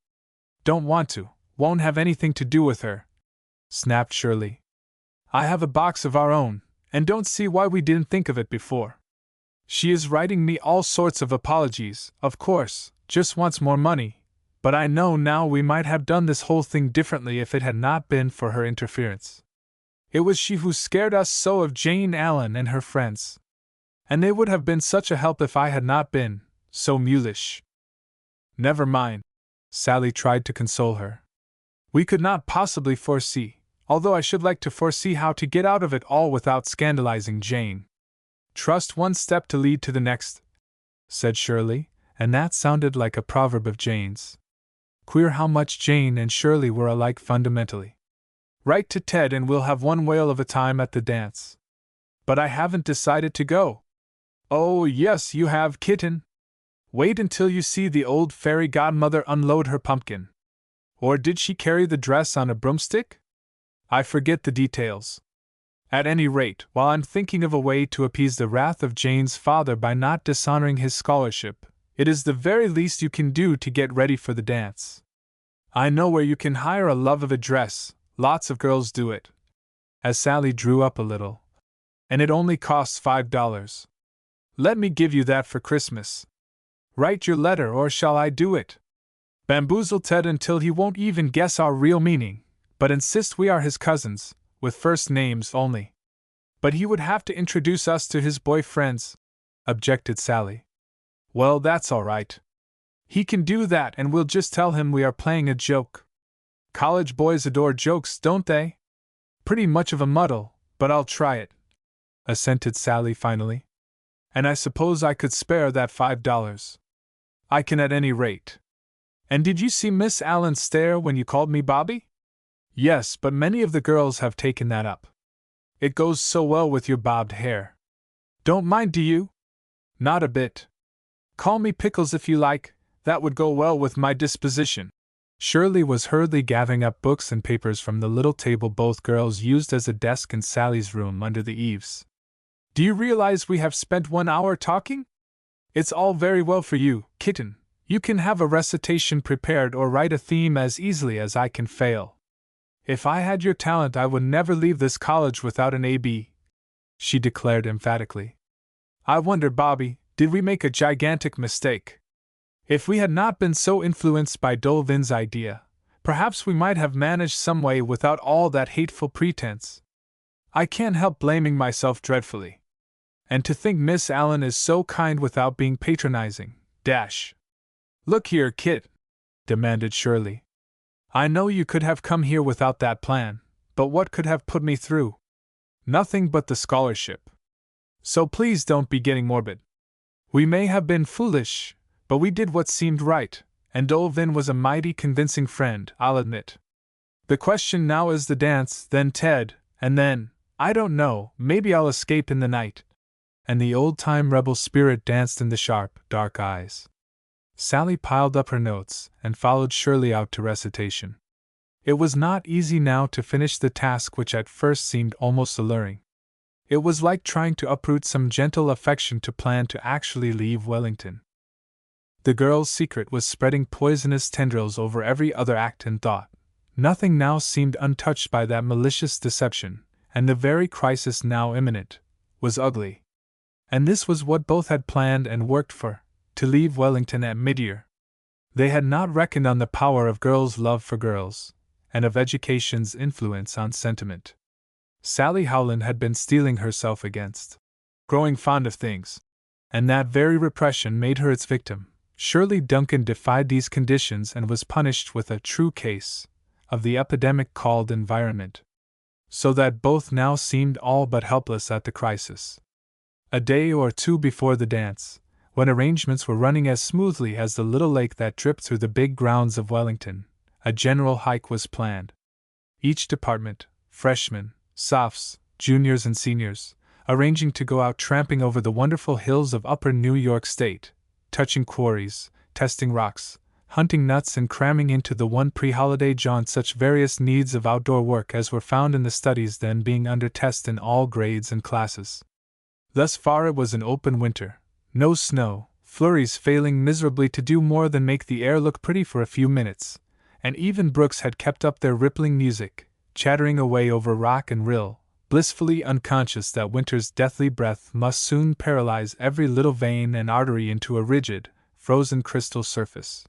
Don't want to, won't have anything to do with her, snapped Shirley. I have a box of our own, and don't see why we didn't think of it before. She is writing me all sorts of apologies, of course, just wants more money, but I know now we might have done this whole thing differently if it had not been for her interference. It was she who scared us so of Jane Allen and her friends. And they would have been such a help if I had not been so mulish. Never mind, Sally tried to console her. We could not possibly foresee, although I should like to foresee how to get out of it all without scandalizing Jane. Trust one step to lead to the next, said Shirley, and that sounded like a proverb of Jane's. Queer how much Jane and Shirley were alike fundamentally. Write to Ted and we'll have one whale of a time at the dance. But I haven't decided to go. Oh, yes, you have, kitten. Wait until you see the old fairy godmother unload her pumpkin. Or did she carry the dress on a broomstick? I forget the details. At any rate, while I'm thinking of a way to appease the wrath of Jane's father by not dishonoring his scholarship, it is the very least you can do to get ready for the dance. I know where you can hire a love of a dress, lots of girls do it. As Sally drew up a little. And it only costs $5. Let me give you that for Christmas. Write your letter, or shall I do it? Bamboozle Ted until he won't even guess our real meaning, but insist we are his cousins, with first names only. But he would have to introduce us to his boy friends, objected Sally. Well, that's all right. He can do that, and we'll just tell him we are playing a joke. College boys adore jokes, don't they? Pretty much of a muddle, but I'll try it, assented Sally finally. And I suppose I could spare that $5. I can at any rate. And did you see Miss Allen stare when you called me Bobby? Yes, but many of the girls have taken that up. It goes so well with your bobbed hair. Don't mind, do you? Not a bit. Call me Pickles if you like, that would go well with my disposition. Shirley was hurriedly gathering up books and papers from the little table both girls used as a desk in Sally's room under the eaves. Do you realize we have spent 1 hour talking? It's all very well for you, kitten. You can have a recitation prepared or write a theme as easily as I can fail. If I had your talent, I would never leave this college without an A.B., she declared emphatically. I wonder, Bobby, did we make a gigantic mistake? If we had not been so influenced by Dolvin's idea, perhaps we might have managed some way without all that hateful pretense. I can't help blaming myself dreadfully. And to think Miss Allen is so kind without being patronizing, dash. Look here, Kit, demanded Shirley. I know you could have come here without that plan, but what could have put me through? Nothing but the scholarship. So please don't be getting morbid. We may have been foolish, but we did what seemed right, and Dolvin was a mighty convincing friend, I'll admit. The question now is the dance, then Ted, and then, I don't know, maybe I'll escape in the night. And the old-time rebel spirit danced in the sharp, dark eyes. Sally piled up her notes and followed Shirley out to recitation. It was not easy now to finish the task which at first seemed almost alluring. It was like trying to uproot some gentle affection to plan to actually leave Wellington. The girl's secret was spreading poisonous tendrils over every other act and thought. Nothing now seemed untouched by that malicious deception, and the very crisis now imminent was ugly. And this was what both had planned and worked for, to leave Wellington at mid-year. They had not reckoned on the power of girls' love for girls, and of education's influence on sentiment. Sally Howland had been steeling herself against growing fond of things, and that very repression made her its victim. Shirley Duncan defied these conditions and was punished with a true case of the epidemic called environment, so that both now seemed all but helpless at the crisis. A day or two before the dance, when arrangements were running as smoothly as the little lake that dripped through the big grounds of Wellington, a general hike was planned. Each department, freshmen, sophs, juniors and seniors, arranging to go out tramping over the wonderful hills of upper New York State, touching quarries, testing rocks, hunting nuts and cramming into the one pre-holiday jaunt such various needs of outdoor work as were found in the studies then being under test in all grades and classes. Thus far it was an open winter, no snow, flurries failing miserably to do more than make the air look pretty for a few minutes, and even brooks had kept up their rippling music, chattering away over rock and rill, blissfully unconscious that winter's deathly breath must soon paralyze every little vein and artery into a rigid, frozen crystal surface.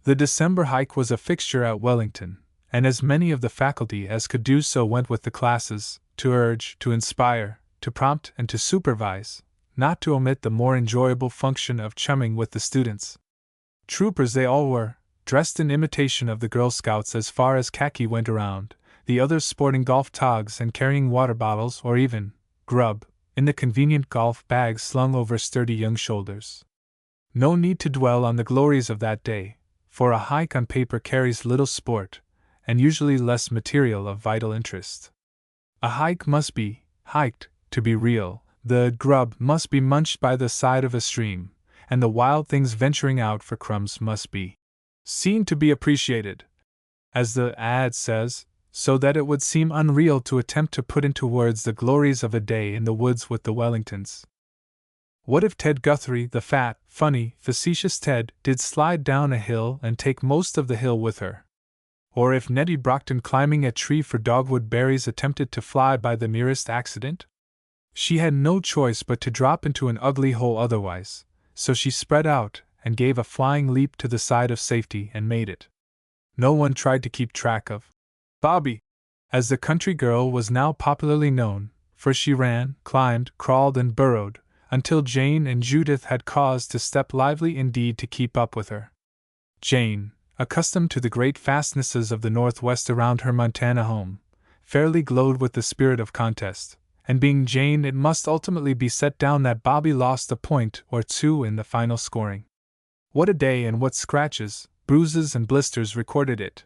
The December hike was a fixture at Wellington, and as many of the faculty as could do so went with the classes, to urge, to inspire, to prompt, and to supervise, not to omit the more enjoyable function of chumming with the students. Troopers they all were, dressed in imitation of the Girl Scouts as far as khaki went around, the others sporting golf togs and carrying water bottles or even grub in the convenient golf bags slung over sturdy young shoulders. No need to dwell on the glories of that day, for a hike on paper carries little sport, and usually less material of vital interest. A hike must be hiked, to be real, the grub must be munched by the side of a stream, and the wild things venturing out for crumbs must be seen to be appreciated, as the ad says, so that it would seem unreal to attempt to put into words the glories of a day in the woods with the Wellingtons. What if Ted Guthrie, the fat, funny, facetious Ted, did slide down a hill and take most of the hill with her? Or if Nettie Brockton, climbing a tree for dogwood berries, attempted to fly by the merest accident? She had no choice but to drop into an ugly hole otherwise, so she spread out and gave a flying leap to the side of safety and made it. No one tried to keep track of Bobby, as the country girl was now popularly known, for she ran, climbed, crawled, and burrowed, until Jane and Judith had cause to step lively indeed to keep up with her. Jane, accustomed to the great fastnesses of the Northwest around her Montana home, fairly glowed with the spirit of contest, and being Jane, it must ultimately be set down that Bobby lost a point or two in the final scoring. What a day, and what scratches, bruises, and blisters recorded it!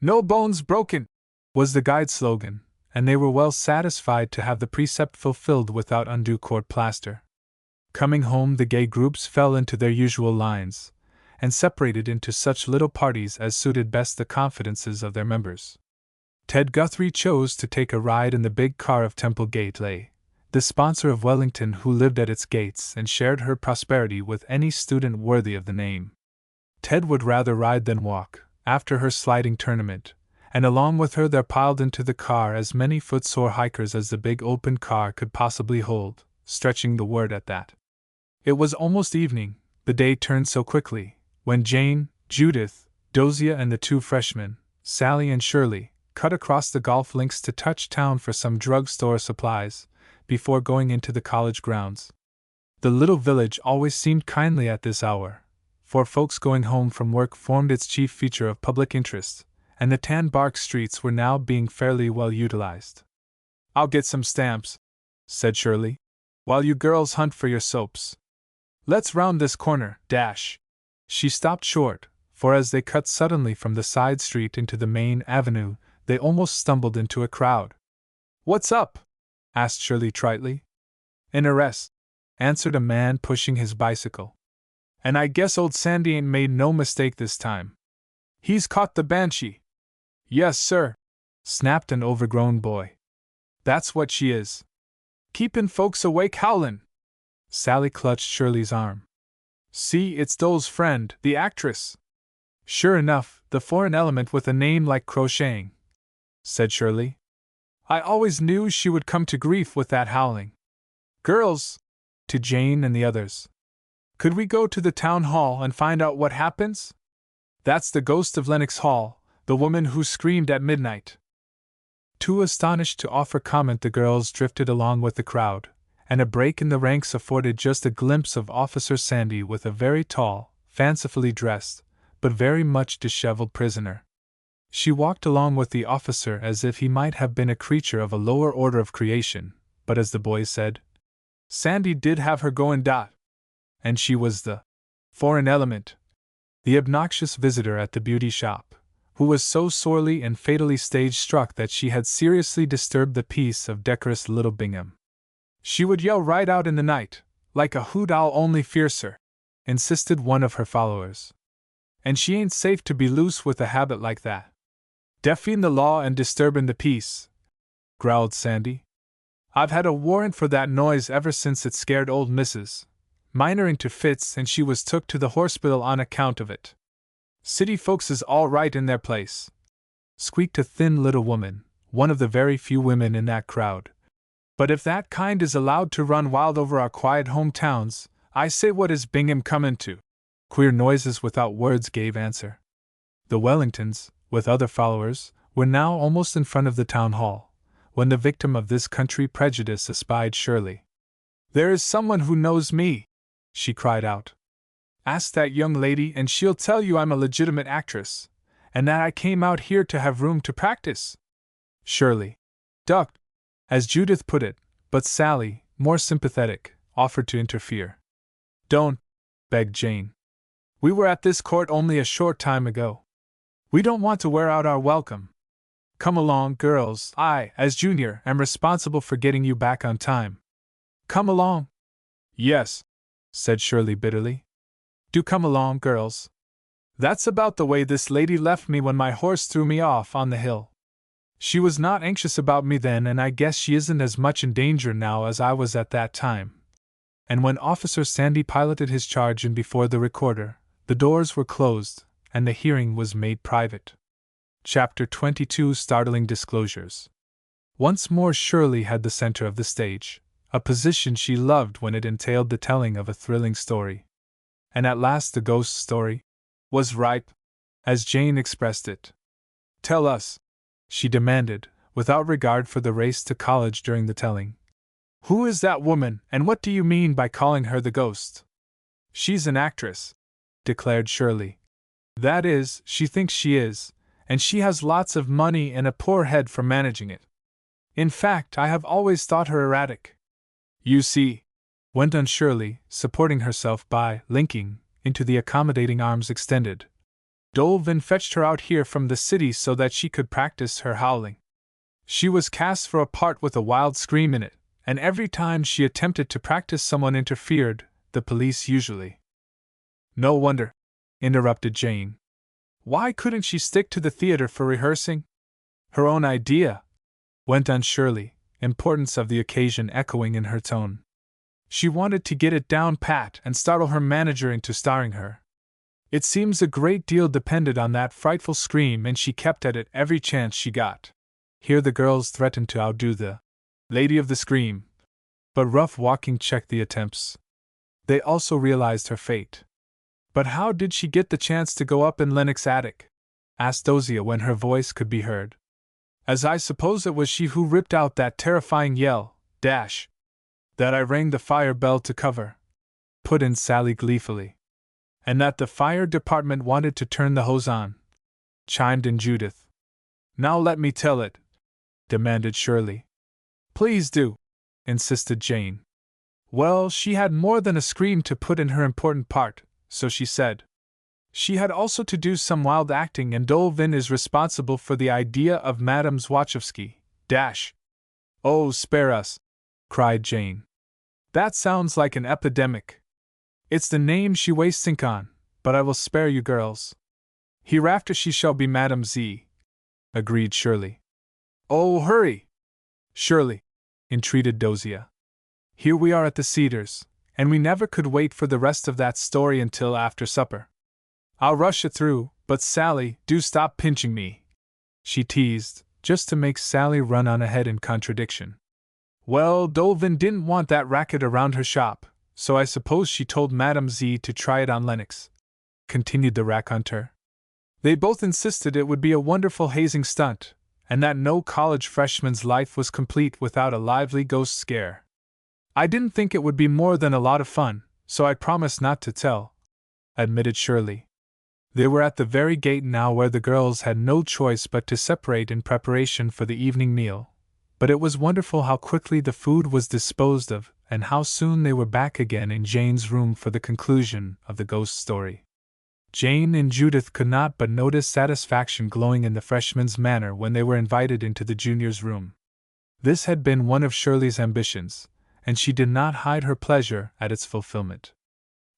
"No bones broken," was the guide slogan, and they were well satisfied to have the precept fulfilled without undue court plaster. Coming home, the gay groups fell into their usual lines, and separated into such little parties as suited best the confidences of their members. Ted Guthrie chose to take a ride in the big car of Temple Gateway, the sponsor of Wellington, who lived at its gates and shared her prosperity with any student worthy of the name. Ted would rather ride than walk, after her sliding tournament, and along with her there piled into the car as many footsore hikers as the big open car could possibly hold, stretching the word at that. It was almost evening, the day turned so quickly, when Jane, Judith, Dozier, and the two freshmen, Sally and Shirley, cut across the golf links to touch town for some drug-store supplies, before going into the college grounds. The little village always seemed kindly at this hour, for folks going home from work formed its chief feature of public interest, and the tan-bark streets were now being fairly well utilized. "I'll get some stamps," said Shirley, "while you girls hunt for your soaps. Let's round this corner, dash." She stopped short, for as they cut suddenly from the side street into the main avenue, they almost stumbled into a crowd. "What's up?" asked Shirley tritely. "An arrest," answered a man pushing his bicycle. "And I guess old Sandy ain't made no mistake this time. He's caught the banshee." "Yes, sir," snapped an overgrown boy. "That's what she is. Keepin' folks awake howlin'." Sally clutched Shirley's arm. "See, it's Dole's friend, the actress." "Sure enough, the foreign element with a name like crocheting," said Shirley. "I always knew she would come to grief with that howling. Girls," to Jane and the others, "could we go to the town hall and find out what happens? That's the ghost of Lenox Hall, the woman who screamed at midnight." Too astonished to offer comment, the girls drifted along with the crowd, and a break in the ranks afforded just a glimpse of Officer Sandy with a very tall, fancifully dressed, but very much disheveled prisoner. She walked along with the officer as if he might have been a creature of a lower order of creation, but as the boys said, Sandy did have her goin' dot. And she was the foreign element, the obnoxious visitor at the beauty shop, who was so sorely and fatally stage-struck that she had seriously disturbed the peace of decorous little Bingham. "She would yell right out in the night, like a hoot owl, only fiercer," insisted one of her followers. "And she ain't safe to be loose with a habit like that. Defying the law and disturbing the peace," growled Sandy. "I've had a warrant for that noise ever since it scared old Mrs. Miner into fits and she was took to the hospital on account of it. City folks is all right in their place," squeaked a thin little woman, one of the very few women in that crowd. But if that kind is allowed to run wild over our quiet hometowns, I say what is Bingham comin' to? Queer noises without words gave answer. The Wellingtons, with other followers, were now almost in front of the town hall, when the victim of this country prejudice espied Shirley. "There is someone who knows me," she cried out. "Ask that young lady and she'll tell you I'm a legitimate actress, and that I came out here to have room to practice." Shirley ducked, as Judith put it, but Sally, more sympathetic, offered to interfere. "Don't," begged Jane. "We were at this court only a short time ago. We don't want to wear out our welcome. Come along, girls. I, as junior, am responsible for getting you back on time. Come along." "Yes," said Shirley bitterly. "Do come along, girls. That's about the way this lady left me when my horse threw me off on the hill. She was not anxious about me then, and I guess she isn't as much in danger now as I was at that time." And when Officer Sandy piloted his charge in before the recorder, the doors were closed, and the hearing was made private. Chapter 22 Startling Disclosures. Once more Shirley had the center of the stage, a position she loved when it entailed the telling of a thrilling story. And at last the ghost story was ripe, as Jane expressed it. "Tell us," she demanded, without regard for the race to college during the telling. "Who is that woman, and what do you mean by calling her the ghost?" "She's an actress," declared Shirley. "That is, she thinks she is, and she has lots of money and a poor head for managing it. In fact, I have always thought her erratic. You see," went on Shirley, supporting herself by linking into the accommodating arms extended, "Dolvin fetched her out here from the city so that she could practice her howling. She was cast for a part with a wild scream in it, and every time she attempted to practice someone interfered, the police usually." "No wonder," interrupted Jane. "Why couldn't she stick to the theater for rehearsing?" "Her own idea," went on Shirley, importance of the occasion echoing in her tone. "She wanted to get it down pat and startle her manager into starring her. It seems a great deal depended on that frightful scream, and she kept at it every chance she got." Here the girls threatened to outdo the lady of the scream, but rough walking checked the attempts. They also realized her fate. "But how did she get the chance to go up in Lennox's attic?" asked Dozier when her voice could be heard. "As I suppose it was she who ripped out that terrifying yell, dash, that I rang the fire bell to cover," put in Sally gleefully. "And that the fire department wanted to turn the hose on," chimed in Judith. "Now let me tell it," demanded Shirley. "Please do," insisted Jane. "Well, she had more than a scream to put in her important part, so she said. She had also to do some wild acting, and Dolvin is responsible for the idea of Madame's Wachowski, dash." "Oh, spare us," cried Jane. "That sounds like an epidemic. It's the name she wastes ink on, but I will spare you girls. Hereafter she shall be Madame Z," agreed Shirley. "Oh, hurry, Shirley," entreated Dozier. "Here we are at the Cedars, and we never could wait for the rest of that story until after supper. I'll rush it through, but Sally, do stop pinching me," she teased, just to make Sally run on ahead in contradiction. "Well, Dolvin didn't want that racket around her shop, so I suppose she told Madame Z to try it on Lennox," continued the raconteur. "They both insisted it would be a wonderful hazing stunt, and that no college freshman's life was complete without a lively ghost scare. I didn't think it would be more than a lot of fun, so I promised not to tell," admitted Shirley. They were at the very gate now where the girls had no choice but to separate in preparation for the evening meal, but it was wonderful how quickly the food was disposed of, and how soon they were back again in Jane's room for the conclusion of the ghost story. Jane and Judith could not but notice satisfaction glowing in the freshmen's manner when they were invited into the juniors' room. This had been one of Shirley's ambitions, and she did not hide her pleasure at its fulfillment.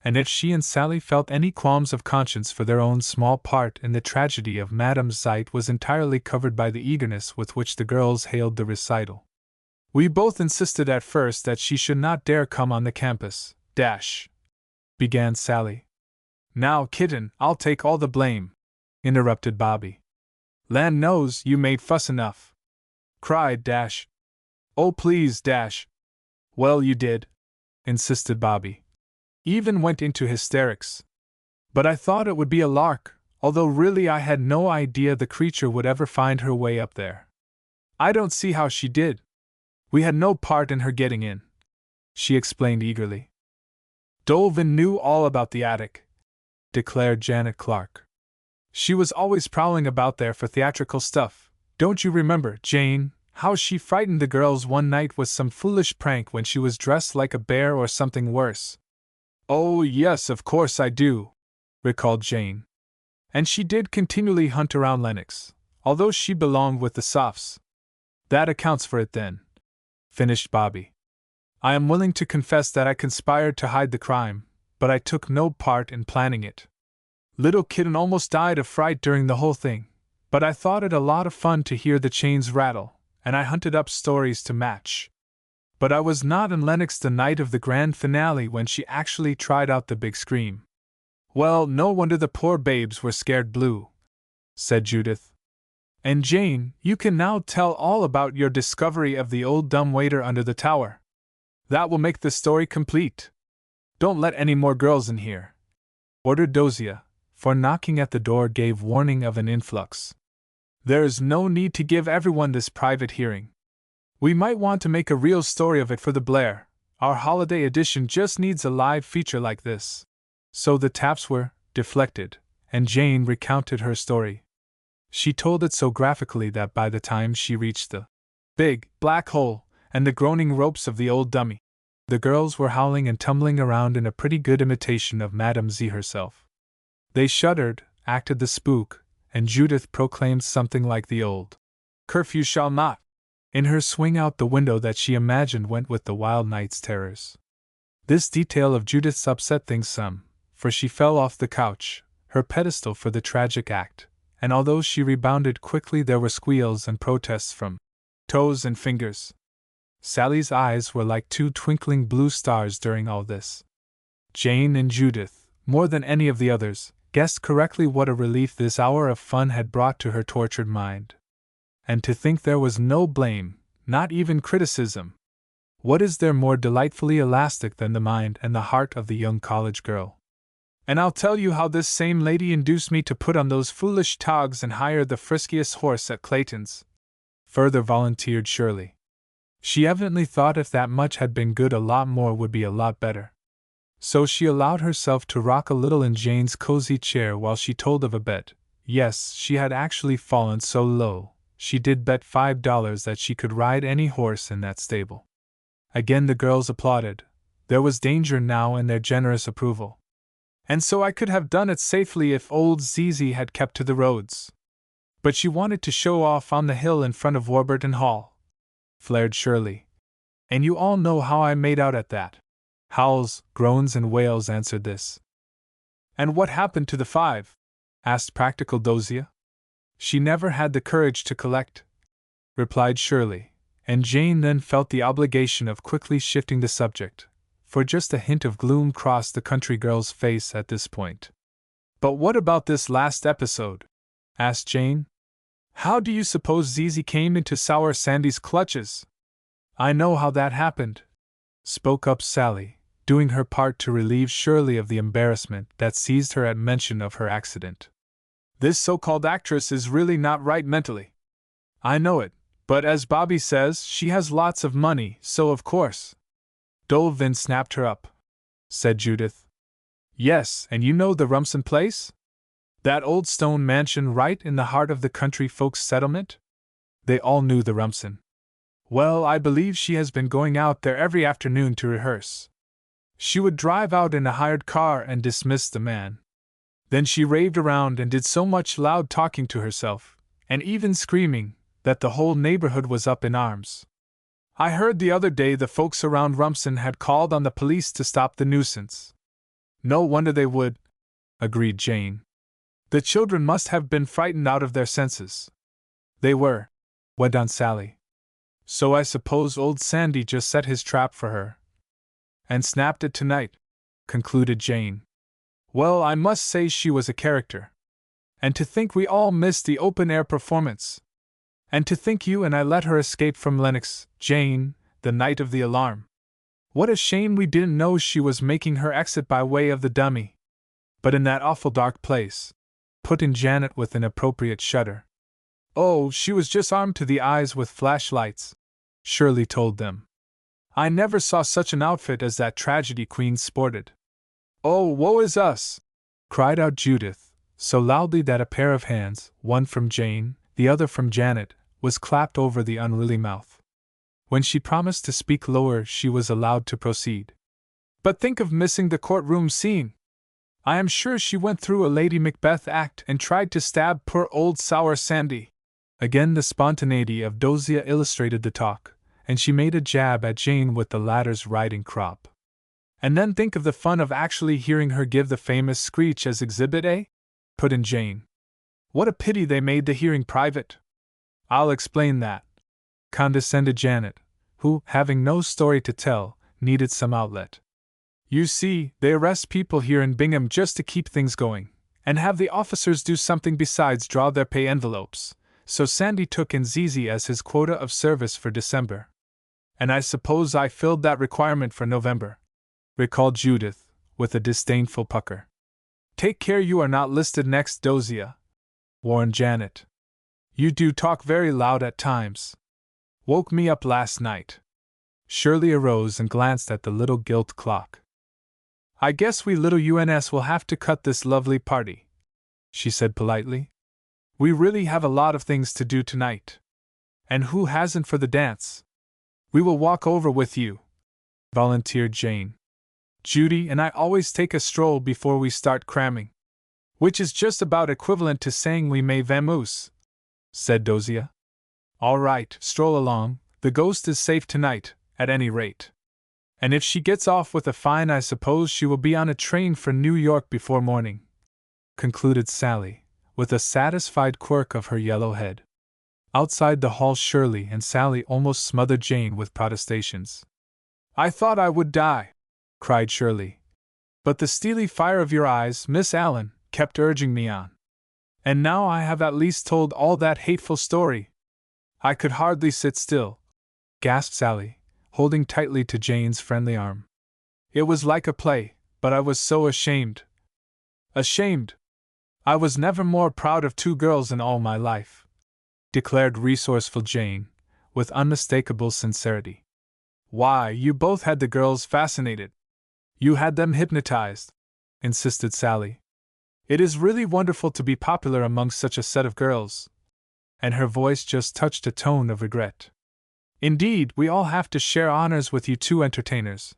And if she and Sally felt any qualms of conscience for their own small part in the tragedy of Madame Zeit was entirely covered by the eagerness with which the girls hailed the recital. "We both insisted at first that she should not dare come on the campus, dash," began Sally. "Now, kitten, I'll take all the blame," interrupted Bobby. "Land knows, you made fuss enough. cried Dash. Oh, please, Dash. Well, you did, insisted Bobby. Even went into hysterics. But I thought it would be a lark, although really I had no idea the creature would ever find her way up there. I don't see how she did. We had no part in her getting in, she explained eagerly. Dolvin knew all about the attic, declared Janet Clark. She was always prowling about there for theatrical stuff. Don't you remember, Jane, how she frightened the girls one night with some foolish prank when she was dressed like a bear or something worse? Oh, yes, of course I do, recalled Jane. And she did continually hunt around Lennox, although she belonged with the Softs. That accounts for it then, finished Bobby. I am willing to confess that I conspired to hide the crime, but I took no part in planning it. Little Kitten almost died of fright during the whole thing, but I thought it a lot of fun to hear the chains rattle, and I hunted up stories to match. But I was not in Lennox the night of the grand finale when she actually tried out the big scream. Well, no wonder the poor babes were scared blue, said Judith. And Jane, you can now tell all about your discovery of the old dumbwaiter under the tower. That will make the story complete. Don't let any more girls in here, ordered Dosia, for knocking at the door gave warning of an influx. There is no need to give everyone this private hearing. We might want to make a real story of it for the Blair. Our holiday edition just needs a live feature like this. So the taps were deflected, and Jane recounted her story. She told it so graphically that by the time she reached the big, black hole and the groaning ropes of the old dummy, the girls were howling and tumbling around in a pretty good imitation of Madame Z herself. They shuddered, acted the spook, and Judith proclaimed something like the old curfew shall not, in her swing out the window that she imagined went with the wild night's terrors. This detail of Judith's upset things some, for she fell off the couch, her pedestal for the tragic act, and although she rebounded quickly there were squeals and protests from toes and fingers. Sally's eyes were like two twinkling blue stars during all this. Jane and Judith, more than any of the others, guessed correctly what a relief this hour of fun had brought to her tortured mind. And to think there was no blame, not even criticism. What is there more delightfully elastic than the mind and the heart of the young college girl? And I'll tell you how this same lady induced me to put on those foolish togs and hire the friskiest horse at Clayton's, further volunteered Shirley. She evidently thought if that much had been good a lot more would be a lot better. So she allowed herself to rock a little in Jane's cozy chair while she told of a bet. Yes, she had actually fallen so low, she did bet $5 that she could ride any horse in that stable. Again the girls applauded. There was danger now in their generous approval. And so I could have done it safely if old Zizi had kept to the roads. But she wanted to show off on the hill in front of Warburton Hall, flared Shirley. And you all know how I made out at that. Howls, groans, and wails answered this. And what happened to the 5? Asked practical Dosia. She never had the courage to collect, replied Shirley, and Jane then felt the obligation of quickly shifting the subject, for just a hint of gloom crossed the country girl's face at this point. But what about this last episode? Asked Jane. How do you suppose Zizi came into Sour Sandy's clutches? I know how that happened, spoke up Sally, doing her part to relieve Shirley of the embarrassment that seized her at mention of her accident. This so-called actress is really not right mentally. I know it, but as Bobby says, she has lots of money, so of course. Dolvin snapped her up, said Judith. Yes, and you know the Rumson place? That old stone mansion right in the heart of the country folks' settlement? They all knew the Rumson. Well, I believe she has been going out there every afternoon to rehearse. She would drive out in a hired car and dismiss the man. Then she raved around and did so much loud talking to herself, and even screaming, that the whole neighborhood was up in arms. I heard the other day the folks around Rumson had called on the police to stop the nuisance. No wonder they would, agreed Jane. The children must have been frightened out of their senses. They were, went on Sally. So I suppose old Sandy just set his trap for her. And snapped it tonight, concluded Jane. Well, I must say she was a character. And to think we all missed the open-air performance. And to think you and I let her escape from Lennox, Jane, the night of the alarm. What a shame we didn't know she was making her exit by way of the dummy. But in that awful dark place, put in Janet with an appropriate shudder. Oh, she was just armed to the eyes with flashlights, Shirley told them. I never saw such an outfit as that tragedy queen sported. Oh, woe is us! Cried out Judith, so loudly that a pair of hands, one from Jane, the other from Janet, was clapped over the unruly mouth. When she promised to speak lower, she was allowed to proceed. But think of missing the courtroom scene! I am sure she went through a Lady Macbeth act and tried to stab poor old sour Sandy. Again the spontaneity of Dosia illustrated the talk, and she made a jab at Jane with the latter's riding crop. And then think of the fun of actually hearing her give the famous screech as Exhibit A? Put in Jane. What a pity they made the hearing private. I'll explain that, condescended Janet, who, having no story to tell, needed some outlet. You see, they arrest people here in Bingham just to keep things going, and have the officers do something besides draw their pay envelopes, so Sandy took in Zizi as his quota of service for December. And I suppose I filled that requirement for November, recalled Judith, with a disdainful pucker. Take care you are not listed next, Dosia, warned Janet. You do talk very loud at times. Woke me up last night. Shirley arose and glanced at the little gilt clock. I guess we little UNS will have to cut this lovely party, she said politely. We really have a lot of things to do tonight. And who hasn't for the dance? We will walk over with you, volunteered Jane. Judy and I always take a stroll before we start cramming, which is just about equivalent to saying we may vamoose, said Dosia. All right, stroll along, the ghost is safe tonight, at any rate. And if she gets off with a fine, I suppose she will be on a train for New York before morning, concluded Sally, with a satisfied quirk of her yellow head. Outside the hall, Shirley and Sally almost smothered Jane with protestations. I thought I would die, cried Shirley. But the steely fire of your eyes, Miss Allen, kept urging me on. And now I have at least told all that hateful story. I could hardly sit still, gasped Sally, holding tightly to Jane's friendly arm. It was like a play, but I was so ashamed. Ashamed! I was never more proud of two girls in all my life, declared resourceful Jane, with unmistakable sincerity. Why, you both had the girls fascinated. You had them hypnotized, insisted Sally. It is really wonderful to be popular among such a set of girls. And her voice just touched a tone of regret. Indeed, we all have to share honors with you two entertainers,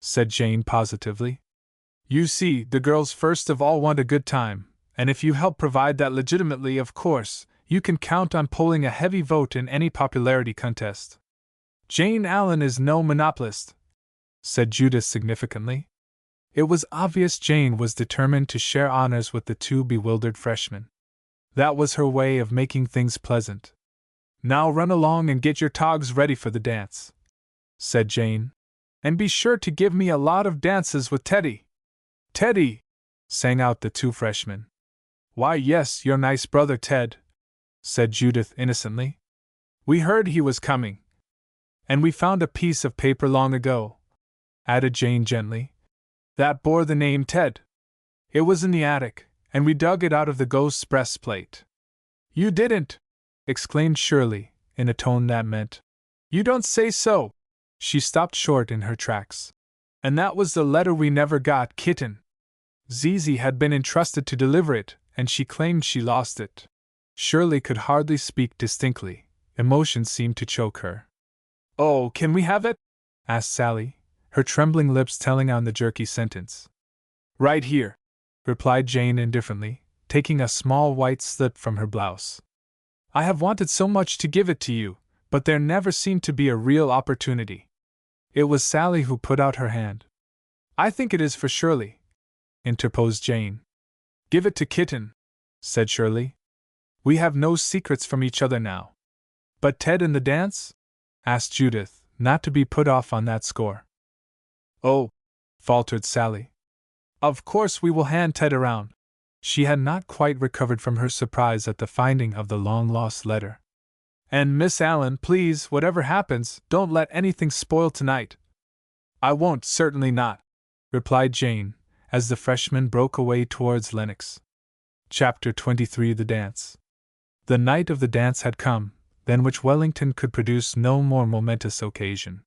said Jane positively. You see, the girls first of all want a good time, and if you help provide that legitimately, of course, you can count on polling a heavy vote in any popularity contest. Jane Allen is no monopolist, said Judith significantly. It was obvious Jane was determined to share honors with the two bewildered freshmen. That was her way of making things pleasant. Now run along and get your togs ready for the dance, said Jane. And be sure to give me a lot of dances with Teddy. Teddy! Sang out the two freshmen. Why, yes, your nice brother Ted, said Judith innocently. We heard he was coming. And we found a piece of paper long ago, added Jane gently, that bore the name Ted. It was in the attic, and we dug it out of the ghost's breastplate. You didn't! Exclaimed Shirley, in a tone that meant, You don't say so! She stopped short in her tracks. And that was the letter we never got, kitten. Zizi had been entrusted to deliver it, and she claimed she lost it. Shirley could hardly speak distinctly. Emotion seemed to choke her. Oh, can we have it? Asked Sally, her trembling lips telling on the jerky sentence. Right here, replied Jane indifferently, taking a small white slip from her blouse. I have wanted so much to give it to you, but there never seemed to be a real opportunity. It was Sally who put out her hand. I think it is for Shirley, interposed Jane. Give it to Kitten, said Shirley. We have no secrets from each other now. But Ted in the dance? Asked Judith, not to be put off on that score. Oh, faltered Sally. Of course we will hand Ted around. She had not quite recovered from her surprise at the finding of the long-lost letter. And Miss Allen, please, whatever happens, don't let anything spoil tonight. I won't, certainly not, replied Jane, as the freshman broke away towards Lenox. Chapter 23 The Dance. The night of the dance had come, than which Wellington could produce no more momentous occasion.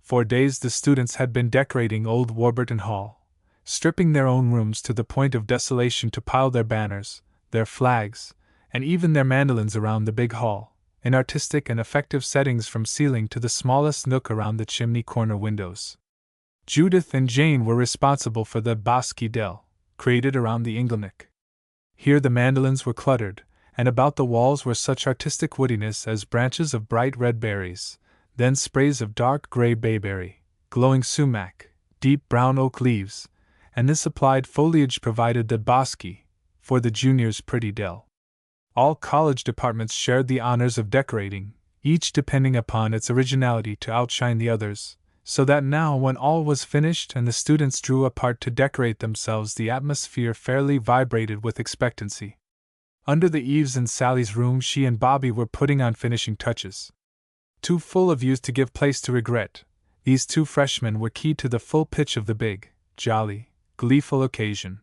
For days the students had been decorating old Warburton Hall, stripping their own rooms to the point of desolation to pile their banners, their flags, and even their mandolins around the big hall, in artistic and effective settings from ceiling to the smallest nook around the chimney corner windows. Judith and Jane were responsible for the bosky dell, created around the inglenook. Here the mandolins were cluttered, and about the walls were such artistic woodiness as branches of bright red berries, then sprays of dark gray bayberry, glowing sumac, deep brown oak leaves, and this applied foliage provided the bosky, for the juniors' pretty dell. All college departments shared the honors of decorating, each depending upon its originality to outshine the others, so that now when all was finished and the students drew apart to decorate themselves, the atmosphere fairly vibrated with expectancy. Under the eaves in Sally's room she and Bobby were putting on finishing touches. Too full of youth to give place to regret, these two freshmen were keyed to the full pitch of the big, jolly, gleeful occasion.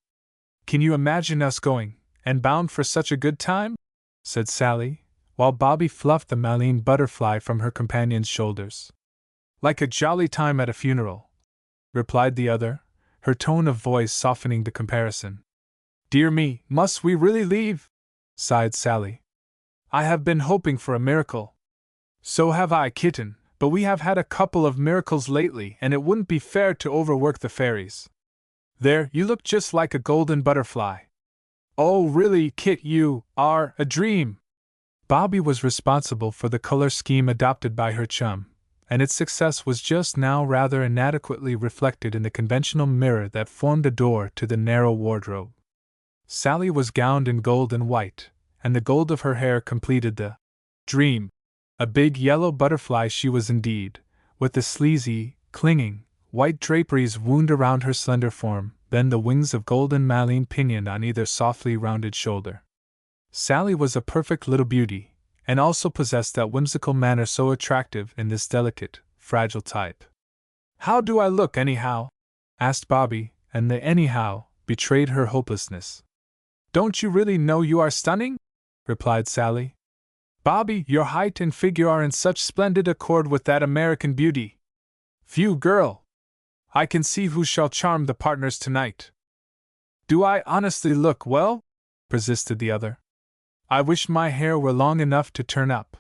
"Can you imagine us going, and bound for such a good time?" said Sally, while Bobby fluffed the mullein butterfly from her companion's shoulders. "Like a jolly time at a funeral," replied the other, her tone of voice softening the comparison. "Dear me, must we really leave?" sighed Sally. "I have been hoping for a miracle." "So have I, kitten, but we have had a couple of miracles lately, and it wouldn't be fair to overwork the fairies. There, you look just like a golden butterfly." "Oh, really, Kit, you are a dream." Bobby was responsible for the color scheme adopted by her chum, and its success was just now rather inadequately reflected in the conventional mirror that formed a door to the narrow wardrobe. Sally was gowned in gold and white, and the gold of her hair completed the dream. A big yellow butterfly she was indeed, with the sleazy, clinging, white draperies wound around her slender form, then the wings of golden mullein pinioned on either softly rounded shoulder. Sally was a perfect little beauty, and also possessed that whimsical manner so attractive in this delicate, fragile type. "How do I look, anyhow?" asked Bobby, and the anyhow betrayed her hopelessness. "Don't you really know you are stunning?" replied Sally. "Bobby, your height and figure are in such splendid accord with that American beauty. Phew, girl! I can see who shall charm the partners tonight." "Do I honestly look well?" persisted the other. "I wish my hair were long enough to turn up.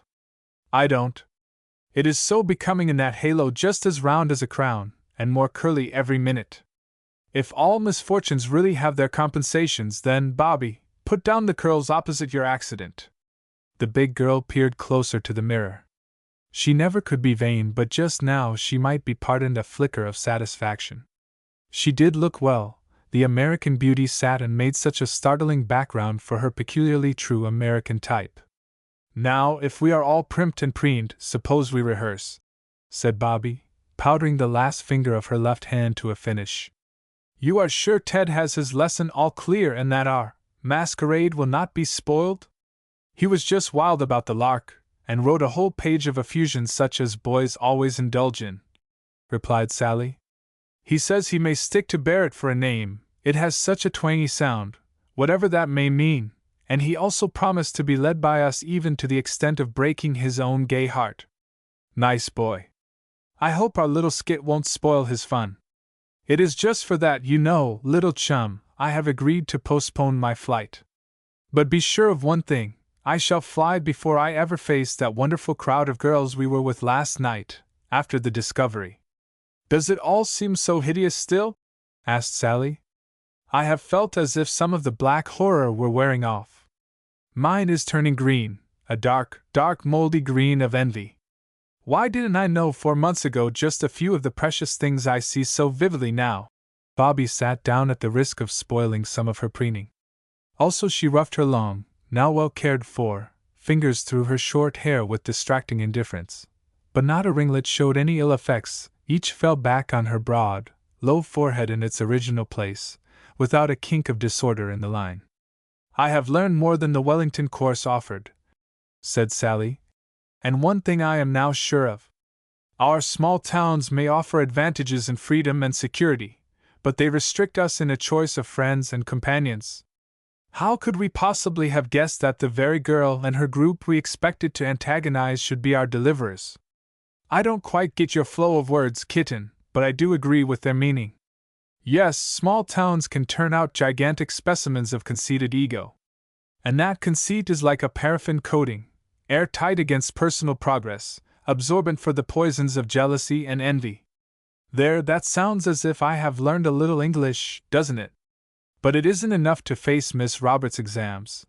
I don't. It is so becoming in that halo, just as round as a crown, and more curly every minute. If all misfortunes really have their compensations, then, Bobby, put down the curls opposite your accident." The big girl peered closer to the mirror. She never could be vain, but just now she might be pardoned a flicker of satisfaction. She did look well. The American beauty sat and made such a startling background for her peculiarly true American type. "Now, if we are all primped and preened, suppose we rehearse," said Bobby, powdering the last finger of her left hand to a finish. "You are sure Ted has his lesson all clear and that our masquerade will not be spoiled?" "He was just wild about the lark, and wrote a whole page of effusions such as boys always indulge in," replied Sally. "He says he may stick to Barrett for a name, it has such a twangy sound, whatever that may mean, and he also promised to be led by us even to the extent of breaking his own gay heart. Nice boy. I hope our little skit won't spoil his fun. It is just for that, you know, little chum, I have agreed to postpone my flight. But be sure of one thing, I shall fly before I ever face that wonderful crowd of girls we were with last night, after the discovery." "Does it all seem so hideous still?" asked Sally. "I have felt as if some of the black horror were wearing off. Mine is turning green, a dark, dark moldy green of envy. Why didn't I know 4 months ago just a few of the precious things I see so vividly now?" Bobby sat down at the risk of spoiling some of her preening. Also she roughed her long, now well cared for, fingers through her short hair with distracting indifference. But not a ringlet showed any ill effects, each fell back on her broad, low forehead in its original place, without a kink of disorder in the line. "I have learned more than the Wellington course offered," said Sally. And one thing I am now sure of. Our small towns may offer advantages in freedom and security, but they restrict us in a choice of friends and companions. How could we possibly have guessed that the very girl and her group we expected to antagonize should be our deliverers? I don't quite get your flow of words, kitten, but I do agree with their meaning. Yes, small towns can turn out gigantic specimens of conceited ego. And that conceit is like a paraffin coating, airtight against personal progress, absorbent for the poisons of jealousy and envy. There, that sounds as if I have learned a little English, doesn't it? But it isn't enough to face Miss Roberts' exams.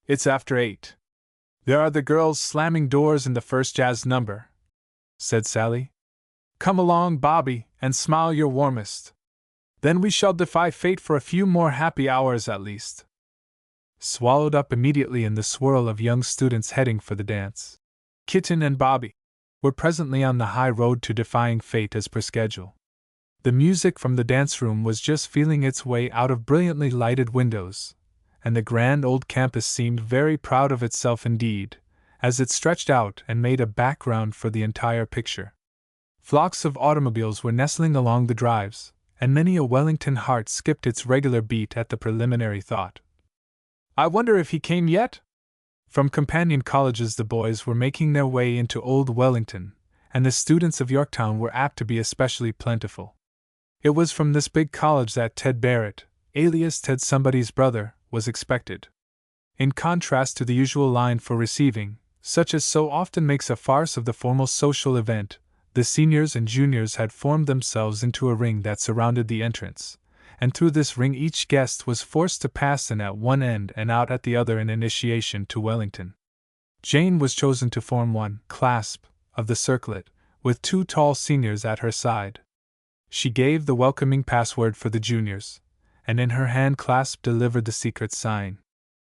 It's after 8. There are the girls slamming doors in the first jazz number, said Sally. Come along, Bobby, and smile your warmest. Then we shall defy fate for a few more happy hours at least. Swallowed up immediately in the swirl of young students heading for the dance, Kitten and Bobby were presently on the high road to defying fate as per schedule. The music from the dance room was just feeling its way out of brilliantly lighted windows, and the grand old campus seemed very proud of itself indeed, as it stretched out and made a background for the entire picture. Flocks of automobiles were nestling along the drives, and many a Wellington heart skipped its regular beat at the preliminary thought. I wonder if he came yet? From companion colleges the boys were making their way into Old Wellington, and the students of Yorktown were apt to be especially plentiful. It was from this big college that Ted Barrett, alias Ted Somebody's brother, was expected. In contrast to the usual line for receiving, such as so often makes a farce of the formal social event, the seniors and juniors had formed themselves into a ring that surrounded the entrance, and through this ring each guest was forced to pass in at one end and out at the other in initiation to Wellington. Jane was chosen to form one clasp of the circlet, with 2 tall seniors at her side. She gave the welcoming password for the juniors, and in her hand clasp delivered the secret sign.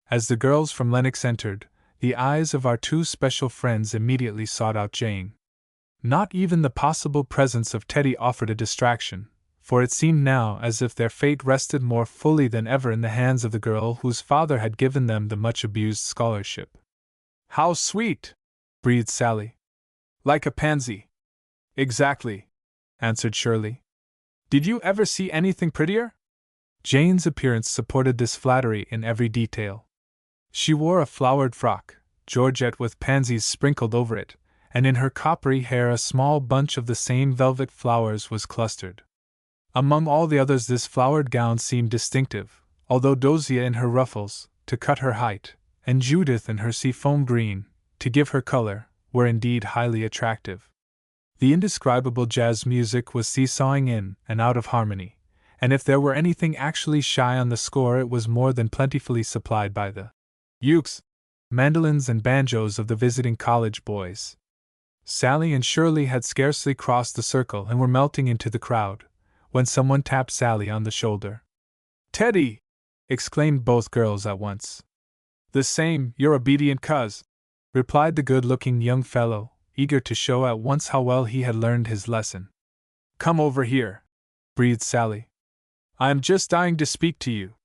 As the girls from Lenox entered, the eyes of our 2 special friends immediately sought out Jane. Not even the possible presence of Teddy offered a distraction, for it seemed now as if their fate rested more fully than ever in the hands of the girl whose father had given them the much-abused scholarship. How sweet! Breathed Sally. Like a pansy. Exactly, answered Shirley. Did you ever see anything prettier? Jane's appearance supported this flattery in every detail. She wore a flowered frock, georgette with pansies sprinkled over it, and in her coppery hair a small bunch of the same velvet flowers was clustered. Among all the others this flowered gown seemed distinctive, although Dosia in her ruffles, to cut her height, and Judith in her seafoam green, to give her color, were indeed highly attractive. The indescribable jazz music was seesawing in and out of harmony, and if there were anything actually shy on the score it was more than plentifully supplied by the ukes, mandolins and banjos of the visiting college boys. Sally and Shirley had scarcely crossed the circle and were melting into the crowd, when someone tapped Sally on the shoulder. Teddy! Exclaimed both girls at once. The same, your obedient cuz, replied the good-looking young fellow, eager to show at once how well he had learned his lesson. Come over here, breathed Sally. I am just dying to speak to you.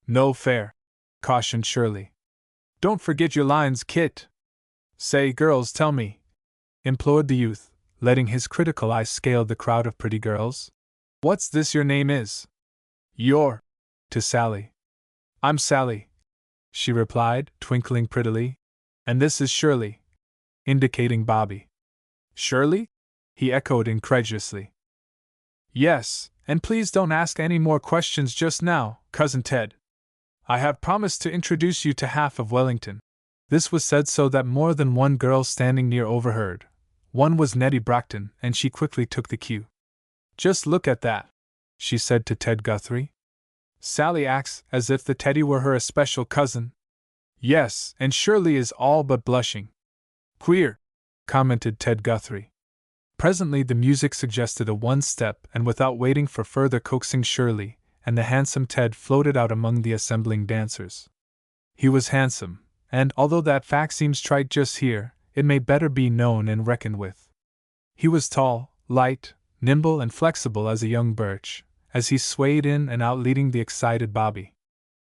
No fair, cautioned Shirley. Don't forget your lines, Kit. Say, girls, tell me, implored the youth, letting his critical eye scale the crowd of pretty girls. What's this your name is? You're, to Sally. I'm Sally, she replied, twinkling prettily. And this is Shirley, indicating Bobby. Shirley? He echoed incredulously. Yes, and please don't ask any more questions just now, Cousin Ted. I have promised to introduce you to half of Wellington. This was said so that more than one girl standing near overheard. One was Nettie Brockton, and she quickly took the cue. Just look at that, she said to Ted Guthrie. Sally acts as if the Teddy were her especial cousin. Yes, and Shirley is all but blushing. Queer, commented Ted Guthrie. Presently the music suggested a one-step, and without waiting for further coaxing Shirley and the handsome Ted floated out among the assembling dancers. He was handsome, and although that fact seems trite just here, it may better be known and reckoned with. He was tall, light, nimble and flexible as a young birch, as he swayed in and out leading the excited Bobby.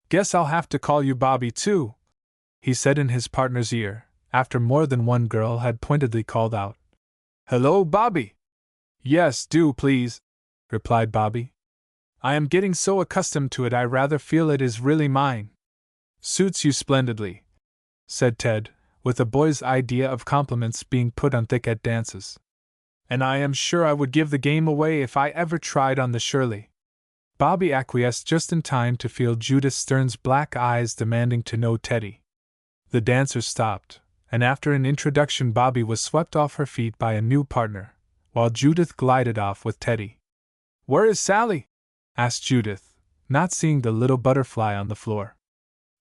Guess I'll have to call you Bobby too, he said in his partner's ear, after more than one girl had pointedly called out, "Hello, Bobby!" "Yes, do, please," replied Bobby. "I am getting so accustomed to it I rather feel it is really mine." "Suits you splendidly," said Ted, with a boy's idea of compliments being put on thick at dances. "And I am sure I would give the game away if I ever tried on the Shirley." Bobby acquiesced just in time to feel Judith Stern's black eyes demanding to know Teddy. The dancers stopped, and after an introduction Bobby was swept off her feet by a new partner, while Judith glided off with Teddy. "Where is Sally?" asked Judith, not seeing the little butterfly on the floor.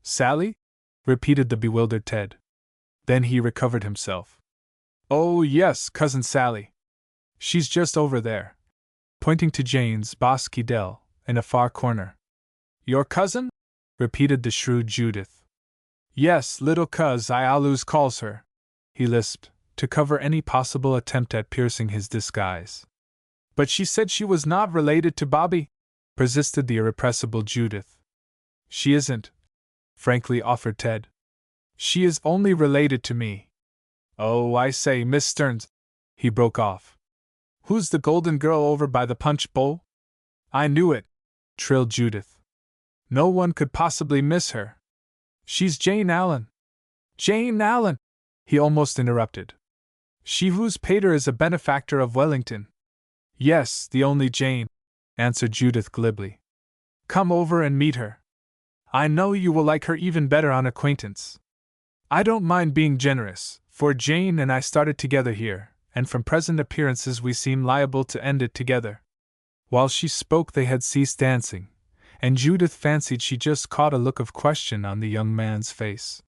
"Sally?" repeated the bewildered Ted. Then he recovered himself. "Oh, yes, Cousin Sally. She's just over there," pointing to Jane's bosky dell in a far corner. "Your cousin?" repeated the shrewd Judith. "Yes, little Cuz I always calls her," he lisped, to cover any possible attempt at piercing his disguise. "But she said she was not related to Bobby," persisted the irrepressible Judith. "She isn't," frankly offered Ted. "She is only related to me. Oh, I say, Miss Stearns," he broke off. "Who's the golden girl over by the punch bowl?" "I knew it," trilled Judith. "No one could possibly miss her. She's Jane Allen." "Jane Allen!" he almost interrupted. "She whose pater is a benefactor of Wellington." "Yes, the only Jane," answered Judith glibly. "Come over and meet her. I know you will like her even better on acquaintance. I don't mind being generous, for Jane and I started together here, and from present appearances we seem liable to end it together." While she spoke they had ceased dancing, and Judith fancied she just caught a look of question on the young man's face.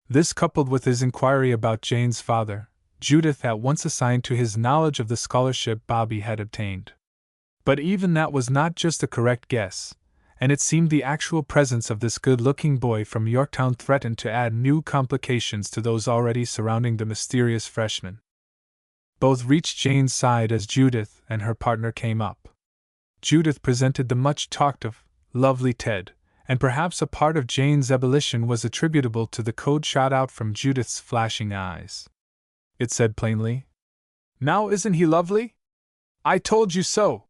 This, coupled with his inquiry about Jane's father, Judith at once assigned to his knowledge of the scholarship Bobby had obtained. But even that was not just a correct guess, and it seemed the actual presence of this good-looking boy from Yorktown threatened to add new complications to those already surrounding the mysterious freshman. Both reached Jane's side as Judith and her partner came up. Judith presented the much-talked-of, lovely Ted, and perhaps a part of Jane's ebullition was attributable to the code shot out from Judith's flashing eyes. It said plainly, "Now isn't he lovely? I told you so,"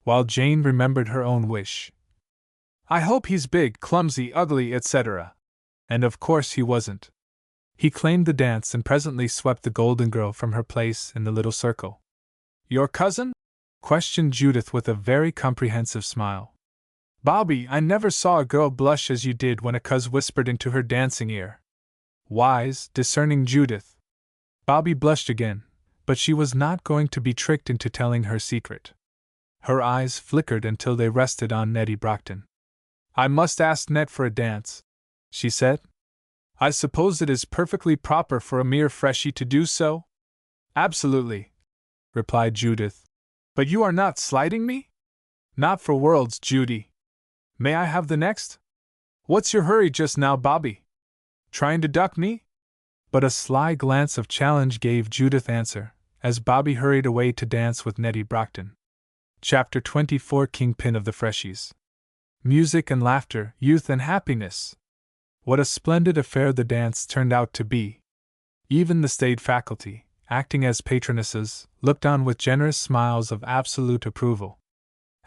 while Jane remembered her own wish. "I hope he's big, clumsy, ugly, etc." And of course he wasn't. He claimed the dance and presently swept the golden girl from her place in the little circle. "Your cousin?" questioned Judith with a very comprehensive smile. "Bobby, I never saw a girl blush as you did when a cuz whispered into her dancing ear." Wise, discerning Judith. Bobby blushed again, but she was not going to be tricked into telling her secret. Her eyes flickered until they rested on Nettie Brockton. "I must ask Ned for a dance," she said. "I suppose it is perfectly proper for a mere freshie to do so?" "Absolutely," replied Judith. "But you are not slighting me?" "Not for worlds, Judy. May I have the next?" "What's your hurry just now, Bobby? Trying to duck me?" But a sly glance of challenge gave Judith answer, as Bobby hurried away to dance with Nettie Brockton. Chapter 24 Kingpin of the Freshies. Music and laughter, youth and happiness. What a splendid affair the dance turned out to be. Even the staid faculty, acting as patronesses, looked on with generous smiles of absolute approval.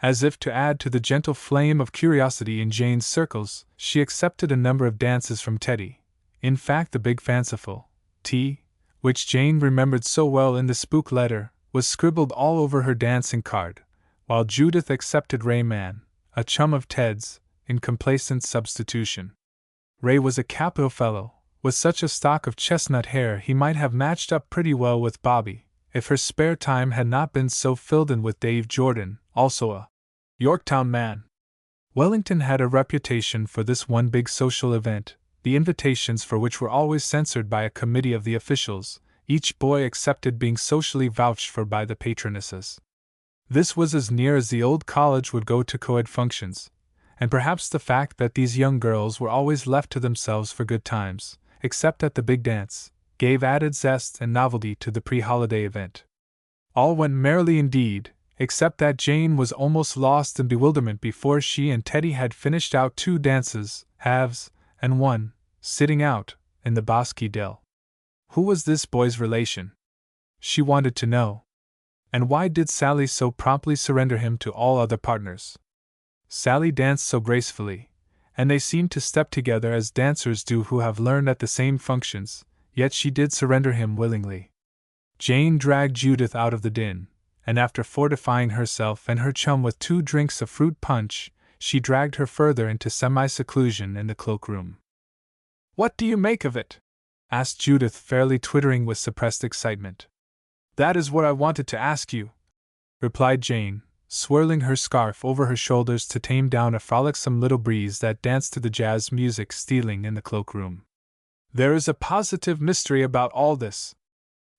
As if to add to the gentle flame of curiosity in Jane's circles, she accepted a number of dances from Teddy. In fact, the big fanciful T, which Jane remembered so well in the spook letter, was scribbled all over her dancing card, while Judith accepted Ray Mann, a chum of Ted's, in complacent substitution. Ray was a capital fellow, with such a stock of chestnut hair he might have matched up pretty well with Bobby, if her spare time had not been so filled in with Dave Jordan, also a Yorktown man. Wellington had a reputation for this one big social event, the invitations for which were always censored by a committee of the officials, each boy accepted being socially vouched for by the patronesses. This was as near as the old college would go to co-ed functions, and perhaps the fact that these young girls were always left to themselves for good times, except at the big dance, gave added zest and novelty to the pre-holiday event. All went merrily indeed, except that Jane was almost lost in bewilderment before she and Teddy had finished out 2 dances, halves, and one, sitting out, in the bosky dell. Who was this boy's relation? She wanted to know. And why did Sally so promptly surrender him to all other partners? Sally danced so gracefully, and they seemed to step together as dancers do who have learned at the same functions, yet she did surrender him willingly. Jane dragged Judith out of the din, and after fortifying herself and her chum with 2 drinks of fruit punch, she dragged her further into semi-seclusion in the cloakroom. "What do you make of it?" asked Judith, fairly twittering with suppressed excitement. "That is what I wanted to ask you," replied Jane, swirling her scarf over her shoulders to tame down a frolicsome little breeze that danced to the jazz music stealing in the cloakroom. "There is a positive mystery about all this.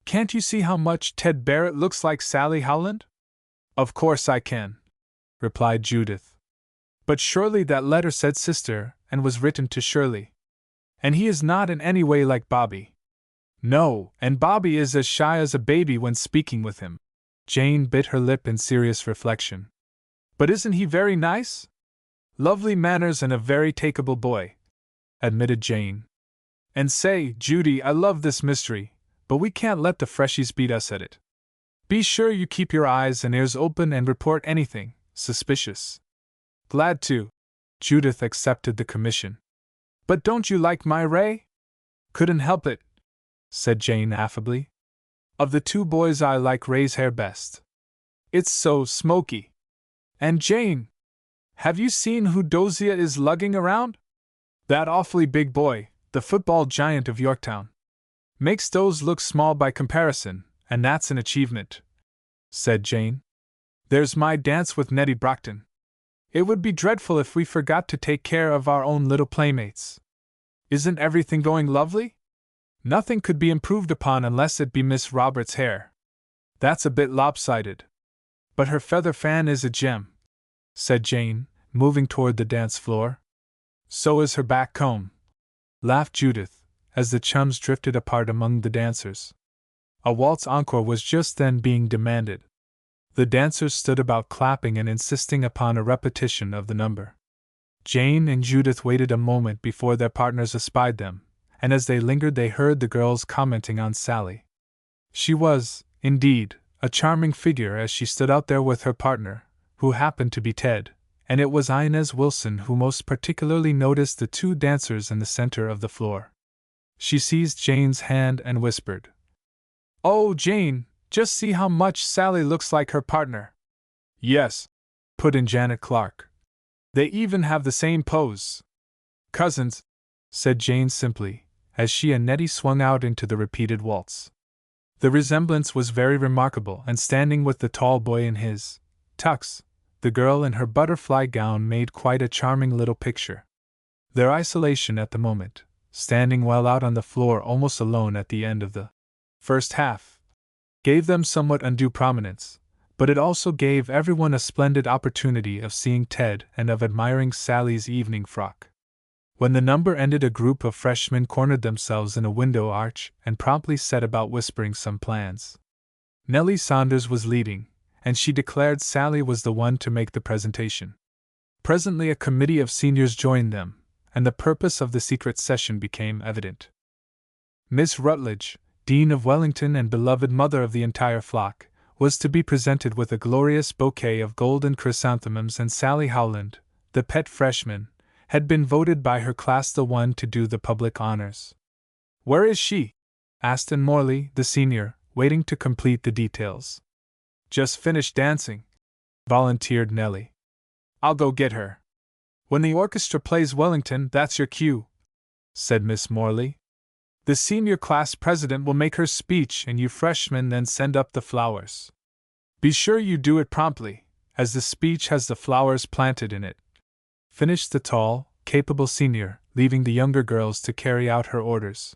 Can't you see how much Ted Barrett looks like Sally Howland?" "Of course I can," replied Judith. "But surely that letter said sister and was written to Shirley. And he is not in any way like Bobby." "No, and Bobby is as shy as a baby when speaking with him." Jane bit her lip in serious reflection. "But isn't he very nice?" "Lovely manners and a very takeable boy," admitted Jane. "And say, Judy, I love this mystery, but we can't let the freshies beat us at it. Be sure you keep your eyes and ears open and report anything suspicious." "Glad to." Judith accepted the commission. "But don't you like my Ray?" "Couldn't help it," said Jane affably. "Of the 2 boys I like Ray's hair best. It's so smoky. And Jane, have you seen who Dozier is lugging around? That awfully big boy, the football giant of Yorktown. Makes Doze look small by comparison, and that's an achievement," said Jane. "There's my dance with Nettie Brockton. It would be dreadful if we forgot to take care of our own little playmates. Isn't everything going lovely? Nothing could be improved upon unless it be Miss Roberts' hair. That's a bit lopsided. But her feather fan is a gem," said Jane, moving toward the dance floor. "So is her back comb," laughed Judith, as the chums drifted apart among the dancers. A waltz encore was just then being demanded. The dancers stood about clapping and insisting upon a repetition of the number. Jane and Judith waited a moment before their partners espied them, and as they lingered they heard the girls commenting on Sally. She was, indeed, a charming figure as she stood out there with her partner, who happened to be Ted, and it was Inez Wilson who most particularly noticed the 2 dancers in the center of the floor. She seized Jane's hand and whispered, "Oh, Jane, just see how much Sally looks like her partner." "Yes," put in Janet Clark. "They even have the same pose." "Cousins," said Jane simply, as she and Nettie swung out into the repeated waltz. The resemblance was very remarkable, and standing with the tall boy in his tux, the girl in her butterfly gown made quite a charming little picture. Their isolation at the moment, standing well out on the floor almost alone at the end of the first half, gave them somewhat undue prominence, but it also gave everyone a splendid opportunity of seeing Ted and of admiring Sally's evening frock. When the number ended, a group of freshmen cornered themselves in a window arch and promptly set about whispering some plans. Nellie Saunders was leading, and she declared Sally was the one to make the presentation. Presently a committee of seniors joined them, and the purpose of the secret session became evident. Miss Rutledge, Dean of Wellington and beloved mother of the entire flock, was to be presented with a glorious bouquet of golden chrysanthemums, and Sally Howland, the pet freshman, had been voted by her class the one to do the public honors. "Where is she?" asked Anne Morley, the senior, waiting to complete the details. "Just finished dancing," volunteered Nellie. "I'll go get her." "When the orchestra plays Wellington, that's your cue," said Miss Morley. "The senior class president will make her speech and you freshmen then send up the flowers. Be sure you do it promptly, as the speech has the flowers planted in it," finished the tall, capable senior, leaving the younger girls to carry out her orders.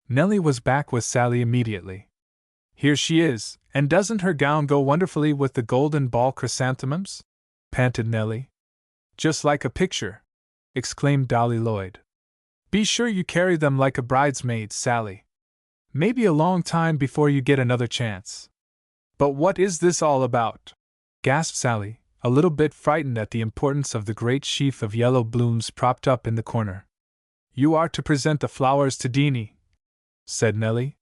Nellie was back with Sally immediately. "Here she is, and doesn't her gown go wonderfully with the golden ball chrysanthemums?" panted Nellie. "Just like a picture," exclaimed Dolly Lloyd. "Be sure you carry them like a bridesmaid, Sally. Maybe a long time before you get another chance." "But what is this all about?" gasped Sally, a little bit frightened at the importance of the great sheaf of yellow blooms propped up in the corner. "You are to present the flowers to Deanie," said Nellie.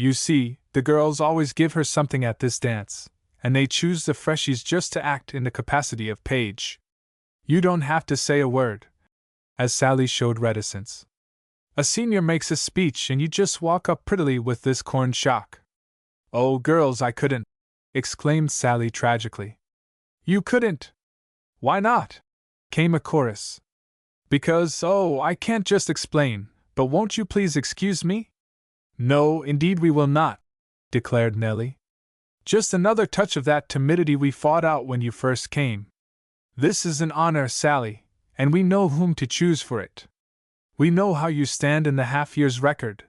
You see, the girls always give her something at this dance, and they choose the freshies just to act in the capacity of page. You don't have to say a word, as Sally showed reticence. A senior makes a speech and you just walk up prettily with this corn shock. Oh, girls, I couldn't, exclaimed Sally tragically. You couldn't? Why not? Came a chorus. Because, I can't just explain, but won't you please excuse me? No, indeed we will not, declared Nellie. Just another touch of that timidity we fought out when you first came. This is an honor, Sally, and we know whom to choose for it. We know how you stand in the half-year's record.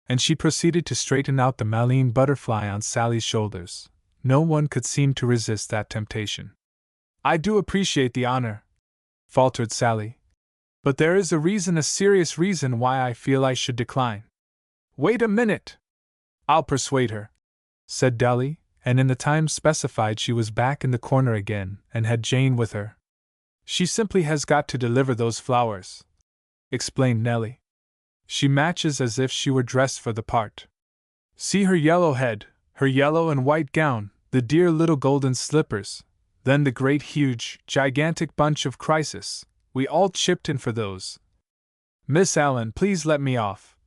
And she proceeded to straighten out the Malene butterfly on Sally's shoulders. No one could seem to resist that temptation. I do appreciate the honor, faltered Sally. But there is a serious reason why I feel I should decline. Wait a minute! I'll persuade her, said Dolly, and in the time specified she was back in the corner again and had Jane with her. She simply has got to deliver those flowers, explained Nellie. She matches as if she were dressed for the part. See her yellow head, her yellow and white gown, the dear little golden slippers, then the great huge, gigantic bunch of chrysis. We all chipped in for those. Miss Allen, please let me off,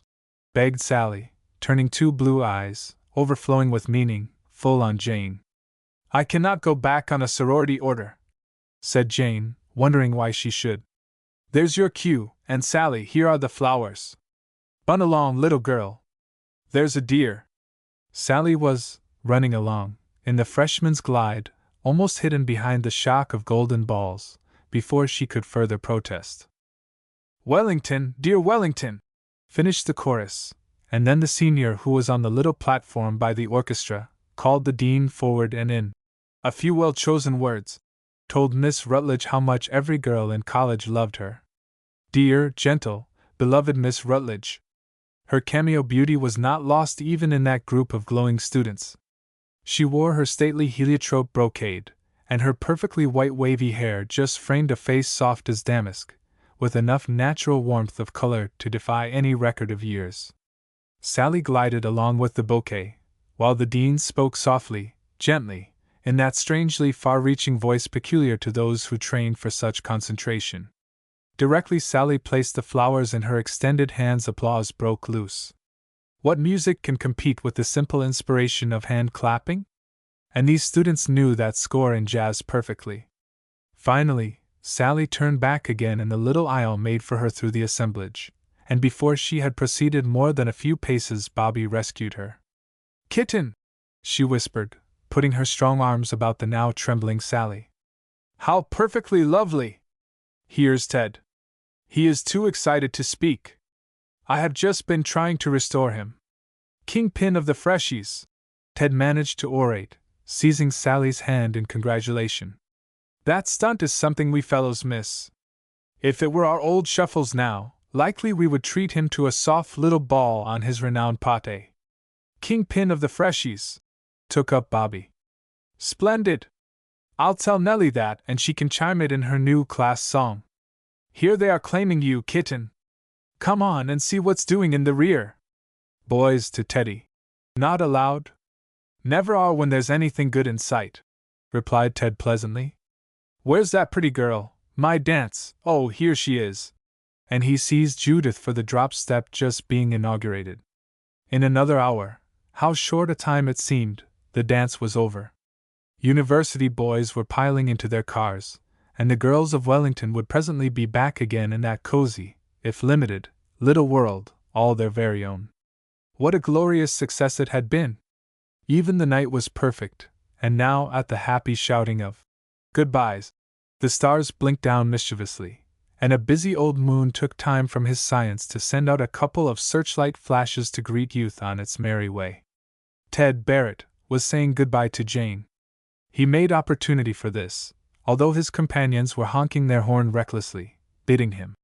begged Sally, turning two blue eyes, overflowing with meaning, full on Jane. I cannot go back on a sorority order, said Jane, wondering why she should. There's your cue, and Sally, here are the flowers. Bun along, little girl. There's a dear. Sally was running along, in the freshman's glide, almost hidden behind the shock of golden balls, before she could further protest. Wellington, dear Wellington, finished the chorus, and then the senior who was on the little platform by the orchestra called the dean forward and in a few well-chosen words, told Miss Rutledge how much every girl in college loved her. Dear, gentle, beloved Miss Rutledge. Her cameo beauty was not lost even in that group of glowing students. She wore her stately heliotrope brocade, and her perfectly white wavy hair just framed a face soft as damask, with enough natural warmth of color to defy any record of years. Sally glided along with the bouquet, while the dean spoke softly, gently, in that strangely far-reaching voice peculiar to those who train for such concentration. Directly Sally placed the flowers in her extended hands, applause broke loose. What music can compete with the simple inspiration of hand-clapping? And these students knew that score in jazz perfectly. Finally, Sally turned back again and the little aisle made for her through the assemblage, and before she had proceeded more than a few paces Bobby rescued her. Kitten! She whispered, putting her strong arms about the now trembling Sally. How perfectly lovely! Here's Ted. He is too excited to speak. I have just been trying to restore him. Kingpin of the freshies! Ted managed to orate, seizing Sally's hand in congratulation. That stunt is something we fellows miss. If it were our old Shuffles now, likely we would treat him to a soft little ball on his renowned pate. Kingpin of the freshies, took up Bobby. Splendid! I'll tell Nellie that and she can chime it in her new class song. Here they are claiming you, kitten. Come on and see what's doing in the rear. Boys to Teddy. Not allowed? Never are when there's anything good in sight, replied Ted pleasantly. Where's that pretty girl? My dance, oh, here she is. And he seized Judith for the drop step just being inaugurated. In another hour, how short a time it seemed, the dance was over. University boys were piling into their cars, and the girls of Wellington would presently be back again in that cozy, if limited, little world, all their very own. What a glorious success it had been! Even the night was perfect, and now at the happy shouting of goodbyes, the stars blinked down mischievously, and a busy old moon took time from his science to send out a couple of searchlight flashes to greet youth on its merry way. Ted Barrett was saying goodbye to Jane. He made opportunity for this, although his companions were honking their horn recklessly, bidding him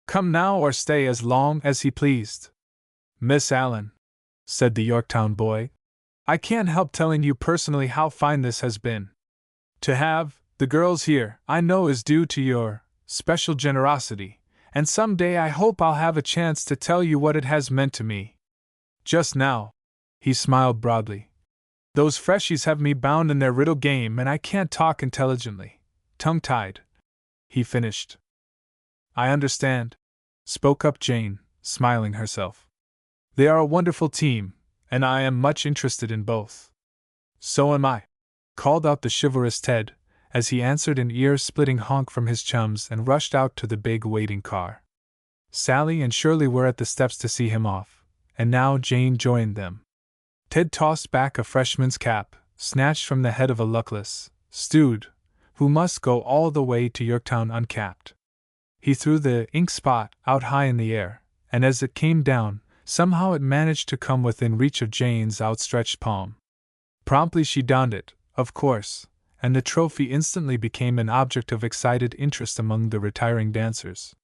come now or stay as long as he pleased. Miss Allen, said the Yorktown boy, I can't help telling you personally how fine this has been. To have the girls here, I know, is due to your special generosity, and some day I hope I'll have a chance to tell you what it has meant to me. Just now, He smiled broadly. Those freshies have me bound in their riddle game, and I can't talk intelligently. Tongue-tied. He finished. I understand, spoke up Jane, smiling herself. They are a wonderful team, and I am much interested in both. So am I, called out the chivalrous Ted, as he answered an ear-splitting honk from his chums and rushed out to the big waiting car. Sally and Shirley were at the steps to see him off, and now Jane joined them. Ted tossed back a freshman's cap, snatched from the head of a luckless steward, who must go all the way to Yorktown uncapped. He threw the ink spot out high in the air, and as it came down, somehow it managed to come within reach of Jane's outstretched palm. Promptly she donned it, of course, and the trophy instantly became an object of excited interest among the retiring dancers.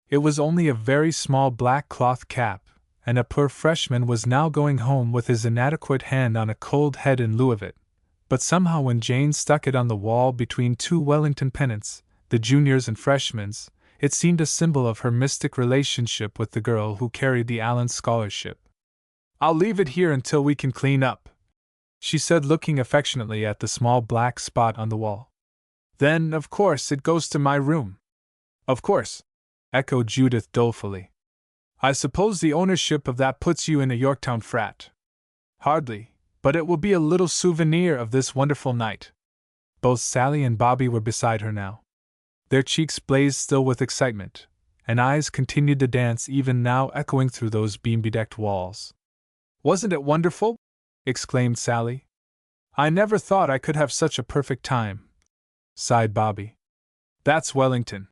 It was only a very small black cloth cap, and a poor freshman was now going home with his inadequate hand on a cold head in lieu of it. But somehow when Jane stuck it on the wall between two Wellington pennants, the juniors and freshmen's, it seemed a symbol of her mystic relationship with the girl who carried the Allen Scholarship. I'll leave it here until we can clean up, she said, looking affectionately at the small black spot on the wall. Then, of course, it goes to my room. Of course, echoed Judith dolefully. I suppose the ownership of that puts you in a Yorktown frat. Hardly, but it will be a little souvenir of this wonderful night. Both Sally and Bobby were beside her now. Their cheeks blazed still with excitement, and eyes continued to dance even now, echoing through those beam-bedecked walls. Wasn't it wonderful? Exclaimed Sally. I never thought I could have such a perfect time, sighed Bobby. That's Wellington,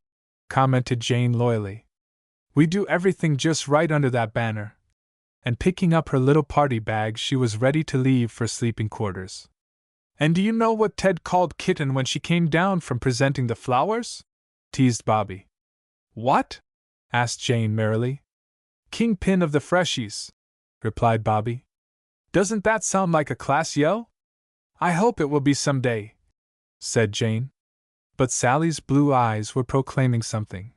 commented Jane loyally. We do everything just right under that banner. And picking up her little party bag, she was ready to leave for sleeping quarters. And do you know what Ted called Kitten when she came down from presenting the flowers? Teased Bobby. What? Asked Jane merrily. Kingpin of the freshies, replied Bobby. Doesn't that sound like a class yell? I hope it will be someday, said Jane. But Sally's blue eyes were proclaiming something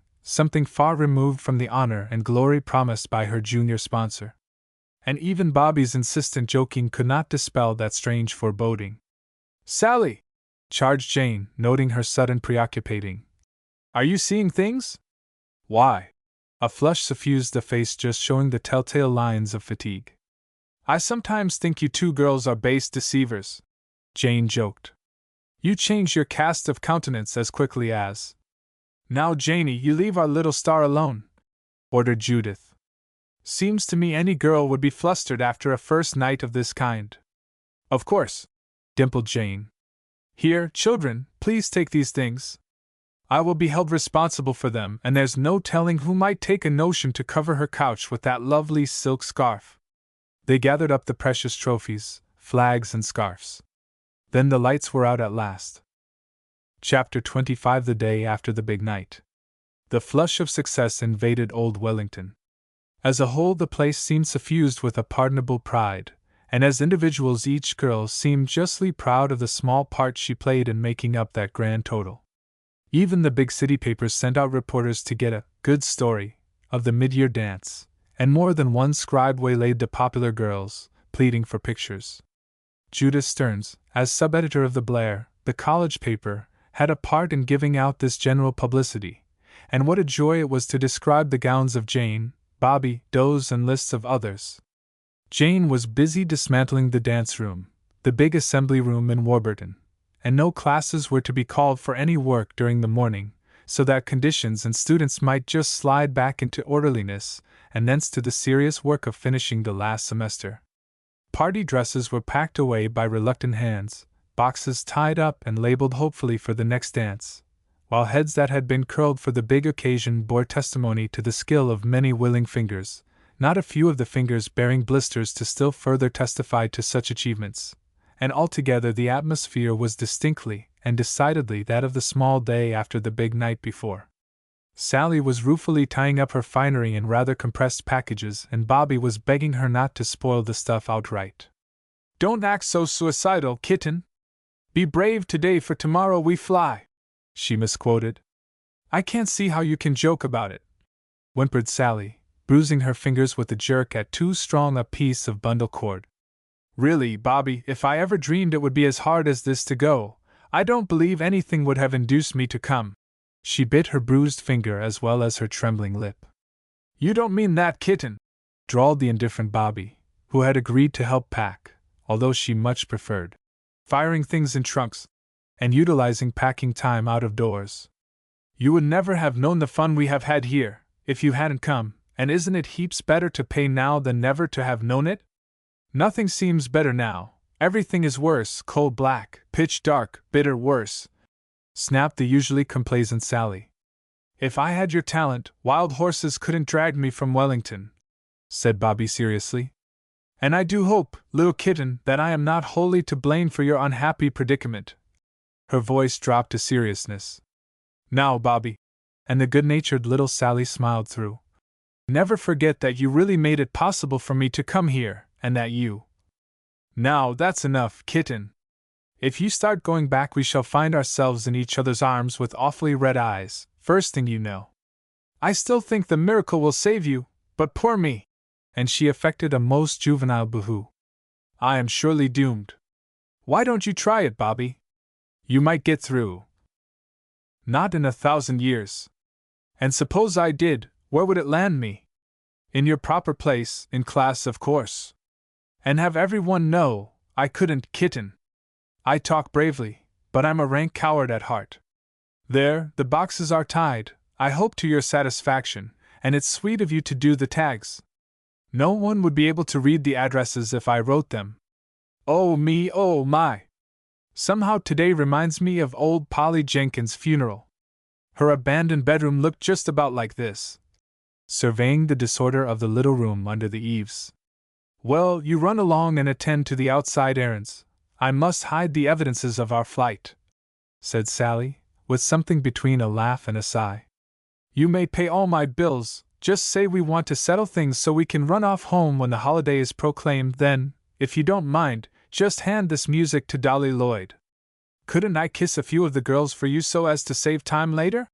far removed from the honor and glory promised by her junior sponsor. And even Bobby's insistent joking could not dispel that strange foreboding. Sally! Charged Jane, noting her sudden preoccupating. Are you seeing things? Why? A flush suffused the face, just showing the telltale lines of fatigue. I sometimes think you two girls are base deceivers, Jane joked. You change your cast of countenance as quickly as. Now, Janie, you leave our little star alone, ordered Judith. Seems to me any girl would be flustered after a first night of this kind. Of course, dimpled Jane. Here, children, please take these things. I will be held responsible for them, and there's no telling who might take a notion to cover her couch with that lovely silk scarf. They gathered up the precious trophies, flags, and scarfs. Then the lights were out at last. Chapter 25. The day after the big night. The flush of success invaded Old Wellington. As a whole, the place seemed suffused with a pardonable pride, and as individuals each girl seemed justly proud of the small part she played in making up that grand total. Even the big city papers sent out reporters to get a good story of the mid-year dance, and more than one scribe waylaid the popular girls, pleading for pictures. Judith Stearns, as sub-editor of the Blair, the college paper, had a part in giving out this general publicity, and what a joy it was to describe the gowns of Jane, Bobby, Doze, and lists of others. Jane was busy dismantling the dance room, the big assembly room in Warburton, and no classes were to be called for any work during the morning, so that conditions and students might just slide back into orderliness, and thence to the serious work of finishing the last semester. Party dresses were packed away by reluctant hands, boxes tied up and labeled hopefully for the next dance, while heads that had been curled for the big occasion bore testimony to the skill of many willing fingers, not a few of the fingers bearing blisters to still further testify to such achievements, and altogether the atmosphere was distinctly and decidedly that of the small day after the big night before. Sally was ruefully tying up her finery in rather compressed packages, and Bobby was begging her not to spoil the stuff outright. Don't act so suicidal, kitten. Be brave today, for tomorrow we fly, she misquoted. I can't see how you can joke about it, whimpered Sally, bruising her fingers with a jerk at too strong a piece of bundle cord. Really, Bobby, if I ever dreamed it would be as hard as this to go, I don't believe anything would have induced me to come. She bit her bruised finger as well as her trembling lip. You don't mean that, kitten, drawled the indifferent Bobby, who had agreed to help pack, although she much preferred firing things in trunks and utilizing packing time out of doors. You would never have known the fun we have had here, if you hadn't come, and isn't it heaps better to pay now than never to have known it? Nothing seems better now, everything is worse, coal black, pitch dark, bitter worse, snapped the usually complacent Sally. If I had your talent, wild horses couldn't drag me from Wellington, said Bobby seriously. And I do hope, little kitten, that I am not wholly to blame for your unhappy predicament. Her voice dropped to seriousness. Now, Bobby, and the good-natured little Sally smiled through, never forget that you really made it possible for me to come here, and that you… Now, that's enough, kitten. If you start going back, we shall find ourselves in each other's arms with awfully red eyes, first thing you know. I still think the miracle will save you, but poor me! And she affected a most juvenile boohoo. I am surely doomed. Why don't you try it, Bobby? You might get through. Not in 1,000 years. And suppose I did, where would it land me? In your proper place, in class, of course. And have everyone know, I couldn't, kitten. I talk bravely, but I'm a rank coward at heart. There, the boxes are tied, I hope to your satisfaction, and it's sweet of you to do the tags. No one would be able to read the addresses if I wrote them. Oh me, oh my! Somehow today reminds me of old Polly Jenkins' funeral. Her abandoned bedroom looked just about like this, surveying the disorder of the little room under the eaves. Well, you run along and attend to the outside errands. I must hide the evidences of our flight, said Sally, with something between a laugh and a sigh. You may pay all my bills, just say we want to settle things so we can run off home when the holiday is proclaimed, then, if you don't mind, just hand this music to Dolly Lloyd. Couldn't I kiss a few of the girls for you so as to save time later?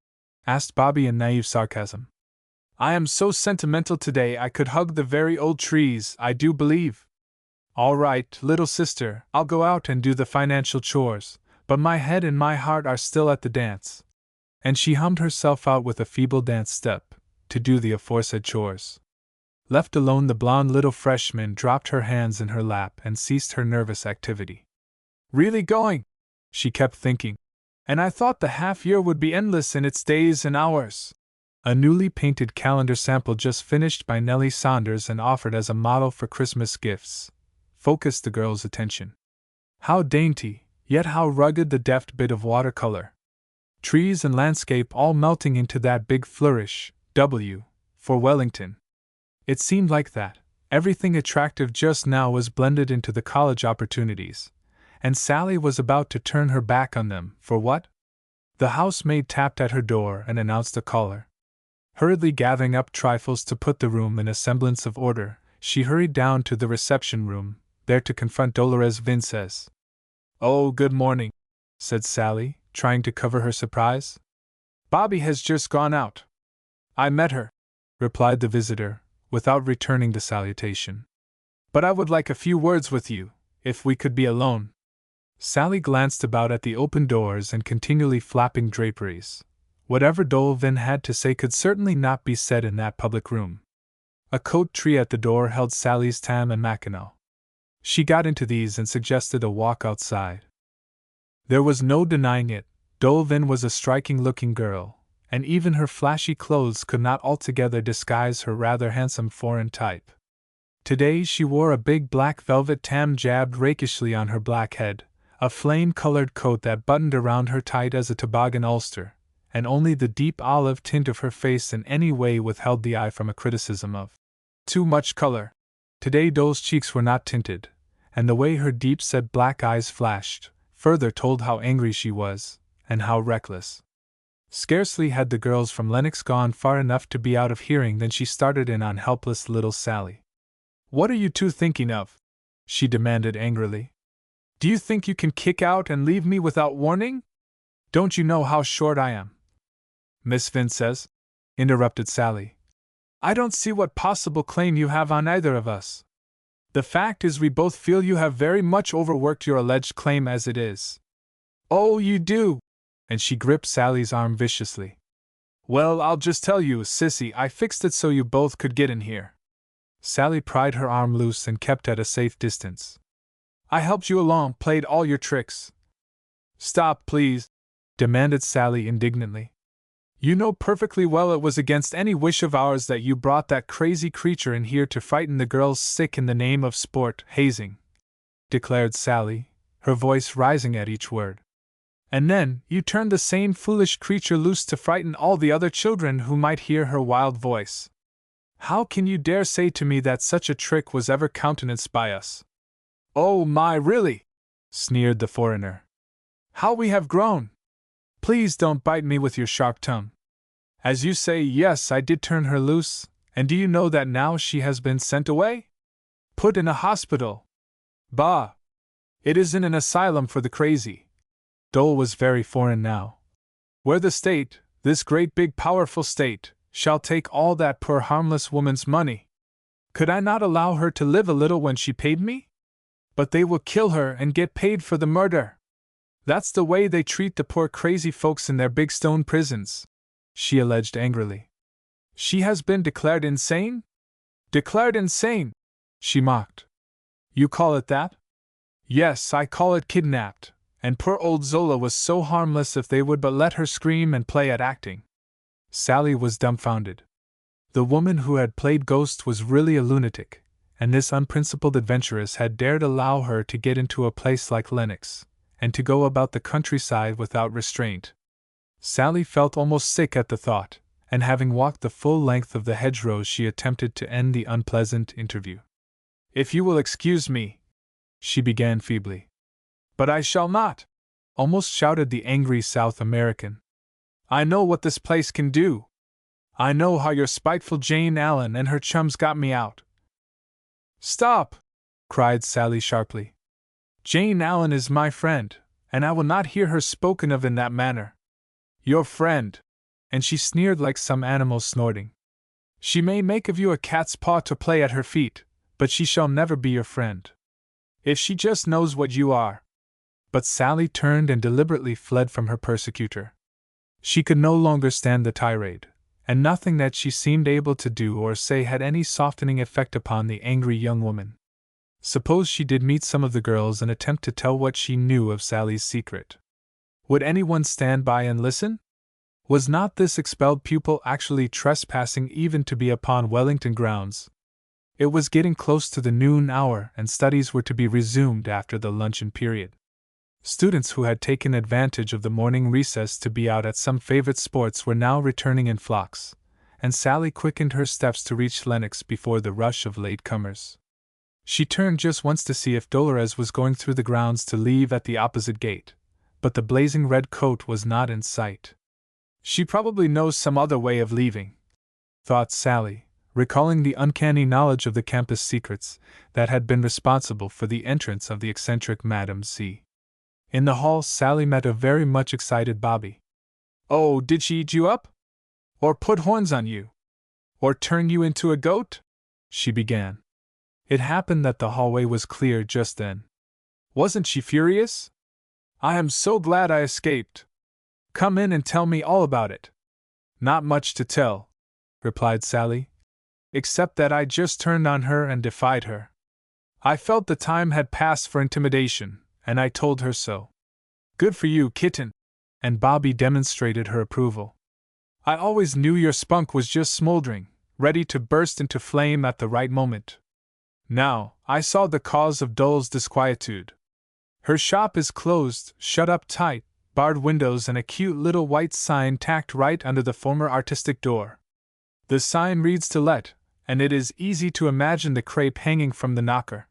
Asked Bobby in naive sarcasm. I am so sentimental today I could hug the very old trees, I do believe. All right, little sister, I'll go out and do the financial chores, but my head and my heart are still at the dance. And she hummed herself out with a feeble dance step, to do the aforesaid chores. Left alone, the blonde little freshman dropped her hands in her lap and ceased her nervous activity. Really going? She kept thinking. And I thought the half-year would be endless in its days and hours. A newly painted calendar sample just finished by Nellie Saunders and offered as a model for Christmas gifts focused the girl's attention. How dainty, yet how rugged the deft bit of watercolor. Trees and landscape all melting into that big flourish, W, for Wellington. It seemed like that. Everything attractive just now was blended into the college opportunities, and Sally was about to turn her back on them, for what? The housemaid tapped at her door and announced a caller. Hurriedly gathering up trifles to put the room in a semblance of order, she hurried down to the reception room, there to confront Dolores Vinces. Oh, good morning, said Sally, trying to cover her surprise. Bobby has just gone out. I met her, replied the visitor, without returning the salutation. But I would like a few words with you, if we could be alone. Sally glanced about at the open doors and continually flapping draperies. Whatever Dolvin had to say could certainly not be said in that public room. A coat tree at the door held Sally's tam and mackinaw. She got into these and suggested a walk outside. There was no denying it, Dolvin was a striking-looking girl, and even her flashy clothes could not altogether disguise her rather handsome foreign type. Today she wore a big black velvet tam jabbed rakishly on her black head, a flame-colored coat that buttoned around her tight as a toboggan ulster, and only the deep olive tint of her face in any way withheld the eye from a criticism of too much color. Today Dole's cheeks were not tinted, and the way her deep-set black eyes flashed further told how angry she was, and how reckless. Scarcely had the girls from Lennox gone far enough to be out of hearing than she started in on helpless little Sally. What are you two thinking of? She demanded angrily. Do you think you can kick out and leave me without warning? Don't you know how short I am? Miss Vinces, interrupted Sally. I don't see what possible claim you have on either of us. The fact is we both feel you have very much overworked your alleged claim as it is. Oh, you do? And she gripped Sally's arm viciously. Well, I'll just tell you, sissy, I fixed it so you both could get in here. Sally pried her arm loose and kept at a safe distance. I helped you along, played all your tricks. Stop, please, demanded Sally indignantly. You know perfectly well it was against any wish of ours that you brought that crazy creature in here to frighten the girls sick in the name of sport, hazing, declared Sally, her voice rising at each word. And then, you turned the same foolish creature loose to frighten all the other children who might hear her wild voice. How can you dare say to me that such a trick was ever countenanced by us? Oh my, really? Sneered the foreigner. How we have grown! Please don't bite me with your sharp tongue. As you say, yes, I did turn her loose, and do you know that now she has been sent away? Put in a hospital. Bah! It isn't an asylum for the crazy. Dole was very foreign now. Where the state, this great big powerful state, shall take all that poor harmless woman's money. Could I not allow her to live a little when she paid me? But they will kill her and get paid for the murder. That's the way they treat the poor crazy folks in their big stone prisons, she alleged angrily. She has been declared insane? Declared insane, she mocked. You call it that? Yes, I call it kidnapped, and poor old Zola was so harmless if they would but let her scream and play at acting. Sally was dumbfounded. The woman who had played Ghost was really a lunatic, and this unprincipled adventuress had dared allow her to get into a place like Lenox, and to go about the countryside without restraint. Sally felt almost sick at the thought, and having walked the full length of the hedgerows she attempted to end the unpleasant interview. If you will excuse me, she began feebly. But I shall not, almost shouted the angry South American. I know what this place can do. I know how your spiteful Jane Allen and her chums got me out. Stop! Cried Sally sharply. Jane Allen is my friend, and I will not hear her spoken of in that manner. Your friend! And she sneered like some animal snorting. She may make of you a cat's paw to play at her feet, but she shall never be your friend. If she just knows what you are. But Sally turned and deliberately fled from her persecutor. She could no longer stand the tirade, and nothing that she seemed able to do or say had any softening effect upon the angry young woman. Suppose she did meet some of the girls and attempt to tell what she knew of Sally's secret. Would anyone stand by and listen? Was not this expelled pupil actually trespassing even to be upon Wellington grounds? It was getting close to the noon hour, and studies were to be resumed after the luncheon period. Students who had taken advantage of the morning recess to be out at some favorite sports were now returning in flocks, and Sally quickened her steps to reach Lenox before the rush of late-comers. She turned just once to see if Dolores was going through the grounds to leave at the opposite gate, but the blazing red coat was not in sight. She probably knows some other way of leaving, thought Sally, recalling the uncanny knowledge of the campus secrets that had been responsible for the entrance of the eccentric Madame Z. In the hall, Sally met a very much excited Bobby. Oh, did she eat you up? Or put horns on you? Or turn you into a goat? She began. It happened that the hallway was clear just then. Wasn't she furious? I am so glad I escaped. Come in and tell me all about it. Not much to tell, replied Sally, except that I just turned on her and defied her. I felt the time had passed for intimidation, and I told her so. Good for you, kitten. And Bobby demonstrated her approval. I always knew your spunk was just smoldering, ready to burst into flame at the right moment. Now, I saw the cause of Dole's disquietude. Her shop is closed, shut up tight, barred windows and a cute little white sign tacked right under the former artistic door. The sign reads to let, and it is easy to imagine the crepe hanging from the knocker.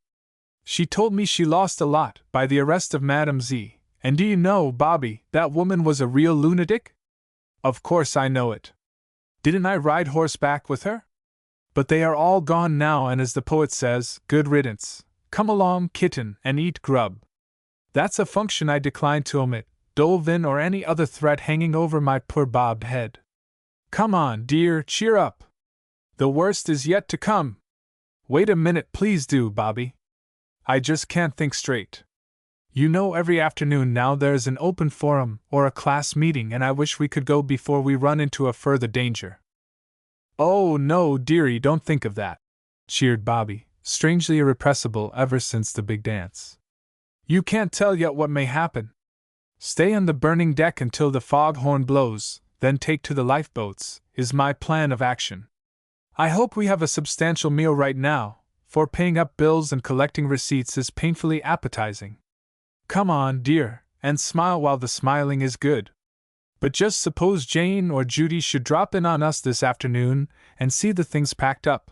She told me she lost a lot by the arrest of Madame Z, and do you know, Bobby, that woman was a real lunatic? Of course I know it. Didn't I ride horseback with her? But they are all gone now, and as the poet says, good riddance. Come along, kitten, and eat grub. That's a function I decline to omit, Dolvin or any other threat hanging over my poor bobbed head. Come on, dear, cheer up. The worst is yet to come. Wait a minute, please do, Bobby. I just can't think straight. You know, every afternoon now there's an open forum or a class meeting, and I wish we could go before we run into a further danger. Oh, no, dearie, don't think of that, cheered Bobby, strangely irrepressible ever since the big dance. You can't tell yet what may happen. Stay on the burning deck until the foghorn blows, then take to the lifeboats, is my plan of action. I hope we have a substantial meal right now, for paying up bills and collecting receipts is painfully appetizing. Come on, dear, and smile while the smiling is good. But just suppose Jane or Judy should drop in on us this afternoon and see the things packed up.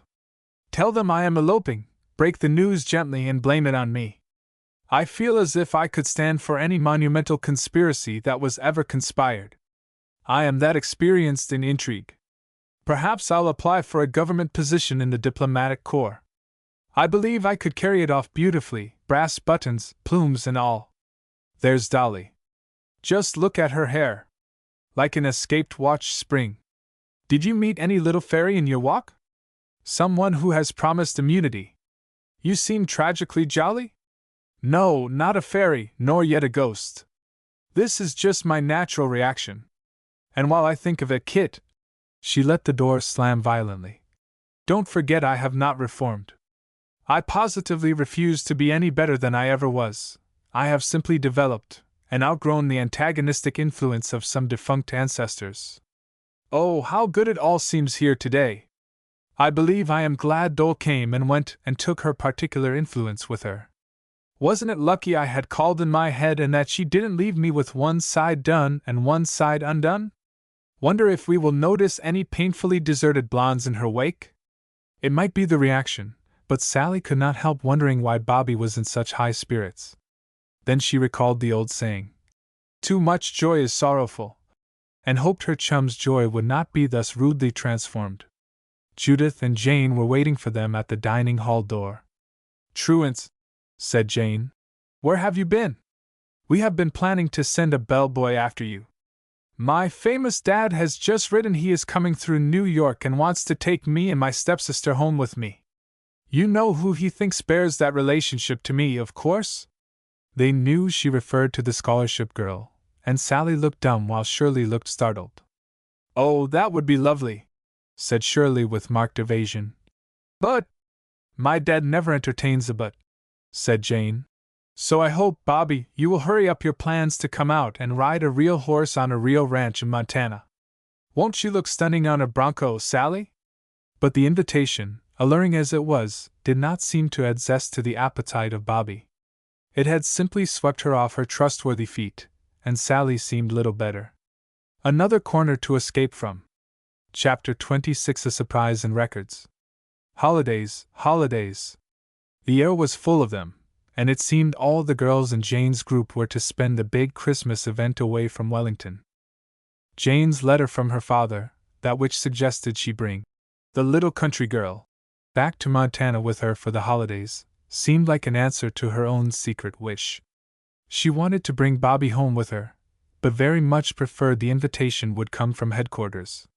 Tell them I am eloping, break the news gently and blame it on me. I feel as if I could stand for any monumental conspiracy that was ever conspired. I am that experienced in intrigue. Perhaps I'll apply for a government position in the diplomatic corps. I believe I could carry it off beautifully, brass buttons, plumes and all. There's Dolly. Just look at her hair. Like an escaped watch spring. Did you meet any little fairy in your walk? Someone who has promised immunity. You seem tragically jolly? No, not a fairy, nor yet a ghost. This is just my natural reaction. And while I think of it, Kit, she let the door slam violently. Don't forget I have not reformed. I positively refuse to be any better than I ever was. I have simply developed and outgrown the antagonistic influence of some defunct ancestors. Oh, how good it all seems here today. I believe I am glad Dole came and went and took her particular influence with her. Wasn't it lucky I had called in my head and that she didn't leave me with one side done and one side undone? Wonder if we will notice any painfully deserted blondes in her wake? It might be the reaction, but Sally could not help wondering why Bobby was in such high spirits. Then she recalled the old saying, "Too much joy is sorrowful," and hoped her chum's joy would not be thus rudely transformed. Judith and Jane were waiting for them at the dining hall door. "Truants," said Jane, "where have you been? We have been planning to send a bellboy after you. My famous dad has just written he is coming through New York and wants to take me and my stepsister home with me. You know who he thinks bears that relationship to me, of course?" They knew she referred to the scholarship girl, and Sally looked dumb while Shirley looked startled. "Oh, that would be lovely," said Shirley with marked evasion. "But my dad never entertains a but," said Jane. "So I hope, Bobby, you will hurry up your plans to come out and ride a real horse on a real ranch in Montana. Won't you look stunning on a bronco, Sally?" But the invitation, alluring as it was, did not seem to add zest to the appetite of Bobby. It had simply swept her off her trustworthy feet, and Sally seemed little better. Another corner to escape from. Chapter 26: A Surprise in Records. Holidays, holidays. The air was full of them, and it seemed all the girls in Jane's group were to spend the big Christmas event away from Wellington. Jane's letter from her father, that which suggested she bring the little country girl back to Montana with her for the holidays, seemed like an answer to her own secret wish. She wanted to bring Bobby home with her, but very much preferred the invitation would come from headquarters.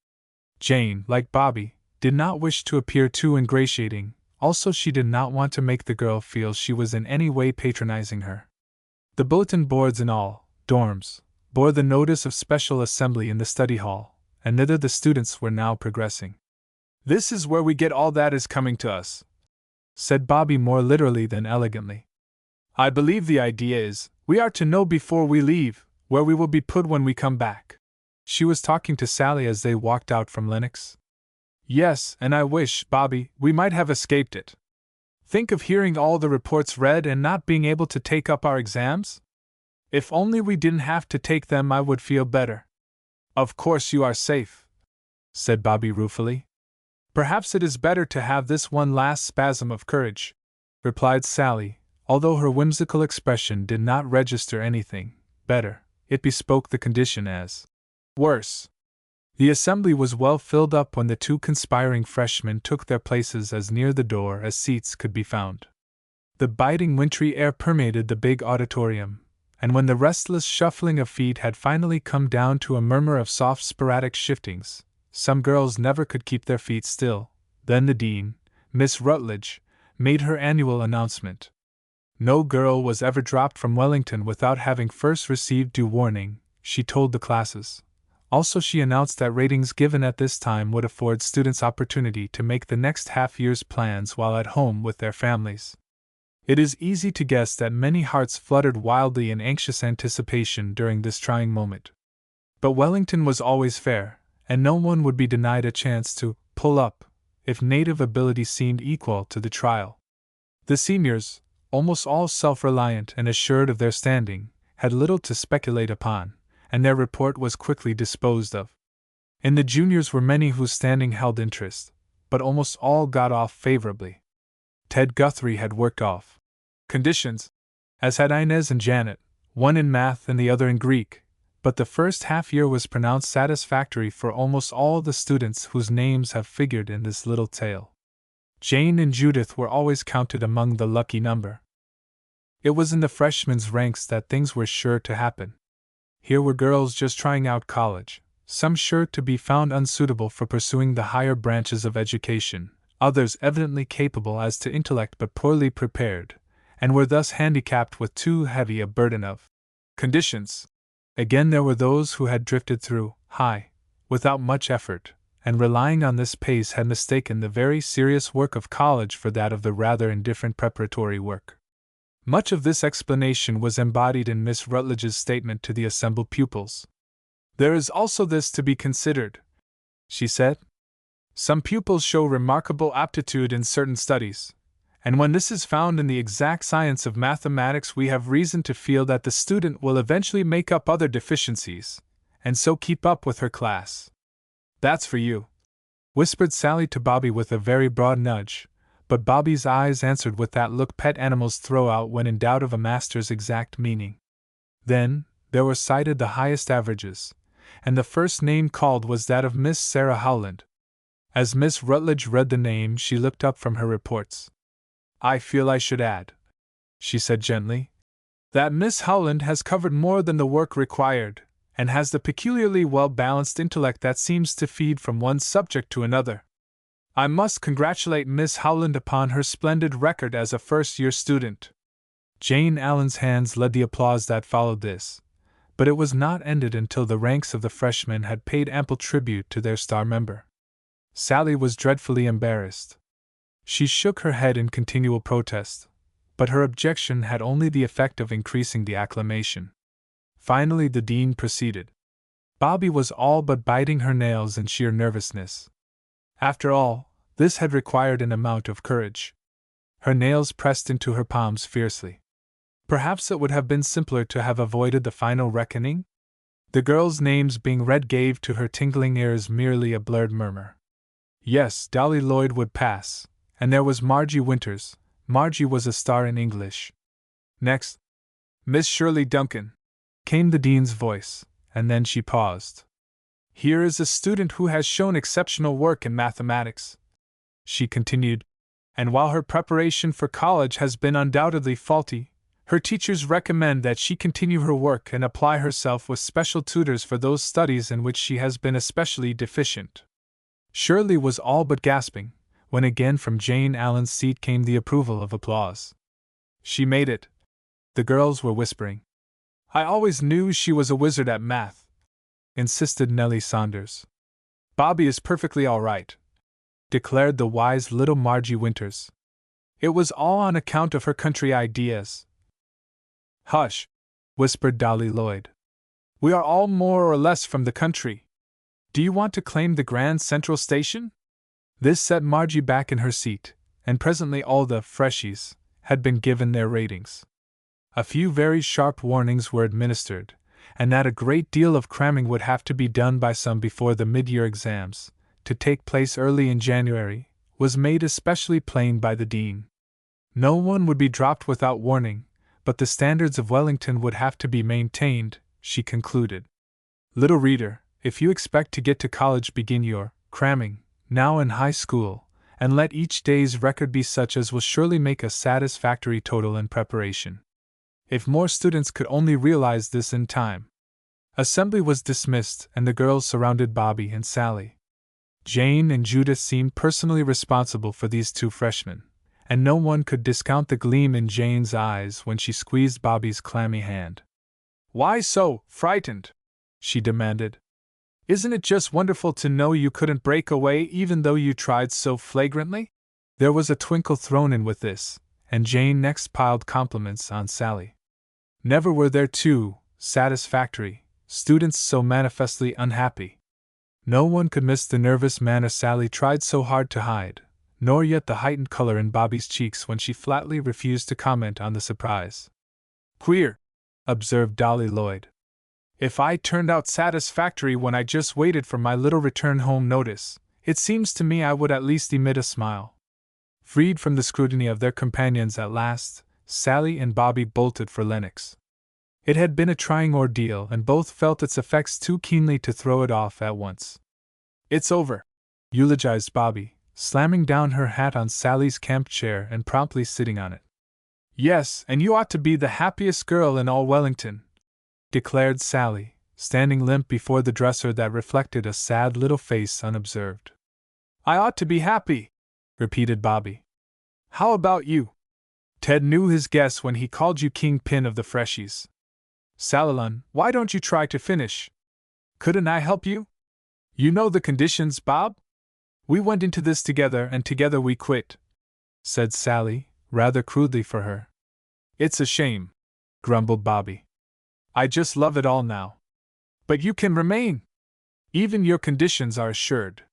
Jane, like Bobby, did not wish to appear too ingratiating. Also, she did not want to make the girl feel she was in any way patronizing her. The bulletin boards in all dorms bore the notice of special assembly in the study hall, and thither the students were now progressing. "This is where we get all that is coming to us," said Bobby more literally than elegantly. "I believe the idea is, we are to know before we leave, where we will be put when we come back." She was talking to Sally as they walked out from Lenox. "Yes, and I wish, Bobby, we might have escaped it. Think of hearing all the reports read and not being able to take up our exams? If only we didn't have to take them, I would feel better." "Of course you are safe," said Bobby ruefully. "Perhaps it is better to have this one last spasm of courage," replied Sally, although her whimsical expression did not register anything better. It bespoke the condition as worse. The assembly was well filled up when the two conspiring freshmen took their places as near the door as seats could be found. The biting wintry air permeated the big auditorium, and when the restless shuffling of feet had finally come down to a murmur of soft sporadic shiftings, some girls never could keep their feet still. Then the dean, Miss Rutledge, made her annual announcement. No girl was ever dropped from Wellington without having first received due warning, she told the classes. Also, she announced that ratings given at this time would afford students opportunity to make the next half-year's plans while at home with their families. It is easy to guess that many hearts fluttered wildly in anxious anticipation during this trying moment. But Wellington was always fair, and no one would be denied a chance to pull up if native ability seemed equal to the trial. The seniors, almost all self-reliant and assured of their standing, had little to speculate upon, and their report was quickly disposed of. In the juniors were many whose standing held interest, but almost all got off favorably. Ted Guthrie had worked off conditions, as had Inez and Janet, one in math and the other in Greek, but the first half-year was pronounced satisfactory for almost all the students whose names have figured in this little tale. Jane and Judith were always counted among the lucky number. It was in the freshmen's ranks that things were sure to happen. Here were girls just trying out college, some sure to be found unsuitable for pursuing the higher branches of education, others evidently capable as to intellect but poorly prepared, and were thus handicapped with too heavy a burden of conditions. Again, there were those who had drifted through, high, without much effort, and relying on this pace had mistaken the very serious work of college for that of the rather indifferent preparatory work. Much of this explanation was embodied in Miss Rutledge's statement to the assembled pupils. "There is also this to be considered," she said. "Some pupils show remarkable aptitude in certain studies, and when this is found in the exact science of mathematics, we have reason to feel that the student will eventually make up other deficiencies, and so keep up with her class. That's for you," whispered Sally to Bobby with a very broad nudge, but Bobby's eyes answered with that look pet animals throw out when in doubt of a master's exact meaning. Then, there were cited the highest averages, and the first name called was that of Miss Sarah Howland. As Miss Rutledge read the name, she looked up from her reports. "I feel I should add," she said gently, "that Miss Howland has covered more than the work required, and has the peculiarly well-balanced intellect that seems to feed from one subject to another. I must congratulate Miss Howland upon her splendid record as a first-year student." Jane Allen's hands led the applause that followed this, but it was not ended until the ranks of the freshmen had paid ample tribute to their star member. Sally was dreadfully embarrassed. She shook her head in continual protest, but her objection had only the effect of increasing the acclamation. Finally, the dean proceeded. Bobby was all but biting her nails in sheer nervousness. After all, this had required an amount of courage. Her nails pressed into her palms fiercely. Perhaps it would have been simpler to have avoided the final reckoning? The girls' names being read gave to her tingling ears merely a blurred murmur. Yes, Dolly Lloyd would pass, and there was Margie Winters. Margie was a star in English. Next, Miss Shirley Duncan, came the dean's voice, and then she paused. Here is a student who has shown exceptional work in mathematics, she continued, and while her preparation for college has been undoubtedly faulty, her teachers recommend that she continue her work and apply herself with special tutors for those studies in which she has been especially deficient. Shirley was all but gasping, when again from Jane Allen's seat came the approval of applause. She made it, the girls were whispering. I always knew she was a wizard at math, insisted Nellie Saunders. Bobby is perfectly all right, declared the wise little Margie Winters. It was all on account of her country ideas. Hush, whispered Dolly Lloyd. We are all more or less from the country. Do you want to claim the Grand Central Station? This set Margie back in her seat, and presently all the freshies had been given their ratings. A few very sharp warnings were administered, and that a great deal of cramming would have to be done by some before the mid-year exams, to take place early in January, was made especially plain by the dean. No one would be dropped without warning, but the standards of Wellington would have to be maintained, she concluded. Little reader, if you expect to get to college, begin your cramming now in high school, and let each day's record be such as will surely make a satisfactory total in preparation. If more students could only realize this in time. Assembly was dismissed, and the girls surrounded Bobby and Sally. Jane and Judith seemed personally responsible for these two freshmen, and no one could discount the gleam in Jane's eyes when she squeezed Bobby's clammy hand. "Why so frightened?" she demanded. "Isn't it just wonderful to know you couldn't break away even though you tried so flagrantly?" There was a twinkle thrown in with this, and Jane next piled compliments on Sally. Never were there two satisfactory students so manifestly unhappy. No one could miss the nervous manner Sally tried so hard to hide, nor yet the heightened color in Bobby's cheeks when she flatly refused to comment on the surprise. "Queer," observed Dolly Lloyd. "If I turned out satisfactory when I just waited for my little return home notice, it seems to me I would at least emit a smile." Freed from the scrutiny of their companions at last, Sally and Bobby bolted for Lenox. It had been a trying ordeal, and both felt its effects too keenly to throw it off at once. "It's over," eulogized Bobby, slamming down her hat on Sally's camp chair and promptly sitting on it. "Yes, and you ought to be the happiest girl in all Wellington," declared Sally, standing limp before the dresser that reflected a sad little face unobserved. "I ought to be happy," repeated Bobby. "How about you? Ted knew his guess when he called you kingpin of the freshies. Salalun, why don't you try to finish? Couldn't I help you? You know the conditions, Bob? We went into this together and together we quit," said Sally, rather crudely for her. "It's a shame," grumbled Bobby. "I just love it all now. But you can remain. Even your conditions are assured.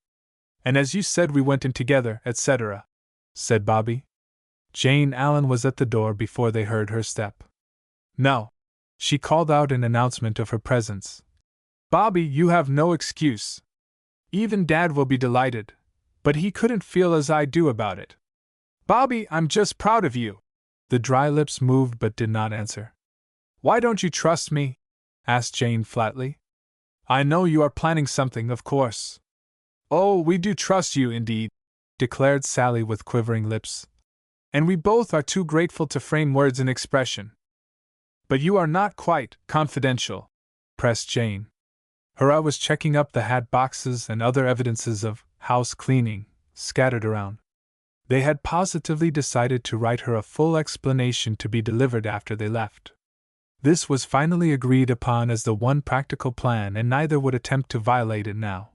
And as you said we went in together, etc.," said Bobby. Jane Allen was at the door before they heard her step. "No," she called out in announcement of her presence. "Bobby, you have no excuse. Even Dad will be delighted, but he couldn't feel as I do about it. Bobby, I'm just proud of you." The dry lips moved but did not answer. "Why don't you trust me?" asked Jane flatly. "I know you are planning something, of course." "Oh, we do trust you indeed," declared Sally with quivering lips. "And we both are too grateful to frame words in expression." "But you are not quite confidential," pressed Jane. Her eye was checking up the hat boxes and other evidences of house cleaning scattered around. They had positively decided to write her a full explanation to be delivered after they left. This was finally agreed upon as the one practical plan, and neither would attempt to violate it now.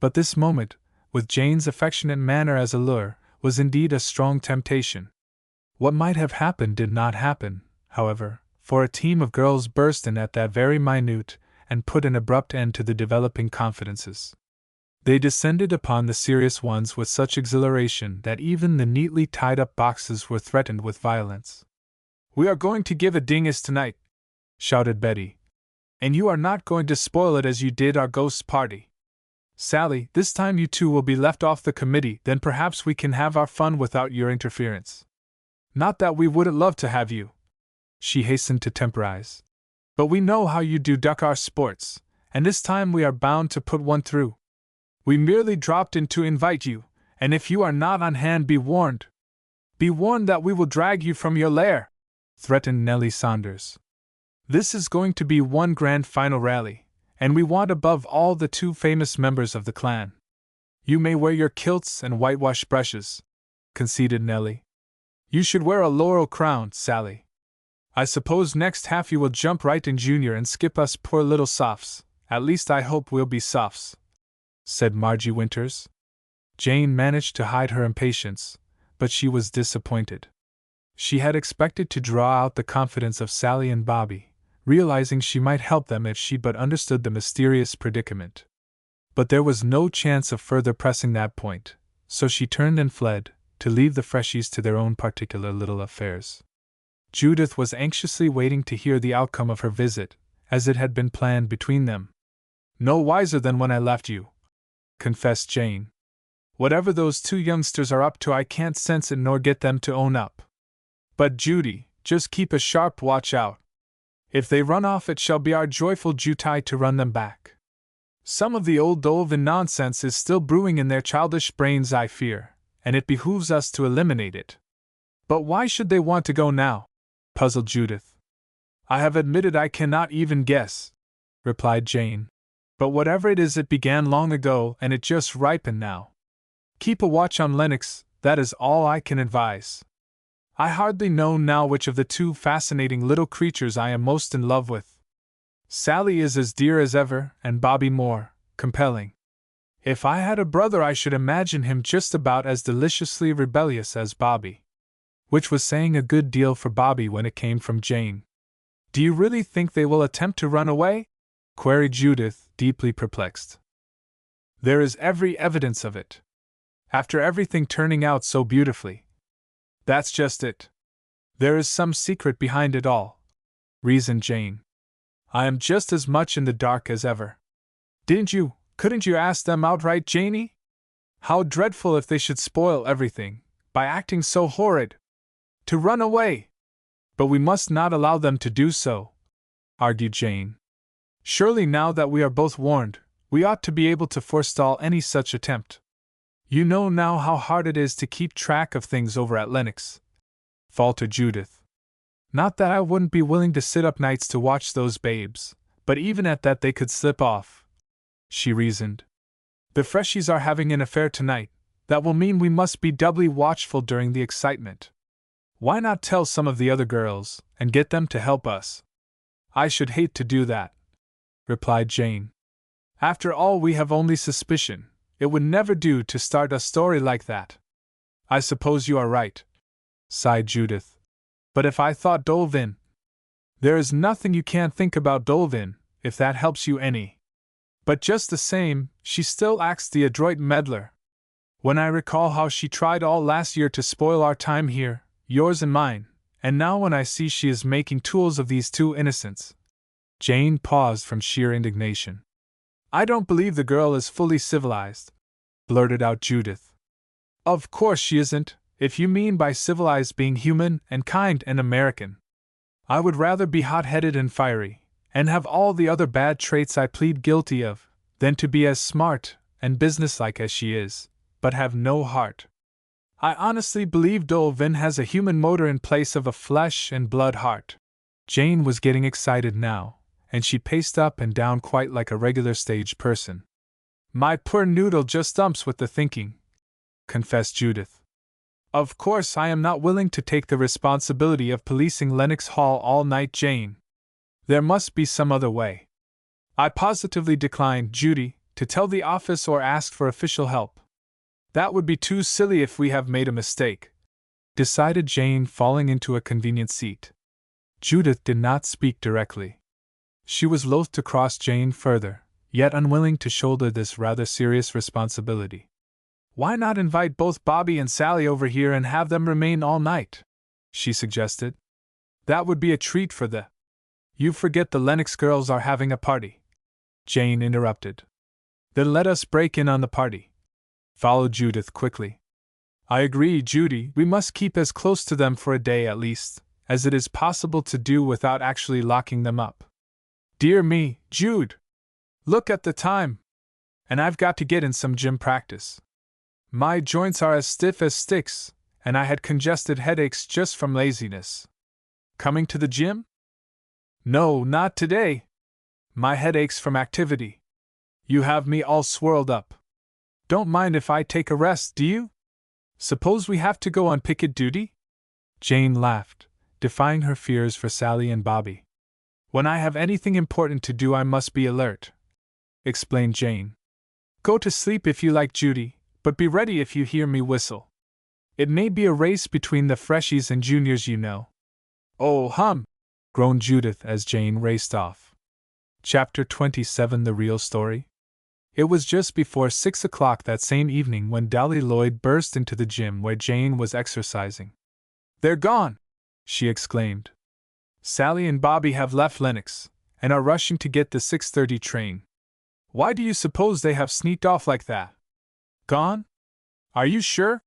But this moment, with Jane's affectionate manner as a lure, was indeed a strong temptation. What might have happened did not happen, however, for a team of girls burst in at that very minute and put an abrupt end to the developing confidences. They descended upon the serious ones with such exhilaration that even the neatly tied-up boxes were threatened with violence. "We are going to give a dingus tonight," shouted Betty. "And you are not going to spoil it as you did our ghost party. Sally, this time you two will be left off the committee, then perhaps we can have our fun without your interference. Not that we wouldn't love to have you," she hastened to temporize. "But we know how you do duck our sports, and this time we are bound to put one through. We merely dropped in to invite you, and if you are not on hand, be warned. Be warned that we will drag you from your lair," threatened Nellie Saunders. "This is going to be one grand final rally, and we want above all the two famous members of the clan." "You may wear your kilts and whitewash brushes," conceded Nellie. "You should wear a laurel crown, Sally. I suppose next half you will jump right in junior and skip us poor little sophs. At least I hope we'll be sophs," said Margie Winters. Jane managed to hide her impatience, but she was disappointed. She had expected to draw out the confidence of Sally and Bobby, realizing she might help them if she but understood the mysterious predicament. But there was no chance of further pressing that point, so she turned and fled, to leave the freshies to their own particular little affairs. Judith was anxiously waiting to hear the outcome of her visit, as it had been planned between them. "No wiser than when I left you," confessed Jane. "Whatever those two youngsters are up to, I can't sense it nor get them to own up. But Judy, just keep a sharp watch out. If they run off, it shall be our joyful duty to run them back. Some of the old Dolvin nonsense is still brewing in their childish brains, I fear, and it behooves us to eliminate it." "But why should they want to go now?" puzzled Judith. "I have admitted I cannot even guess," replied Jane. "But whatever it is, it began long ago, and it just ripened now. Keep a watch on Lenox, That is all I can advise. I hardly know now which of the two fascinating little creatures I am most in love with. Sally is as dear as ever, and Bobby more compelling. If I had a brother, I should imagine him just about as deliciously rebellious as Bobby. Which was saying a good deal for Bobby when it came from Jane. Do you really think they will attempt to run away? Queried Judith, deeply perplexed. There is every evidence of it. After everything turning out so beautifully. That's just it. There is some secret behind it all, reasoned Jane. I am just as much in the dark as ever. Couldn't you ask them outright, Janie? How dreadful if they should spoil everything, by acting so horrid. To run away! But we must not allow them to do so, argued Jane. Surely now that we are both warned, we ought to be able to forestall any such attempt. You know now how hard it is to keep track of things over at Lennox, faltered Judith. Not that I wouldn't be willing to sit up nights to watch those babes, but even at that they could slip off, she reasoned. The freshies are having an affair tonight. That will mean we must be doubly watchful during the excitement. Why not tell some of the other girls, and get them to help us? I should hate to do that, replied Jane. After all, we have only suspicion. It would never do to start a story like that. I suppose you are right, sighed Judith. But if I thought Dolvin... There is nothing you can't think about Dolvin, if that helps you any. But just the same, she still acts the adroit meddler. When I recall how she tried all last year to spoil our time here, yours and mine, and now when I see she is making tools of these two innocents. Jane paused from sheer indignation. I don't believe the girl is fully civilized, blurted out Judith. Of course she isn't, if you mean by civilized being human and kind and American. I would rather be hot-headed and fiery, and have all the other bad traits I plead guilty of, than to be as smart and businesslike as she is, but have no heart. I honestly believe Dolvin has a human motor in place of a flesh and blood heart. Jane was getting excited now, and she paced up and down quite like a regular stage person. My poor noodle just thumps with the thinking, confessed Judith. Of course I am not willing to take the responsibility of policing Lennox Hall all night, Jane. There must be some other way. I positively decline, Judy, to tell the office or ask for official help. That would be too silly if we have made a mistake, decided Jane, falling into a convenient seat. Judith did not speak directly. She was loath to cross Jane further, yet unwilling to shoulder this rather serious responsibility. Why not invite both Bobby and Sally over here and have them remain all night? She suggested. That would be a treat for the... You forget the Lennox girls are having a party, Jane interrupted. Then let us break in on the party, followed Judith quickly. I agree, Judy, we must keep as close to them for a day at least, as it is possible to do without actually locking them up. Dear me, Jude! Look at the time! And I've got to get in some gym practice. My joints are as stiff as sticks, and I had congested headaches just from laziness. Coming to the gym? No, not today. My headache's from activity. You have me all swirled up. Don't mind if I take a rest, do you? Suppose we have to go on picket duty? Jane laughed, defying her fears for Sally and Bobby. When I have anything important to do, I must be alert, explained Jane. Go to sleep if you like, Judy, but be ready if you hear me whistle. It may be a race between the freshies and juniors, you know. Oh, hum! Groaned Judith as Jane raced off. Chapter 27 The Real Story? It was just before 6 o'clock that same evening when Dolly Lloyd burst into the gym where Jane was exercising. They're gone! She exclaimed. Sally and Bobby have left Lennox, and are rushing to get the 6:30 train. Why do you suppose they have sneaked off like that? Gone? Are you sure?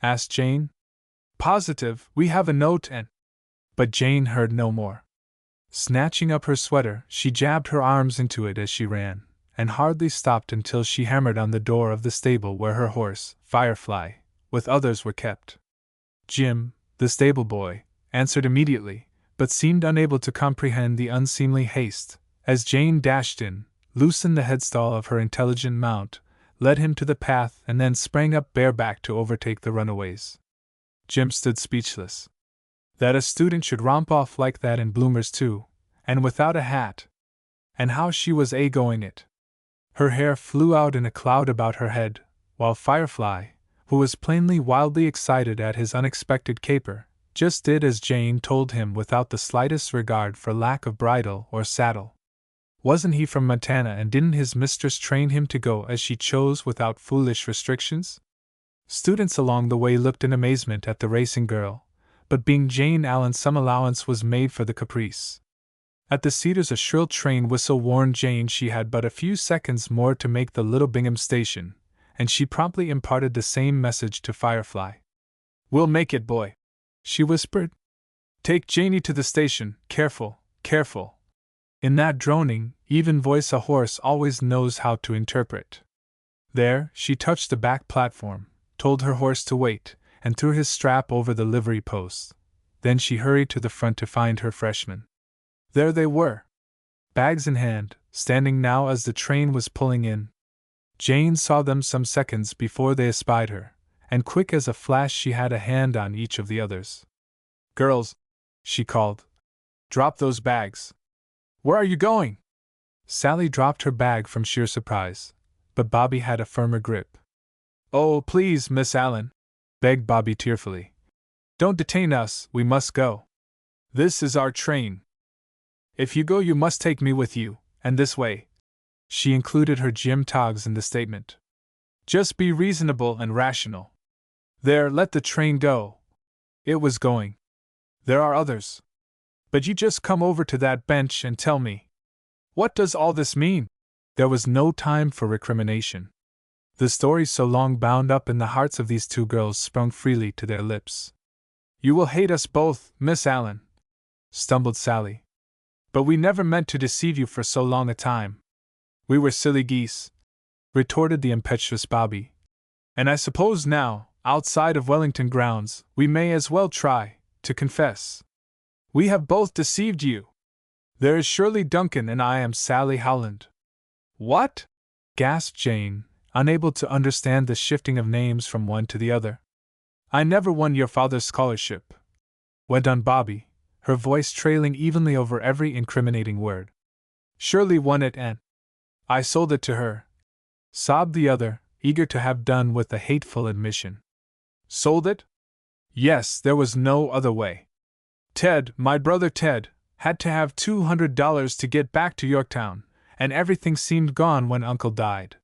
Asked Jane. Positive, we have a note and... But Jane heard no more. Snatching up her sweater, she jabbed her arms into it as she ran, and hardly stopped until she hammered on the door of the stable where her horse, Firefly, with others were kept. Jim, the stable boy, answered immediately, but seemed unable to comprehend the unseemly haste, as Jane dashed in, loosened the headstall of her intelligent mount, led him to the path and then sprang up bareback to overtake the runaways. Jim stood speechless. That a student should romp off like that in bloomers too, and without a hat. And how she was going it. Her hair flew out in a cloud about her head, while Firefly, who was plainly wildly excited at his unexpected caper, just did as Jane told him without the slightest regard for lack of bridle or saddle. Wasn't he from Montana, and didn't his mistress train him to go as she chose without foolish restrictions? Students along the way looked in amazement at the racing girl, but being Jane Allen, some allowance was made for the caprice. At the Cedars, a shrill train whistle warned Jane she had but a few seconds more to make the Little Bingham station, and she promptly imparted the same message to Firefly. "We'll make it, boy," she whispered. "Take Janey to the station, careful, careful." In that droning, even voice a horse always knows how to interpret. There, she touched the back platform, told her horse to wait, and threw his strap over the livery post. Then she hurried to the front to find her freshmen. There they were, bags in hand, standing now as the train was pulling in. Jane saw them some seconds before they espied her, and quick as a flash she had a hand on each of the others. "Girls," she called, "drop those bags." "Where are you going?" Sally dropped her bag from sheer surprise, but Bobby had a firmer grip. "Oh, please, Miss Allen," begged Bobby tearfully. "Don't detain us, we must go. This is our train. If you go, you must take me with you, and this way." She included her Jim togs in the statement. "Just be reasonable and rational. There, let the train go." It was going. "There are others. But you just come over to that bench and tell me. What does all this mean?" There was no time for recrimination. The story so long bound up in the hearts of these two girls sprung freely to their lips. "You will hate us both, Miss Allen," stumbled Sally. "But we never meant to deceive you for so long a time. We were silly geese," retorted the impetuous Bobby. "And I suppose now, outside of Wellington grounds, we may as well try to confess. We have both deceived you. There is Shirley Duncan and I am Sally Howland." "What?" gasped Jane, unable to understand the shifting of names from one to the other. "I never won your father's scholarship," went on Bobby, her voice trailing evenly over every incriminating word. "Shirley won it and I sold it to her," sobbed the other, eager to have done with the hateful admission. "Sold it?" "Yes, there was no other way. Ted, my brother Ted, had to have $200 to get back to Yorktown, and everything seemed gone when Uncle died.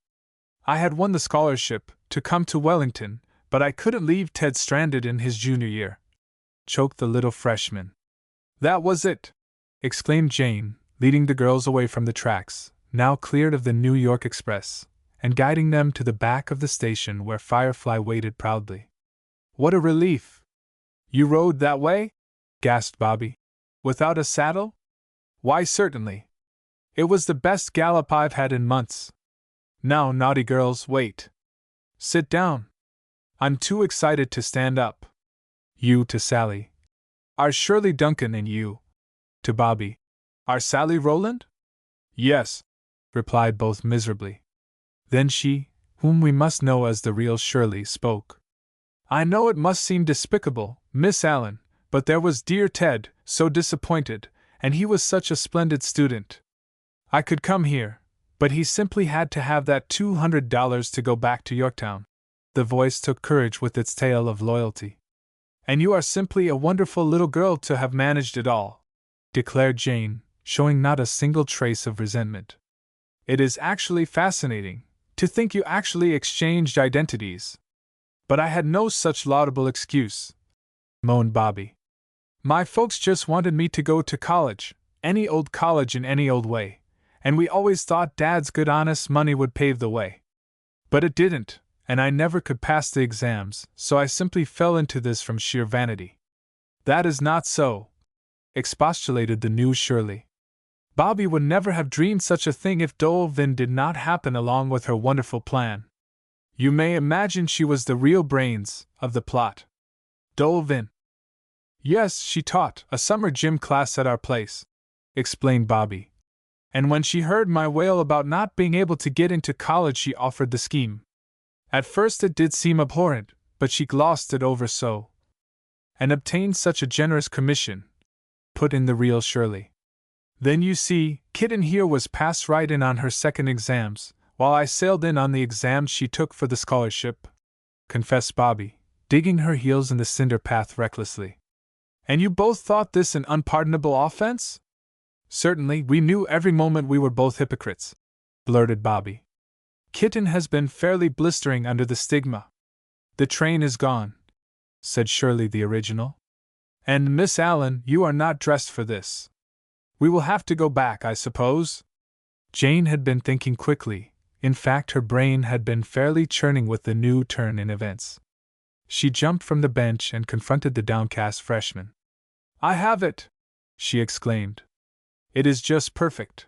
I had won the scholarship to come to Wellington, but I couldn't leave Ted stranded in his junior year," choked the little freshman. "That was it!" exclaimed Jane, leading the girls away from the tracks, now cleared of the New York Express, and guiding them to the back of the station where Firefly waited proudly. "What a relief! You rode that way?" gasped Bobby. "Without a saddle?" "Why, certainly. It was the best gallop I've had in months. Now, naughty girls, wait. Sit down. I'm too excited to stand up." "You," to Sally. "Are Shirley Duncan and you?" to Bobby. "Are Sally Rowland?" "Yes," replied both miserably. Then she, whom we must know as the real Shirley, spoke. "I know it must seem despicable, Miss Allen, but there was dear Ted, so disappointed, and he was such a splendid student. I could come here, but he simply had to have that $200 to go back to Yorktown." The voice took courage with its tale of loyalty. "And you are simply a wonderful little girl to have managed it all," declared Jane, showing not a single trace of resentment. "It is actually fascinating to think you actually exchanged identities." "But I had no such laudable excuse," moaned Bobby. "My folks just wanted me to go to college, any old college in any old way, and we always thought Dad's good honest money would pave the way. But it didn't, and I never could pass the exams, so I simply fell into this from sheer vanity." "That is not so," expostulated the new Shirley. "Bobby would never have dreamed such a thing if Dolvin did not happen along with her wonderful plan. You may imagine she was the real brains of the plot." "Dolvin?" "Yes, she taught a summer gym class at our place," explained Bobby. "And when she heard my wail about not being able to get into college, she offered the scheme. At first it did seem abhorrent, but she glossed it over so. And obtained such a generous commission, put in the real Shirley. Then you see, Kitten here was passed right in on her second exams, while I sailed in on the exams she took for the scholarship, confessed Bobby, digging her heels in the cinder path recklessly. And you both thought this an unpardonable offense? Certainly, we knew every moment we were both hypocrites, blurted Bobby. Kitten has been fairly blistering under the stigma. The train is gone, said Shirley the original. And Miss Allen, you are not dressed for this. We will have to go back, I suppose? Jane had been thinking quickly. In fact, her brain had been fairly churning with the new turn in events. She jumped from the bench and confronted the downcast freshman. I have it! She exclaimed. It is just perfect.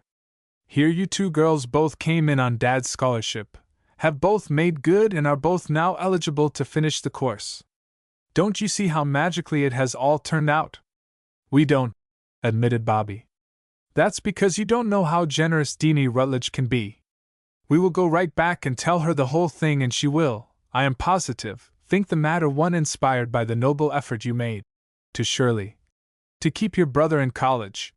Here you two girls both came in on Dad's scholarship, have both made good and are both now eligible to finish the course. Don't you see how magically it has all turned out? We don't, admitted Bobby. That's because you don't know how generous Deanie Rutledge can be. We will go right back and tell her the whole thing, and she will, I am positive, think the matter one inspired by the noble effort you made, to Shirley, to keep your brother in college.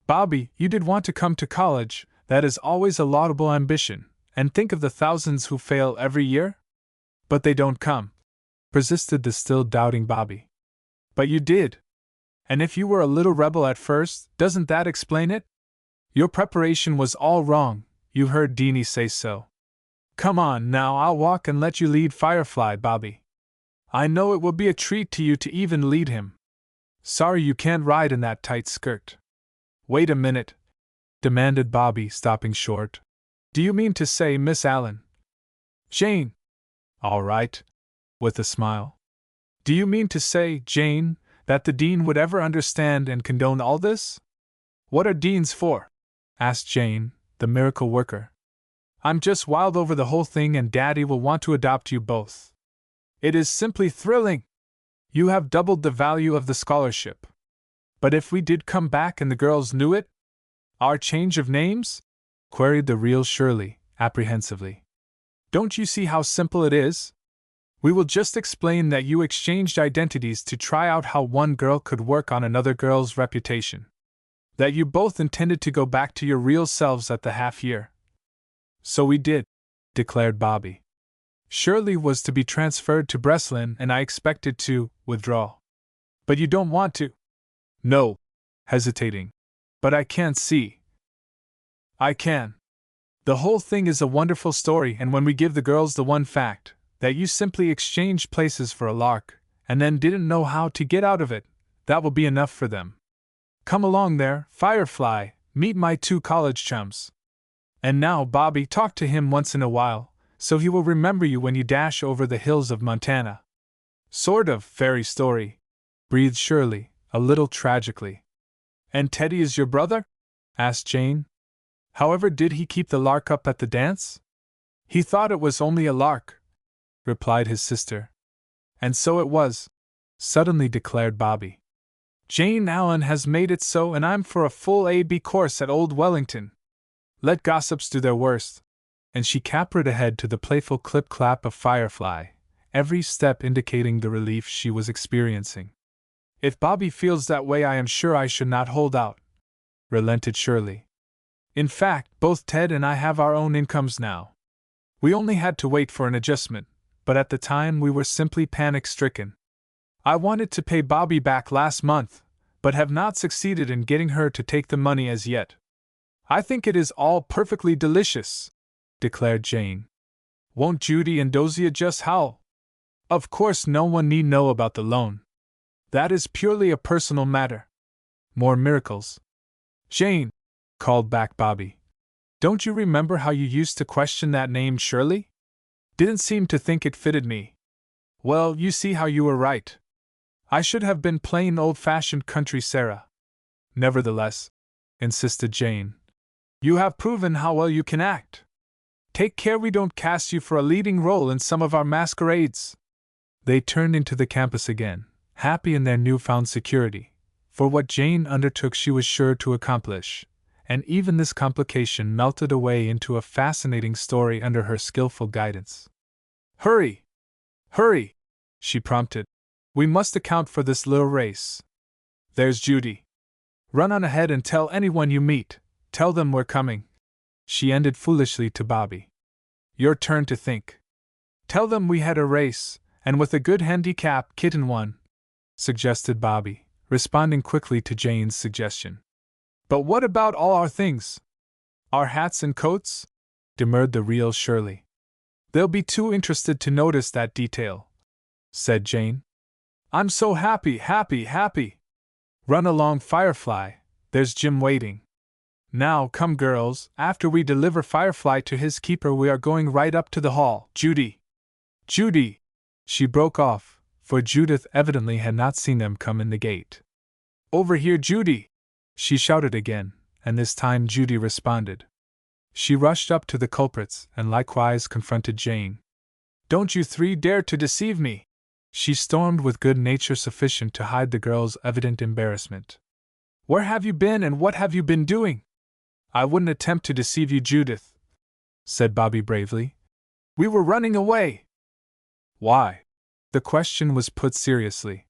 Bobby, you did want to come to college, that is always a laudable ambition, and think of the thousands who fail every year? But they don't come, persisted the still doubting Bobby. But you did. And if you were a little rebel at first, doesn't that explain it? Your preparation was all wrong, you heard Deanie say so. Come on now, I'll walk and let you lead Firefly, Bobby. I know it will be a treat to you to even lead him. Sorry you can't ride in that tight skirt. Wait a minute, demanded Bobby, stopping short. Do you mean to say, Miss Allen? Jane. All right, with a smile. Do you mean to say, Jane, that the dean would ever understand and condone all this? What are deans for? Asked Jane, the miracle worker. I'm just wild over the whole thing, and Daddy will want to adopt you both. It is simply thrilling. You have doubled the value of the scholarship. But if we did come back and the girls knew it? Our change of names? Queried the real Shirley, apprehensively. Don't you see how simple it is? We will just explain that you exchanged identities to try out how one girl could work on another girl's reputation. That you both intended to go back to your real selves at the half-year. So we did, declared Bobby. Shirley was to be transferred to Breslin, and I expected to withdraw. But you don't want to? No, hesitating. But I can't see. I can. The whole thing is a wonderful story, and when we give the girls the one fact, that you simply exchanged places for a lark, and then didn't know how to get out of it, that will be enough for them. Come along there, Firefly, meet my two college chums. And now, Bobby, talk to him once in a while, so he will remember you when you dash over the hills of Montana. Sort of fairy story, breathed Shirley, a little tragically. And Teddy is your brother? Asked Jane. However did he keep the lark up at the dance? He thought it was only a lark, replied his sister. And so it was, suddenly declared Bobby. Jane Allen has made it so, and I'm for a full A.B. course at Old Wellington. Let gossips do their worst. And she capered ahead to the playful clip-clap of Firefly, every step indicating the relief she was experiencing. If Bobby feels that way, I am sure I should not hold out, relented Shirley. In fact, both Ted and I have our own incomes now. We only had to wait for an adjustment, but at the time we were simply panic-stricken. I wanted to pay Bobby back last month, but have not succeeded in getting her to take the money as yet. I think it is all perfectly delicious, declared Jane. Won't Judy and Dozier just howl? Of course no one need know about the loan. That is purely a personal matter. More miracles. Jane, called back Bobby. Don't you remember how you used to question that name, Shirley? Didn't seem to think it fitted me. Well, you see how you were right. I should have been plain old-fashioned country Sarah. Nevertheless, insisted Jane, you have proven how well you can act. Take care we don't cast you for a leading role in some of our masquerades. They turned into the campus again, happy in their newfound security, for what Jane undertook she was sure to accomplish, and even this complication melted away into a fascinating story under her skillful guidance. Hurry! Hurry! She prompted. We must account for this little race. There's Judy. Run on ahead and tell anyone you meet. Tell them we're coming. She ended foolishly to Bobby. Your turn to think. Tell them we had a race, and with a good handicap, Kitten won, suggested Bobby, responding quickly to Jane's suggestion. But what about all our things? Our hats and coats? Demurred the real Shirley. They'll be too interested to notice that detail, said Jane. I'm so happy, happy, happy. Run along, Firefly, there's Jim waiting. Now, come girls, after we deliver Firefly to his keeper we are going right up to the hall. Judy! Judy! She broke off, for Judith evidently had not seen them come in the gate. Over here, Judy! She shouted again, and this time Judy responded. She rushed up to the culprits and likewise confronted Jane. Don't you three dare to deceive me! She stormed with good nature sufficient to hide the girls' evident embarrassment. Where have you been and what have you been doing? I wouldn't attempt to deceive you, Judith, said Bobby bravely. We were running away. Why? The question was put seriously.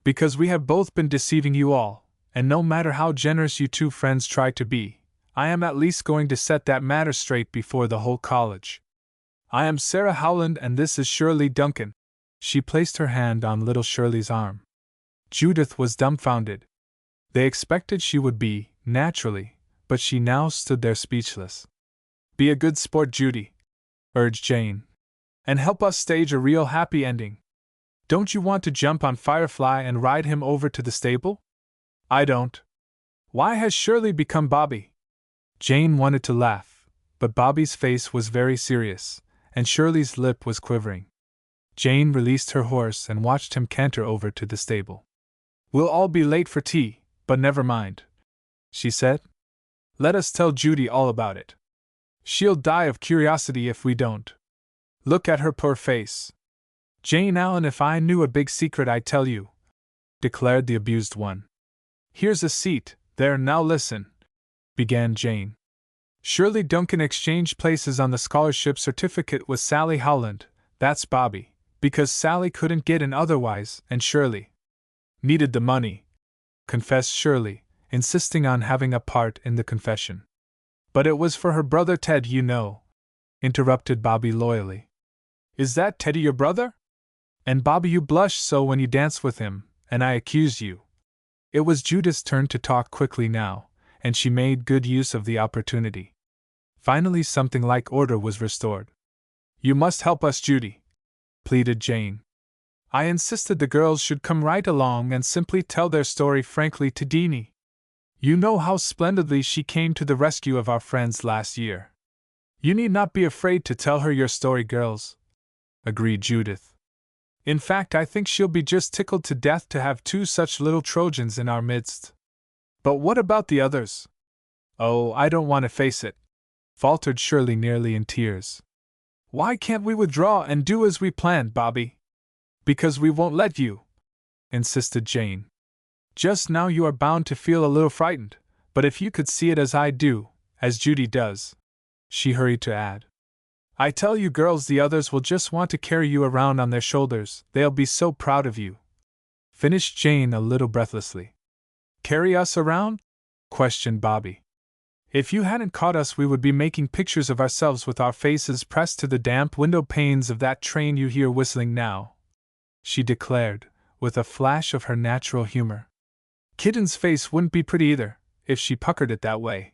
Because we have both been deceiving you all, and no matter how generous you two friends try to be, I am at least going to set that matter straight before the whole college. I am Sarah Howland and this is Shirley Duncan. She placed her hand on little Shirley's arm. Judith was dumbfounded. They expected she would be, naturally, but she now stood there speechless. Be a good sport, Judy, urged Jane, and help us stage a real happy ending. Don't you want to jump on Firefly and ride him over to the stable? I don't. Why has Shirley become Bobby? Jane wanted to laugh, but Bobby's face was very serious, and Shirley's lip was quivering. Jane released her horse and watched him canter over to the stable. We'll all be late for tea, but never mind, she said. Let us tell Judy all about it. She'll die of curiosity if we don't. Look at her poor face. Jane Allen, if I knew a big secret I'd tell you, declared the abused one. Here's a seat, there, now listen, began Jane. Shirley Duncan exchanged places on the scholarship certificate with Sally Howland, that's Bobby, because Sally couldn't get in otherwise, and Shirley needed the money, confessed Shirley, insisting on having a part in the confession. But it was for her brother Ted, you know, interrupted Bobby loyally. Is that Teddy your brother? And Bobby, you blushed so when you danced with him, and I accused you. It was Judith's turn to talk quickly now, and she made good use of the opportunity. Finally something like order was restored. You must help us, Judy, pleaded Jane. I insisted the girls should come right along and simply tell their story frankly to Deanie. You know how splendidly she came to the rescue of our friends last year. You need not be afraid to tell her your story, girls, agreed Judith. In fact, I think she'll be just tickled to death to have two such little Trojans in our midst. But what about the others? Oh, I don't want to face it, faltered Shirley nearly in tears. Why can't we withdraw and do as we planned, Bobby? Because we won't let you, insisted Jane. Just now you are bound to feel a little frightened, but if you could see it as I do, as Judy does, she hurried to add. I tell you girls, the others will just want to carry you around on their shoulders, they'll be so proud of you, finished Jane a little breathlessly. Carry us around? Questioned Bobby. If you hadn't caught us we would be making pictures of ourselves with our faces pressed to the damp window panes of that train you hear whistling now, she declared, with a flash of her natural humor. Kitten's face wouldn't be pretty either, if she puckered it that way.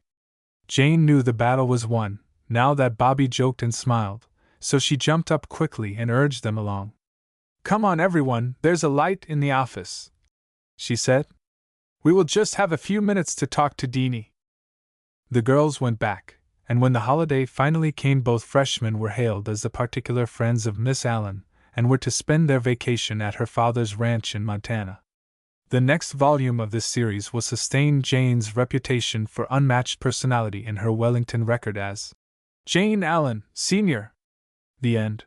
Jane knew the battle was won, now that Bobby joked and smiled, so she jumped up quickly and urged them along. Come on everyone, there's a light in the office, she said. We will just have a few minutes to talk to Deanie. The girls went back, and when the holiday finally came both freshmen were hailed as the particular friends of Miss Allen, and were to spend their vacation at her father's ranch in Montana. The next volume of this series will sustain Jane's reputation for unmatched personality in her Wellington record as Jane Allen, Sr. The end.